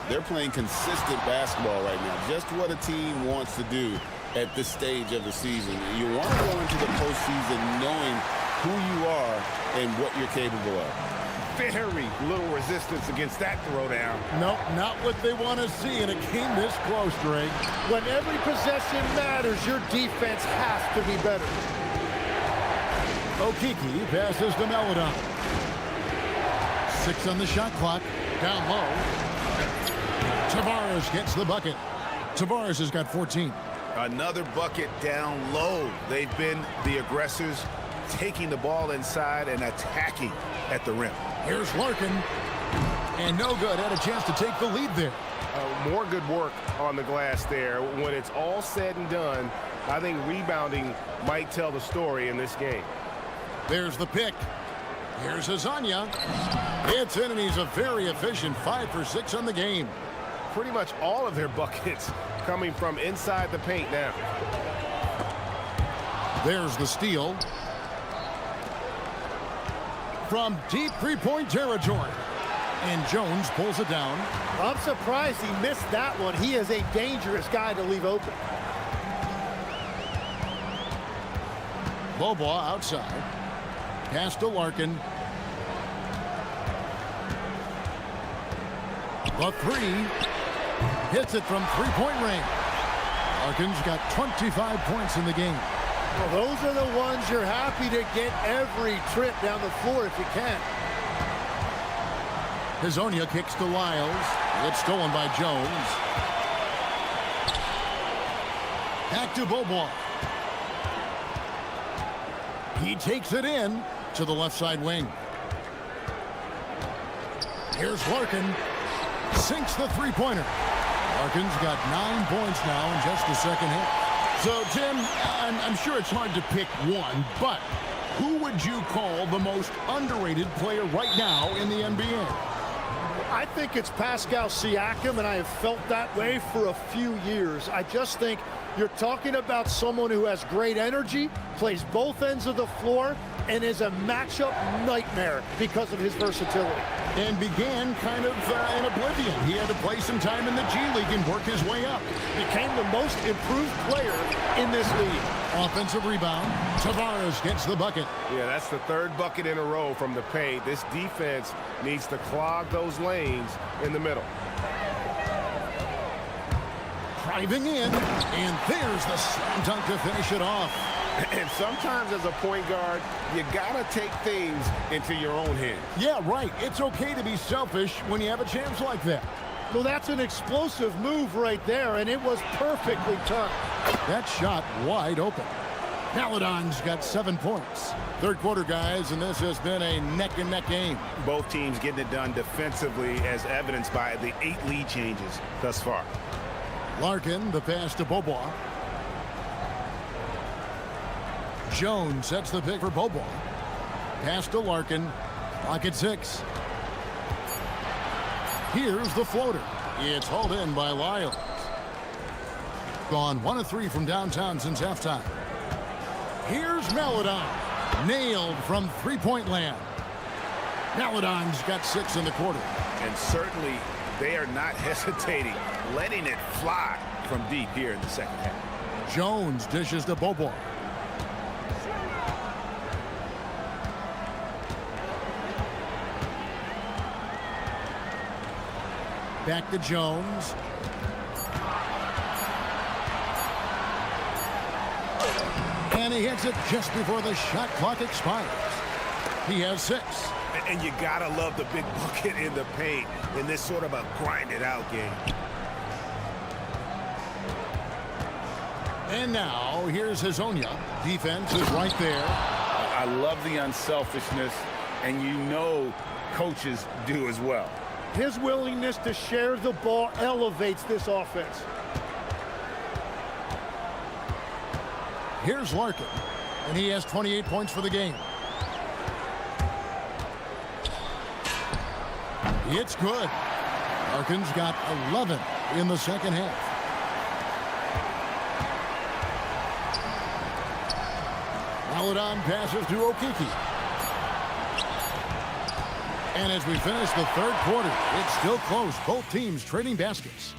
They're playing consistent basketball right now. Just what a team wants to do at this stage of the season. You want to go into the postseason knowing who you are and what you're capable of. Very little resistance against that throwdown. Nope, not what they want to see in a game this close, Greg. When every possession matters, your defense has to be better. Okiki passes to Melodon. 6 on the shot clock. Down low. Tavares gets the bucket. Tavares has got 14. Another bucket down low. They've been the aggressors, taking the ball inside and attacking at the rim. Here's Larkin. And no good. Had a chance to take the lead there. More good work on the glass there. When it's all said and done, I think rebounding might tell the story in this game. There's the pick. Here's Hazonia. It's in, and he's a very efficient 5 for 6 on the game. Pretty much all of their buckets coming from inside the paint now. There's the steal. From deep three-point territory. And Jones pulls it down. I'm surprised he missed that one. He is a dangerous guy to leave open. Bobois outside. Pass to Larkin. The 3. Hits it from three-point range. Larkin's got 25 points in the game. Well, those are the ones you're happy to get every trip down the floor if you can. Hazonia kicks to Lyles. It's stolen by Jones. Back to Bobois. He takes it in to the left side wing. Here's Larkin. Sinks the three-pointer. Larkin's got 9 points now in just the second half. So, Tim, I'm sure it's hard to pick one, but who would you call the most underrated player right now in the NBA? I think it's Pascal Siakam, and I have felt that way for a few years. I just think you're talking about someone who has great energy, plays both ends of the floor, and is a matchup nightmare because of his versatility. And began kind of in oblivion. He had to play some time in the G League and work his way up. Became the most improved player in this league. Offensive rebound. Tavares gets the bucket. Yeah, that's the 3rd bucket in a row from the paint. This defense needs to clog those lanes in the middle. Driving in, and there's the slam dunk to finish it off. And sometimes as a point guard, you gotta take things into your own hands. Yeah, right. It's okay to be selfish when you have a chance like that. Well, that's an explosive move right there, and it was perfectly timed. That shot wide open. Paladon's got 7 points. Third quarter, guys, and this has been a neck-and-neck game. Both teams getting it done defensively, as evidenced by the 8 lead changes thus far. Larkin, the pass to Bobois. Jones sets the pick for Bobois. Pass to Larkin. Clock at 6. Here's the floater. It's hauled in by Lyles. Gone 1 of 3 from downtown since halftime. Here's Melodon. Nailed from three-point land. Melodon's got 6 in the quarter. And certainly they are not hesitating, letting it fly from deep here in the second half. Jones dishes to Bobois. Back to Jones. And he hits it just before the shot clock expires. He has 6. And you gotta love the big bucket in the paint in this sort of a grind-it-out game. And now, here's Hazonia. Defense is right there. I love the unselfishness, and you know coaches do as well. His willingness to share the ball elevates this offense. Here's Larkin, and he has 28 points for the game. It's good. Larkin's got 11 in the second half. Maladon passes to Okiki. And as we finish the third quarter, it's still close. Both teams trading baskets.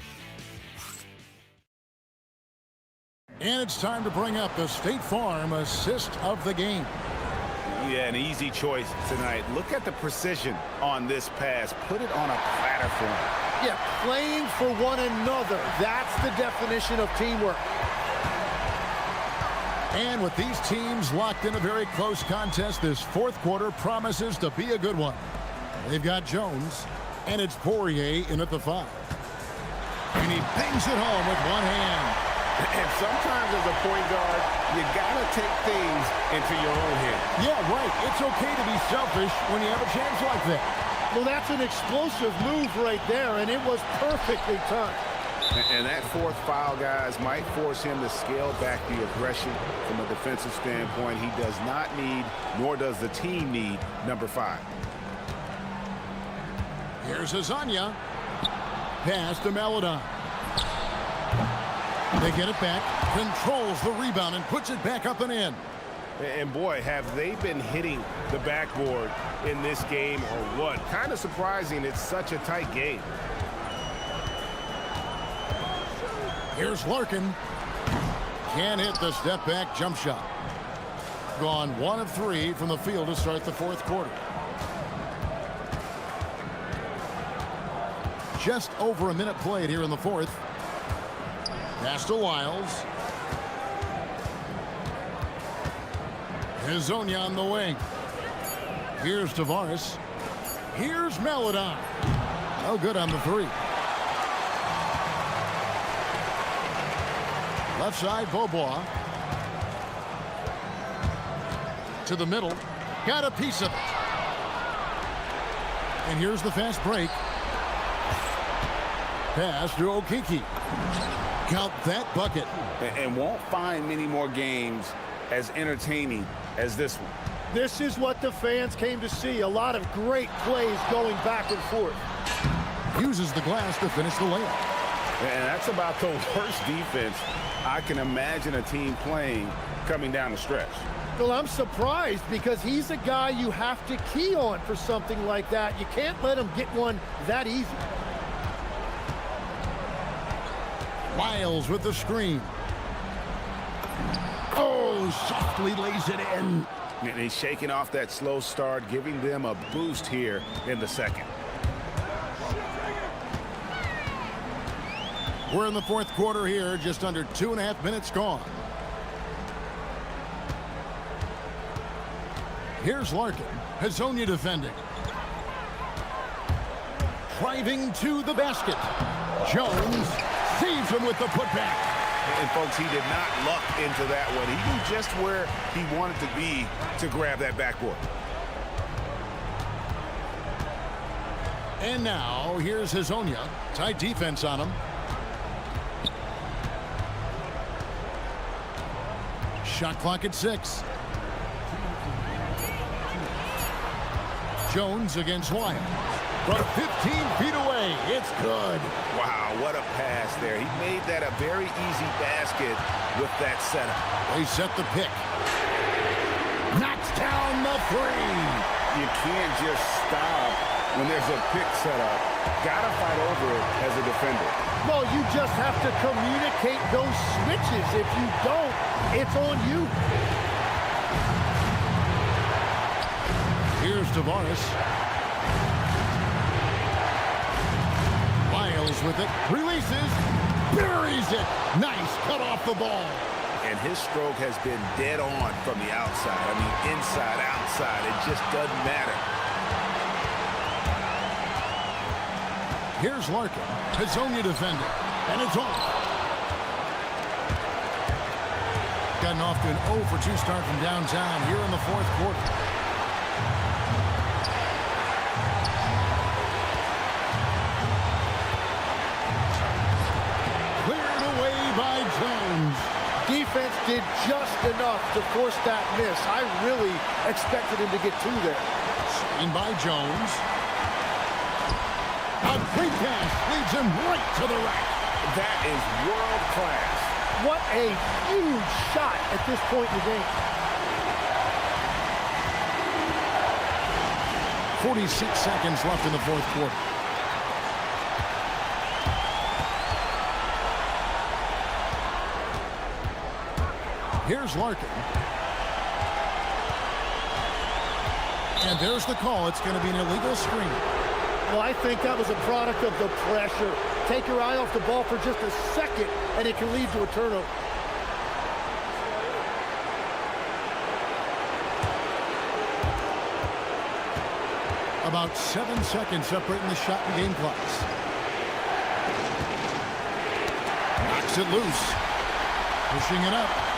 And it's time to bring up the State Farm assist of the game. Yeah, an easy choice tonight. Look at the precision on this pass. Put it on a platter for him. Yeah, playing for one another. That's the definition of teamwork. And with these teams locked in a very close contest, this fourth quarter promises to be a good one. They've got Jones, and it's Poirier in at the 5. And he bangs it home with one hand. And sometimes as a point guard, you gotta take things into your own hands. Yeah, right. It's okay to be selfish when you have a chance like that. Well, that's an explosive move right there, and it was perfectly timed. And that fourth foul, guys, might force him to scale back the aggression from a defensive standpoint. He does not need, nor does the team need, number 5. Here's Hazonia. Pass to Maladon. They get it back, controls the rebound, and puts it back up and in. And boy, have they been hitting the backboard in this game or what? Kind of surprising it's such a tight game. Here's Larkin. Can't hit the step back jump shot. Gone 1 of 3 from the field to start the fourth quarter. Just over a minute played here in the fourth. Pass to Wiles. Hazonia on the wing. Here's Tavares. Here's Maladon. Oh, good on the 3. Left side, Beaubois. To the middle. Got a piece of it. And here's the fast break. Pass to Okiki. Count that bucket. And won't find many more games as entertaining as this one. This is what the fans came to see. A lot of great plays going back and forth. Uses the glass to finish the layup. And that's about the worst defense I can imagine a team playing coming down the stretch. Well, I'm surprised because he's a guy you have to key on for something like that. You can't let him get one that easy. Wiles with the screen. Oh, softly lays it in. And he's shaking off that slow start, giving them a boost here in the second. We're in the fourth quarter here, just under 2.5 minutes gone. Here's Larkin. Hazonia defending. Driving to the basket. Jones saves him with the putback. And folks, he did not luck into that one. He knew just where he wanted to be to grab that backboard. And now, here's Hazonia. Tight defense on him. Shot clock at 6. Jones against Wiles. From 15 feet away, it's good. Wow, what a pass there. He made that a very easy basket with that setup. They set the pick. Knocks down the 3. You can't just stop when there's a pick set up. Gotta fight over it as a defender. Well, you just have to communicate those switches. If you don't, it's on you. Here's Tavares. Wiles with it. Releases. Buries it. Nice cut off the ball. And his stroke has been dead on from the outside. I mean, inside, outside. It just doesn't matter. Here's Larkin. Hazonia defending. And it's off. heading off to an 0 for 2 start from downtown here in the fourth quarter. Cleared away by Jones. Defense did just enough to force that miss. I really expected him to get 2 there. Screen by Jones. A quick pass leads him right to the rack. That is world class. What a huge shot at this point in the game. 46 seconds left in the fourth quarter. Here's Larkin. And there's the call. It's going to be an illegal screen. Well, I think that was a product of the pressure. Take your eye off the ball for just a second, and it can lead to a turnover. About 7 seconds separating the shot and game clocks. Knocks it loose. Pushing it up.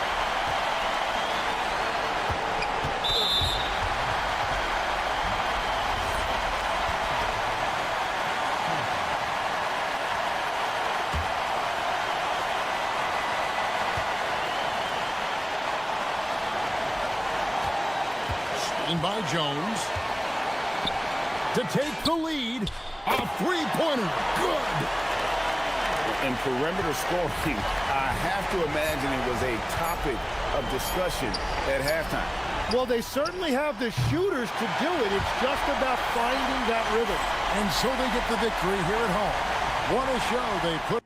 By Jones to take the lead. A three-pointer. Good. In perimeter scoring, I have to imagine it was a topic of discussion at halftime. Well, they certainly have the shooters to do it. It's just about finding that rhythm. And so they get the victory here at home. What a show they put.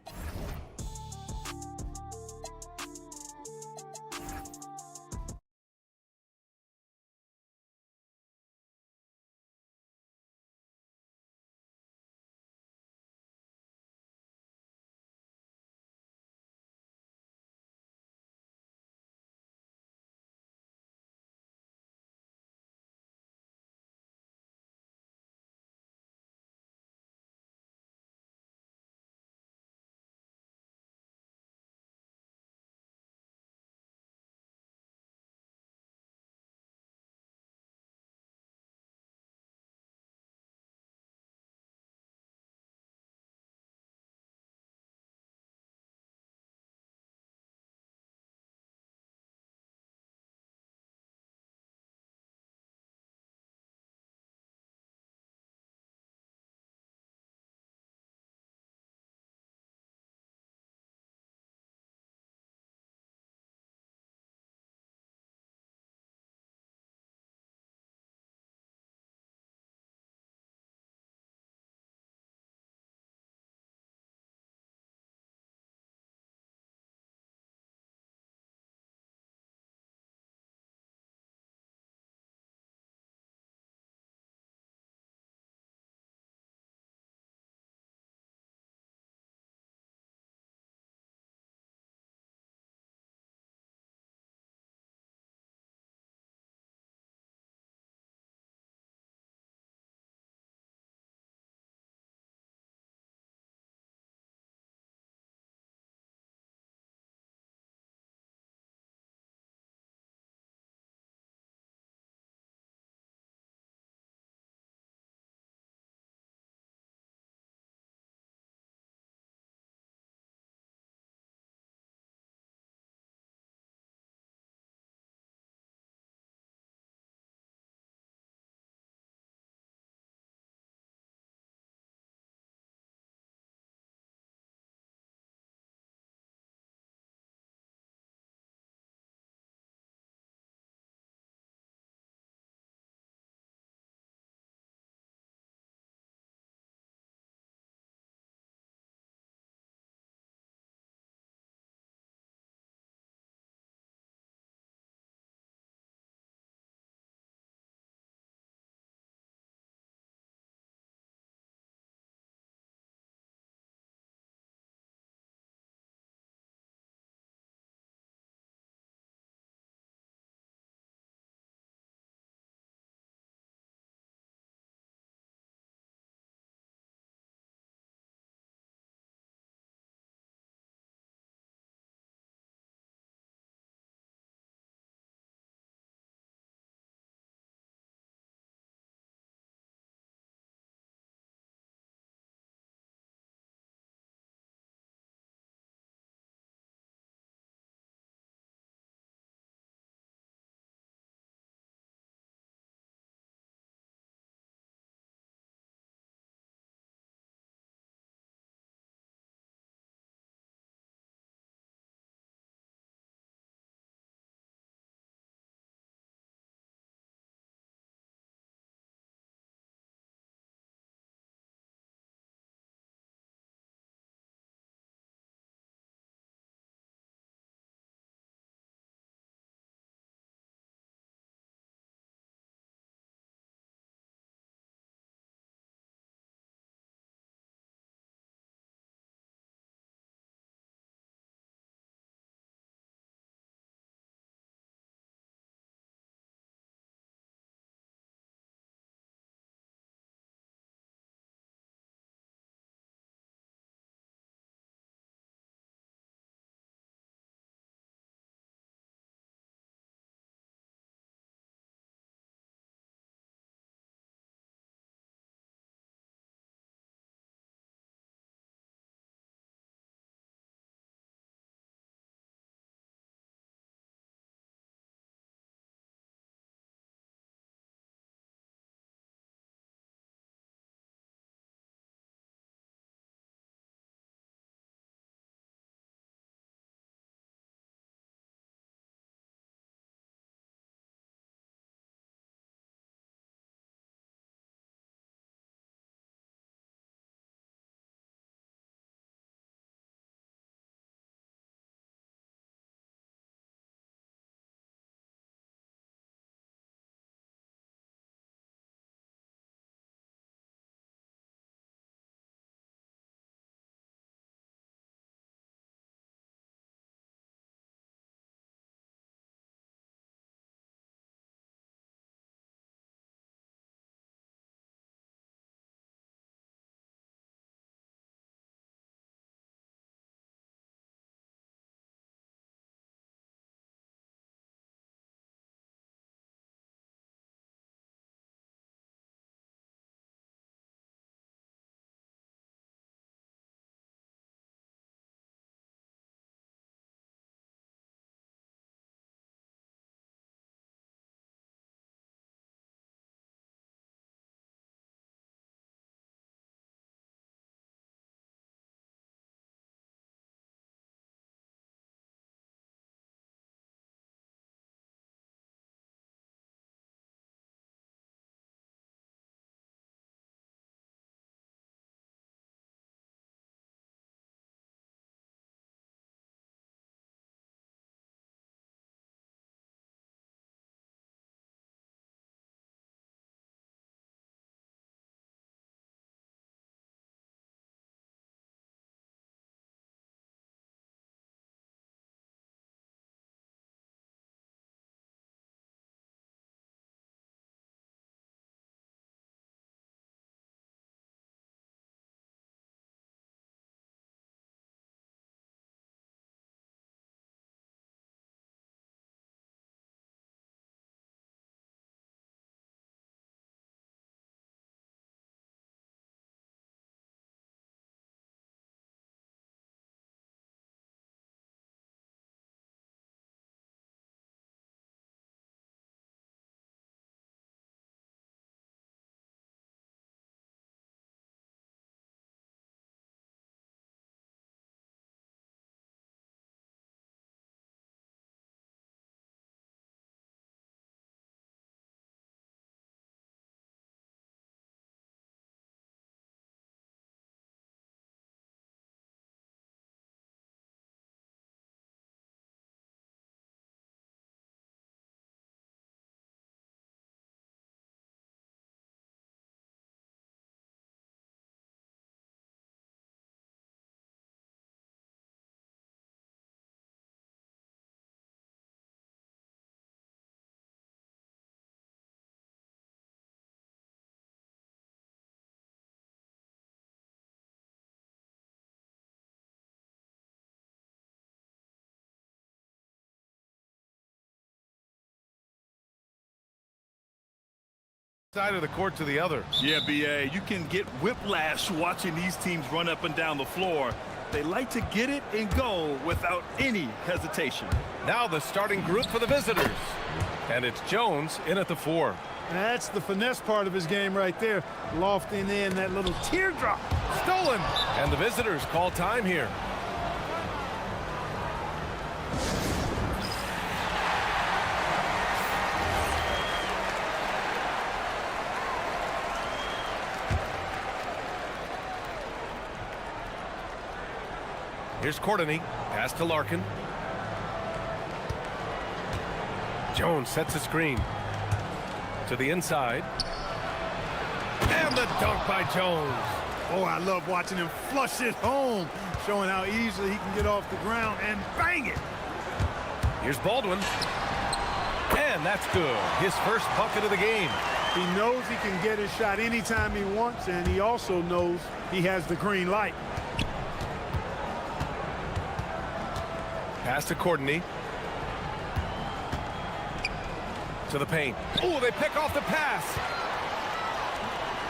Side of the court to the other. Yeah, BA, you can get whiplash watching these teams run up and down the floor. They like to get it and go without any hesitation. Now the starting group for the visitors. And it's Jones in at the 4. That's the finesse part of his game right there. Lofting in that little teardrop. Stolen. And the visitors call time here. Here's Courtney, pass to Larkin. Jones sets a screen to the inside. And the dunk by Jones. Oh, I love watching him flush it home, showing how easily he can get off the ground and bang it. Here's Baldwin. And that's good. His first bucket of the game. He knows he can get his shot anytime he wants, and he also knows he has the green light. Pass to Courtney. To the paint. Oh, they pick off the pass.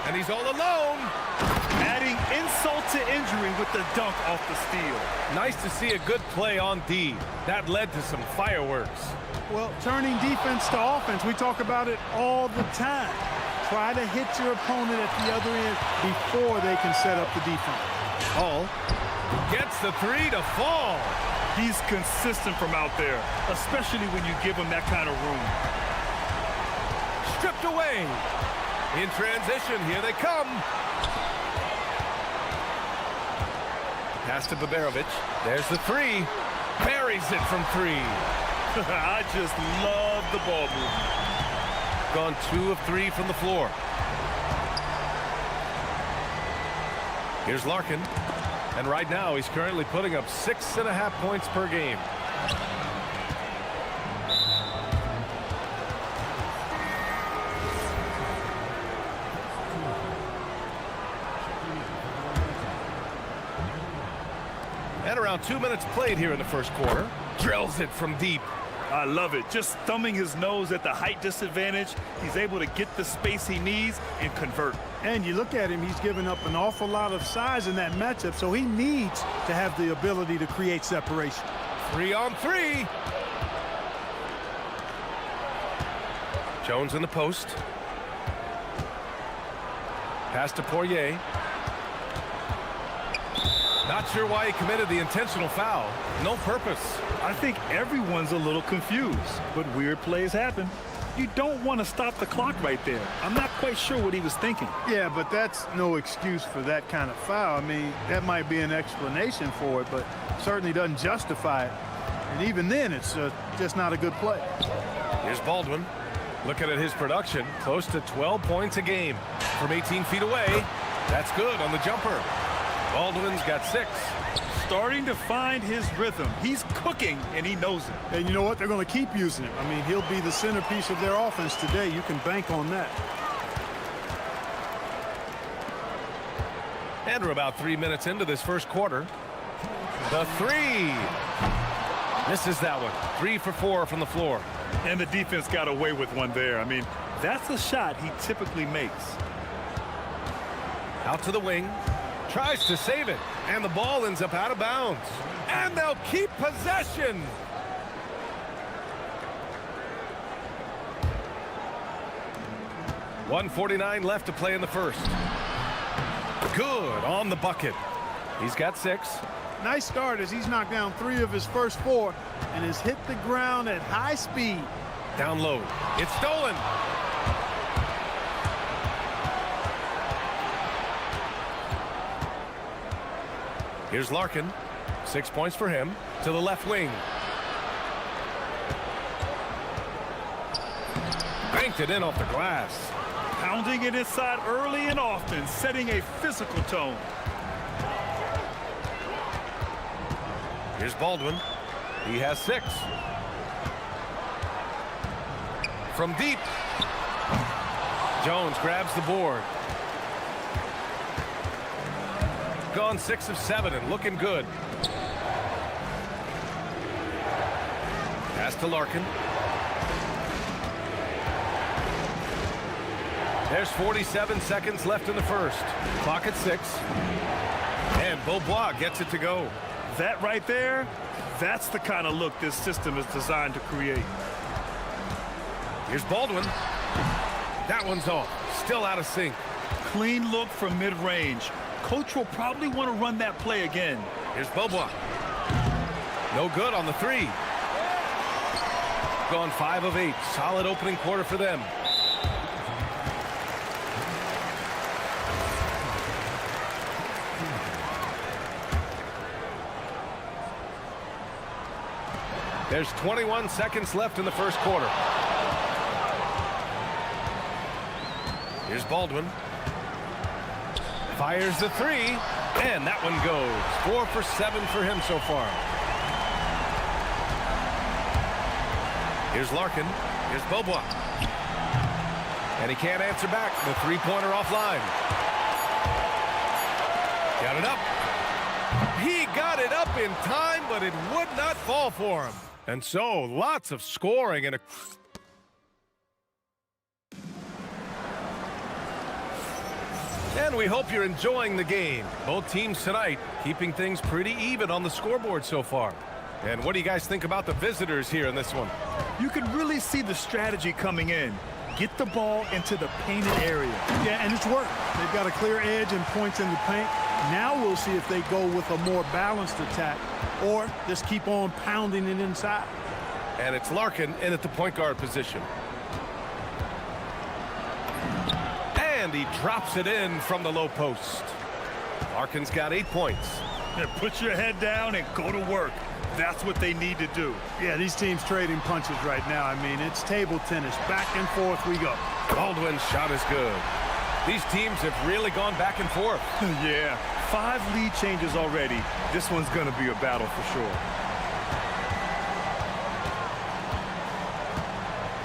And he's all alone. Adding insult to injury with the dunk off the steal. Nice to see a good play on D. That led to some fireworks. Well, turning defense to offense, we talk about it all the time. Try to hit your opponent at the other end before they can set up the defense. Hall gets the 3 to fall. He's consistent from out there, especially when you give him that kind of room. Stripped away. In transition, here they come. Pass to Baberovic. There's the 3. Buries it from 3. I just love the ball movement. Gone 2 of 3 from the floor. Here's Larkin. And right now, he's currently putting up 6.5 points per game. And around 2 minutes played here in the first quarter. Drills it from deep. I love it. Just thumbing his nose at the height disadvantage. He's able to get the space he needs and convert. And you look at him, he's given up an awful lot of size in that matchup, so he needs to have the ability to create separation. 3 on 3. Jones in the post. Pass to Poirier. Not sure why he committed the intentional foul. No purpose. I think everyone's a little confused, but weird plays happen. You don't want to stop the clock right there. I'm not quite sure what he was thinking. Yeah, but that's no excuse for that kind of foul. I mean, that might be an explanation for it, but certainly doesn't justify it. And even then, it's just not a good play. Here's Baldwin. Looking at his production, close to 12 points a game. From 18 feet away, that's good on the jumper. Baldwin's got 6. Starting to find his rhythm. He's cooking, and he knows it. And you know what? They're going to keep using him. I mean, he'll be the centerpiece of their offense today. You can bank on that. And we're about 3 minutes into this first quarter. The 3. Misses that one. 3 for 4 from the floor. And the defense got away with one there. I mean, that's a shot he typically makes. Out to the wing. Tries to save it. And the ball ends up out of bounds. And they'll keep possession. .149 left to play in the first. Good on the bucket. He's got 6. Nice start as he's knocked down 3 of his first 4 and has hit the ground at high speed. Down low. It's stolen. Here's Larkin. 6 points for him. To the left wing. Banked it in off the glass. Pounding it inside early and often, setting a physical tone. Here's Baldwin. He has 6. From deep. Jones grabs the board. Gone 6 of 7 and looking good. Pass to Larkin. There's 47 seconds left in the first. Clock at 6. And Beaubois gets it to go. That right there, that's the kind of look this system is designed to create. Here's Baldwin. That one's off. Still out of sync. Clean look from mid-range. Coach will probably want to run that play again. Here's Beaubois. No good on the 3. Gone 5 of 8. Solid opening quarter for them. There's 21 seconds left in the first quarter. Here's Baldwin. Fires the 3, and that one goes. 4 for 7 for him so far. Here's Larkin. Here's Beaubois. And he can't answer back. The three-pointer offline. Got it up. He got it up in time, but it would not fall for him. And so, lots of scoring and a... And we hope you're enjoying the game. Both teams tonight keeping things pretty even on the scoreboard so far. And what do you guys think about the visitors here in this one? You can really see the strategy coming in. Get the ball into the painted area. Yeah, and it's worked. They've got a clear edge and points in the paint. Now we'll see if they go with a more balanced attack or just keep on pounding it inside. And it's Larkin in at the point guard position. And he drops it in from the low post. Larkin's got 8 points. Yeah, put your head down and go to work. That's what they need to do. Yeah, these teams trading punches right now. I mean, it's table tennis. Back and forth we go. Baldwin's shot is good. These teams have really gone back and forth. Yeah, 5 lead changes already. This one's going to be a battle for sure.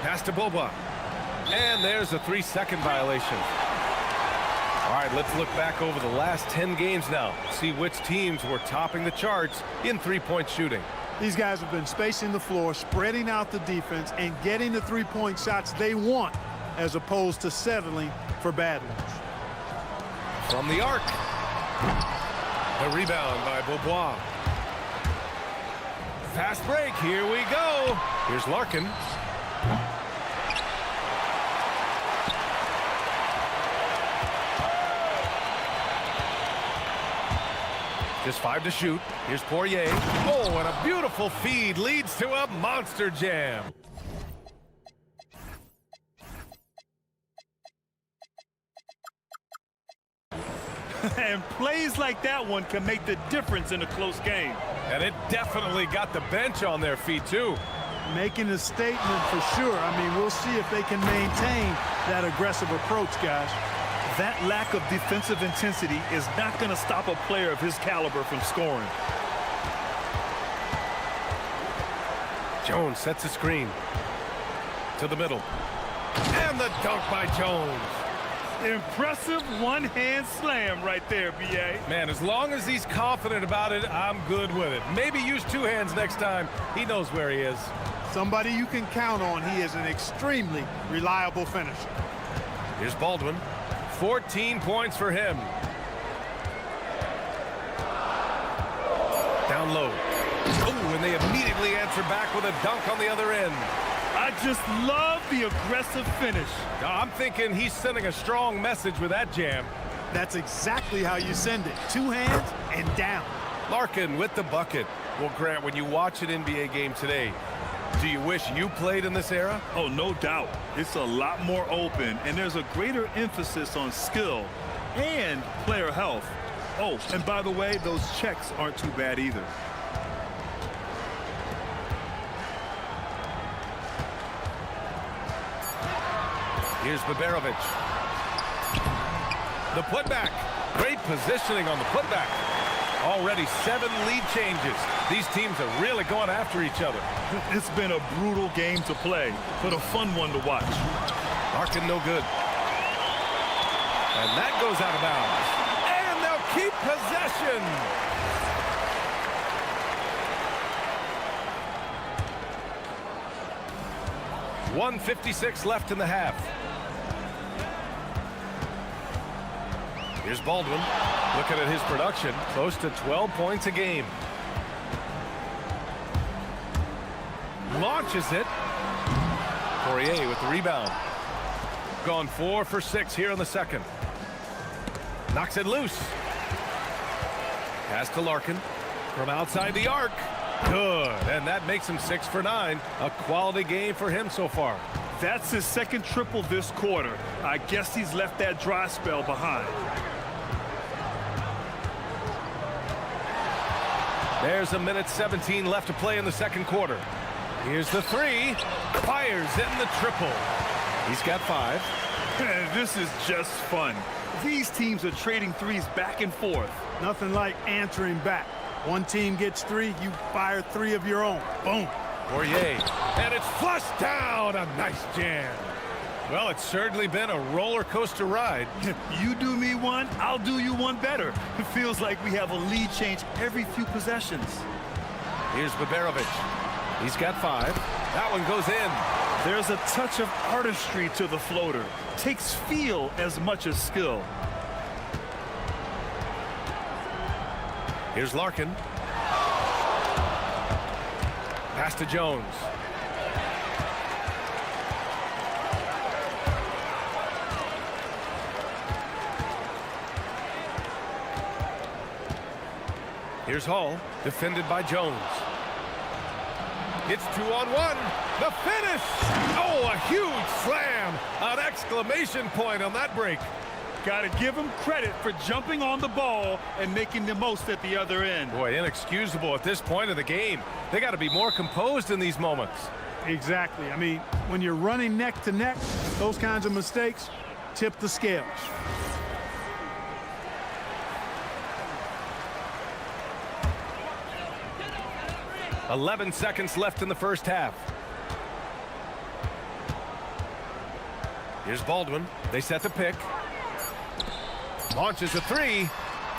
Pass to Beaubois. And there's a 3-second violation. All right, let's look back over the last 10 games now. See which teams were topping the charts in three-point shooting. These guys have been spacing the floor, spreading out the defense, and getting the three-point shots they want, as opposed to settling for bad ones. From the arc. The rebound by Beaubois. Fast break. Here we go. Here's Larkin. Just 5 to shoot. Here's Poirier. Oh, and a beautiful feed leads to a monster jam. And plays like that one can make the difference in a close game. And it definitely got the bench on their feet, too. Making a statement for sure. I mean, we'll see if they can maintain that aggressive approach, guys. That lack of defensive intensity is not going to stop a player of his caliber from scoring. Jones sets a screen. To the middle. And the dunk by Jones. Impressive one-hand slam right there, B.A. Man, as long as he's confident about it, I'm good with it. Maybe use 2 hands next time. He knows where he is. Somebody you can count on. He is an extremely reliable finisher. Here's Baldwin. 14 points for him. Down low. Oh, and they immediately answer back with a dunk on the other end. I just love the aggressive finish. I'm thinking he's sending a strong message with that jam. That's exactly how you send it. 2 hands and down. Larkin with the bucket. Well, Grant, when you watch an NBA game today, do you wish you played in this era? Oh, no doubt. It's a lot more open, and there's a greater emphasis on skill and player health. Oh, and by the way, those checks aren't too bad either. Here's Baberovic. The putback. Great positioning on the putback. Already 7 lead changes. These teams are really going after each other. It's been a brutal game to play, but a fun one to watch. Larkin no good. And that goes out of bounds. And they'll keep possession. .156 left in the half. Here's Baldwin. Looking at his production, close to 12 points a game. Launches it. Poirier with the rebound. Gone 4 for 6 here in the second. Knocks it loose. Pass to Larkin from outside the arc. Good, and that makes him 6 for 9. A quality game for him so far. That's his second triple this quarter. I guess he's left that dry spell behind. There's a minute 17 left to play in the second quarter. Here's the three. Fires in the triple. He's got 5. This is just fun. These teams are trading threes back and forth. Nothing like answering back. One team gets 3, you fire 3 of your own. Boom. Poirier, and it's flushed down. A nice jam. Well, it's certainly been a roller coaster ride. You do me one, I'll do you one better. It feels like we have a lead change every few possessions. Here's Baberovic. He's got 5. That one goes in. There's a touch of artistry to the floater. Takes feel as much as skill. Here's Larkin. Pass to Jones. Here's Hall, defended by Jones. It's 2-on-1. The finish! Oh, a huge slam! An exclamation point on that break. Got to give him credit for jumping on the ball and making the most at the other end. Boy, inexcusable at this point of the game. They got to be more composed in these moments. Exactly. I mean, when you're running neck to neck, those kinds of mistakes tip the scales. "11 seconds left in the first half. Here's Baldwin. They set the pick. Launches a 3.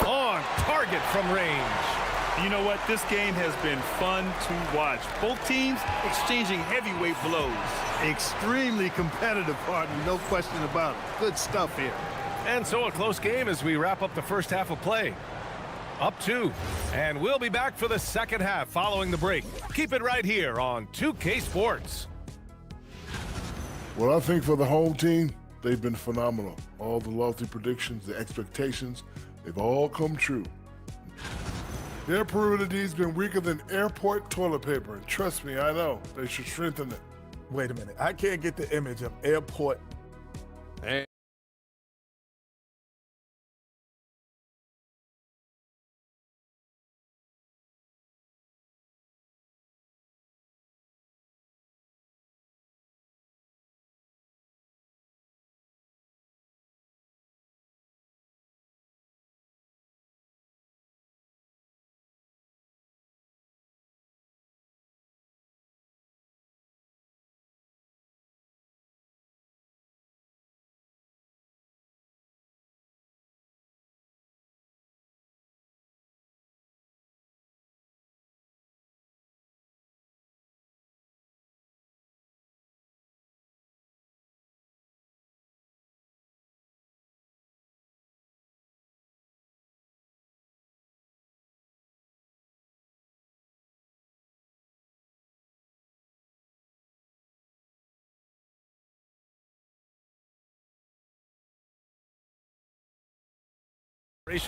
On target from range. You know what? This game has been fun to watch. Both teams exchanging heavyweight blows. Extremely competitive, partner, no question about it. Good stuff here. And so a close game as we wrap up the first half of play. Up 2. And we'll be back for the second half following the break. Keep it right here on 2K Sports. Well, I think for the home team, they've been phenomenal. All the lofty predictions, the expectations, they've all come true. Their perimeter D's been weaker than airport toilet paper. And trust me, I know. They should strengthen it. Wait a minute. I can't get the image of airport.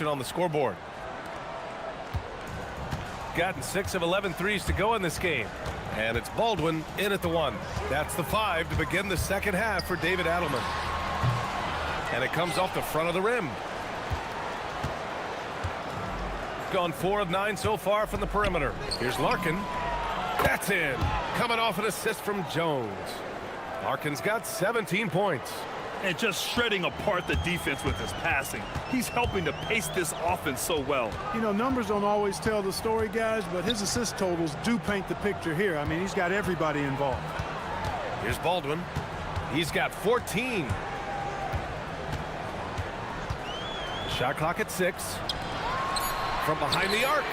On the scoreboard. Gotten 6 of 11 threes to go in this game. And it's Baldwin in at the 1. That's the 5 to begin the second half for David Adelman. And it comes off the front of the rim. Gone 4 of 9 so far from the perimeter. Here's Larkin. That's in. Coming off an assist from Jones. Larkin's got 17 points. And just shredding apart the defense with his passing. He's helping to pace this offense so well. You know, numbers don't always tell the story, guys, but his assist totals do paint the picture here. I mean, he's got everybody involved. Here's Baldwin. He's got 14. Shot clock at 6. From behind the arc.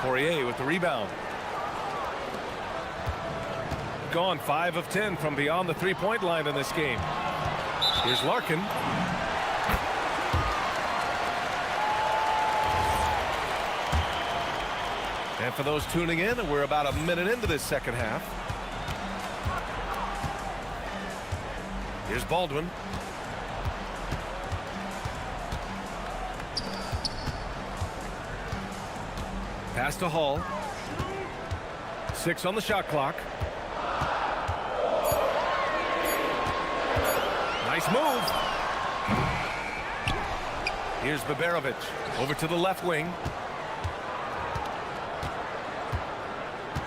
Poirier with the rebound. Gone 5 of 10 from beyond the three-point line in this game. Here's Larkin. And for those tuning in, we're about a minute into this second half. Here's Baldwin. Pass to Hall. 6 on the shot clock. Nice move. Here's Baberovic over to the left wing.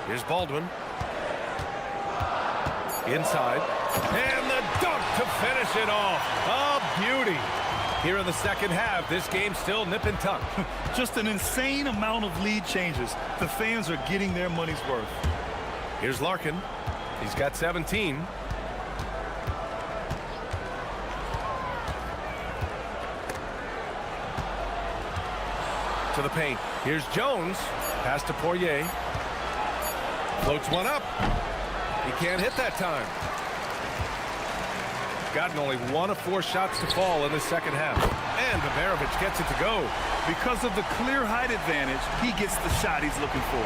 Here's Baldwin. Inside. And the dunk to finish it off. A beauty. Here in the second half, this game's still nip and tuck. Just an insane amount of lead changes. The fans are getting their money's worth. Here's Larkin. He's got 17. To the paint. Here's Jones. Pass to Poirier. Floats one up. He can't hit that time. Gotten only 1 of 4 shots to fall in the second half. And Baberovic gets it to go. Because of the clear height advantage, he gets the shot he's looking for.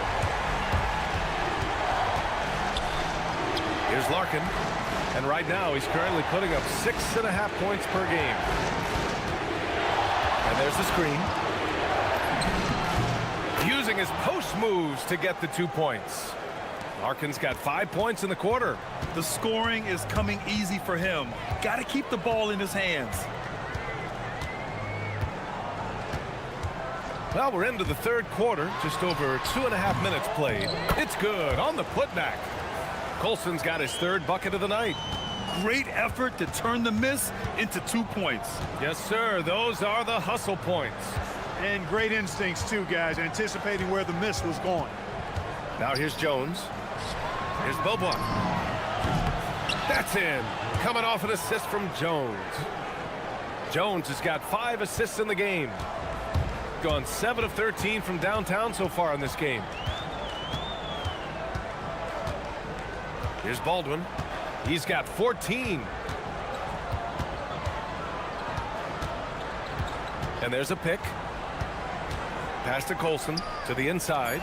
Here's Larkin. And right now, he's currently putting up 6.5 points per game. And there's the screen. Using his post moves to get the 2 points. Larkin's got 5 points in the quarter. The scoring is coming easy for him. Got to keep the ball in his hands. Well, we're into the third quarter. Just over 2.5 minutes played. It's good on the putback. Colson's got his 3rd bucket of the night. Great effort to turn the miss into 2 points. Yes, sir. Those are the hustle points. And great instincts, too, guys, anticipating where the miss was going. Now here's Jones. Here's Bobois. That's in. Coming off an assist from Jones. Jones has got 5 assists in the game. Gone 7 of 13 from downtown so far in this game. Here's Baldwin. He's got 14. And there's a pick. Pass to Colson to the inside.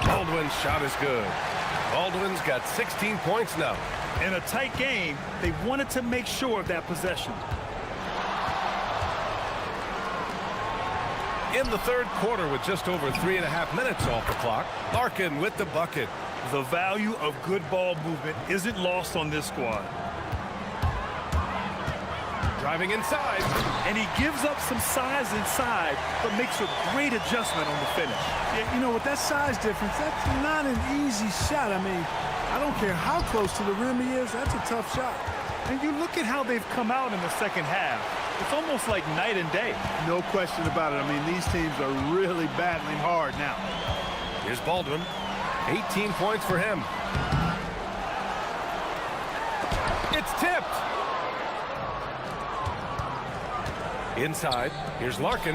Baldwin's shot is good. Baldwin's got 16 points now. In a tight game, they wanted to make sure of that possession. In the third quarter with just over 3.5 minutes off the clock, Larkin with the bucket. The value of good ball movement isn't lost on this squad. Driving inside. And he gives up some size inside, but makes a great adjustment on the finish. Yeah, you know, with that size difference, that's not an easy shot. I mean, I don't care how close to the rim he is, that's a tough shot. And you look at how they've come out in the second half. It's almost like night and day. No question about it. I mean, these teams are really battling hard now. Here's Baldwin. 18 points for him. It's tipped. Inside, here's Larkin.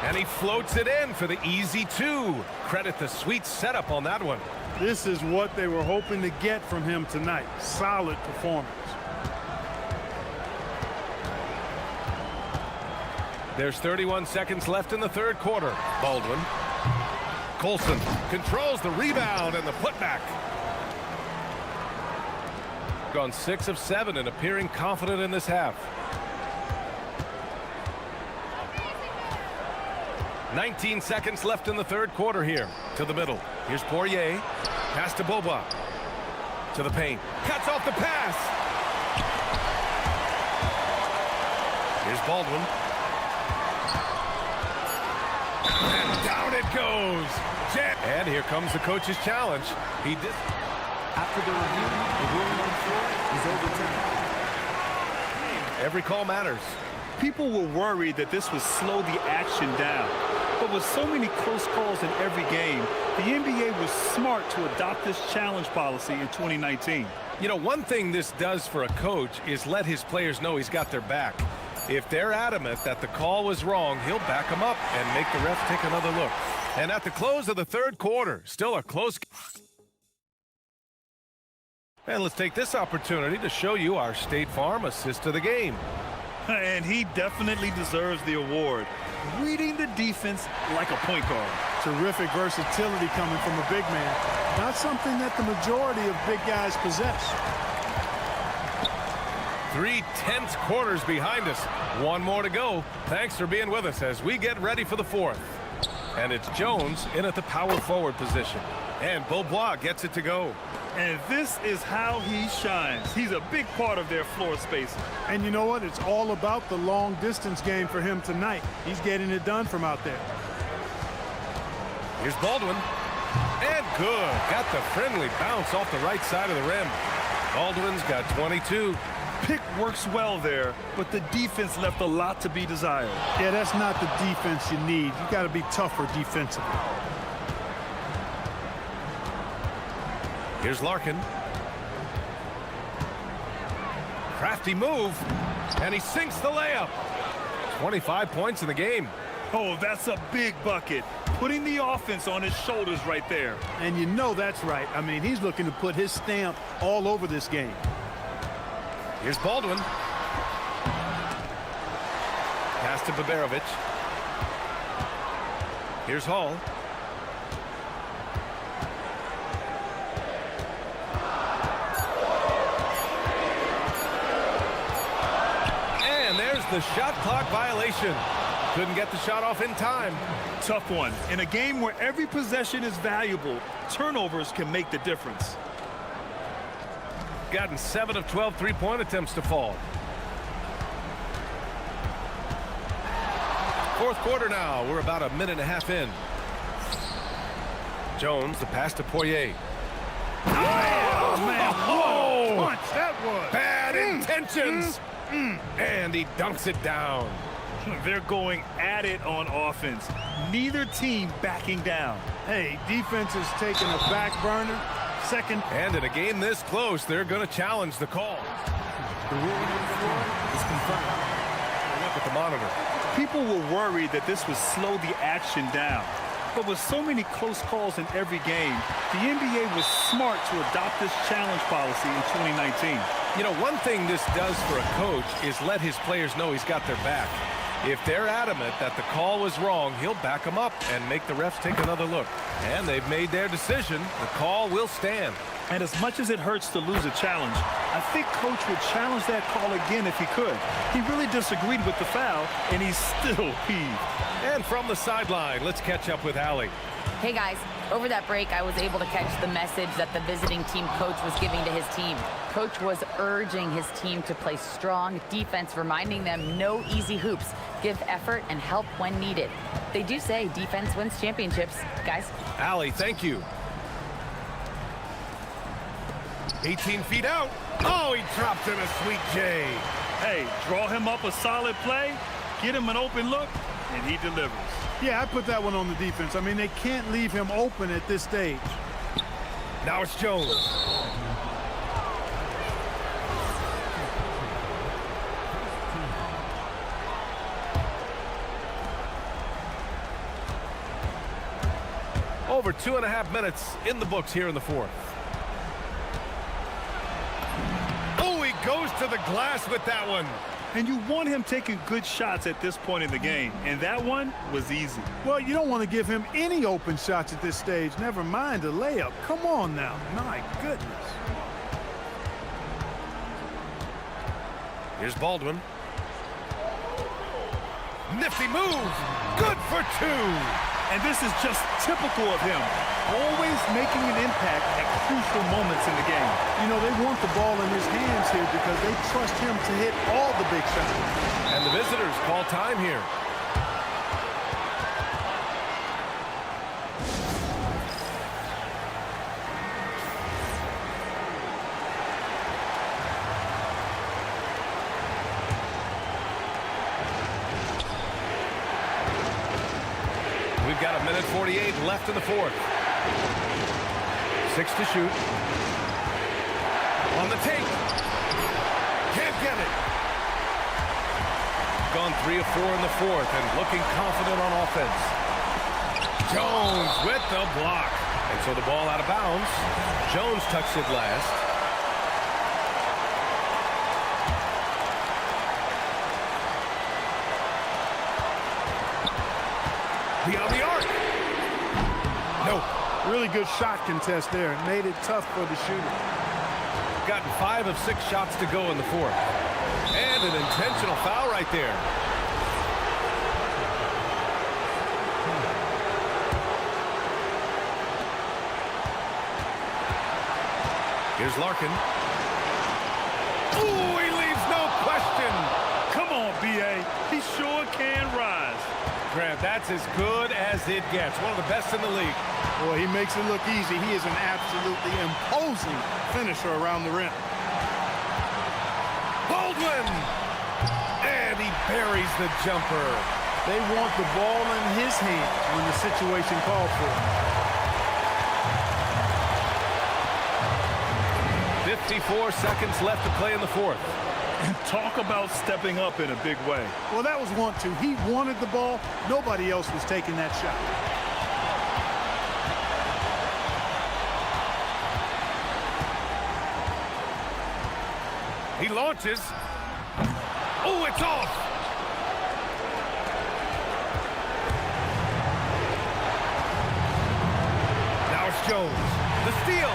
And he floats it in for the easy 2. Credit the sweet setup on that one. This is what they were hoping to get from him tonight. Solid performance. There's 31 seconds left in the third quarter. Baldwin. Colson controls the rebound and the putback. Gone 6 of 7 and appearing confident in this half. 19 seconds left in the third quarter here. To the middle. Here's Poirier. Pass to Bobois. To the paint. Cuts off the pass. Here's Baldwin. And down it goes. And here comes the coach's challenge. He did. After the review, the ruling on the floor is overturned. Every call matters. People were worried that this would slow the action down. But with so many close calls in every game, the NBA was smart to adopt this challenge policy in 2019. You know, one thing this does for a coach is let his players know he's got their back. If they're adamant that the call was wrong, he'll back them up and make the ref take another look. And at the close of the third quarter, still a close. And let's take this opportunity to show you our State Farm assist of the game. And he definitely deserves the award. Reading the defense like a point guard. Terrific versatility coming from a big man. Not something that the majority of big guys possess. 3 tense quarters behind us. One more to go. Thanks for being with us as we get ready for the fourth. And it's Jones in at the power forward position. And Beaubois gets it to go. And this is how he shines. He's a big part of their floor space. And you know what? It's all about the long distance game for him tonight. He's getting it done from out there. Here's Baldwin. And good. Got the friendly bounce off the right side of the rim. Baldwin's got 22. Pick works well there, but the defense left a lot to be desired. Yeah, that's not the defense you need. You got to be tougher defensively. Here's Larkin. Crafty move, and he sinks the layup. 25 points in the game. Oh, that's a big bucket. Putting the offense on his shoulders right there. And you know that's right. I mean, he's looking to put his stamp all over this game. Here's Baldwin. Pass to Baberovic. Here's Hall. And there's the shot clock violation. Couldn't get the shot off in time. Tough one. In a game where every possession is valuable, turnovers can make the difference. Gotten 7 of 12 three-point attempts to fall. Fourth quarter now. We're about a minute and a half in. Jones, the pass to Poirier. Oh, man. What a punch that was. Bad intentions. And he dunks it down. They're going at it on offense. Neither team backing down. Hey, defense is taking a back burner. Second. And in a game this close, they're going to challenge the call. The ruling on the floor is confirmed. Look at the monitor. People were worried that this would slow the action down. But with so many close calls in every game, the NBA was smart to adopt this challenge policy in 2019. You know, one thing this does for a coach is let his players know he's got their back. If they're adamant that the call was wrong, he'll back them up and make the refs take another look. And they've made their decision. The call will stand. And as much as it hurts to lose a challenge, I think Coach would challenge that call again if he could. He really disagreed with the foul, and he's still peeved. And from the sideline, let's catch up with Allie. Hey guys, over that break, I was able to catch the message that the visiting team coach was giving to his team. Coach was urging his team to play strong defense, reminding them no easy hoops, give effort and help when needed. They do say defense wins championships, guys. Allie, thank you. 18 feet out. Oh, he dropped in a sweet J. Hey, draw him up a solid play, get him an open look, and he delivers. Yeah, I put that one on the defense. I mean, they can't leave him open at this stage. Now it's Jones. Over 2.5 minutes in the books here in the fourth. Oh, he goes to the glass with that one. And you want him taking good shots at this point in the game. And that one was easy. Well, you don't want to give him any open shots at this stage. Never mind a layup. Come on now. My goodness. Here's Baldwin. Nifty move. Good for 2. And this is just typical of him. Always making an impact at crucial moments in the game. You know, they want the ball in his hands here because they trust him to hit all the big shots. And the visitors call time here. We've got a minute 48 left in the fourth. 6 to shoot. On the take. Can't get it. Gone 3 of 4 in the fourth and looking confident on offense. Jones with the block. And so the ball out of bounds. Jones touched it last. Beyond the arc. Nope. Really good shot contest there. It made it tough for the shooter. Gotten 5 of 6 shots to go in the fourth. And an intentional foul right there. Here's Larkin. Ooh, he leaves no question. Come on, B.A. He sure can rise. Grant, that's as good as it gets. One of the best in the league. Boy, he makes it look easy. He is an absolutely imposing finisher around the rim. Baldwin! And he buries the jumper. They want the ball in his hand when the situation called for it. 54 seconds left to play in the fourth. And talk about stepping up in a big way. Well, that was 1-2. He wanted the ball. Nobody else was taking that shot. He launches. Oh, it's off. Now it's Jones. The steal.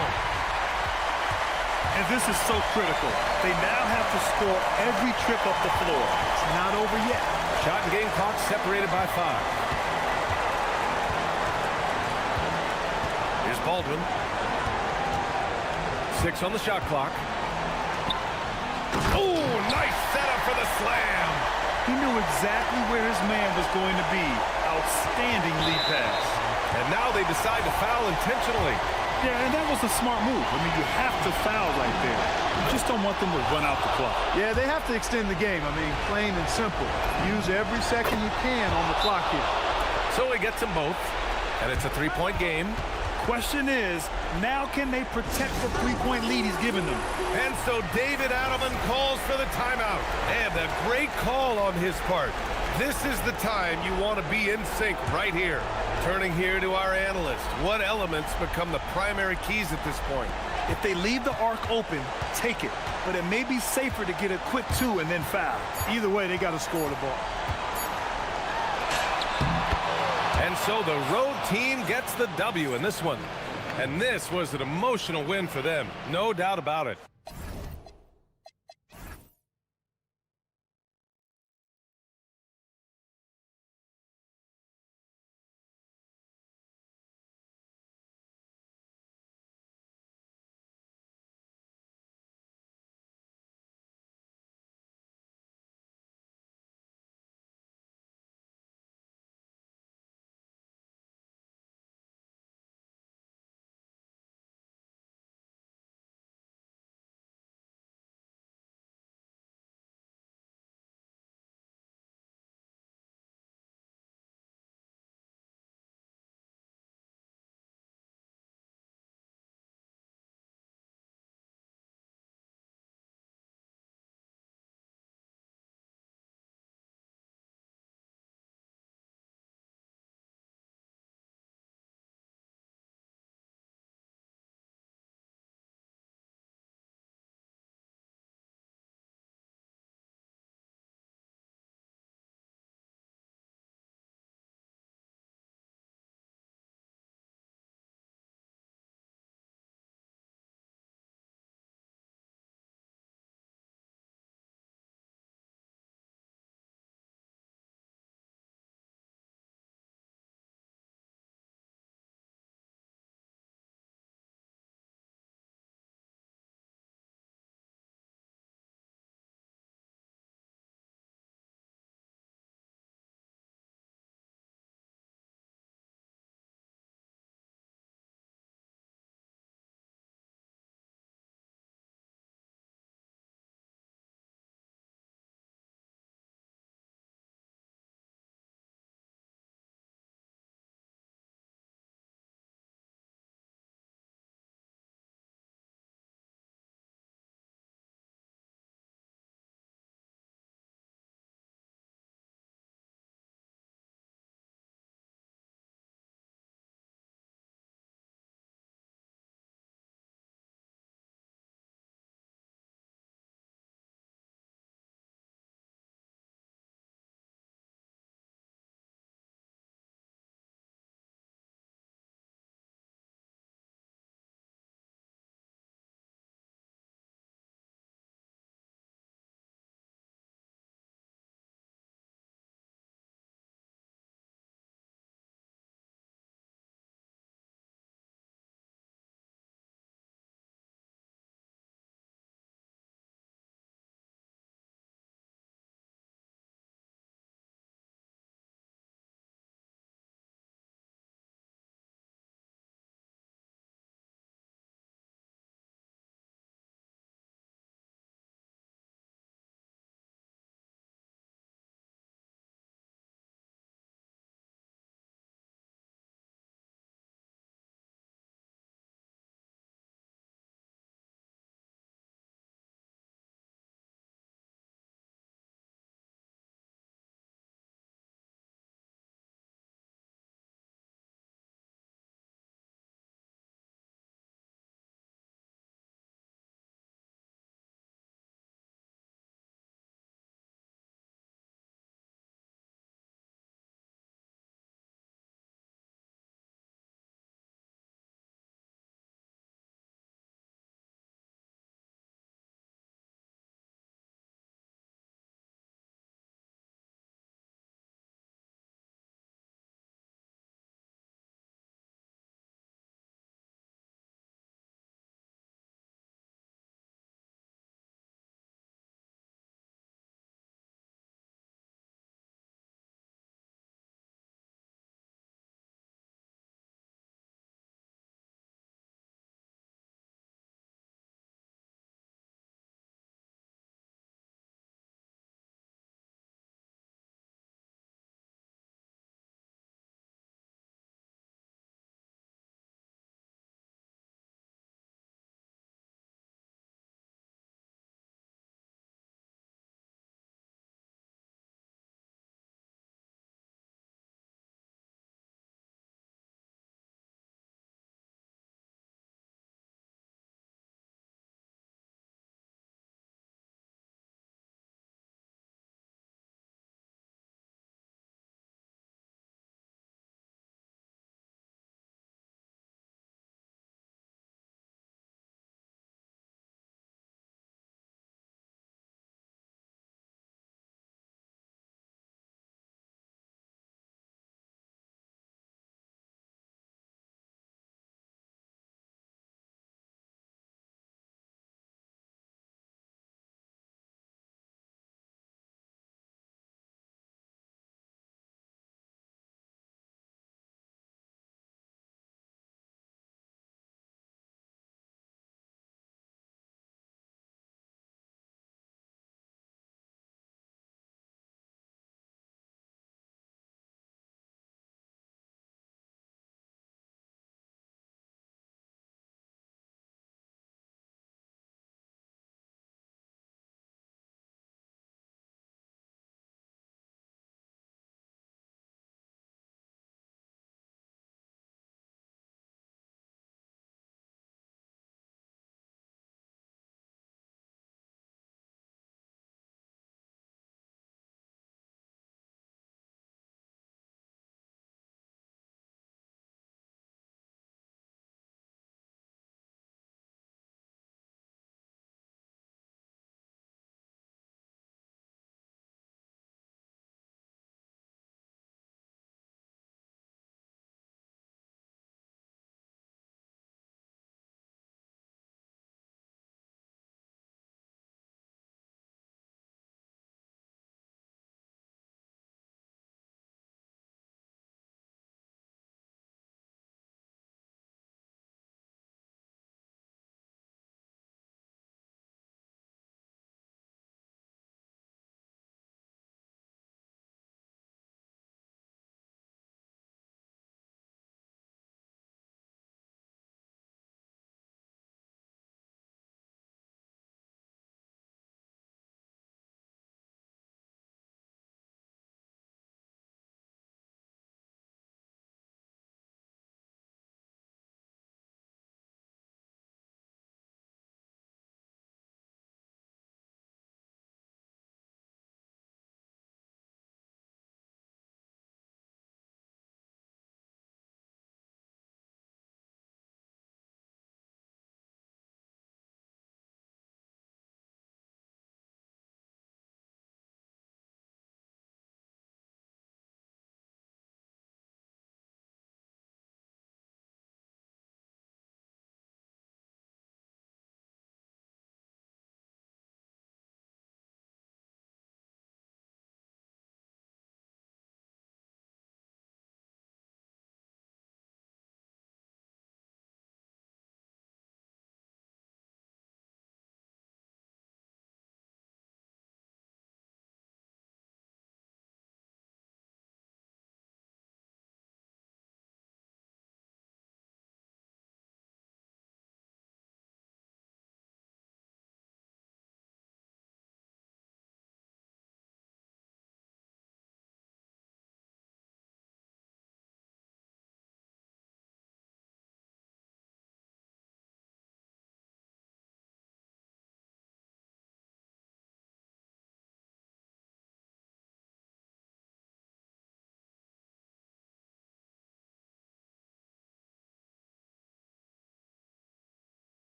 And this is so critical. They now have to score every trip up the floor. It's not over yet. Shot and game clock separated by 5. Here's Baldwin. 6 on the shot clock. Oh, nice setup for the slam. He knew exactly where his man was going to be. Outstanding lead pass. And now they decide to foul intentionally. Yeah, and that was a smart move. I mean, you have to foul right there. You just don't want them to run out the clock. Yeah, they have to extend the game. I mean, plain and simple. Use every second you can on the clock here. So he gets them both, and it's a 3-point game. Question is, now can they protect the 3-point lead he's given them? And so David Adelman calls for the timeout. And a great call on his part. This is the time you want to be in sync right here. Turning here to our analyst. What elements become the primary keys at this point? If they leave the arc open, take it. But it may be safer to get a quick 2 and then foul. Either way, they got to score the ball. And so the road team gets the W in this one. And this was an emotional win for them. No doubt about it.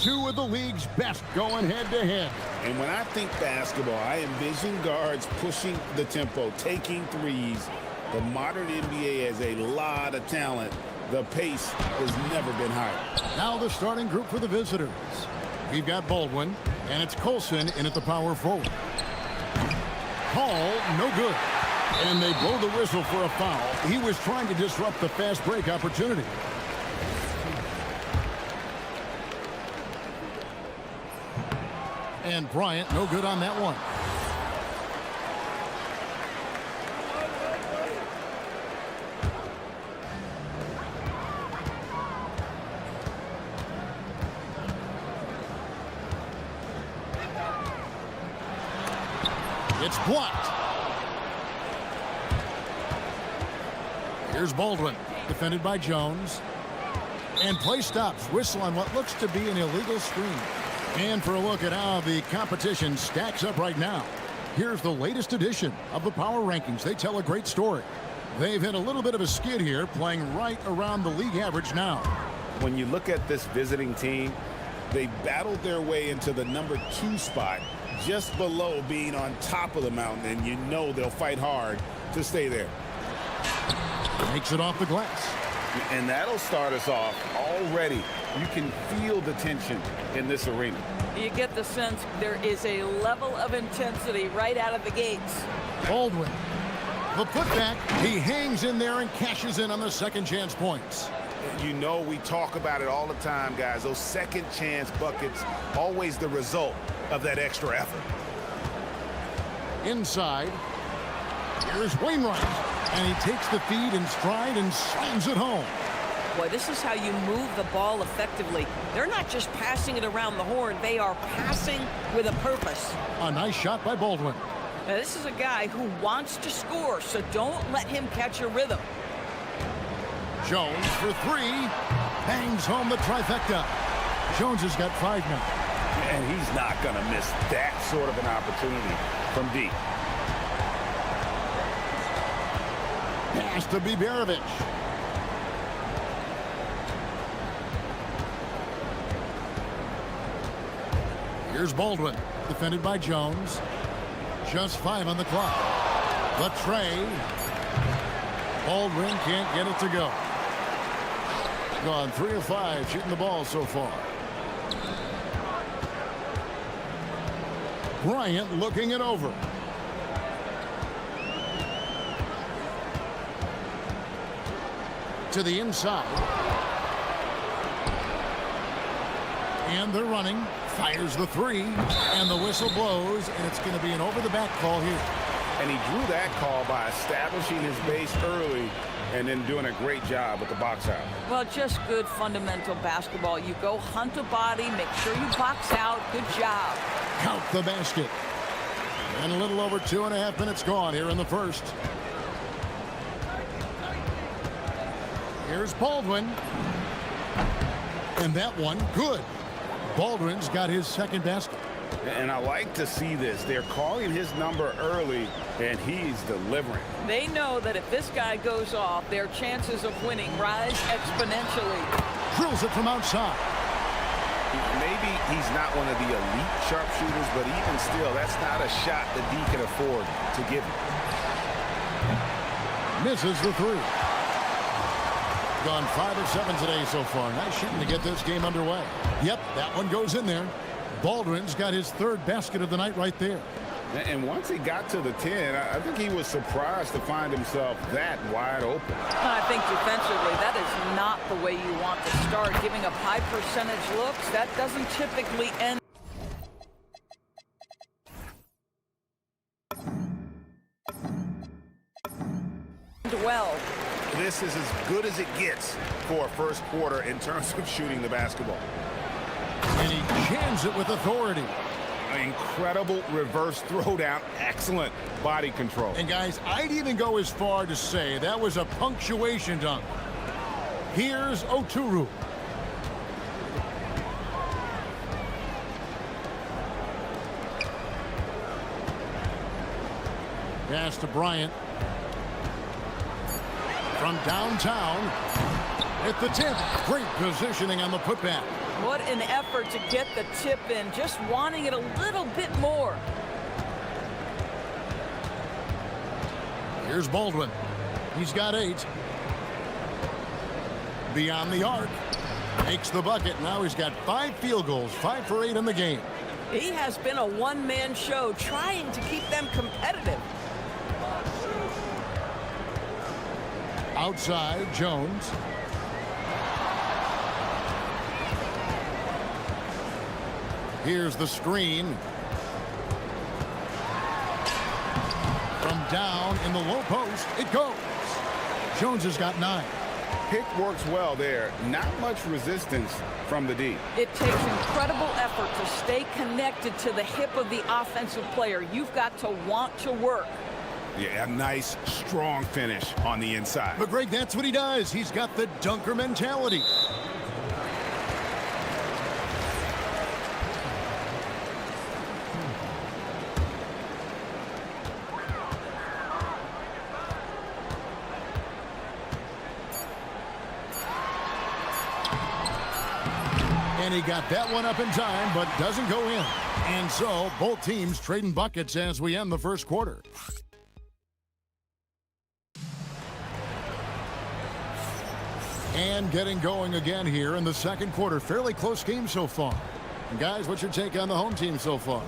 two of the league's best going head-to-head. And when I think basketball, I envision guards pushing the tempo, taking threes. The modern NBA has a lot of talent. The pace has never been higher. Now the starting group for the visitors. We've got Baldwin, and it's Colson in at the power forward. Call, no good. And they blow the whistle for a foul. He was trying to disrupt the fast break opportunity. And Bryant, no good on that one. It's blocked. Here's Baldwin, defended by Jones. And play stops. Whistle on what looks to be an illegal screen. And for a look at how the competition stacks up right now, here's the latest edition of the Power Rankings. They tell a great story. They've hit a little bit of a skid here, playing right around the league average now. When you look at this visiting team, they battled their way into the number 2 spot, just below being on top of the mountain, and you know they'll fight hard to stay there. Makes it off the glass. And that'll start us off already. You can feel the tension in this arena. You get the sense there is a level of intensity right out of the gates. Baldwin, the putback, he hangs in there and cashes in on the second chance points. You know, we talk about it all the time, guys. Those second chance buckets, always the result of that extra effort. Inside, here's Wainwright, and he takes the feed in stride and slams it home. Boy, this is how you move the ball effectively. They're not just passing it around the horn. They are passing with a purpose. A nice shot by Baldwin. Now, this is a guy who wants to score, so don't let him catch a rhythm. Jones for three. Bangs home the trifecta. Jones has got 5 now. And he's not going to miss that sort of an opportunity from deep. Pass to Biberovic. Here's Baldwin, defended by Jones. Just 5 on the clock. The tray. Baldwin can't get it to go. Gone 3 of 5 shooting the ball so far. Bryant looking it over. To the inside. And they're running. Fires the 3. And the whistle blows. And it's going to be an over-the-back call here. And he drew that call by establishing his base early and then doing a great job with the box out. Well, just good fundamental basketball. You go hunt a body, make sure you box out. Good job. Count the basket. And a little over 2.5 minutes gone here in the first. Here's Baldwin. And that one, good. Baldwin's got his second basket. And I like to see this. They're calling his number early, and he's delivering. They know that if this guy goes off, their chances of winning rise exponentially. Drills it from outside. Maybe he's not one of the elite sharpshooters, but even still, that's not a shot that he can afford to give him. Misses the 3. Gone 5 of 7 today so far. Nice shooting to get this game underway. Yep, that one goes in there. Baldwin's got his 3rd basket of the night right there. And once he got to the 10, I think he was surprised to find himself that wide open. I think defensively, that is not the way you want to start. Giving up high percentage looks, that doesn't typically end well. This is as good as it gets for a first quarter in terms of shooting the basketball. And he jams it with authority. An incredible reverse throwdown. Excellent body control. And guys, I'd even go as far to say that was a punctuation dunk. Here's Oturu. Pass to Bryant. From downtown. At the tip. Great positioning on the putback. What an effort to get the tip in, just wanting it a little bit more. Here's Baldwin. He's got 8. Beyond the arc. Makes the bucket. Now he's got 5 field goals, 5 for 8 in the game. He has been a one-man show trying to keep them competitive. Outside, Jones. Here's the screen. From down in the low post, it goes. Jones has got 9. Pick works well there. Not much resistance from the D. It takes incredible effort to stay connected to the hip of the offensive player. You've got to want to work. Yeah, a nice, strong finish on the inside. But Greg, that's what he does. He's got the dunker mentality. And he got that one up in time, but doesn't go in. And so, both teams trading buckets as we end the first quarter. And getting going again here in the second quarter. Fairly close game so far. And guys, what's your take on the home team so far?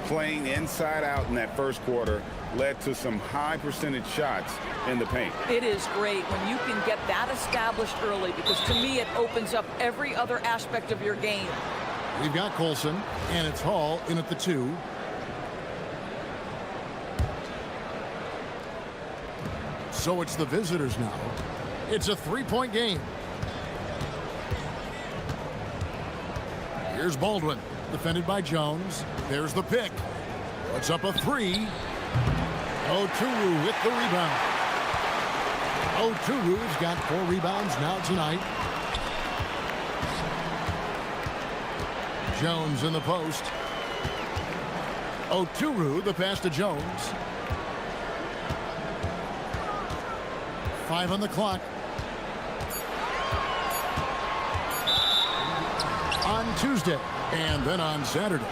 Playing inside out in that first quarter led to some high percentage shots in the paint. It is great when you can get that established early, because to me it opens up every other aspect of your game. We've got Colson, and it's Hall in at the 2. So it's the visitors now. It's a 3-point game. Here's Baldwin, defended by Jones. There's the pick. Puts up a 3. Oturu with the rebound. Oturu's got 4 rebounds now tonight. Jones in the post. Oturu, the pass to Jones. 5 on the clock. On Tuesday and then on Saturday.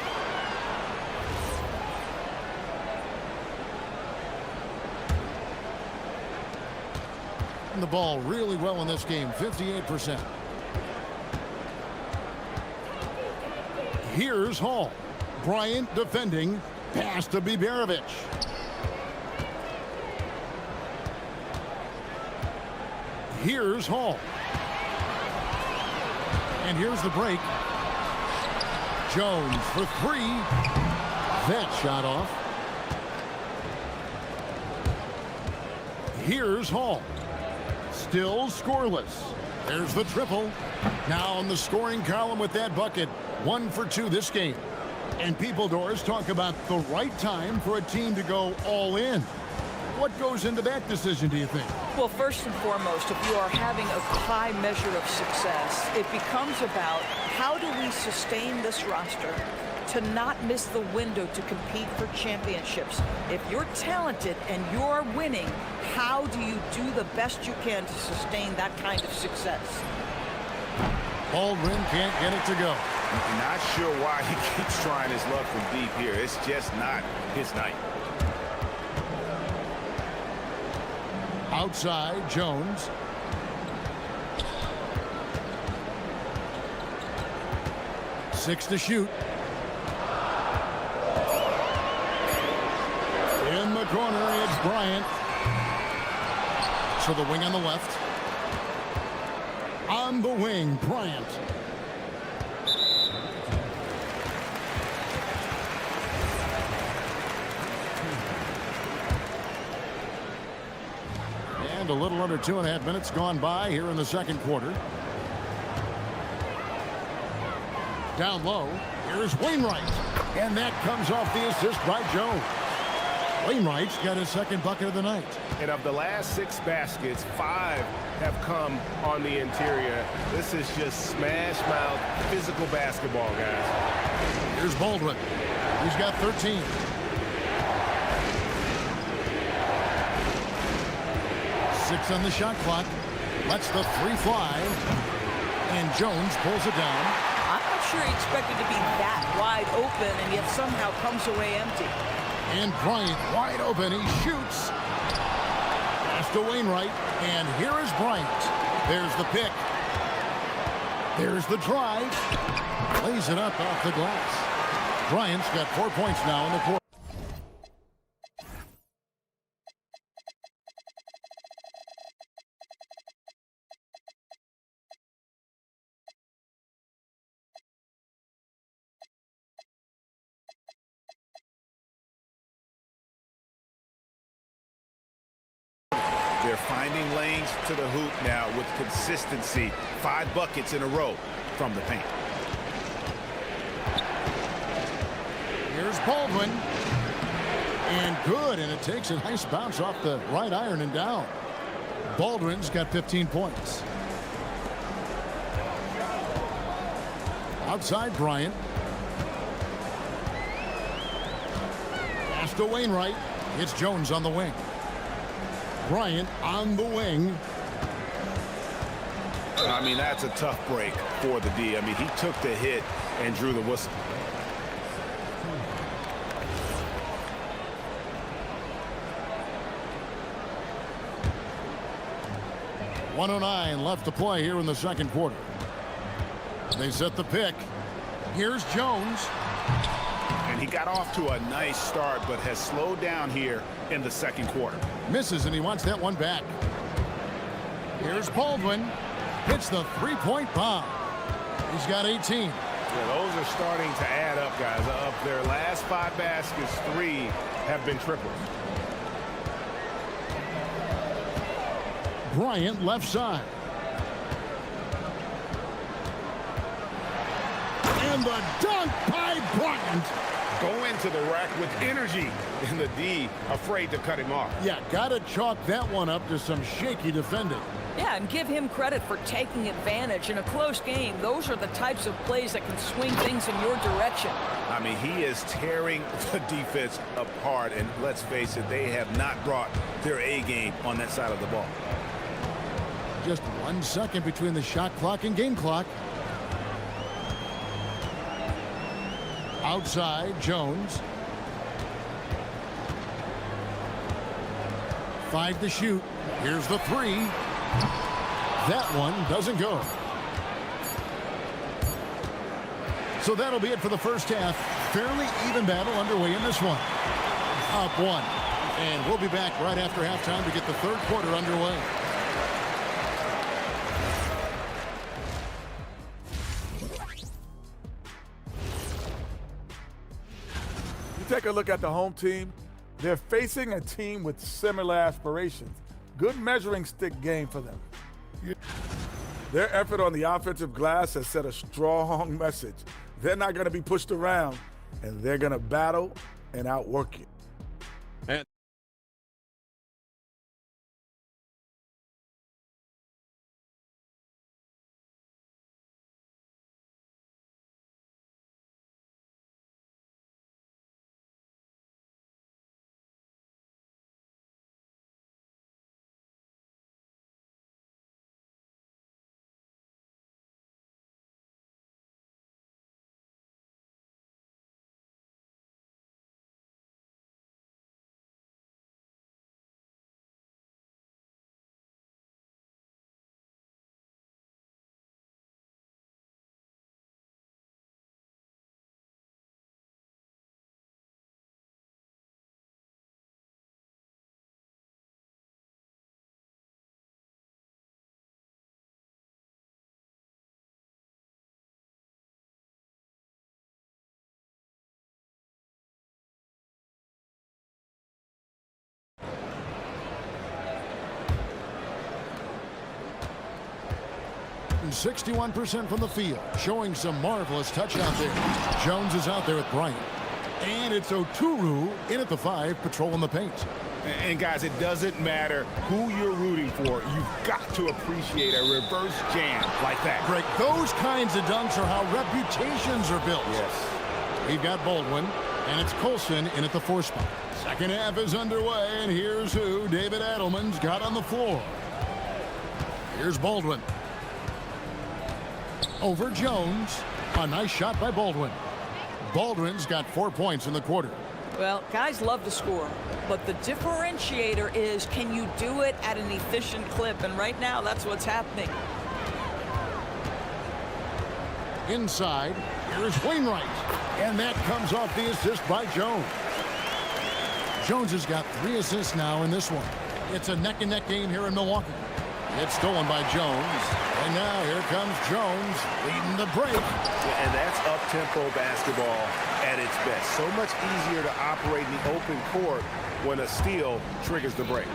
And the ball really well in this game, 58%. Here's Hall. Bryant defending. Pass to Biberovic. Here's Hall. And here's the break. Jones for 3. That shot off. Here's Hall. Still scoreless. There's the triple. Now in the scoring column with that bucket. 1 for 2 this game. And people, Doris, talk about the right time for a team to go all in. What goes into that decision, do you think? Well, first and foremost, if you are having a high measure of success, it becomes about how do we sustain this roster to not miss the window to compete for championships. If you're talented and you're winning, how do you do the best you can to sustain that kind of success? Baldwin can't get it to go. Not sure why he keeps trying his luck from deep here. It's just not his night. Outside, Jones. Six to shoot. In the corner, it's Bryant. So the wing on the left. On the wing, Bryant. And a little under 2.5 minutes gone by here in the second quarter. Down low, here's Wainwright. And that comes off the assist by Jones. Wainwright's got his second bucket of the night. And of the last 6 baskets, 5 have come on the interior. This is just smash mouth physical basketball, guys. Here's Baldwin. He's got 13. Six on the shot clock. Lets the 3 fly. And Jones pulls it down. I'm sure he expected to be that wide open, and yet somehow comes away empty. And Bryant wide open. He shoots. Pass to Wainwright. And here is Bryant. There's the pick. There's the drive. Lays it up off the glass. Bryant's got 4 points now in the quarter. They're finding lanes to the hoop now with consistency. 5 buckets in a row from the paint. Here's Baldwin. And good, and it takes a nice bounce off the right iron and down. Baldwin's got 15 points. Outside Bryant. Pass to Wainwright. It's Jones on the wing. Bryant on the wing. I mean, that's a tough break for the D. I mean, he took the hit and drew the whistle. .109 left to play here in the second quarter. They set the pick. Here's Jones. And he got off to a nice start, but has slowed down here in the second quarter. Misses, and he wants that one back. Here's Baldwin. Hits the three-point bomb. He's got 18. Yeah, those are starting to add up, guys. Of their last 5 baskets, 3 have been triples. Bryant left side. And the dunk by Bryant. Go into the rack with energy, and the D afraid to cut him off. Yeah, gotta chalk that one up to some shaky defending. Yeah, and give him credit for taking advantage in a close game. Those are the types of plays that can swing things in your direction. I mean, he is tearing the defense apart, and let's face it, they have not brought their A game on that side of the ball. Just 1 second between the shot clock and game clock. Outside, Jones. 5 to shoot. Here's the 3. That one doesn't go. So that'll be it for the first half. Fairly even battle underway in this one. Up 1. And we'll be back right after halftime to get the third quarter underway. Take a look at the home team. They're facing a team with similar aspirations. Good measuring stick game for them. Their effort on the offensive glass has set a strong message. They're not going to be pushed around, and they're going to battle and outwork you. And .61% from the field, showing some marvelous touch out there. Jones is out there with Bryant. And it's Oturu in at the 5, patrolling the paint. And guys, it doesn't matter who you're rooting for. You've got to appreciate a reverse jam like that. Greg, those kinds of dunks are how reputations are built. Yes. We've got Baldwin, and it's Colson in at the 4 spot. Second half is underway, and here's who David Adelman's got on the floor. Here's Baldwin. Over Jones. A nice shot by Baldwin. Baldwin's got 4 points in the quarter. Well, guys love to score, but the differentiator is, can you do it at an efficient clip? And right now, that's what's happening. Inside, here's Wainwright. And that comes off the assist by Jones. Jones has got 3 assists now in this one. It's a neck-and-neck game here in Milwaukee. It's stolen by Jones. And now here comes Jones leading the break. And that's up-tempo basketball at its best. So much easier to operate in the open court when a steal triggers the break.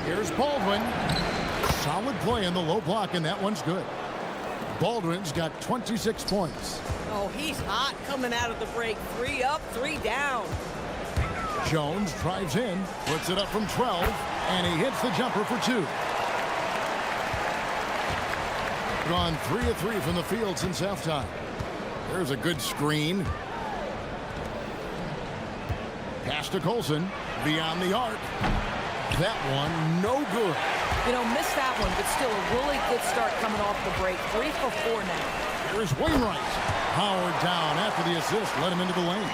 Here's Baldwin. Solid play in the low block, and that one's good. Baldwin's got 26 points. Oh, he's hot coming out of the break. 3 up, 3 down. Jones drives in, puts it up from 12, and he hits the jumper for 2. Gone 3 of 3 from the field since halftime. There's a good screen. Pass to Colson, beyond the arc. That one, no good. You know, missed that one, but still a really good start coming off the break. 3 for 4 now. Here's Wainwright. Powered down after the assist, led him into the lane.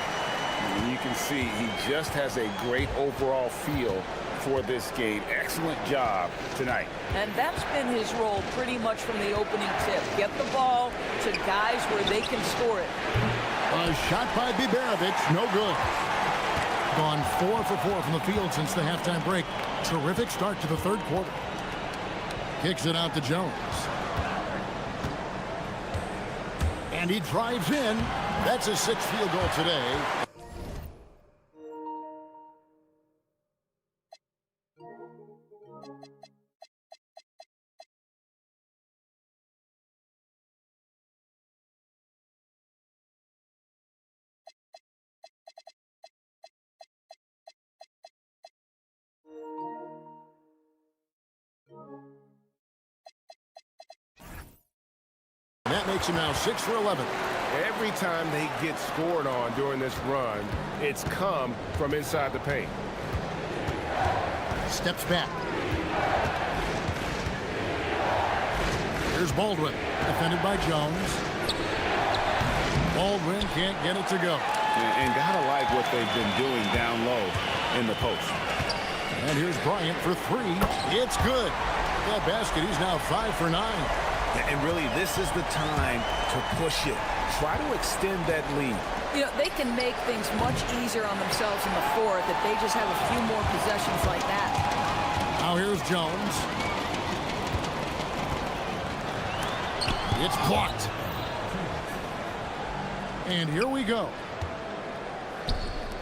You can see he just has a great overall feel for this game. Excellent job tonight. And that's been his role pretty much from the opening tip. Get the ball to guys where they can score it. A shot by Biberovic, no good. Gone 4 for 4 from the field since the halftime break. Terrific start to the third quarter. Kicks it out to Jones. And he drives in. That's his 6th field goal today. That makes him now 6 for 11. Every time they get scored on during this run, it's come from inside the paint. Steps back. Here's Baldwin, defended by Jones. Baldwin can't get it to go. And gotta like what they've been doing down low in the post. And here's Bryant for 3. It's good. That basket, he's now 5 for 9. And really, this is the time to push it. Try to extend that lead. You know, they can make things much easier on themselves in the fourth if they just have a few more possessions like that. Now here's Jones. It's blocked. And here we go.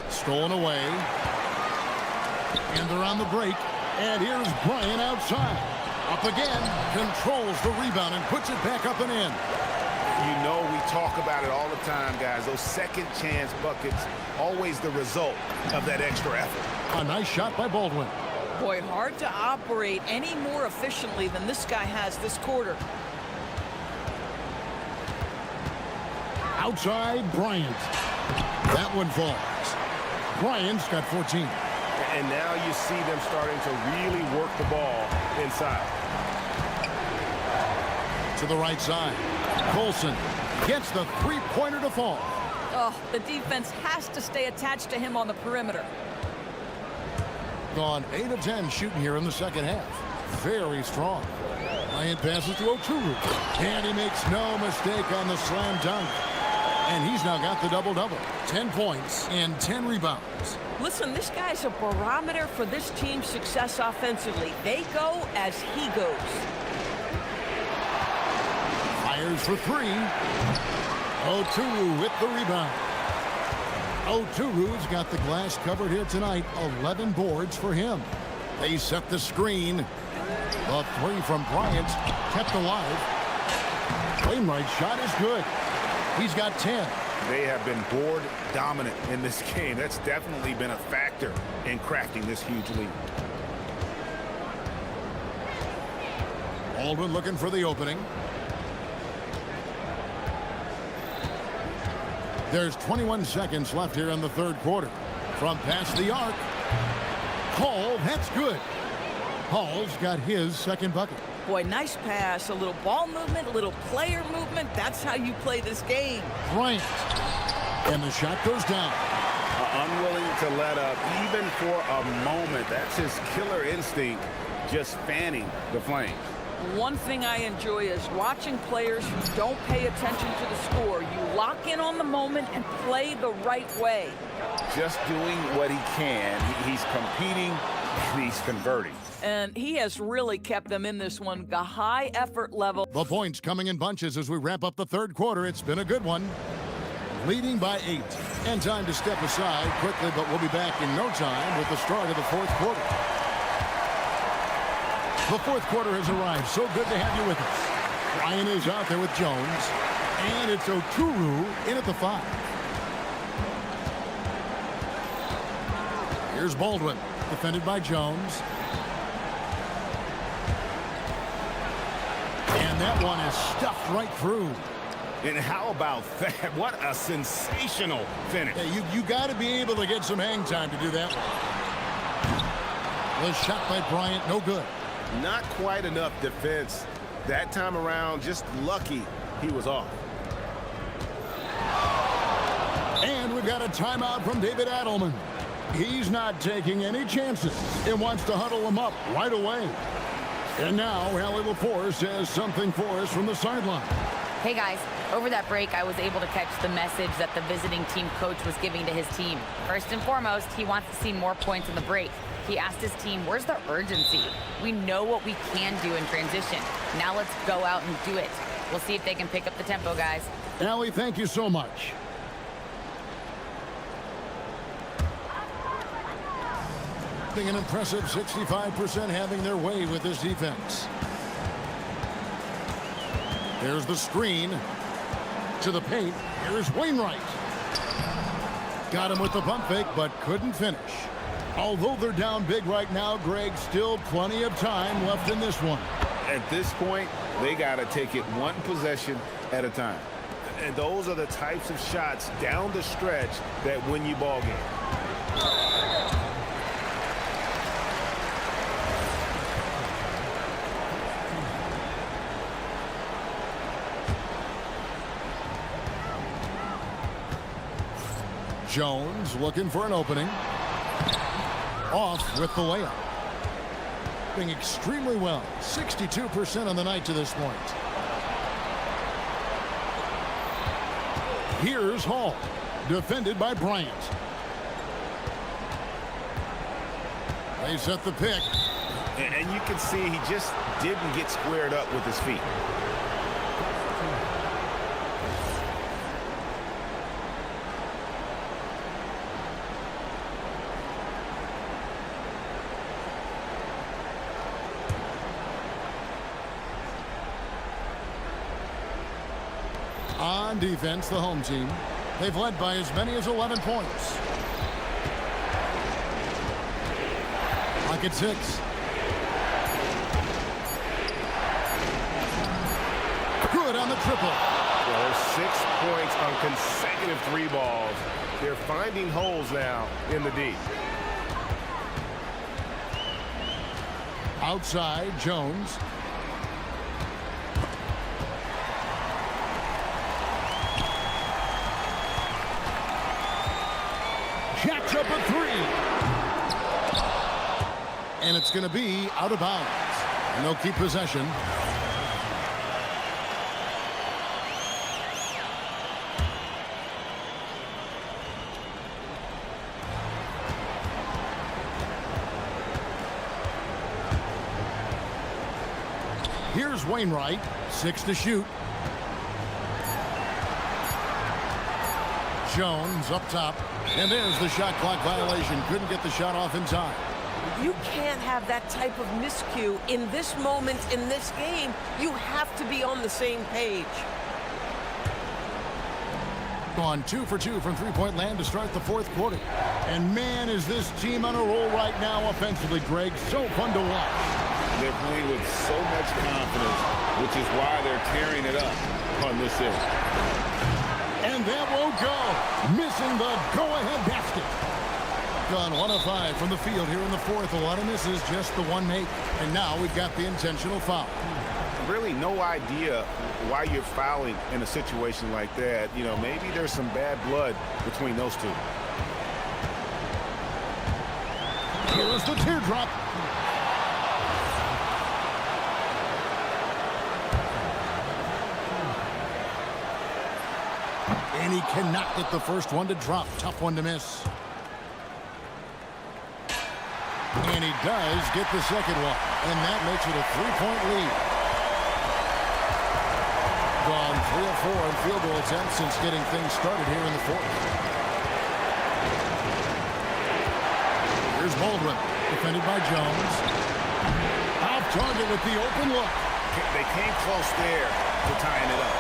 Stolen away. And they're on the break. And here's Bryant outside. Up again, controls the rebound and puts it back up and in. You know we talk about it all the time, guys. Those second chance buckets, always the result of that extra effort. A nice shot by Baldwin. Boy, hard to operate any more efficiently than this guy has this quarter. Outside, Bryant. That one falls. Bryant's got 14. And now you see them starting to really work the ball inside. To the right side. Colson gets the three-pointer to fall. Oh, the defense has to stay attached to him on the perimeter. Gone 8 of 10 shooting here in the second half. Very strong. Bryant passes to Oturu. And he makes no mistake on the slam dunk. And he's now got the double-double. 10 points and 10 rebounds. Listen, this guy's a barometer for this team's success offensively. They go as he goes. Fires for 3. Oturu with the rebound. Oturu's got the glass covered here tonight. 11 boards for him. They set the screen. The 3 from Bryant kept alive. Wainwright's shot is good. He's got 10. They have been board dominant in this game. That's definitely been a factor in crafting this huge lead. Baldwin looking for the opening. There's 21 seconds left here in the third quarter. From past the arc. Hall, that's good. Hall's got his second bucket. Boy, nice pass, a little ball movement, a little player movement. That's how you play this game. Bryant. And the shot goes down. Unwilling to let up, even for a moment. That's his killer instinct, just fanning the flames. One thing I enjoy is watching players who don't pay attention to the score. You lock in on the moment and play the right way. Just doing what he can. He's competing and he's converting. And he has really kept them in this one, the high effort level. The points coming in bunches as we wrap up the third quarter. It's been a good one. Leading by 8. And time to step aside quickly, but we'll be back in no time with the start of the fourth quarter. The fourth quarter has arrived. So good to have you with us. Ryan is out there with Jones. And it's Oturu in at the 5. Here's Baldwin, defended by Jones. And that one is stuffed right through. And how about that? What a sensational finish. Yeah, you got to be able to get some hang time to do that one. The shot by Bryant, no good. Not quite enough defense. That time around, just lucky he was off. And we've got a timeout from David Adelman. He's not taking any chances and wants to huddle them up right away. And now, Allie LaForce has something for us from the sideline. Hey guys, over that break, I was able to catch the message that the visiting team coach was giving to his team. First and foremost, he wants to see more points in the break. He asked his team, where's the urgency? We know what we can do in transition. Now let's go out and do it. We'll see if they can pick up the tempo, guys. Allie, thank you so much. An impressive 65% having their way with this defense. There's the screen to the paint. Here's Wainwright. Got him with the pump fake, but couldn't finish. Although they're down big right now, Greg, still plenty of time left in this one. At this point, they got to take it one possession at a time. And those are the types of shots down the stretch that win you ball games. Jones looking for an opening. Off with the layup. Doing extremely well. 62% on the night to this point. Here's Hall. Defended by Bryant. They set the pick. And you can see he just didn't get squared up with his feet. On defense, the home team. They've led by as many as 11 points. Like at 6. Good on the triple. Well, there's 6 points on consecutive 3 balls. They're finding holes now in the D. Outside, Jones. Jacks up a 3. And it's going to be out of bounds. And they'll keep possession. Here's Wainwright. 6 to shoot. Jones up top. And there's the shot clock violation. Couldn't get the shot off in time. You can't have that type of miscue in this moment in this game. You have to be on the same page. Gone 2 for 2 from three-point land to start the fourth quarter. And man, is this team on a roll right now offensively, Greg. So fun to watch. They're playing with so much confidence, which is why they're tearing it up on this end. And that won't go. Missing the go-ahead basket. Gone 1 of 5 from the field here in the fourth. A lot of misses, just the one make. And now we've got the intentional foul. Really no idea why you're fouling in a situation like that. You know, maybe there's some bad blood between those two. Here's the teardrop. And he cannot get the first one to drop. Tough one to miss. And he does get the second one. And that makes it a 3-point lead. Gone 3 of 4 in field goal attempts since getting things started here in the fourth. Here's Baldwin, defended by Jones. Off target with the open look. They came close there to tying it up.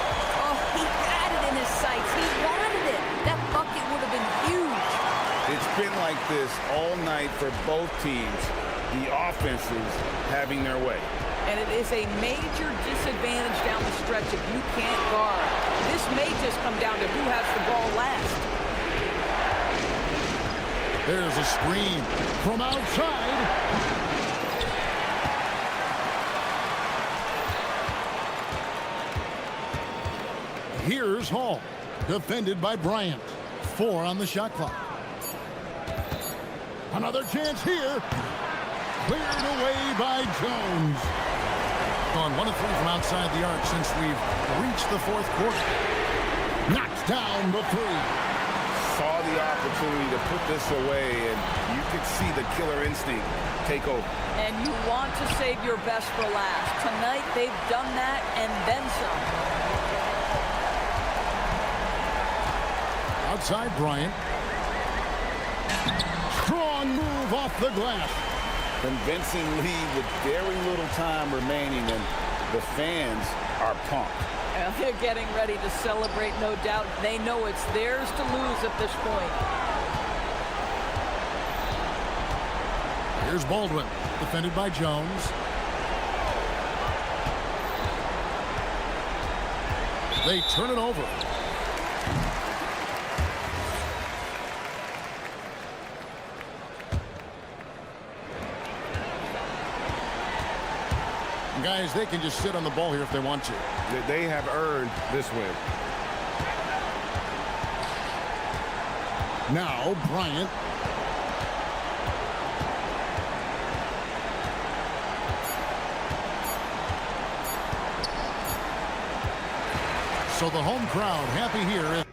Oh, he had it in his sights. He wanted it. That bucket would have been huge. It's been like this all night for both teams. The offenses having their way. And it is a major disadvantage down the stretch if you can't guard. This may just come down to who has the ball last. There's a screen from outside. Here's Hall, defended by Bryant. 4 on the shot clock. Another chance here. Cleared away by Jones. Gone 1 of 3 from outside the arc since we've reached the fourth quarter. Knocks down the 3. Saw the opportunity to put this away, and you could see the killer instinct take over. And you want to save your best for last. Tonight, they've done that and then some. Outside Bryant. Strong move off the glass. Convincing lead with very little time remaining, and the fans are pumped. Well, they're getting ready to celebrate, no doubt. They know it's theirs to lose at this point. Here's Baldwin, defended by Jones. They turn it over. Guys, they can just sit on the ball here if they want to. They have earned this win. Now, Bryant. So the home crowd happy here.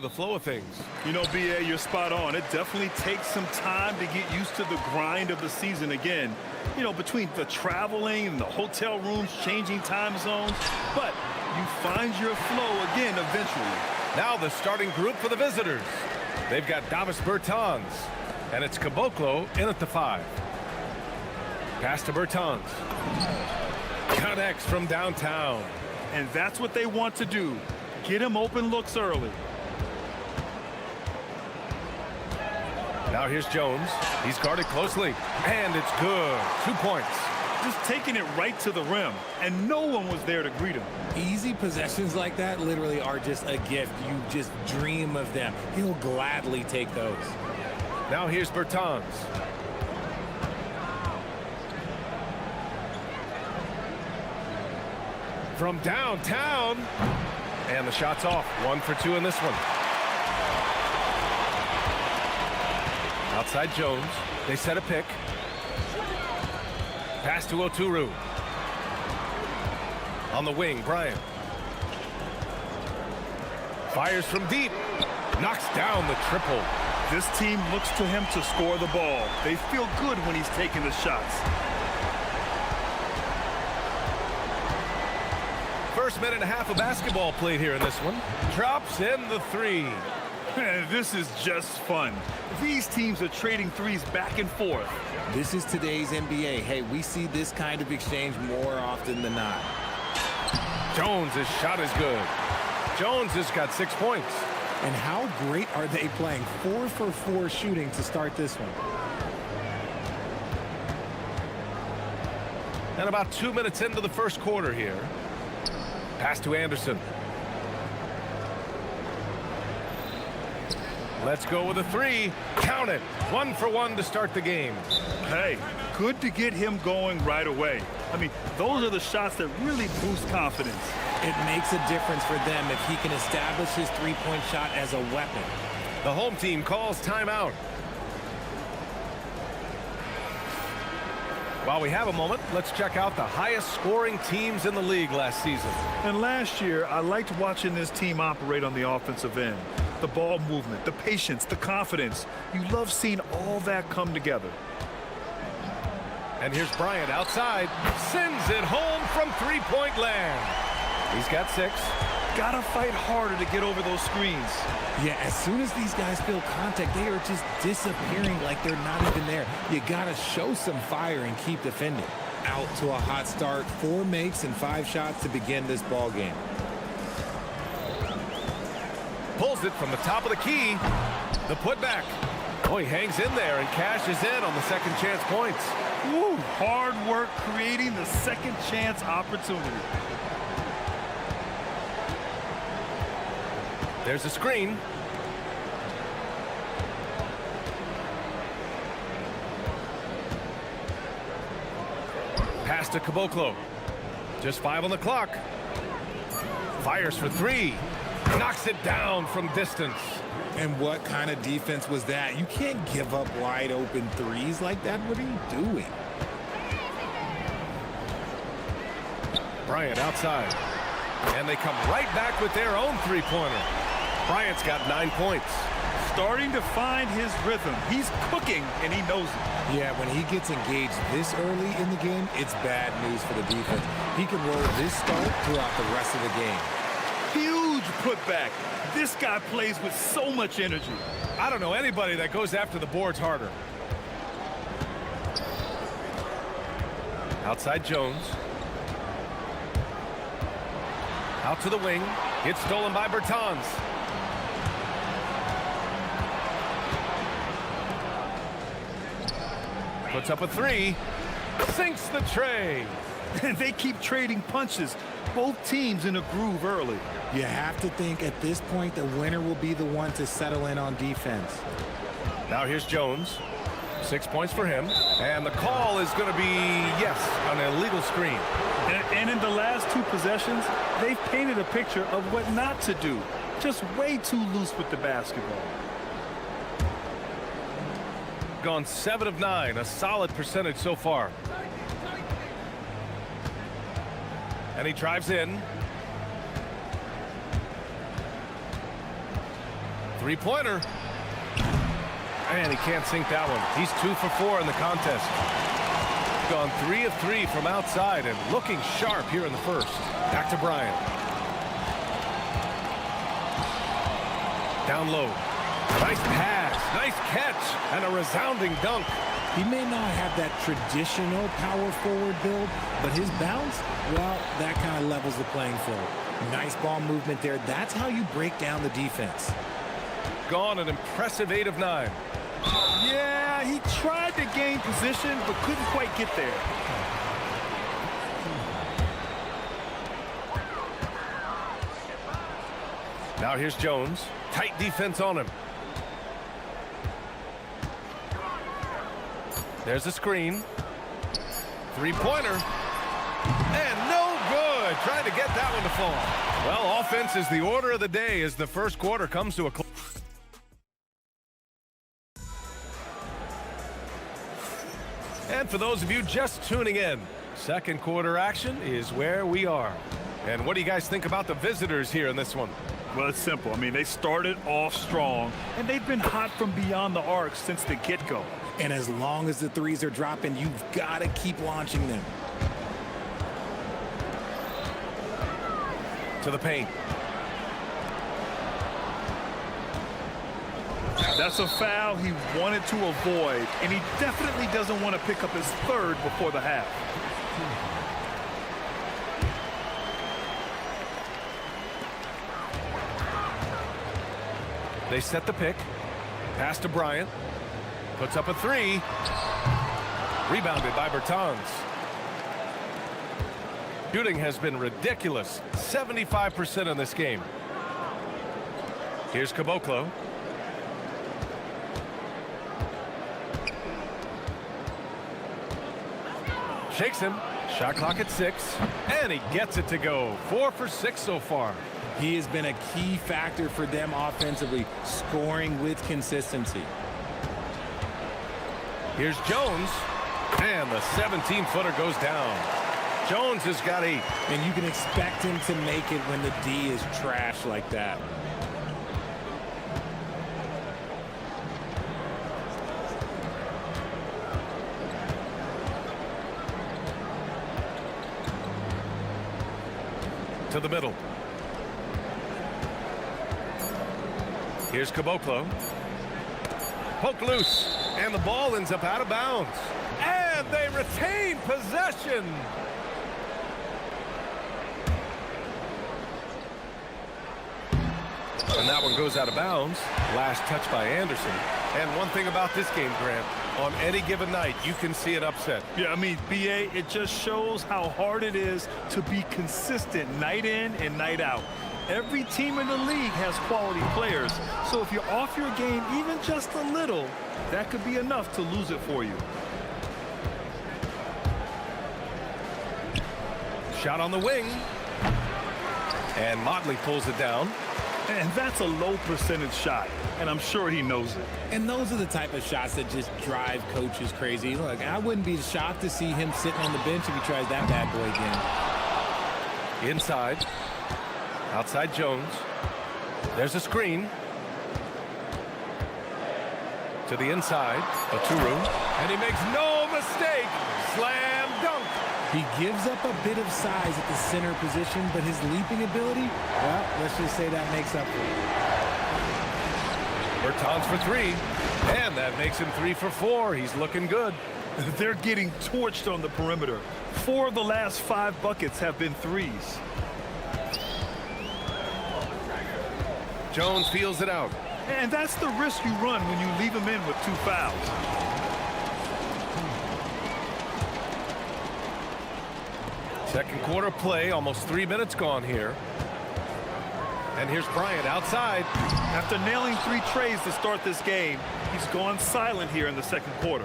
The flow of things. You know, BA, you're spot on. It definitely takes some time to get used to the grind of the season again. You know, between the traveling and the hotel rooms, changing time zones. But you find your flow again eventually. Now the starting group for the visitors. They've got Davis Bertans, and it's Caboclo in at the 5. Pass to Bertans. Connects from downtown. And that's what they want to do. Get him open looks early. Now here's Jones. He's guarded closely, and it's good. 2 points. Just taking it right to the rim, and no one was there to greet him. Easy possessions like that literally are just a gift. You just dream of them. He'll gladly take those. Now here's Bertans. From downtown, and the shot's off. 1 for 2 in this one. Outside Jones. They set a pick. Pass to Oturu. On the wing, Bryant. Fires from deep. Knocks down the triple. This team looks to him to score the ball. They feel good when he's taking the shots. First minute and a half of basketball played here in this one. Drops in the 3. This is just fun. These teams are trading threes back and forth. This is today's NBA. Hey, we see this kind of exchange more often than not. Jones' shot is good. Jones has got 6 points. And how great are they playing? 4 for 4 shooting to start this one. And about 2 minutes into the first quarter here. Pass to Anderson. Let's go with a 3. Count it. 1 for 1 to start the game. Hey, good to get him going right away. I mean, those are the shots that really boost confidence. It makes a difference for them if he can establish his three-point shot as a weapon. The home team calls timeout. While we have a moment, let's check out the highest scoring teams in the league last season. And last year, I liked watching this team operate on the offensive end. The ball movement, the patience, the confidence. You love seeing all that come together. And here's Bryant outside. Sends it home from three-point land. He's got 6. Gotta fight harder to get over those screens. Yeah, as soon as these guys feel contact, they are just disappearing like they're not even there. You gotta show some fire and keep defending. Out to a hot start. 4 makes and 5 shots to begin this ball game. Pulls it from the top of the key. The putback. Oh, he hangs in there and cashes in on the second chance points. Woo, hard work creating the second chance opportunity. There's a screen. Pass to Caboclo. Just 5 on the clock. Fires for 3. Knocks it down from distance. And what kind of defense was that? You can't give up wide open threes like that. What are you doing? Bryant outside. And they come right back with their own three-pointer. Bryant's got 9 points. Starting to find his rhythm. He's cooking, and he knows it. Yeah, when he gets engaged this early in the game, it's bad news for the defense. He can roll this start throughout the rest of the game. Huge putback. This guy plays with so much energy. I don't know anybody that goes after the boards harder. Outside Jones. Out to the wing. It's stolen by Bertans. Puts up a 3. Sinks the tray. And they keep trading punches. Both teams in a groove early. You have to think at this point the winner will be the one to settle in on defense. Now here's Jones. 6 points for him. And the call is going to be, yes, an illegal screen. And in the last 2 possessions, they've painted a picture of what not to do. Just way too loose with the basketball. Gone 7 of 9, a solid percentage so far. And he drives in. Three-pointer. And he can't sink that one. He's 2 for 4 in the contest. Gone 3 of 3 from outside and looking sharp here in the first. Back to Bryant. Down low. Nice pass, nice catch, and a resounding dunk. He may not have that traditional power forward build, but his bounce, well, that kind of levels the playing field. Nice ball movement there. That's how you break down the defense. Gone an impressive 8 of 9. Yeah, he tried to gain position, but couldn't quite get there. Now here's Jones. Tight defense on him. There's a screen. Three-pointer. And no good. Trying to get that one to fall. Well, offense is the order of the day as the first quarter comes to a close. And for those of you just tuning in, second quarter action is where we are. And what do you guys think about the visitors here in this one? Well, it's simple. I mean, they started off strong, and they've been hot from beyond the arc since the get-go. And as long as the threes are dropping, you've got to keep launching them. To the paint. That's a foul he wanted to avoid, and he definitely doesn't want to pick up his third before the half. They set the pick. Pass to Bryant. Puts up a 3. Rebounded by Bertans. Shooting has been ridiculous. 75% in this game. Here's Caboclo. Shakes him. Shot clock at 6. And he gets it to go. 4 for 6 so far. He has been a key factor for them offensively, scoring with consistency. Here's Jones. And the 17-footer goes down. Jones has got 8. And you can expect him to make it when the D is trash like that. To the middle. Here's Caboclo. Poke loose. And the ball ends up out of bounds. And they retain possession. And that one goes out of bounds. Last touch by Anderson. And one thing about this game, Grant, on any given night, you can see an upset. Yeah, I mean, BA, it just shows how hard it is to be consistent night in and night out. Every team in the league has quality players. So if you're off your game even just a little, that could be enough to lose it for you. Shot on the wing. And Motley pulls it down. And that's a low percentage shot, and I'm sure he knows it. And those are the type of shots that just drive coaches crazy. Look, I wouldn't be shocked to see him sitting on the bench if he tries that bad boy again. Inside. Outside Jones. There's a screen. To the inside. Oturu. And he makes no mistake. Slam dunk. He gives up a bit of size at the center position, but his leaping ability, well, let's just say that makes up for it. Bertans for 3. And that makes him 3 for 4. He's looking good. They're getting torched on the perimeter. 4 of the last 5 buckets have been threes. Jones feels it out. And that's the risk you run when you leave him in with 2 fouls. Second quarter play, almost 3 minutes gone here. And here's Bryant outside. After nailing 3 trays to start this game, he's gone silent here in the second quarter.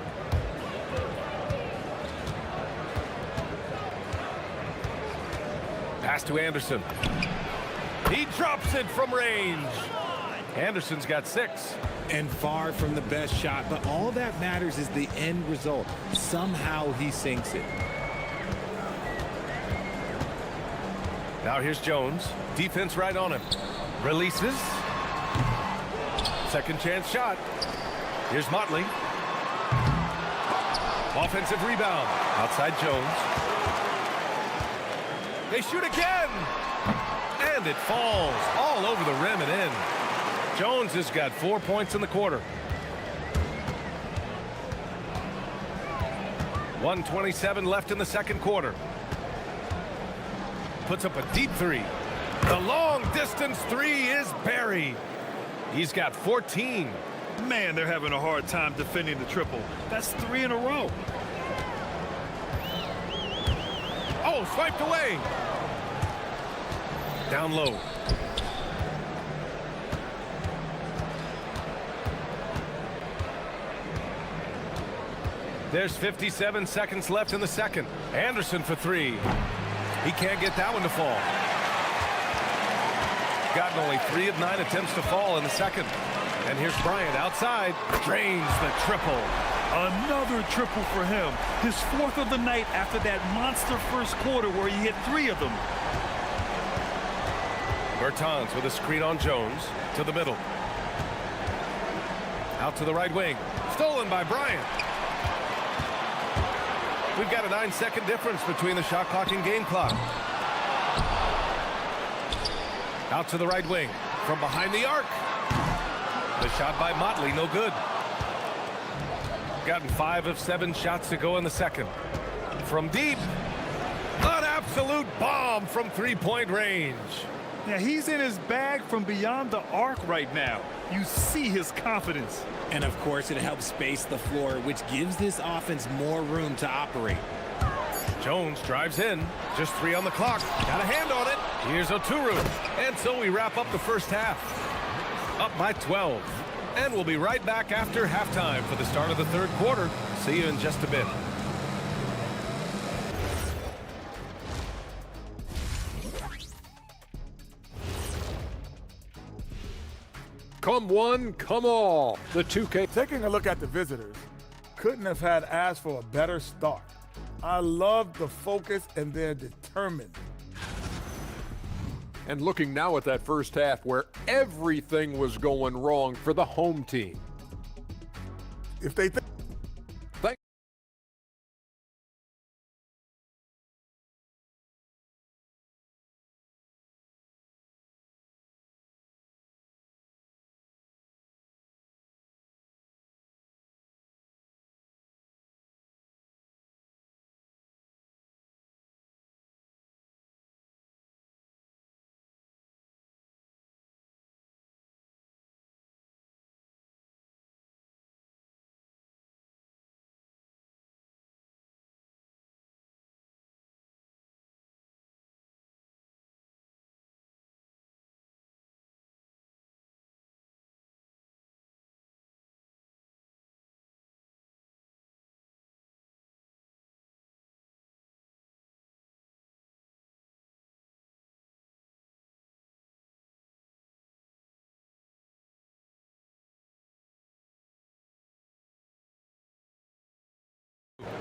Pass to Anderson. He drops it from range. Anderson's got 6. And far from the best shot, but all that matters is the end result. Somehow he sinks it. Now here's Jones. Defense right on him. Releases. Second chance shot. Here's Motley. Offensive rebound. Outside Jones. They shoot again. And it falls all over the rim and in. Jones has got 4 points in the quarter. 1:27 left in the second quarter. Puts up a deep three. The long distance three is buried. He's got 14. Man, they're having a hard time defending the triple. That's 3 in a row. Oh, swiped away. Down low. There's 57 seconds left in the second. Anderson for three. He can't get that one to fall. Gotten only 3 of 9 attempts to fall in the second. And here's Bryant outside. Drains the triple. Another triple for him. His 4th of the night after that monster first quarter where he hit 3 of them. Bertans with a screen on Jones to the middle. Out to the right wing. Stolen by Bryant. We've got a 9-second difference between the shot clock and game clock. Out to the right wing. From behind the arc. The shot by Motley, no good. Gotten 5 of 7 shots to go in the second. From deep. An absolute bomb from three-point range. Yeah, he's in his bag from beyond the arc right now. You see his confidence. And of course, it helps space the floor, which gives this offense more room to operate. Jones drives in. Just 3 on the clock. Got a hand on it. Here's Oturu. And so we wrap up the first half. Up by 12. And we'll be right back after halftime for the start of the third quarter. See you in just a bit. Come one, come all. The 2K. Taking a look at the visitors, couldn't have had asked for a better start. I love the focus and they're determined. And looking now at that first half where everything was going wrong for the home team. If they think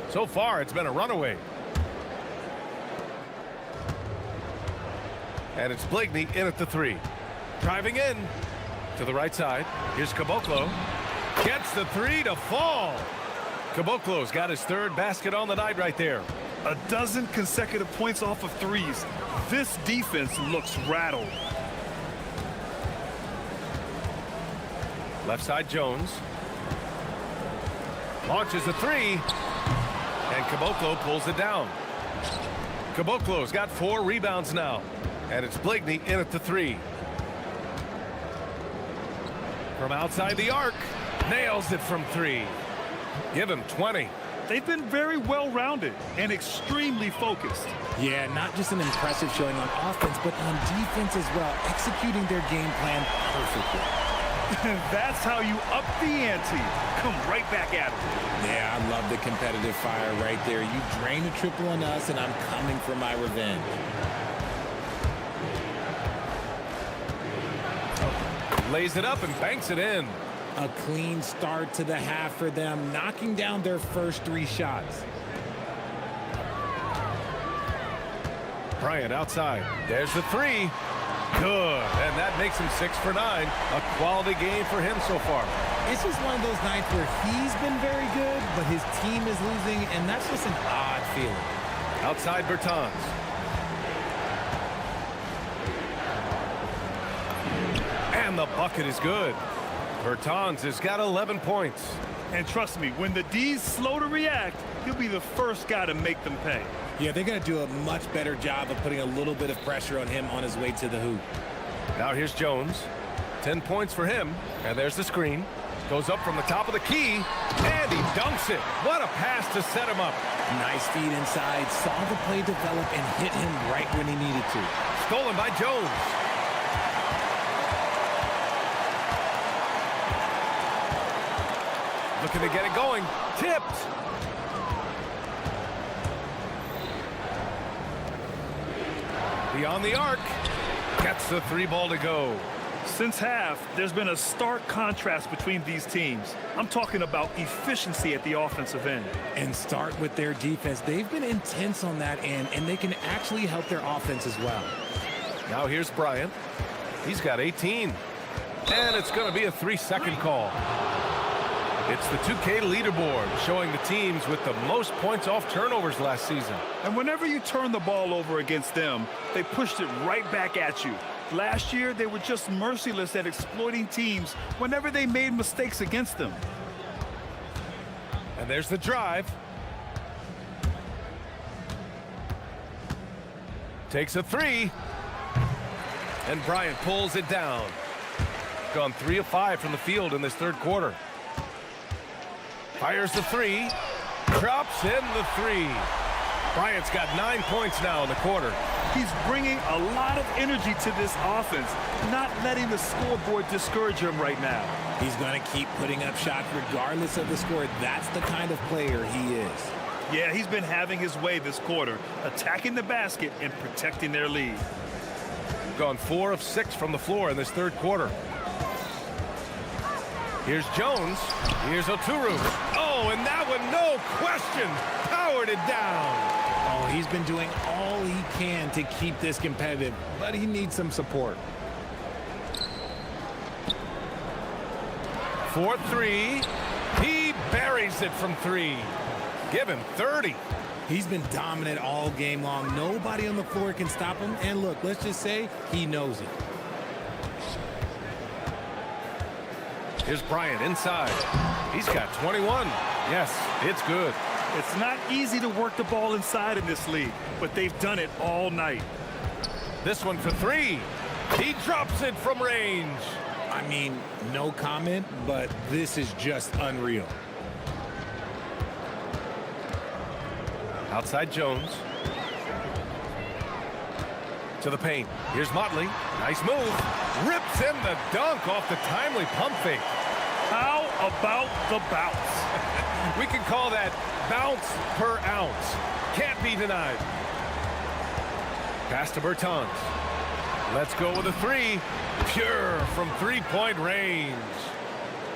so far, it's been a runaway. And it's Blakeney in at the 3. Driving in to the right side. Here's Caboclo. Gets the 3 to fall. Caboclo's got his 3rd basket on the night right there. A dozen consecutive points off of threes. This defense looks rattled. Left side Jones. Launches a 3. And Caboclo pulls it down. Caboclo's got 4 rebounds now. And it's Blakeney in at the 3. From outside the arc. Nails it from 3. Give him 20. They've been very well-rounded and extremely focused. Yeah, not just an impressive showing on offense, but on defense as well, executing their game plan perfectly. That's how you up the ante. Come right back at them. Yeah, I love the competitive fire right there. You drain a triple on us, and I'm coming for my revenge. Lays it up and banks it in. A clean start to the half for them, knocking down their first 3 shots. Bryant outside. There's the 3. Good, and that makes him 6 for 9. A quality game for him so far. It's just one of those nights where he's been very good, but his team is losing, and that's just an odd feeling. Outside Bertans. And the bucket is good. Bertans has got 11 points. And trust me, when the D's slow to react, he'll be the first guy to make them pay. Yeah, they're going to do a much better job of putting a little bit of pressure on him on his way to the hoop. Now here's Jones. 10 points for him. And there's the screen. Goes up from the top of the key. And he dunks it. What a pass to set him up. Nice feed inside. Saw the play develop and hit him right when he needed to. Stolen by Jones. Looking to get it going. Tipped. Beyond the arc. Gets the 3 ball to go. Since half, there's been a stark contrast between these teams. I'm talking about efficiency at the offensive end. And start with their defense. They've been intense on that end, and they can actually help their offense as well. Now here's Bryant. He's got 18. And it's going to be a 3-second call. It's the 2K leaderboard showing the teams with the most points off turnovers last season. And whenever you turn the ball over against them, they pushed it right back at you. Last year, they were just merciless at exploiting teams whenever they made mistakes against them. And there's the drive. Takes a 3. And Bryant pulls it down. Gone 3 of 5 from the field in this third quarter. Fires the 3. Drops in the 3. Bryant's got 9 points now in the quarter. He's bringing a lot of energy to this offense, not letting the scoreboard discourage him right now. He's going to keep putting up shots regardless of the score. That's the kind of player he is. Yeah, he's been having his way this quarter, attacking the basket and protecting their lead. Gone 4 of 6 from the floor in this third quarter. Here's Jones. Here's Oturu. Oh, and that one, no question, powered it down. Oh, he's been doing all he can to keep this competitive, but he needs some support. 4-3. He buries it from 3. Give him 30. He's been dominant all game long. Nobody on the floor can stop him. And look, let's just say he knows it. Here's Bryant inside. He's got 21. Yes, it's good. It's not easy to work the ball inside in this league, but they've done it all night. This one for 3. He drops it from range. I mean, no comment, but this is just unreal. Outside Jones. To the paint. Here's Motley. Nice move. Rips in the dunk off the timely pump fake. How about the bounce? We can call that bounce per ounce. Can't be denied. Pass to Bertans. Let's go with a 3. Pure from 3-point range.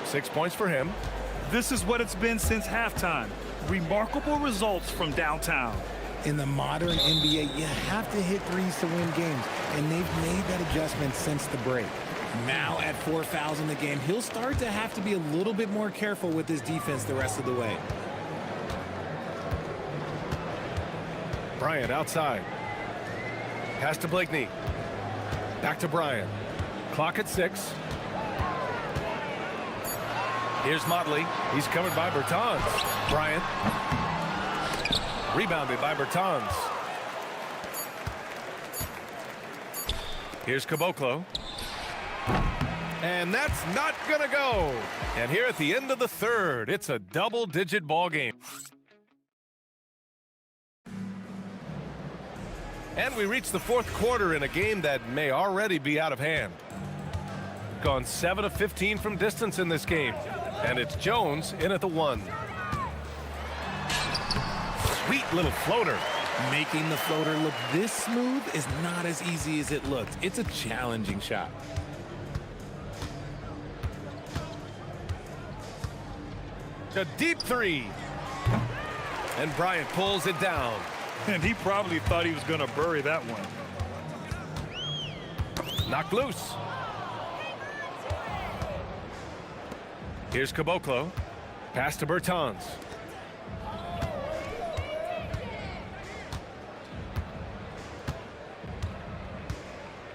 6 points for him. This is what it's been since halftime. Remarkable results from downtown. In the modern NBA, you have to hit threes to win games, and they've made that adjustment since the break. Now at 4 fouls in the game, he'll start to have to be a little bit more careful with his defense the rest of the way. Bryant outside. Pass to Blakeney. Back to Bryant. Clock at 6. Here's Motley. He's covered by Bertans. Bryant. Rebounded by Bertans. Here's Caboclo. And that's not gonna go. And here at the end of the third, it's a double-digit ball game. And we reach the fourth quarter in a game that may already be out of hand. Gone 7 of 15 from distance in this game. And it's Jones in at the 1. Sweet little floater. Making the floater look this smooth is not as easy as it looked. It's a challenging shot. A deep 3. And Bryant pulls it down. And he probably thought he was going to bury that one. Knocked loose. Here's Caboclo. Pass to Bertans.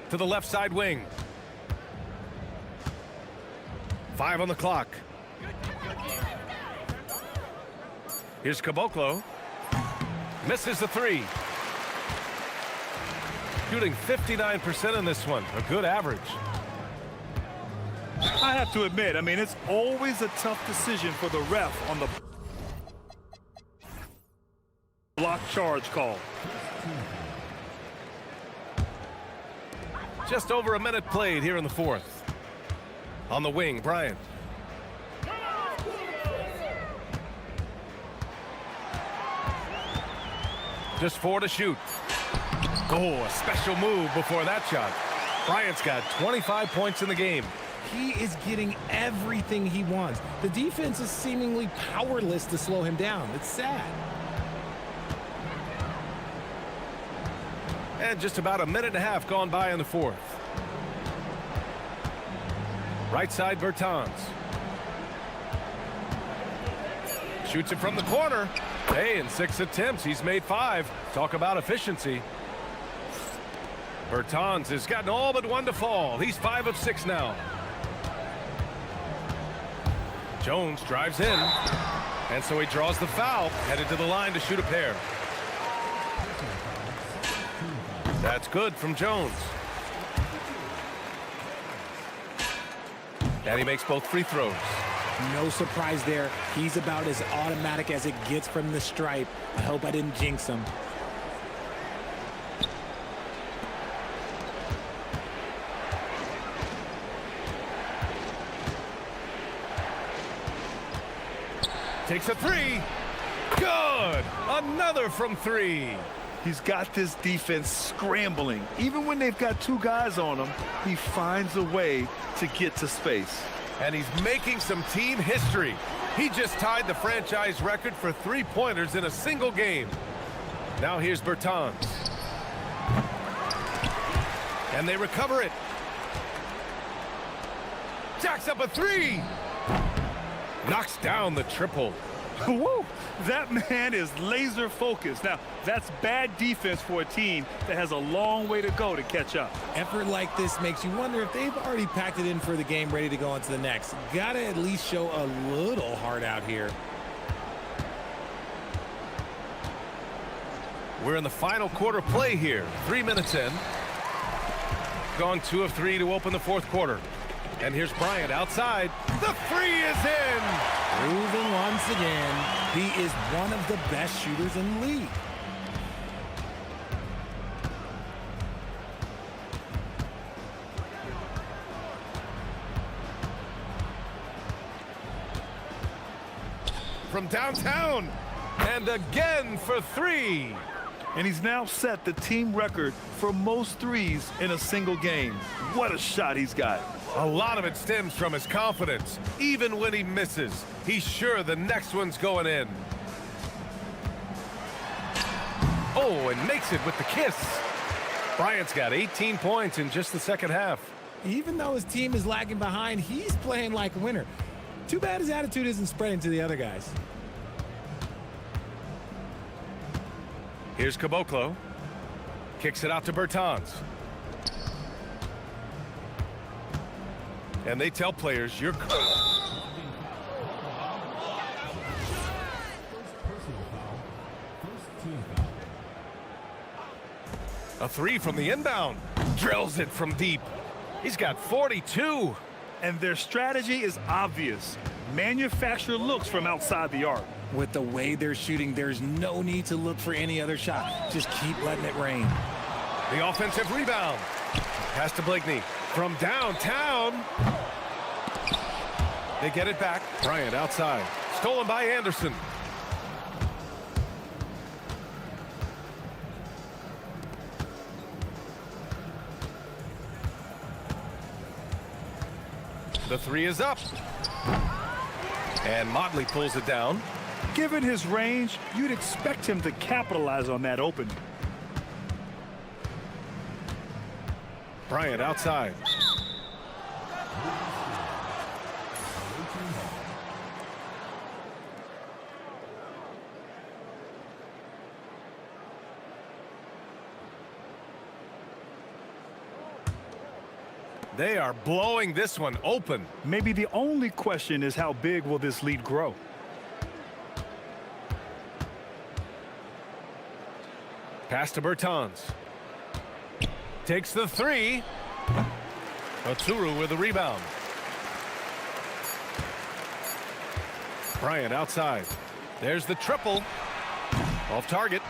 To the left side wing. 5 on the clock. Here's Caboclo. Misses the 3. Shooting 59% in this one. A good average. I have to admit, I mean, it's always a tough decision for the ref on the block charge call. Just over a minute played here in the fourth. On the wing, Bryant. Just 4 to shoot. Oh, a special move before that shot. Bryant's got 25 points in the game. He is getting everything he wants. The defense is seemingly powerless to slow him down. It's sad. And just about a minute and a half gone by in the fourth. Right side, Bertans. Shoots it from the corner. Hey, in 6 attempts, he's made 5. Talk about efficiency. Bertans has gotten all but 1 to fall. He's 5 of 6 now. Jones drives in. And so he draws the foul, headed to the line to shoot a pair. That's good from Jones. And he makes both free throws. No surprise there. He's about as automatic as it gets from the stripe. I hope I didn't jinx him. Takes a 3. Good. Another from 3. He's got this defense scrambling. Even when they've got 2 guys on him, he finds a way to get to space. And he's making some team history. He just tied the franchise record for 3-pointers in a single game. Now here's Bertans. And they recover it. Jacks up a 3. Knocks down the triple. Woo! That man is laser focused. Now, that's bad defense for a team that has a long way to go to catch up. Effort like this makes you wonder if they've already packed it in for the game, ready to go on to the next. Gotta at least show a little heart out here. We're in the final quarter play here. 3 minutes in. Gone 2 of 3 to open the fourth quarter. And here's Bryant outside. The 3 is in. Proving once again, he is one of the best shooters in the league. From downtown. And again for 3. And he's now set the team record for most threes in a single game. What a shot he's got. A lot of it stems from his confidence. Even when he misses, he's sure the next one's going in. Oh, and makes it with the kiss. Bryant's got 18 points in just the second half. Even though his team is lagging behind, he's playing like a winner. Too bad his attitude isn't spreading to the other guys. Here's Caboclo. Kicks it out to Bertans. And they tell players, you're... A 3 from the inbound. Drills it from deep. He's got 42. And their strategy is obvious. Manufacture looks from outside the arc. With the way they're shooting, there's no need to look for any other shot. Just keep letting it rain. The offensive rebound. Pass to Blakeney. From downtown. They get it back. Bryant outside. Stolen by Anderson. The 3 is up. And Motley pulls it down. Given his range, you'd expect him to capitalize on that opening. Bryant outside. They are blowing this one open. Maybe the only question is how big will this lead grow? Pass to Bertans. Takes the three. Otsuru with the rebound. Bryant outside. There's the triple. Off target.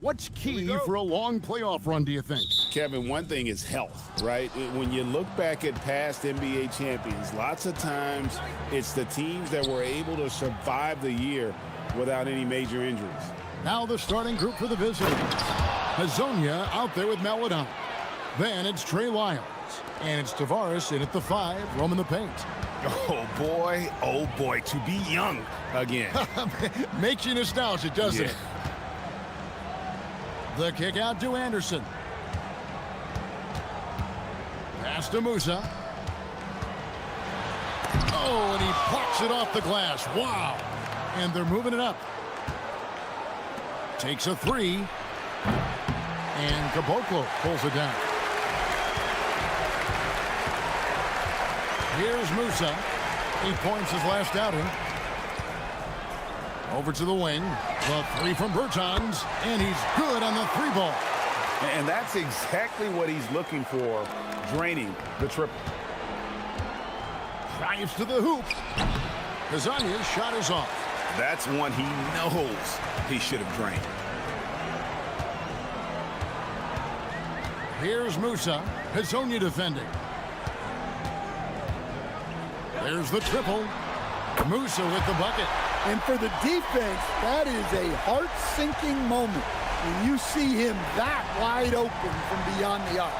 What's key for a long playoff run, do you think? Kevin, one thing is health, right? When you look back at past NBA champions, lots of times it's the teams that were able to survive the year without any major injuries. Now the starting group for the visitors. Hazonia out there with Maladon. Then it's Trey Lyles. And it's Tavares in at the 5, roaming the paint. Oh boy, to be young again. Makes you nostalgic, doesn't it? The kick out to Anderson. Pass to Musa. Oh, and he pops it off the glass. Wow. And they're moving it up. Takes a 3. And Caboclo pulls it down. Here's Musa. 8 points his last outing. Over to the wing. The 3 from Bertans. And he's good on the 3 ball. And that's exactly what he's looking for, draining the triple. Drives to the hoop. Kazania's shot is off. That's one he knows he should have drained. Here's Musa. Hazonia defending. There's the triple. Musa with the bucket. And for the defense, that is a heart-sinking moment when you see him that wide open from beyond the arc.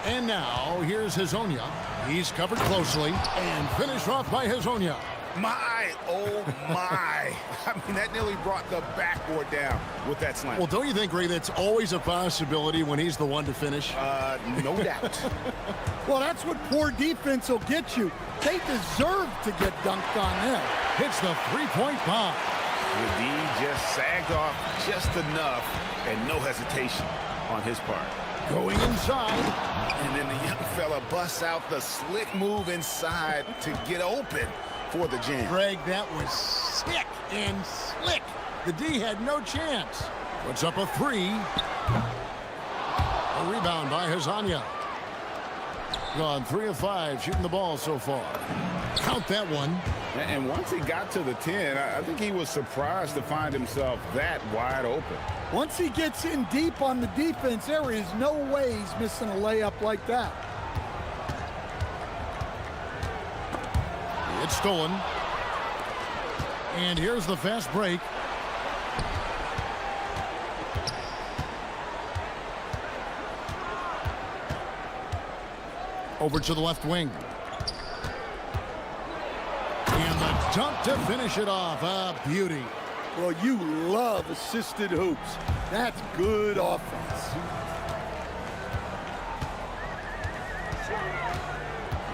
And now, here's Hazonia. He's covered closely and finished off by Hazonia. My, oh my. I mean, that nearly brought the backboard down with that slam. Well, don't you think, Ray, that's always a possibility when he's the one to finish? No doubt. Well, that's what poor defense will get you. They deserve to get dunked on them. Hits the 3-point bomb. The D just sagged off just enough and no hesitation on his part. Going inside. And then the young fella busts out the slick move inside to get open for the jam. Greg, that was sick and slick. The D had no chance. Puts up a 3. A rebound by Hazonia. Gone 3 of 5 shooting the ball so far. Count that one. And once he got to the 10, I think he was surprised to find himself that wide open. Once he gets in deep on the defense, there is no way he's missing a layup like that. It's stolen. And here's the fast break. Over to the left wing. And the dunk to finish it off. A beauty. Well, you love assisted hoops. That's good offense.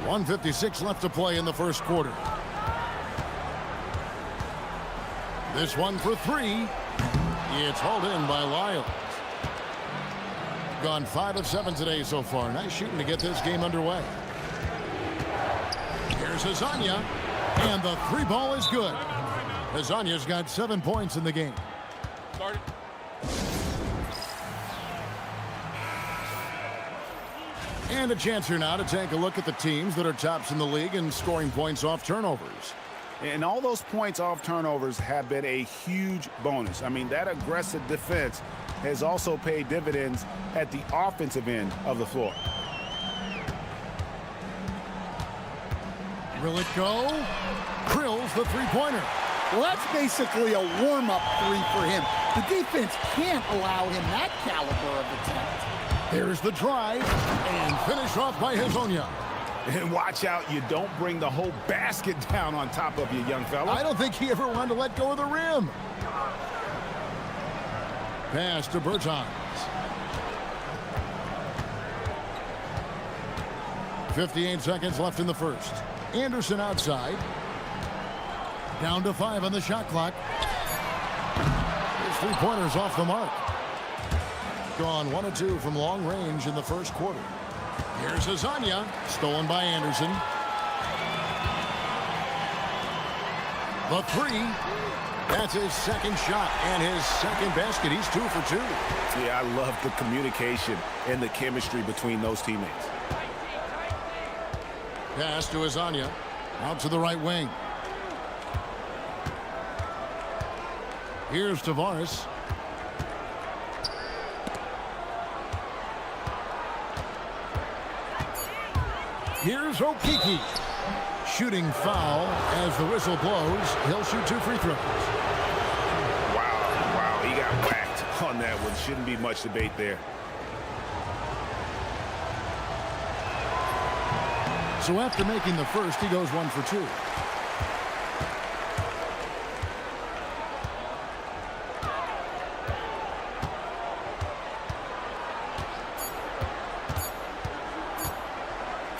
1:56 left to play in the first quarter. This one for 3. It's hauled in by Lyles. Gone 5 of 7 today so far. Nice shooting to get this game underway. Here's Hazonia. And the 3 ball is good. Hazonia's got 7 points in the game. And a chance here now to take a look at the teams that are tops in the league in scoring points off turnovers. And all those points off turnovers have been a huge bonus. I mean, that aggressive defense has also paid dividends at the offensive end of the floor. Will it go? Drills the 3-pointer. Well, that's basically a warm-up 3 for him. The defense can't allow him that caliber of attempt. There's the drive and finish off by Hazonia. And watch out, you don't bring the whole basket down on top of you, young fella. I don't think he ever wanted to let go of the rim. Pass to Bertans. 58 seconds left in the first. Anderson outside. Down to 5 on the shot clock. His 3-pointers off the mark. Gone 1 of 2 from long range in the first quarter. Here's Hazonia. Stolen by Anderson. The 3. That's his second shot and his second basket. He's 2 for 2. Yeah, I love the communication and the chemistry between those teammates. Pass to Hazonia. Out to the right wing. Here's Tavares. Here's Okiki. Shooting foul as the whistle blows. He'll shoot 2 free throws. Wow, he got whacked on that one. Shouldn't be much debate there. So after making the first, he goes 1 for 2.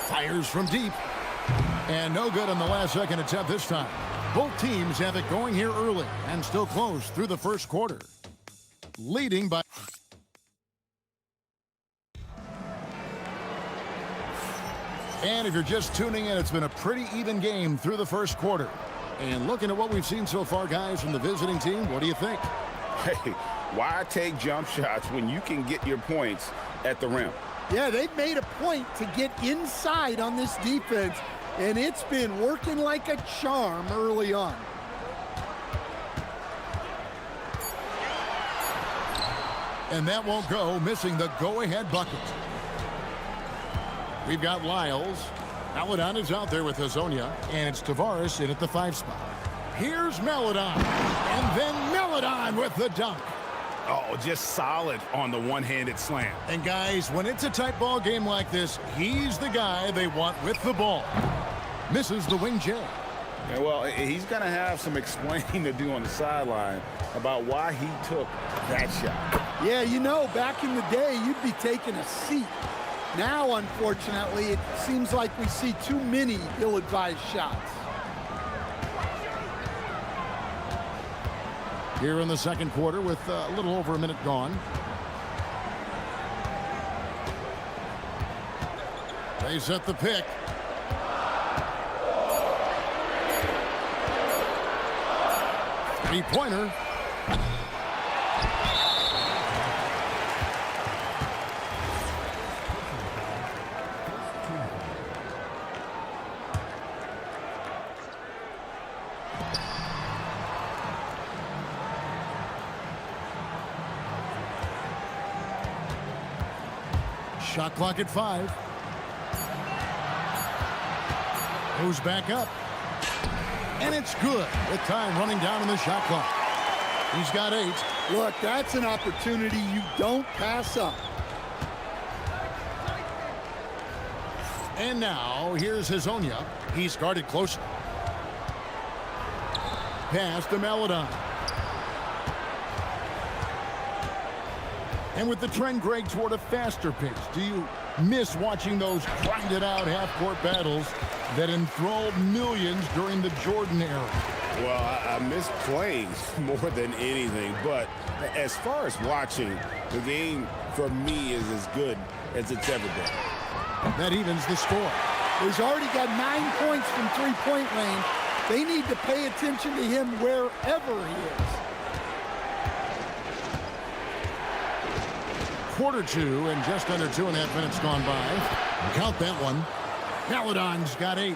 Fires from deep. And no good on the last second attempt this time. Both teams have it going here early and still close through the first quarter. Leading by... And if you're just tuning in, it's been a pretty even game through the first quarter. And looking at what we've seen so far, guys, from the visiting team, what do you think? Hey, why take jump shots when you can get your points at the rim? Yeah, they've made a point to get inside on this defense, and it's been working like a charm early on. And that won't go, missing the go-ahead bucket. We've got Lyles. Maledon is out there with Hazonia, and it's Tavares in at the 5 spot. Here's Maledon, and then Maledon with the dunk. Oh, just solid on the one-handed slam. And guys, when it's a tight ball game like this, he's the guy they want with the ball. Misses the wing J. Yeah, well, he's going to have some explaining to do on the sideline about why he took that shot. Yeah, you know, back in the day, you'd be taking a seat. Now, unfortunately, it seems like we see too many ill-advised shots. Here in the second quarter with a little over a minute gone. They set the pick. Three-pointer. Shot clock at 5. Goes back up. And it's good with time running down in the shot clock. He's got 8. Look, that's an opportunity you don't pass up. And now here's Hazonia. He's guarded close. Pass to Maledon. And with the trend, Greg, toward a faster pace, do you miss watching those grinded-out half-court battles that enthralled millions during the Jordan era? Well, I miss playing more than anything, but as far as watching, the game for me is as good as it's ever been. That evens the score. He's already got 9 points from three-point range. They need to pay attention to him wherever he is. Quarter 2 and just under 2.5 minutes gone by. Count that one. Maledon's got 8.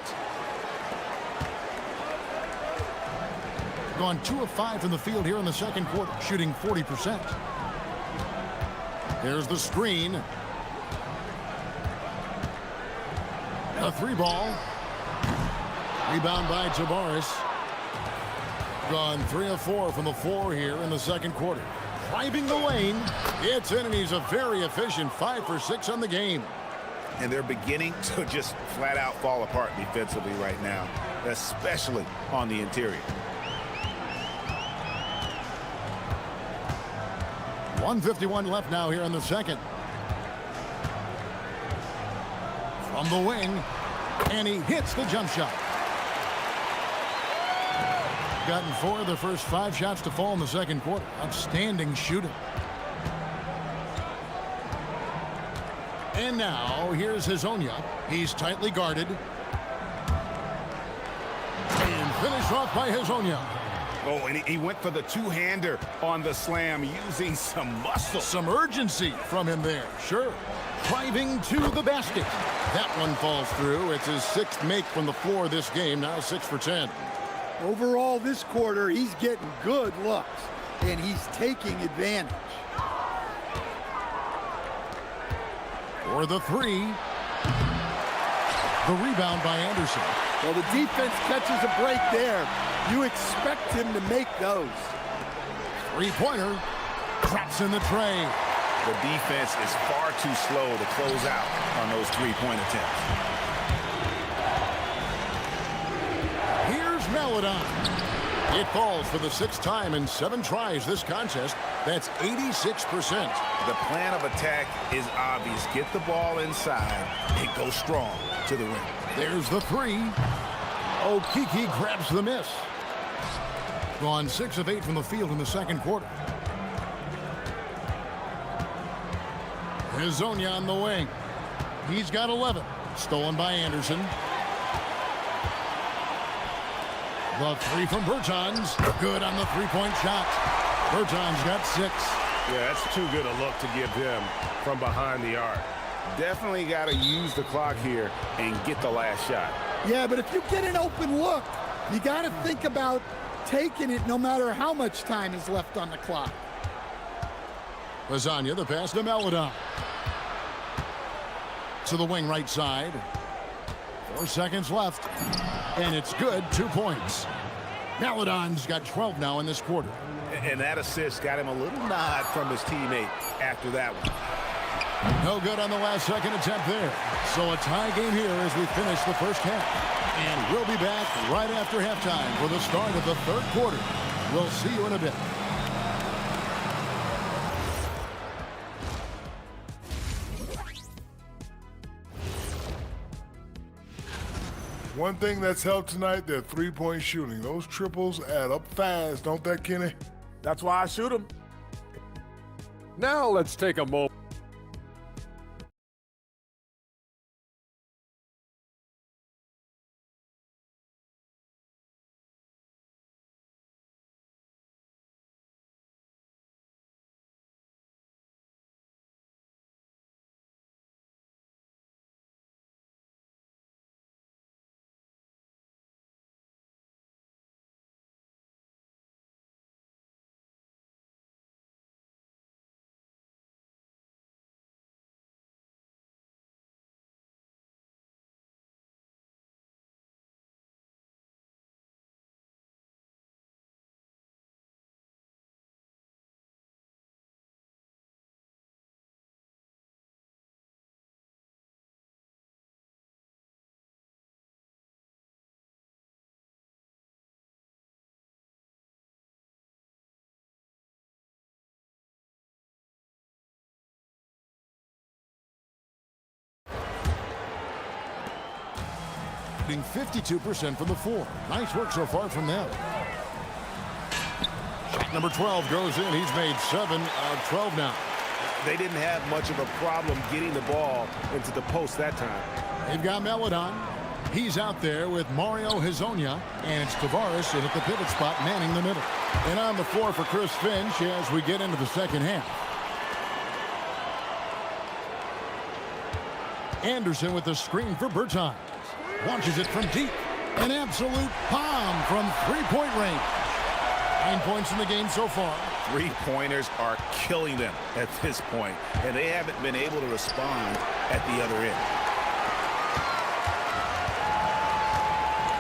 Gone 2 of 5 from the field here in the second quarter, shooting 40%. There's the screen. A 3-ball. Rebound by Tavares. Gone 3 of 4 from the floor here in the second quarter. Driving the lane. It's in, and he's a very efficient 5 for 6 on the game. And they're beginning to just flat out fall apart defensively right now, especially on the interior. 1:51 left now here in the second. From the wing, and he hits the jump shot. Gotten 4 of the first 5 shots to fall in the second quarter. Outstanding shooting. And now here's Hazonia. He's tightly guarded. And finished off by Hazonia. Oh, and he went for the two-hander on the slam, using some muscle. Some urgency from him there. Sure. Driving to the basket. That one falls through. It's his 6th make from the floor this game. Now 6 for 10. Overall, this quarter, he's getting good looks. and he's taking advantage. For the three. The rebound by Anderson. Well, the defense catches a break there. You expect him to make those. Three-pointer. Drops in the tray. The defense is far too slow to close out on those three-point attempts. Here's Maladon. It falls for the 6th time in 7 tries this contest. That's 86%. The plan of attack is obvious. Get the ball inside and go strong to the rim. There's the three. Okiki grabs the miss. Gone 6 of 8 from the field in the second quarter. Hezonja on the wing. He's got 11. Stolen by Anderson. The three from Bertans. Good on the three-point shot. Bertans got 6. Yeah, that's too good a look to give him from behind the arc. Definitely got to use the clock here and get the last shot. Yeah, but if you get an open look, you got to think about taking it no matter how much time is left on the clock. Hezonja, the pass to Maladon. To the wing right side. 4 seconds left. And it's good. 2 points. Maladon's got 12 now in this quarter. And that assist got him a little nod from his teammate after that one. No good on the last second attempt there. So a tie game here as we finish the first half. And we'll be back right after halftime for the start of the third quarter. We'll see you in a bit. One thing that's helped tonight, their three-point shooting. Those triples add up fast, don't they, Kenny? That's why I shoot them. Now let's take a moment. Shooting 52% from the floor. Nice work so far from them. Shot number 12 goes in. He's made 7 out of 12 now. They didn't have much of a problem getting the ball into the post that time. They've got Maladon. He's out there with Mario Hezonja, and it's Tavares in at the pivot spot manning the middle. And on the floor for Chris Finch as we get into the second half. Anderson with the screen for Bertans. Launches it from deep. An absolute bomb from three-point range. 9 points in the game so far. Three-pointers are killing them at this point, and they haven't been able to respond at the other end.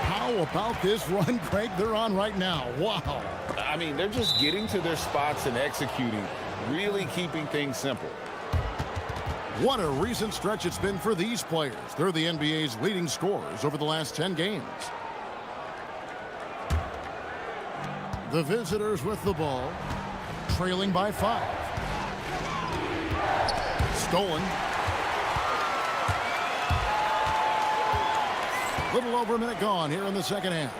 How about this run, Craig, they're on right now? Wow. I mean, they're just getting to their spots and executing, really keeping things simple. What a recent stretch it's been for these players. They're the NBA's leading scorers over the last 10 games. The visitors with the ball, trailing by 5. Stolen. Little over a minute gone here in the second half.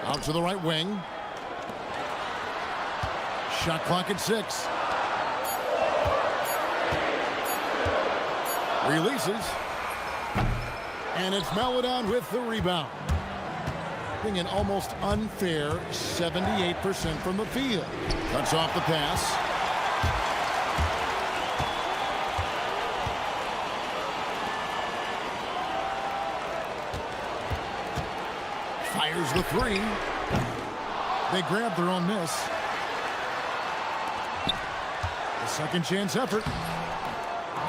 Out to the right wing. Shot clock at 6. Releases. And it's Maladon with the rebound. Being an almost unfair 78% from the field. Cuts off the pass. the three. They grab their own miss. A second chance effort.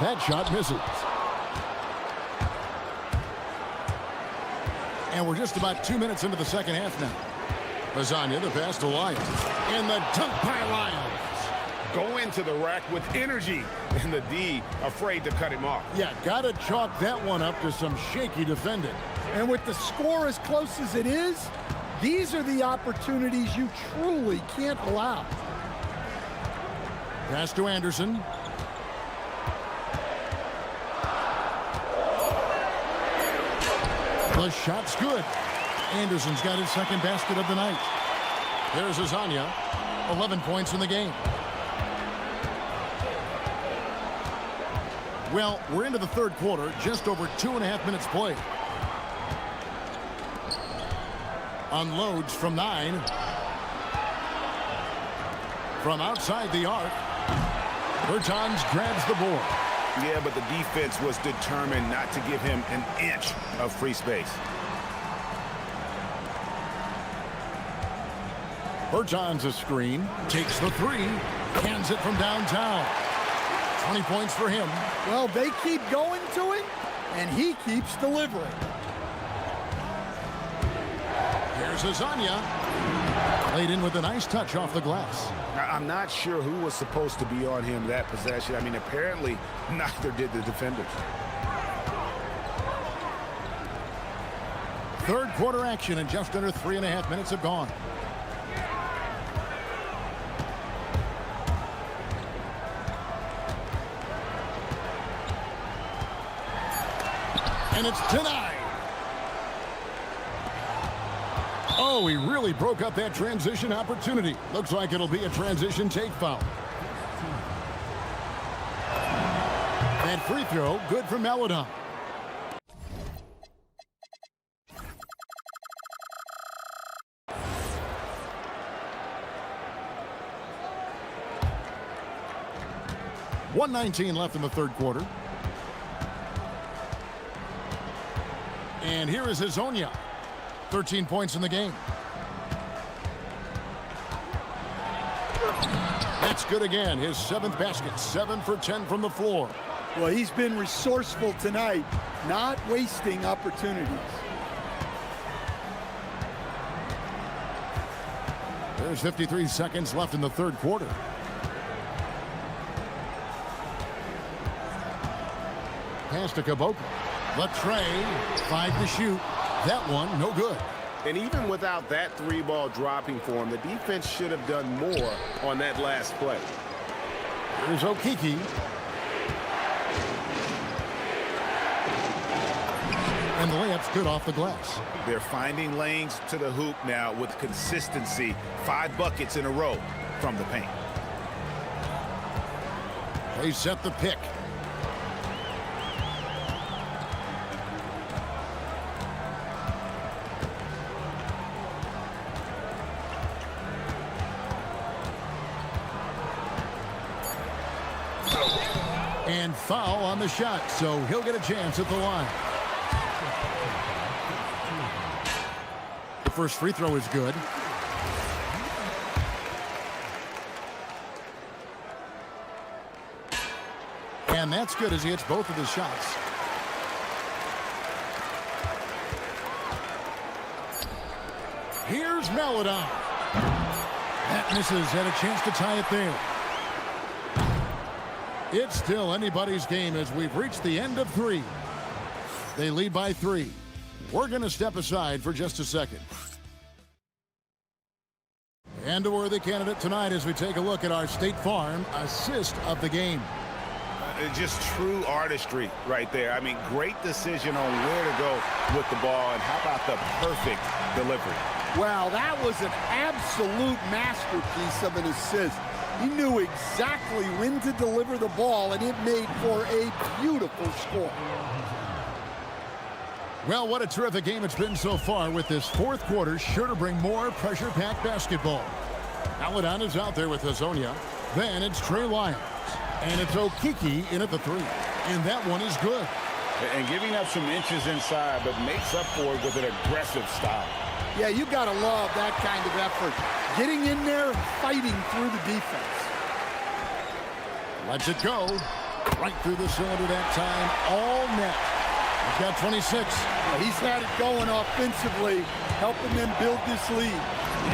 That shot misses. And we're just about 2 minutes into the second half now. Lasagna, the pass to Lyons. And the dunk by Lyons. Go into the rack with energy. And the D afraid to cut him off. Yeah, got to chalk that one up to some shaky defending. And with the score as close as it is, these are the opportunities you truly can't allow. Pass to Anderson. The shot's good. Anderson's got his second basket of the night. There's Lasagna. 11 points in the game. Well, we're into the third quarter, just over 2.5 minutes played. Unloads from 9. From outside the arc, Bertans grabs the board. Yeah, but the defense was determined not to give him an inch of free space. Bertans a screen, takes the three, hands it from downtown. 20 points for him. Well, they keep going to him, and he keeps delivering. Here's Lasagna. Played in with a nice touch off the glass. Now, I'm not sure who was supposed to be on him that possession. I mean, apparently, neither did the defenders. Third quarter action, and just under 3.5 minutes have gone. And it's denied. Oh, he really broke up that transition opportunity. Looks like it'll be a transition take foul. That free throw, good for Maladon. .119 left in the third quarter. And here is Lasagna. 13 points in the game. That's good again. His 7th basket. 7 for 10 from the floor. Well, he's been resourceful tonight, not wasting opportunities. There's 53 seconds left in the third quarter. Pass to Kaboka. The tray. 5 to shoot. That one, no good. And even without that 3-ball dropping for him, the defense should have done more on that last play. Here's Okiki. And the layup's good off the glass. They're finding lanes to the hoop now with consistency. 5 buckets in a row from the paint. They set the pick. And foul on the shot, so he'll get a chance at the line. The first free throw is good. And that's good as he hits both of his shots. Here's Maladon. That misses. Had a chance to tie it there. It's still anybody's game as we've reached the end of 3. They lead by 3. We're going to step aside for just a second. And a worthy candidate tonight as we take a look at our State Farm assist of the game. Just true artistry right there. I mean, great decision on where to go with the ball, and how about the perfect delivery? Wow, that was an absolute masterpiece of an assist. He knew exactly when to deliver the ball, and it made for a beautiful score. Well, what a terrific game it's been so far, with this fourth quarter sure to bring more pressure-packed basketball. Maladon is out there with Lasagna. Then it's Trey Lyons. And it's Okiki in at the 3. And that one is good. And giving up some inches inside, but makes up for it with an aggressive style. Yeah, you got to love that kind of effort. Getting in there and fighting through the defense. Lets it go. Right through the cylinder that time. All net. He's got 26. He's had it going offensively, helping them build this lead.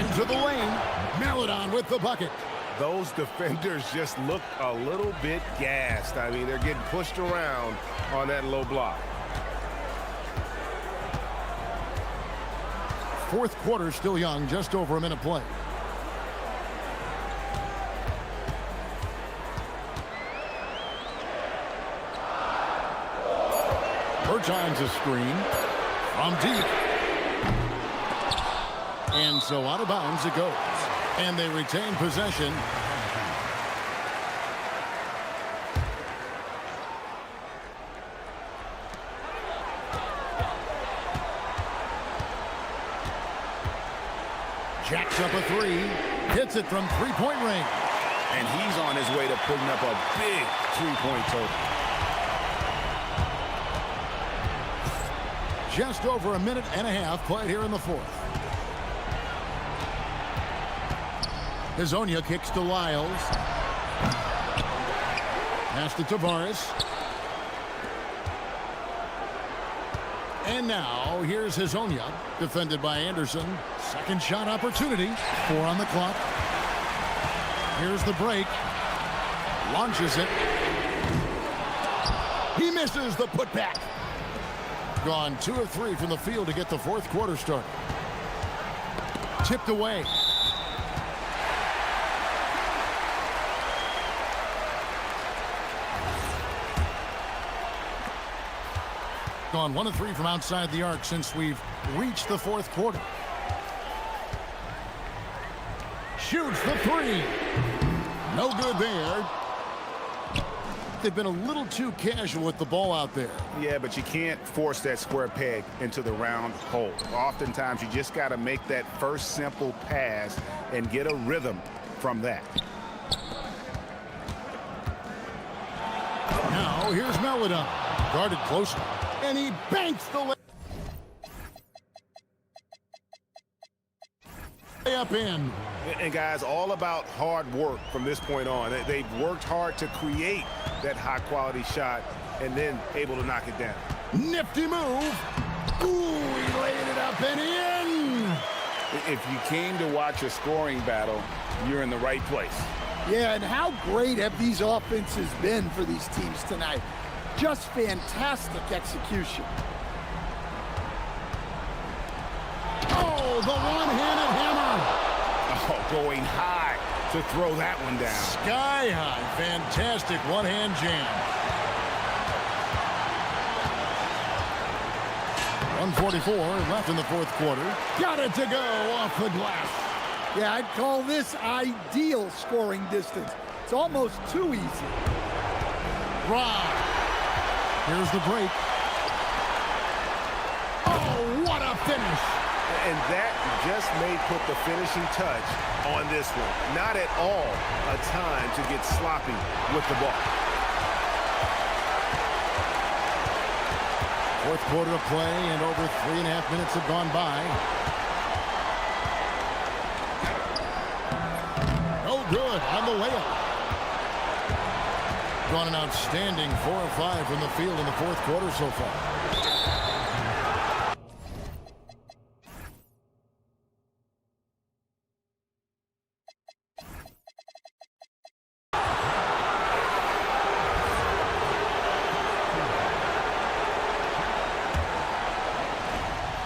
Into the lane. Maladon with the bucket. Those defenders just look a little bit gassed. I mean, they're getting pushed around on that low block. Fourth quarter still young, just over a minute play. Bertine's a screen from deep. And so out of bounds it goes. And they retain possession. Jacks up a three. Hits it from three-point range. And he's on his way to putting up a big three-point total. Just over a minute and a half played here in the fourth. Hazonia kicks to Lyles. Pass to Tavares. And now here's Hazonia, defended by Anderson. Second shot opportunity. 4 on the clock. Here's the break. Launches it. He misses the putback. Gone 2 of 3 from the field to get the fourth quarter started. Tipped away. Gone 1 of 3 from outside the arc since we've reached the fourth quarter. Shoots the three. No good there. They've been a little too casual with the ball out there. Yeah, but you can't force that square peg into the round hole. Oftentimes, you just got to make that first simple pass and get a rhythm from that. Now, here's Maladon. Guarded closely. And he banks the layup in. And guys, all about hard work from this point on. They've worked hard to create that high-quality shot and then able to knock it down. Nifty move. Ooh, he laid it up and in. If you came to watch a scoring battle, you're in the right place. Yeah, and how great have these offenses been for these teams tonight? Just fantastic execution. Oh, the one-handed hammer. Oh, going high to throw that one down. Sky high. Fantastic one-hand jam. 1:44 left in the fourth quarter. Got it to go off the glass. Yeah, I'd call this ideal scoring distance. It's almost too easy. Right. Here's the break. Oh, what a finish. And that just may put the finishing touch on this one. Not at all a time to get sloppy with the ball. Fourth quarter of play, and over 3.5 minutes have gone by. No good on the layup. Gone an outstanding 4 of 5 from the field in the fourth quarter so far.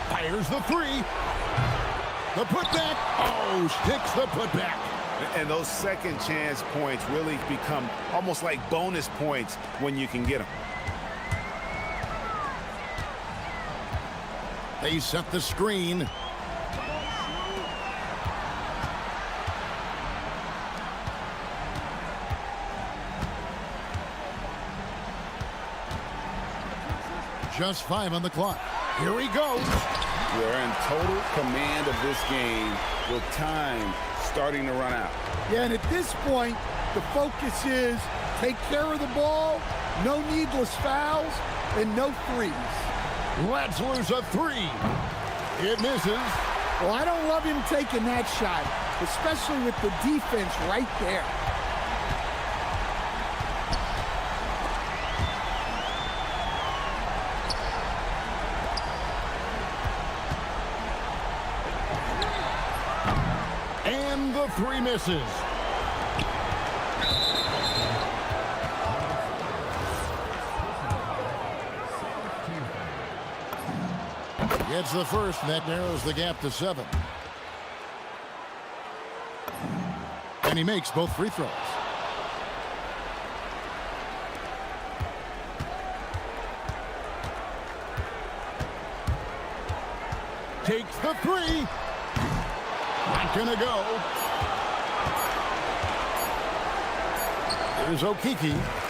Fires the three. The putback. Oh, sticks the putback. And those second chance points really become almost like bonus points when you can get them. They set the screen. Just 5 on the clock. Here he goes. We're in total command of this game with time starting to run out. Yeah, and at this point, the focus is take care of the ball, no needless fouls, and no threes. Let's lose a three. It misses. Well, I don't love him taking that shot, especially with the defense right there. And the three misses. Gets the first, and that narrows the gap to 7. And he makes both free throws. Takes the three. Not gonna go. Here's Okiki.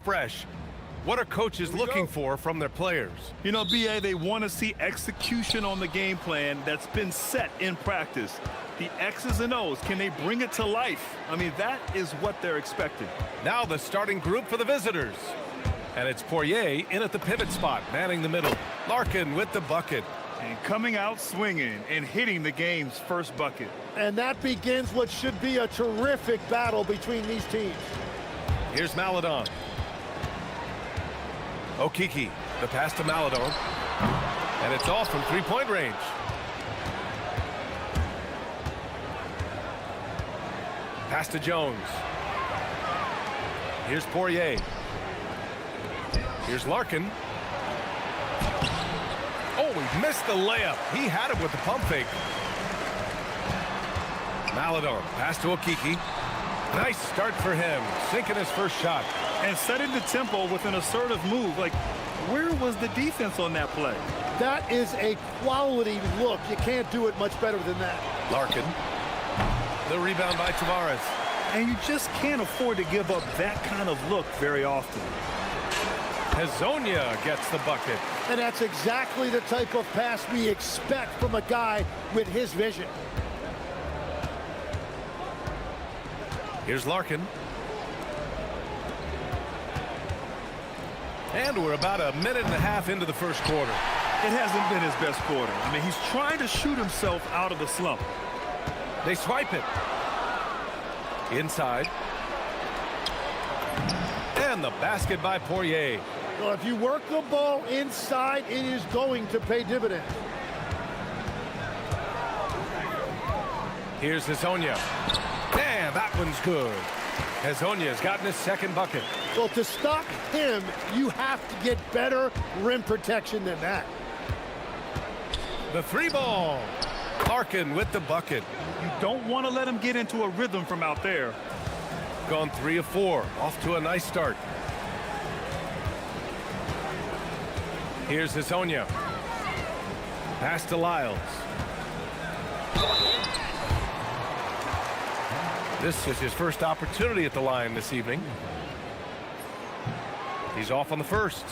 fresh. What are coaches looking for from their players? You know, BA, they want to see execution on the game plan that's been set in practice. The X's and O's, can they bring it to life? I mean, that is what they're expecting. Now the starting group for the visitors. And it's Poirier in at the pivot spot, manning the middle. Larkin with the bucket. And coming out swinging and hitting the game's first bucket. And that begins what should be a terrific battle between these teams. Here's Maledon. Okiki, the pass to Maledon. And it's off from three-point range. Pass to Jones. Here's Poirier. Here's Larkin. Oh, he missed the layup. He had it with the pump fake. Maledon, pass to Okiki. Nice start for him, sinking his first shot. And setting the tempo with an assertive move. Like, where was the defense on that play? That is a quality look. You can't do it much better than that. Larkin. The rebound by Tavares. And you just can't afford to give up that kind of look very often. Hezonja gets the bucket. And that's exactly the type of pass we expect from a guy with his vision. Here's Larkin. And we're about a minute and a half into the first quarter. It hasn't been his best quarter. I mean, he's trying to shoot himself out of the slump. They swipe it. Inside. And the basket by Poirier. Well, if you work the ball inside, it is going to pay dividends. Here's Hezonja. And that one's good. Hezonja's gotten his second bucket. Well, to stop him, you have to get better rim protection than that. The three ball. Larkin with the bucket. You don't want to let him get into a rhythm from out there. Gone 3 of 4. Off to a nice start. Here's Hezonja. Pass to Lyles. This is his first opportunity at the line this evening. He's off on the first.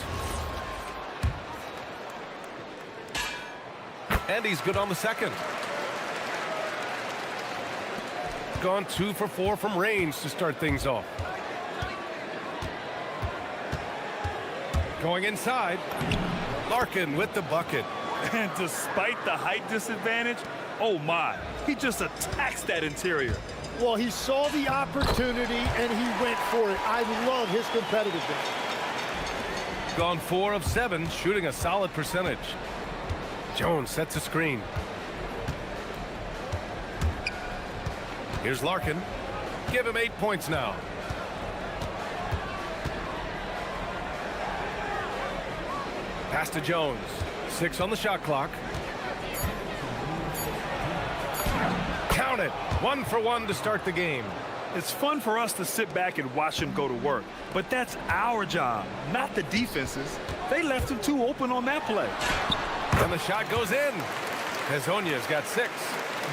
And he's good on the second. Gone 2 for 4 from range to start things off. Going inside. Larkin with the bucket. And despite the height disadvantage, oh my, he just attacks that interior. Well, he saw the opportunity and he went for it. I love his competitiveness. Gone 4 of 7, shooting a solid percentage. Jones sets a screen. Here's Larkin. Give him 8 points now. Pass to Jones. 6 on the shot clock. Count it. 1 for 1 to start the game. It's fun for us to sit back and watch him go to work, but that's our job, not the defense's. They left him too open on that play. And the shot goes in. Hezonja's got 6.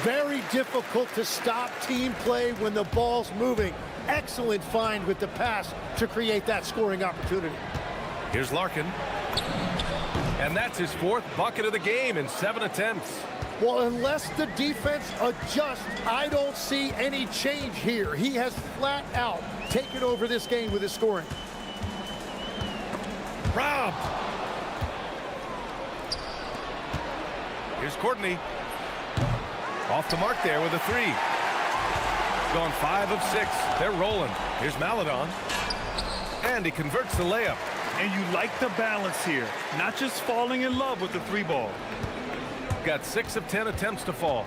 Very difficult to stop team play when the ball's moving. Excellent find with the pass to create that scoring opportunity. Here's Larkin. And that's his 4th bucket of the game in 7 attempts. Well, unless the defense adjusts, I don't see any change here. He has flat out taken over this game with his scoring. Rob. Here's Courtney. Off the mark there with a 3. Gone 5 of 6. They're rolling. Here's Maledon. And he converts the layup. And you like the balance here, not just falling in love with the 3 ball. Got 6 of 10 attempts to fall.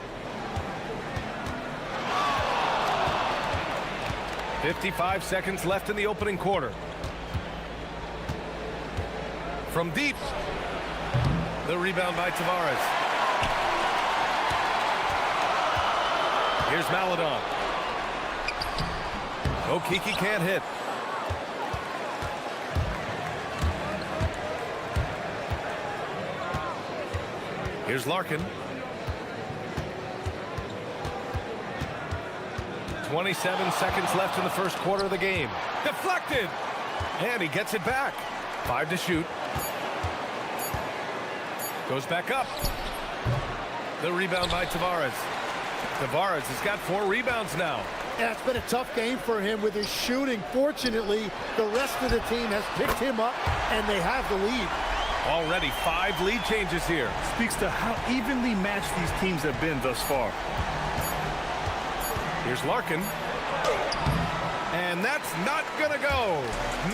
55 seconds left in the opening quarter. From deep. The rebound by Tavares. Here's Maledon. Okiki can't hit. Here's Larkin. 27 seconds left in the first quarter of the game. Deflected. And he gets it back. 5 to shoot. Goes back up. The rebound by Tavares. Tavares has got 4 rebounds now. Yeah, it's been a tough game for him with his shooting. Fortunately, the rest of the team has picked him up, and they have the lead. Already 5 lead changes here. Speaks to how evenly matched these teams have been thus far. Here's Larkin. And that's not gonna go.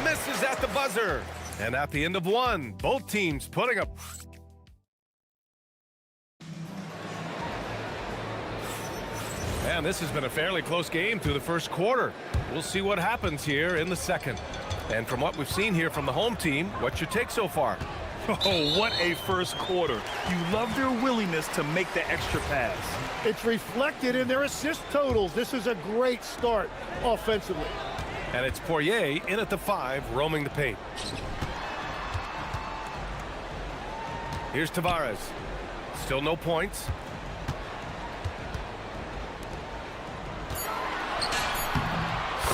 Misses at the buzzer. And at the end of 1, both teams putting up. And this has been a fairly close game through the first quarter. We'll see what happens here in the second. And from what we've seen here from the home team, what's your take so far? Oh, what a first quarter. You love their willingness to make the extra pass. It's reflected in their assist totals. This is a great start offensively. And it's Poirier in at the 5, roaming the paint. Here's Tavares. Still no points.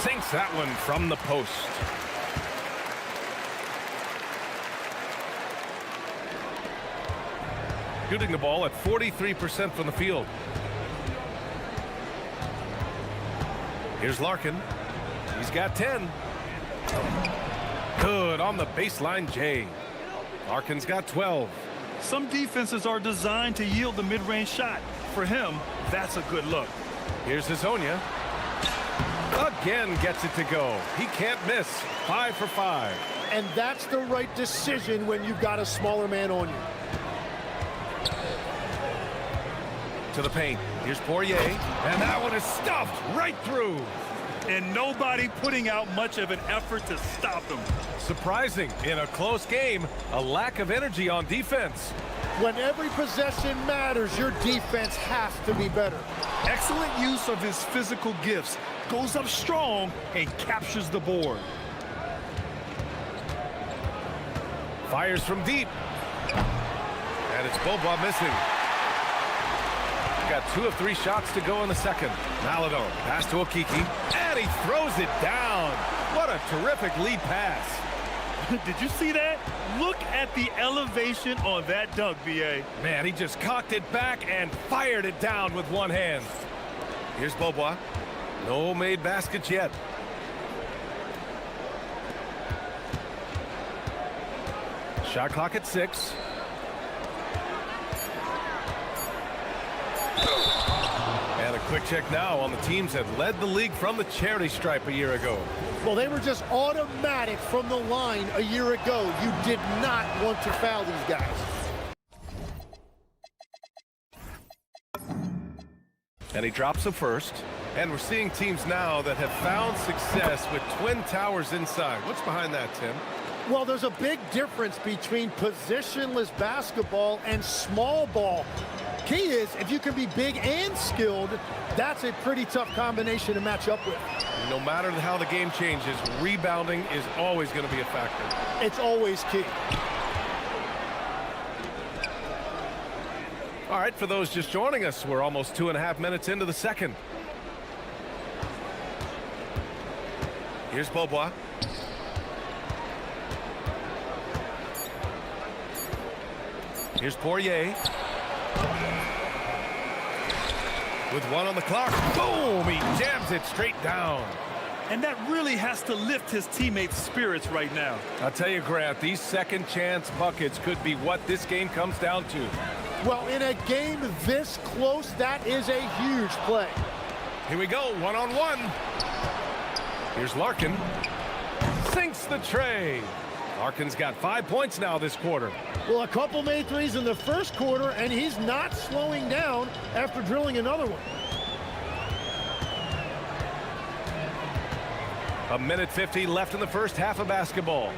Sinks that one from the post. Shooting the ball at 43% from the field. Here's Larkin. He's got 10. Good on the baseline, Jay. Larkin's got 12. Some defenses are designed to yield the mid-range shot. For him, that's a good look. Here's Hazonia. Again gets it to go. He can't miss. 5 for 5. And that's the right decision when you've got a smaller man on you. To the paint. Here's Poirier. And that one is stuffed right through. And nobody putting out much of an effort to stop him. Surprising in a close game, a lack of energy on defense. When every possession matters, your defense has to be better. Excellent use of his physical gifts. Goes up strong and captures the board. Fires from deep. And it's Boba missing. Got 2 of 3 shots to go in the second. Maladon pass to Okiki. And he throws it down. What a terrific lead pass. Did you see that? Look at the elevation on that dunk, BA. Man, he just cocked it back and fired it down with one hand. Here's Bobois. No made baskets yet. Shot clock at 6. And a quick check now on the teams that led the league from the charity stripe a year ago. Well, they were just automatic from the line a year ago. You did not want to foul these guys. And he drops the first. And we're seeing teams now that have found success with twin towers inside. What's behind that, Tim? Well, there's a big difference between positionless basketball and small ball. Key is, if you can be big and skilled, that's a pretty tough combination to match up with. No matter how the game changes, rebounding is always going to be a factor. It's always key. All right, for those just joining us, we're almost 2.5 minutes into the second. Here's Bobois. Here's Poirier. With 1 on the clock. Boom! He jams it straight down. And that really has to lift his teammates' spirits right now. I'll tell you, Grant, these second chance buckets could be what this game comes down to. Well, in a game this close, that is a huge play. Here we go, 1-on-1. Here's Larkin. Sinks the tray. Larkin's got 5 points now this quarter. Well, a couple made threes in the first quarter, and he's not slowing down after drilling another one. 1:50 left in the first half of basketball.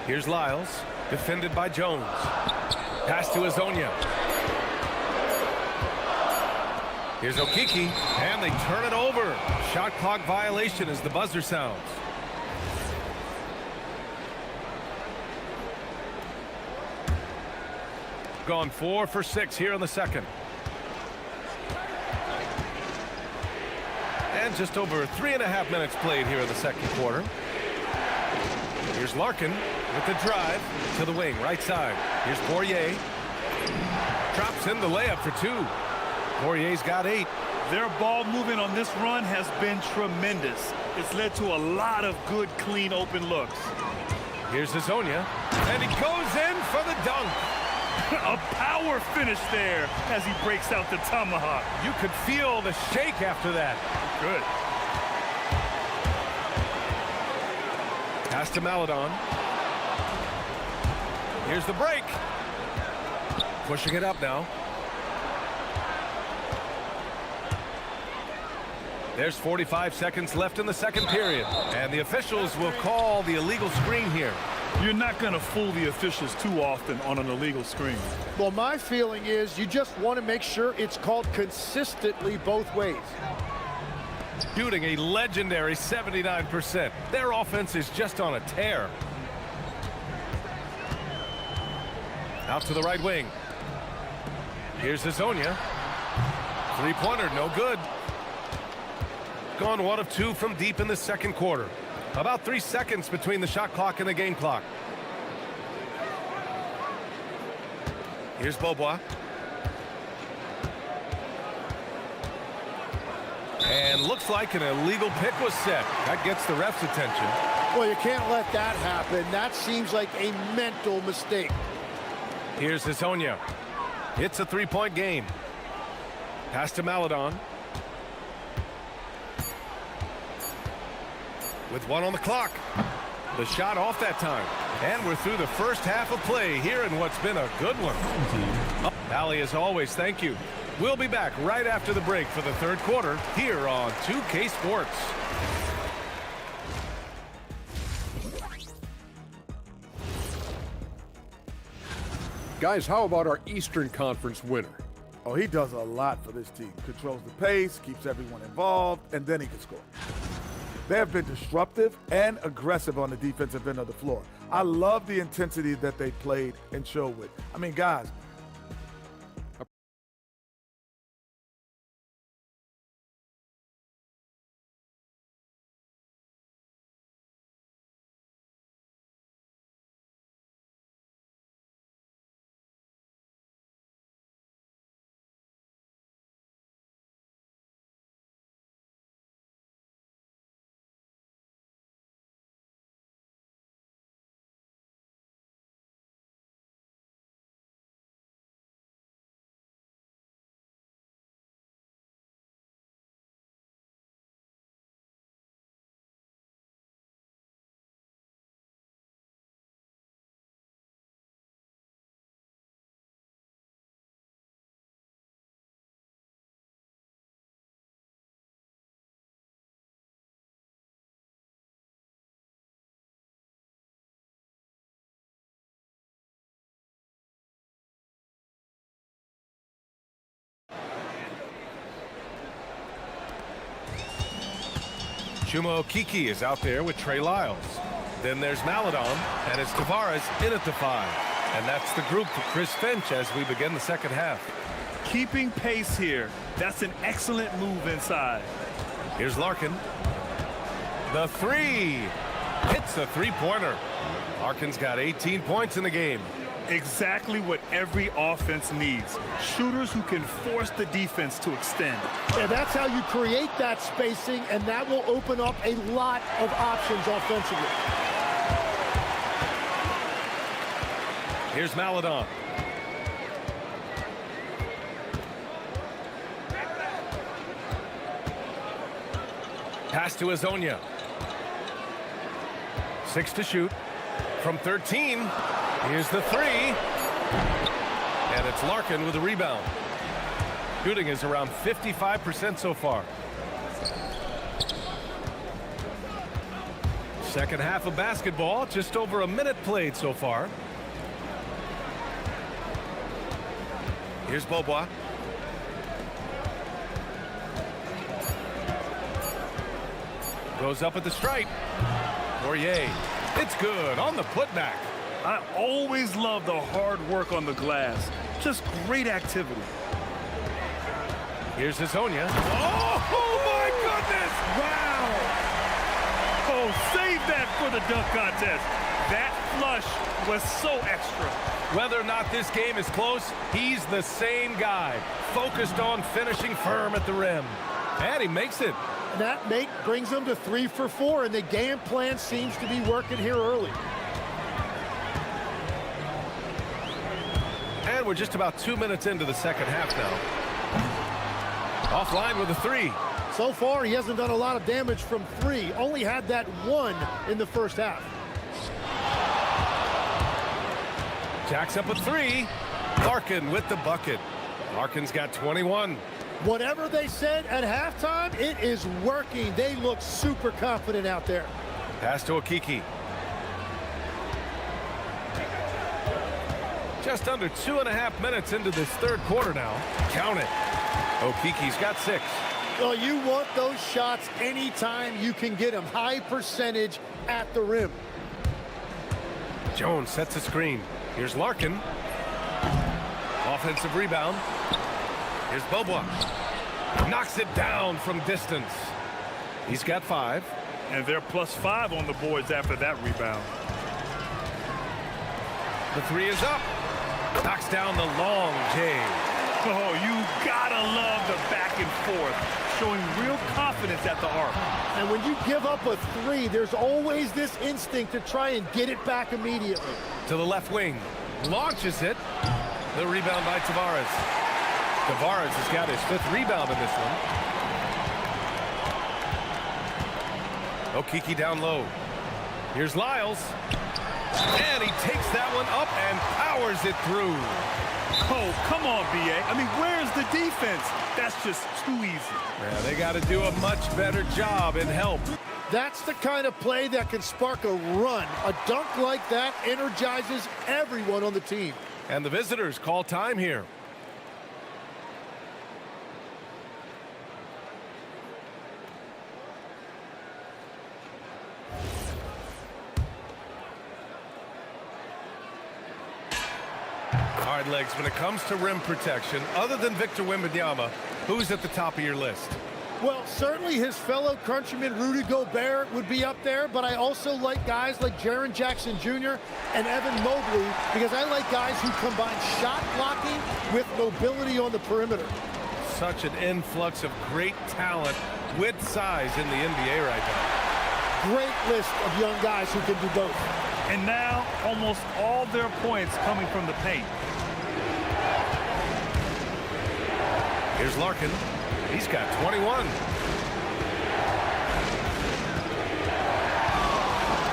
Here's Lyles, defended by Jones. Pass to Hazonia. Here's Okiki, and they turn it over. Shot clock violation as the buzzer sounds. Gone 4 for 6 here in the second. And just over 3.5 minutes played here in the second quarter. Here's Larkin with the drive to the wing, right side. Here's Poirier. Drops in the layup for 2. Poirier's got 8. Their ball movement on this run has been tremendous. It's led to a lot of good, clean, open looks. Here's Hazonia, and he goes in for the dunk. A power finish there as he breaks out the tomahawk. You could feel the shake after that. Good. Pass to Maladon. Here's the break. Pushing it up now. There's 45 seconds left in the second period. And the officials will call the illegal screen here. You're not going to fool the officials too often on an illegal screen. Well, my feeling is you just want to make sure it's called consistently both ways. Shooting a legendary 79%. Their offense is just on a tear. Out to the right wing. Here's Hazonia. Three-pointer, no good. Gone 1 of 2 from deep in the second quarter. About 3 seconds between the shot clock and the game clock. Here's Beaubois. And looks like an illegal pick was set. That gets the ref's attention. Well, you can't let that happen. That seems like a mental mistake. Here's Hazonia. It's a 3-point game. Pass to Maladon. With 1 on the clock. The shot off that time. And we're through the first half of play here in what's been a good one. Allie, as always, thank you. We'll be back right after the break for the third quarter here on 2K Sports. Guys, how about our Eastern Conference winner? Oh, he does a lot for this team. Controls the pace, keeps everyone involved, and then he can score. They have been disruptive and aggressive on the defensive end of the floor. I love the intensity that they played and showed with. I mean, guys. Chuma Okeke is out there with Trey Lyles. Then there's Maladon, and it's Tavares in at the 5. And that's the group for Chris Finch as we begin the second half. Keeping pace here. That's an excellent move inside. Here's Larkin. The 3. Hits a 3-pointer. Larkin's got 18 points in the game. Exactly what every offense needs. Shooters who can force the defense to extend. Yeah, that's how you create that spacing, and that will open up a lot of options offensively. Here's Maladon. Pass to Hazonia. 6 to shoot. From 13. Here's the 3. And it's Larkin with a rebound. Shooting is around 55% so far. Second half of basketball, just over a minute played so far. Here's Beaubois. Goes up at the stripe. Poirier. It's good on the putback. I always love the hard work on the glass. Just great activity. Here's Hazonia. Oh my goodness! Wow! Oh, save that for the dunk contest. That flush was so extra. Whether or not this game is close, he's the same guy, focused on finishing firm at the rim. And he makes it. That make brings them to 3 for 4, and the game plan seems to be working here early. And we're just about 2 minutes into the second half now. Offline with a 3. So far, he hasn't done a lot of damage from 3. Only had that 1 in the first half. Jacks up a 3. Larkin with the bucket. Larkin's got 21. Whatever they said at halftime, it is working. They look super confident out there. Pass to Okiki. Just under 2.5 minutes into this third quarter now. Count it. Okiki's got 6. Well, you want those shots anytime you can get them. High percentage at the rim. Jones sets a screen. Here's Larkin. Offensive rebound. Here's Bobois. Knocks it down from distance. He's got 5. And they're +5 on the boards after that rebound. The 3 is up. Knocks down the long J. Oh, you gotta love the back and forth, showing real confidence at the arc. And when you give up a 3, there's always this instinct to try and get it back immediately. To the left wing. Launches it. The rebound by Tavares. Tavares has got his 5th rebound in this one. Okiki down low. Here's Lyles. And he takes that one up and powers it through. Oh, come on, B.A. I mean, where's the defense? That's just too easy. Yeah, they got to do a much better job in help. That's the kind of play that can spark a run. A dunk like that energizes everyone on the team. And the visitors call time here. Hard legs when it comes to rim protection. Other than Victor Wembanyama, who's at the top of your list? Well, certainly his fellow countryman Rudy Gobert would be up there, but I also like guys like Jaren Jackson Jr. and Evan Mobley because I like guys who combine shot blocking with mobility on the perimeter. Such an influx of great talent with size in the NBA right now. Great list of young guys who can do both. And now, almost all their points coming from the paint. Here's Larkin. He's got 21.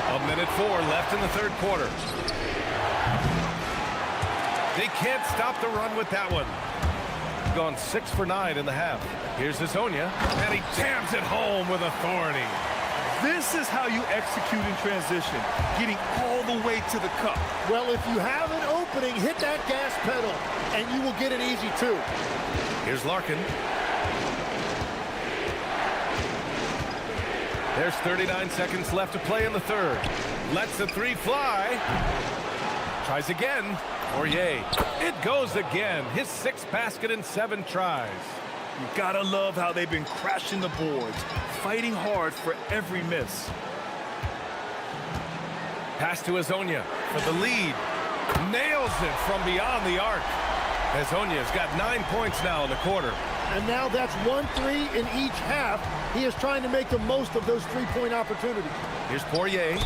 A minute 4 left in the third quarter. They can't stop the run with that one. Gone 6 for 9 in the half. Here's Hezonja, and he jams it home with authority. This is how you execute in transition, getting all the way to the cup. Well, if you have an opening, hit that gas pedal, and you will get it easy, too. Here's Larkin. There's 39 seconds left to play in the third. Lets the 3 fly. Tries again. Poirier. It goes again. His 6th basket in 7 tries. You gotta love how they've been crashing the boards, fighting hard for every miss. Pass to Hezonja for the lead. Nails it from beyond the arc. Hezonja's got 9 points now in the quarter. And now that's 1-3 in each half. He is trying to make the most of those 3-point opportunities. Here's Poirier.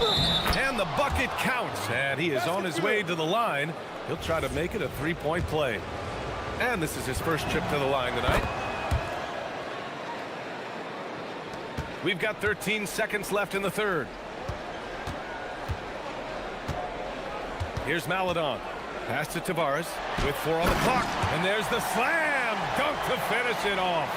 And the bucket counts. And he is on his way to the line. He'll try to make it a 3-point play. And this is his first trip to the line tonight. We've got 13 seconds left in the third. Here's Maledon. Pass to Tavares with 4 on the clock. And there's the slam dunk to finish it off.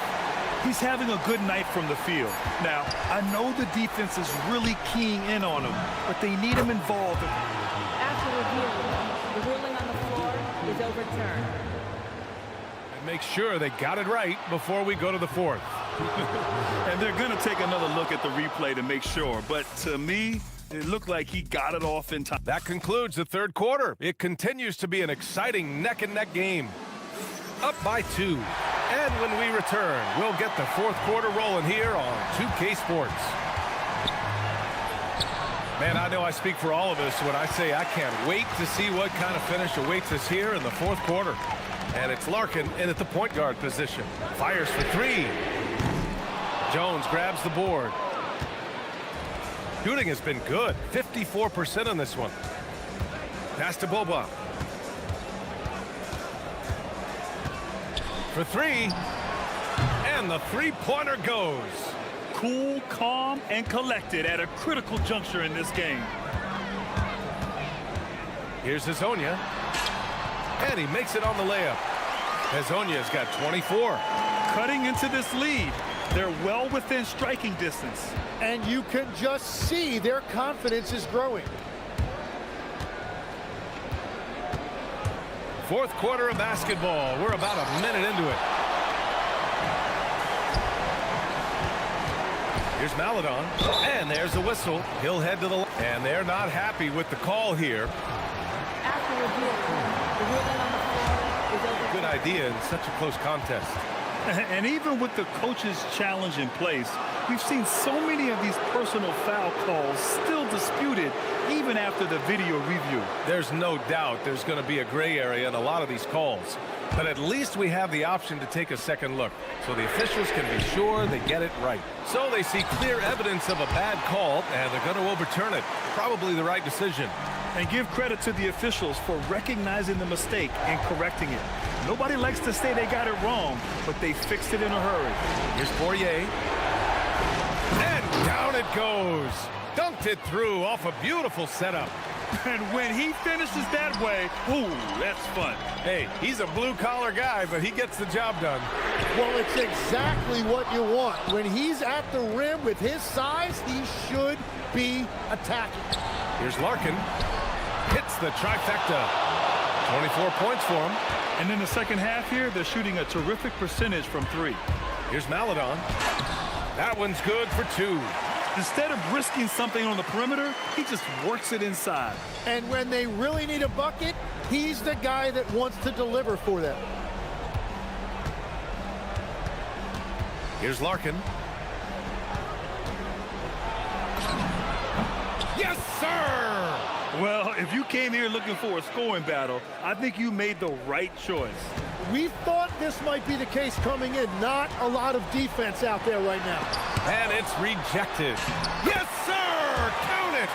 He's having a good night from the field. Now, I know the defense is really keying in on him, but they need him involved. After review, the ruling on the floor is overturned. And make sure they got it right before we go to the fourth. And they're going to take another look at the replay to make sure. But to me, it looked like he got it off in time. That concludes the third quarter. It continues to be an exciting neck-and-neck game. Up by 2. And when we return, we'll get the fourth quarter rolling here on 2K Sports. Man, I know I speak for all of us when I say I can't wait to see what kind of finish awaits us here in the fourth quarter. And it's Larkin in at the point guard position. Fires for three. Jones grabs the board. Shooting has been good. 54% on this one. Pass to Boba. For three. And the three-pointer goes. Cool, calm, and collected at a critical juncture in this game. Here's Hazonia. And he makes it on the layup. Hazonia's got 24. Cutting into this lead. They're well within striking distance. And you can just see their confidence is growing. Fourth quarter of basketball. We're about a minute into it. Here's Maladon. And there's the whistle. He'll head to the line. And they're not happy with the call here. After review, the ruling on the floor is over. Good idea in such a close contest. And even with the coach's challenge in place, we've seen so many of these personal foul calls still disputed even after the video review. There's no doubt there's going to be a gray area in a lot of these calls. But at least we have the option to take a second look, so the officials can be sure they get it right. So they see clear evidence of a bad call, and they're going to overturn it. Probably the right decision. And give credit to the officials for recognizing the mistake and correcting it. Nobody likes to say they got it wrong, but they fixed it in a hurry. Here's Poirier. And down it goes. Dunked it through off a beautiful setup. And when he finishes that way, ooh, that's fun. Hey, he's a blue-collar guy, but he gets the job done. Well, it's exactly what you want. When he's at the rim with his size, he should be attacking. Here's Larkin. Hits the trifecta. 24 points for him. And in the second half here, they're shooting a terrific percentage from three. Here's Maladon. That one's good for two. Instead of risking something on the perimeter, he just works it inside. And when they really need a bucket, he's the guy that wants to deliver for them. Here's Larkin. Yes, sir! Well, if you came here looking for a scoring battle, I think you made the right choice. We thought this might be the case coming in. Not a lot of defense out there right now. And it's rejected. Yes, sir! Count it!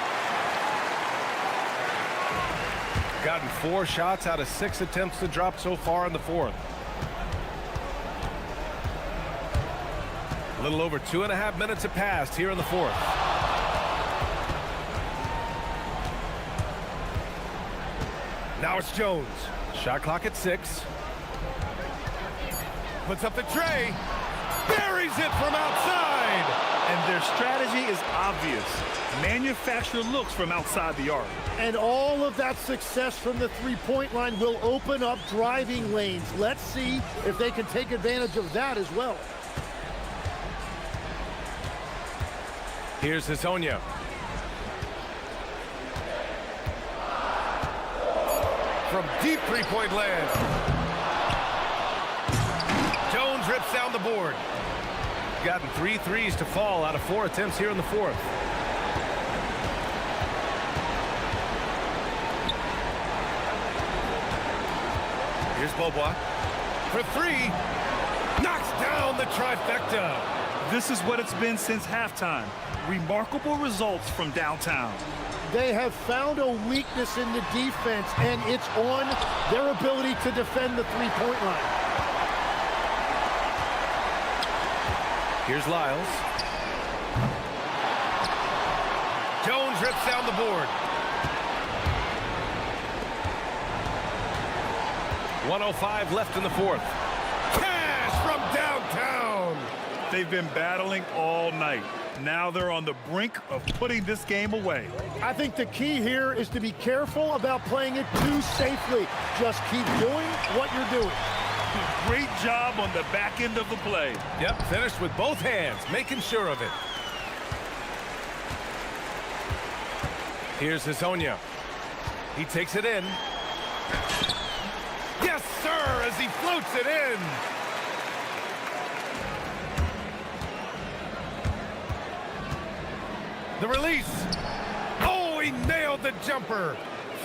Gotten 4 shots out of 6 attempts to drop so far in the fourth. A little over 2.5 minutes have passed here in the fourth. Now it's Jones. Shot clock at 6. Puts up the tray. Buries it from outside. And their strategy is obvious. Manufacture looks from outside the arc. And all of that success from the three-point line will open up driving lanes. Let's see if they can take advantage of that as well. Here's Hazonia. From deep three-point land. Jones rips down the board. Gotten 3 threes to fall out of 4 attempts here in the fourth. Here's Bobois. For 3. Knocks down the trifecta. This is what it's been since halftime. Remarkable results from downtown. They have found a weakness in the defense, and it's on their ability to defend the three-point line. Here's Lyles. Jones rips down the board. 1:05 left in the fourth. Cash from downtown. They've been battling all night. Now they're on the brink of putting this game away. I think the key here is to be careful about playing it too safely. Just keep doing what you're doing. Great job on the back end of the play. Yep, finished with both hands, making sure of it. Here's Hazonia. He takes it in. Yes, sir, as he floats it in. The release. Oh, he nailed the jumper.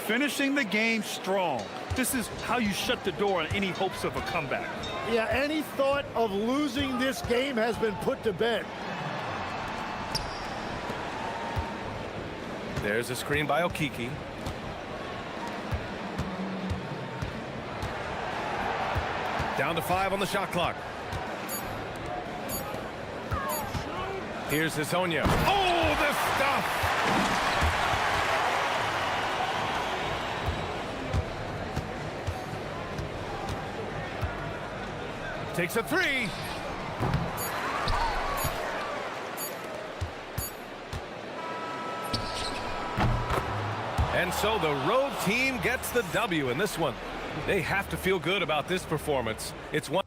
Finishing the game strong. This is how you shut the door on any hopes of a comeback. Yeah, any thought of losing this game has been put to bed. There's a screen by Okiki. Down to 5 on the shot clock. Here's Hasonia. Oh, the stuff! Takes a 3. And so the road team gets the W in this one. They have to feel good about this performance. It's one.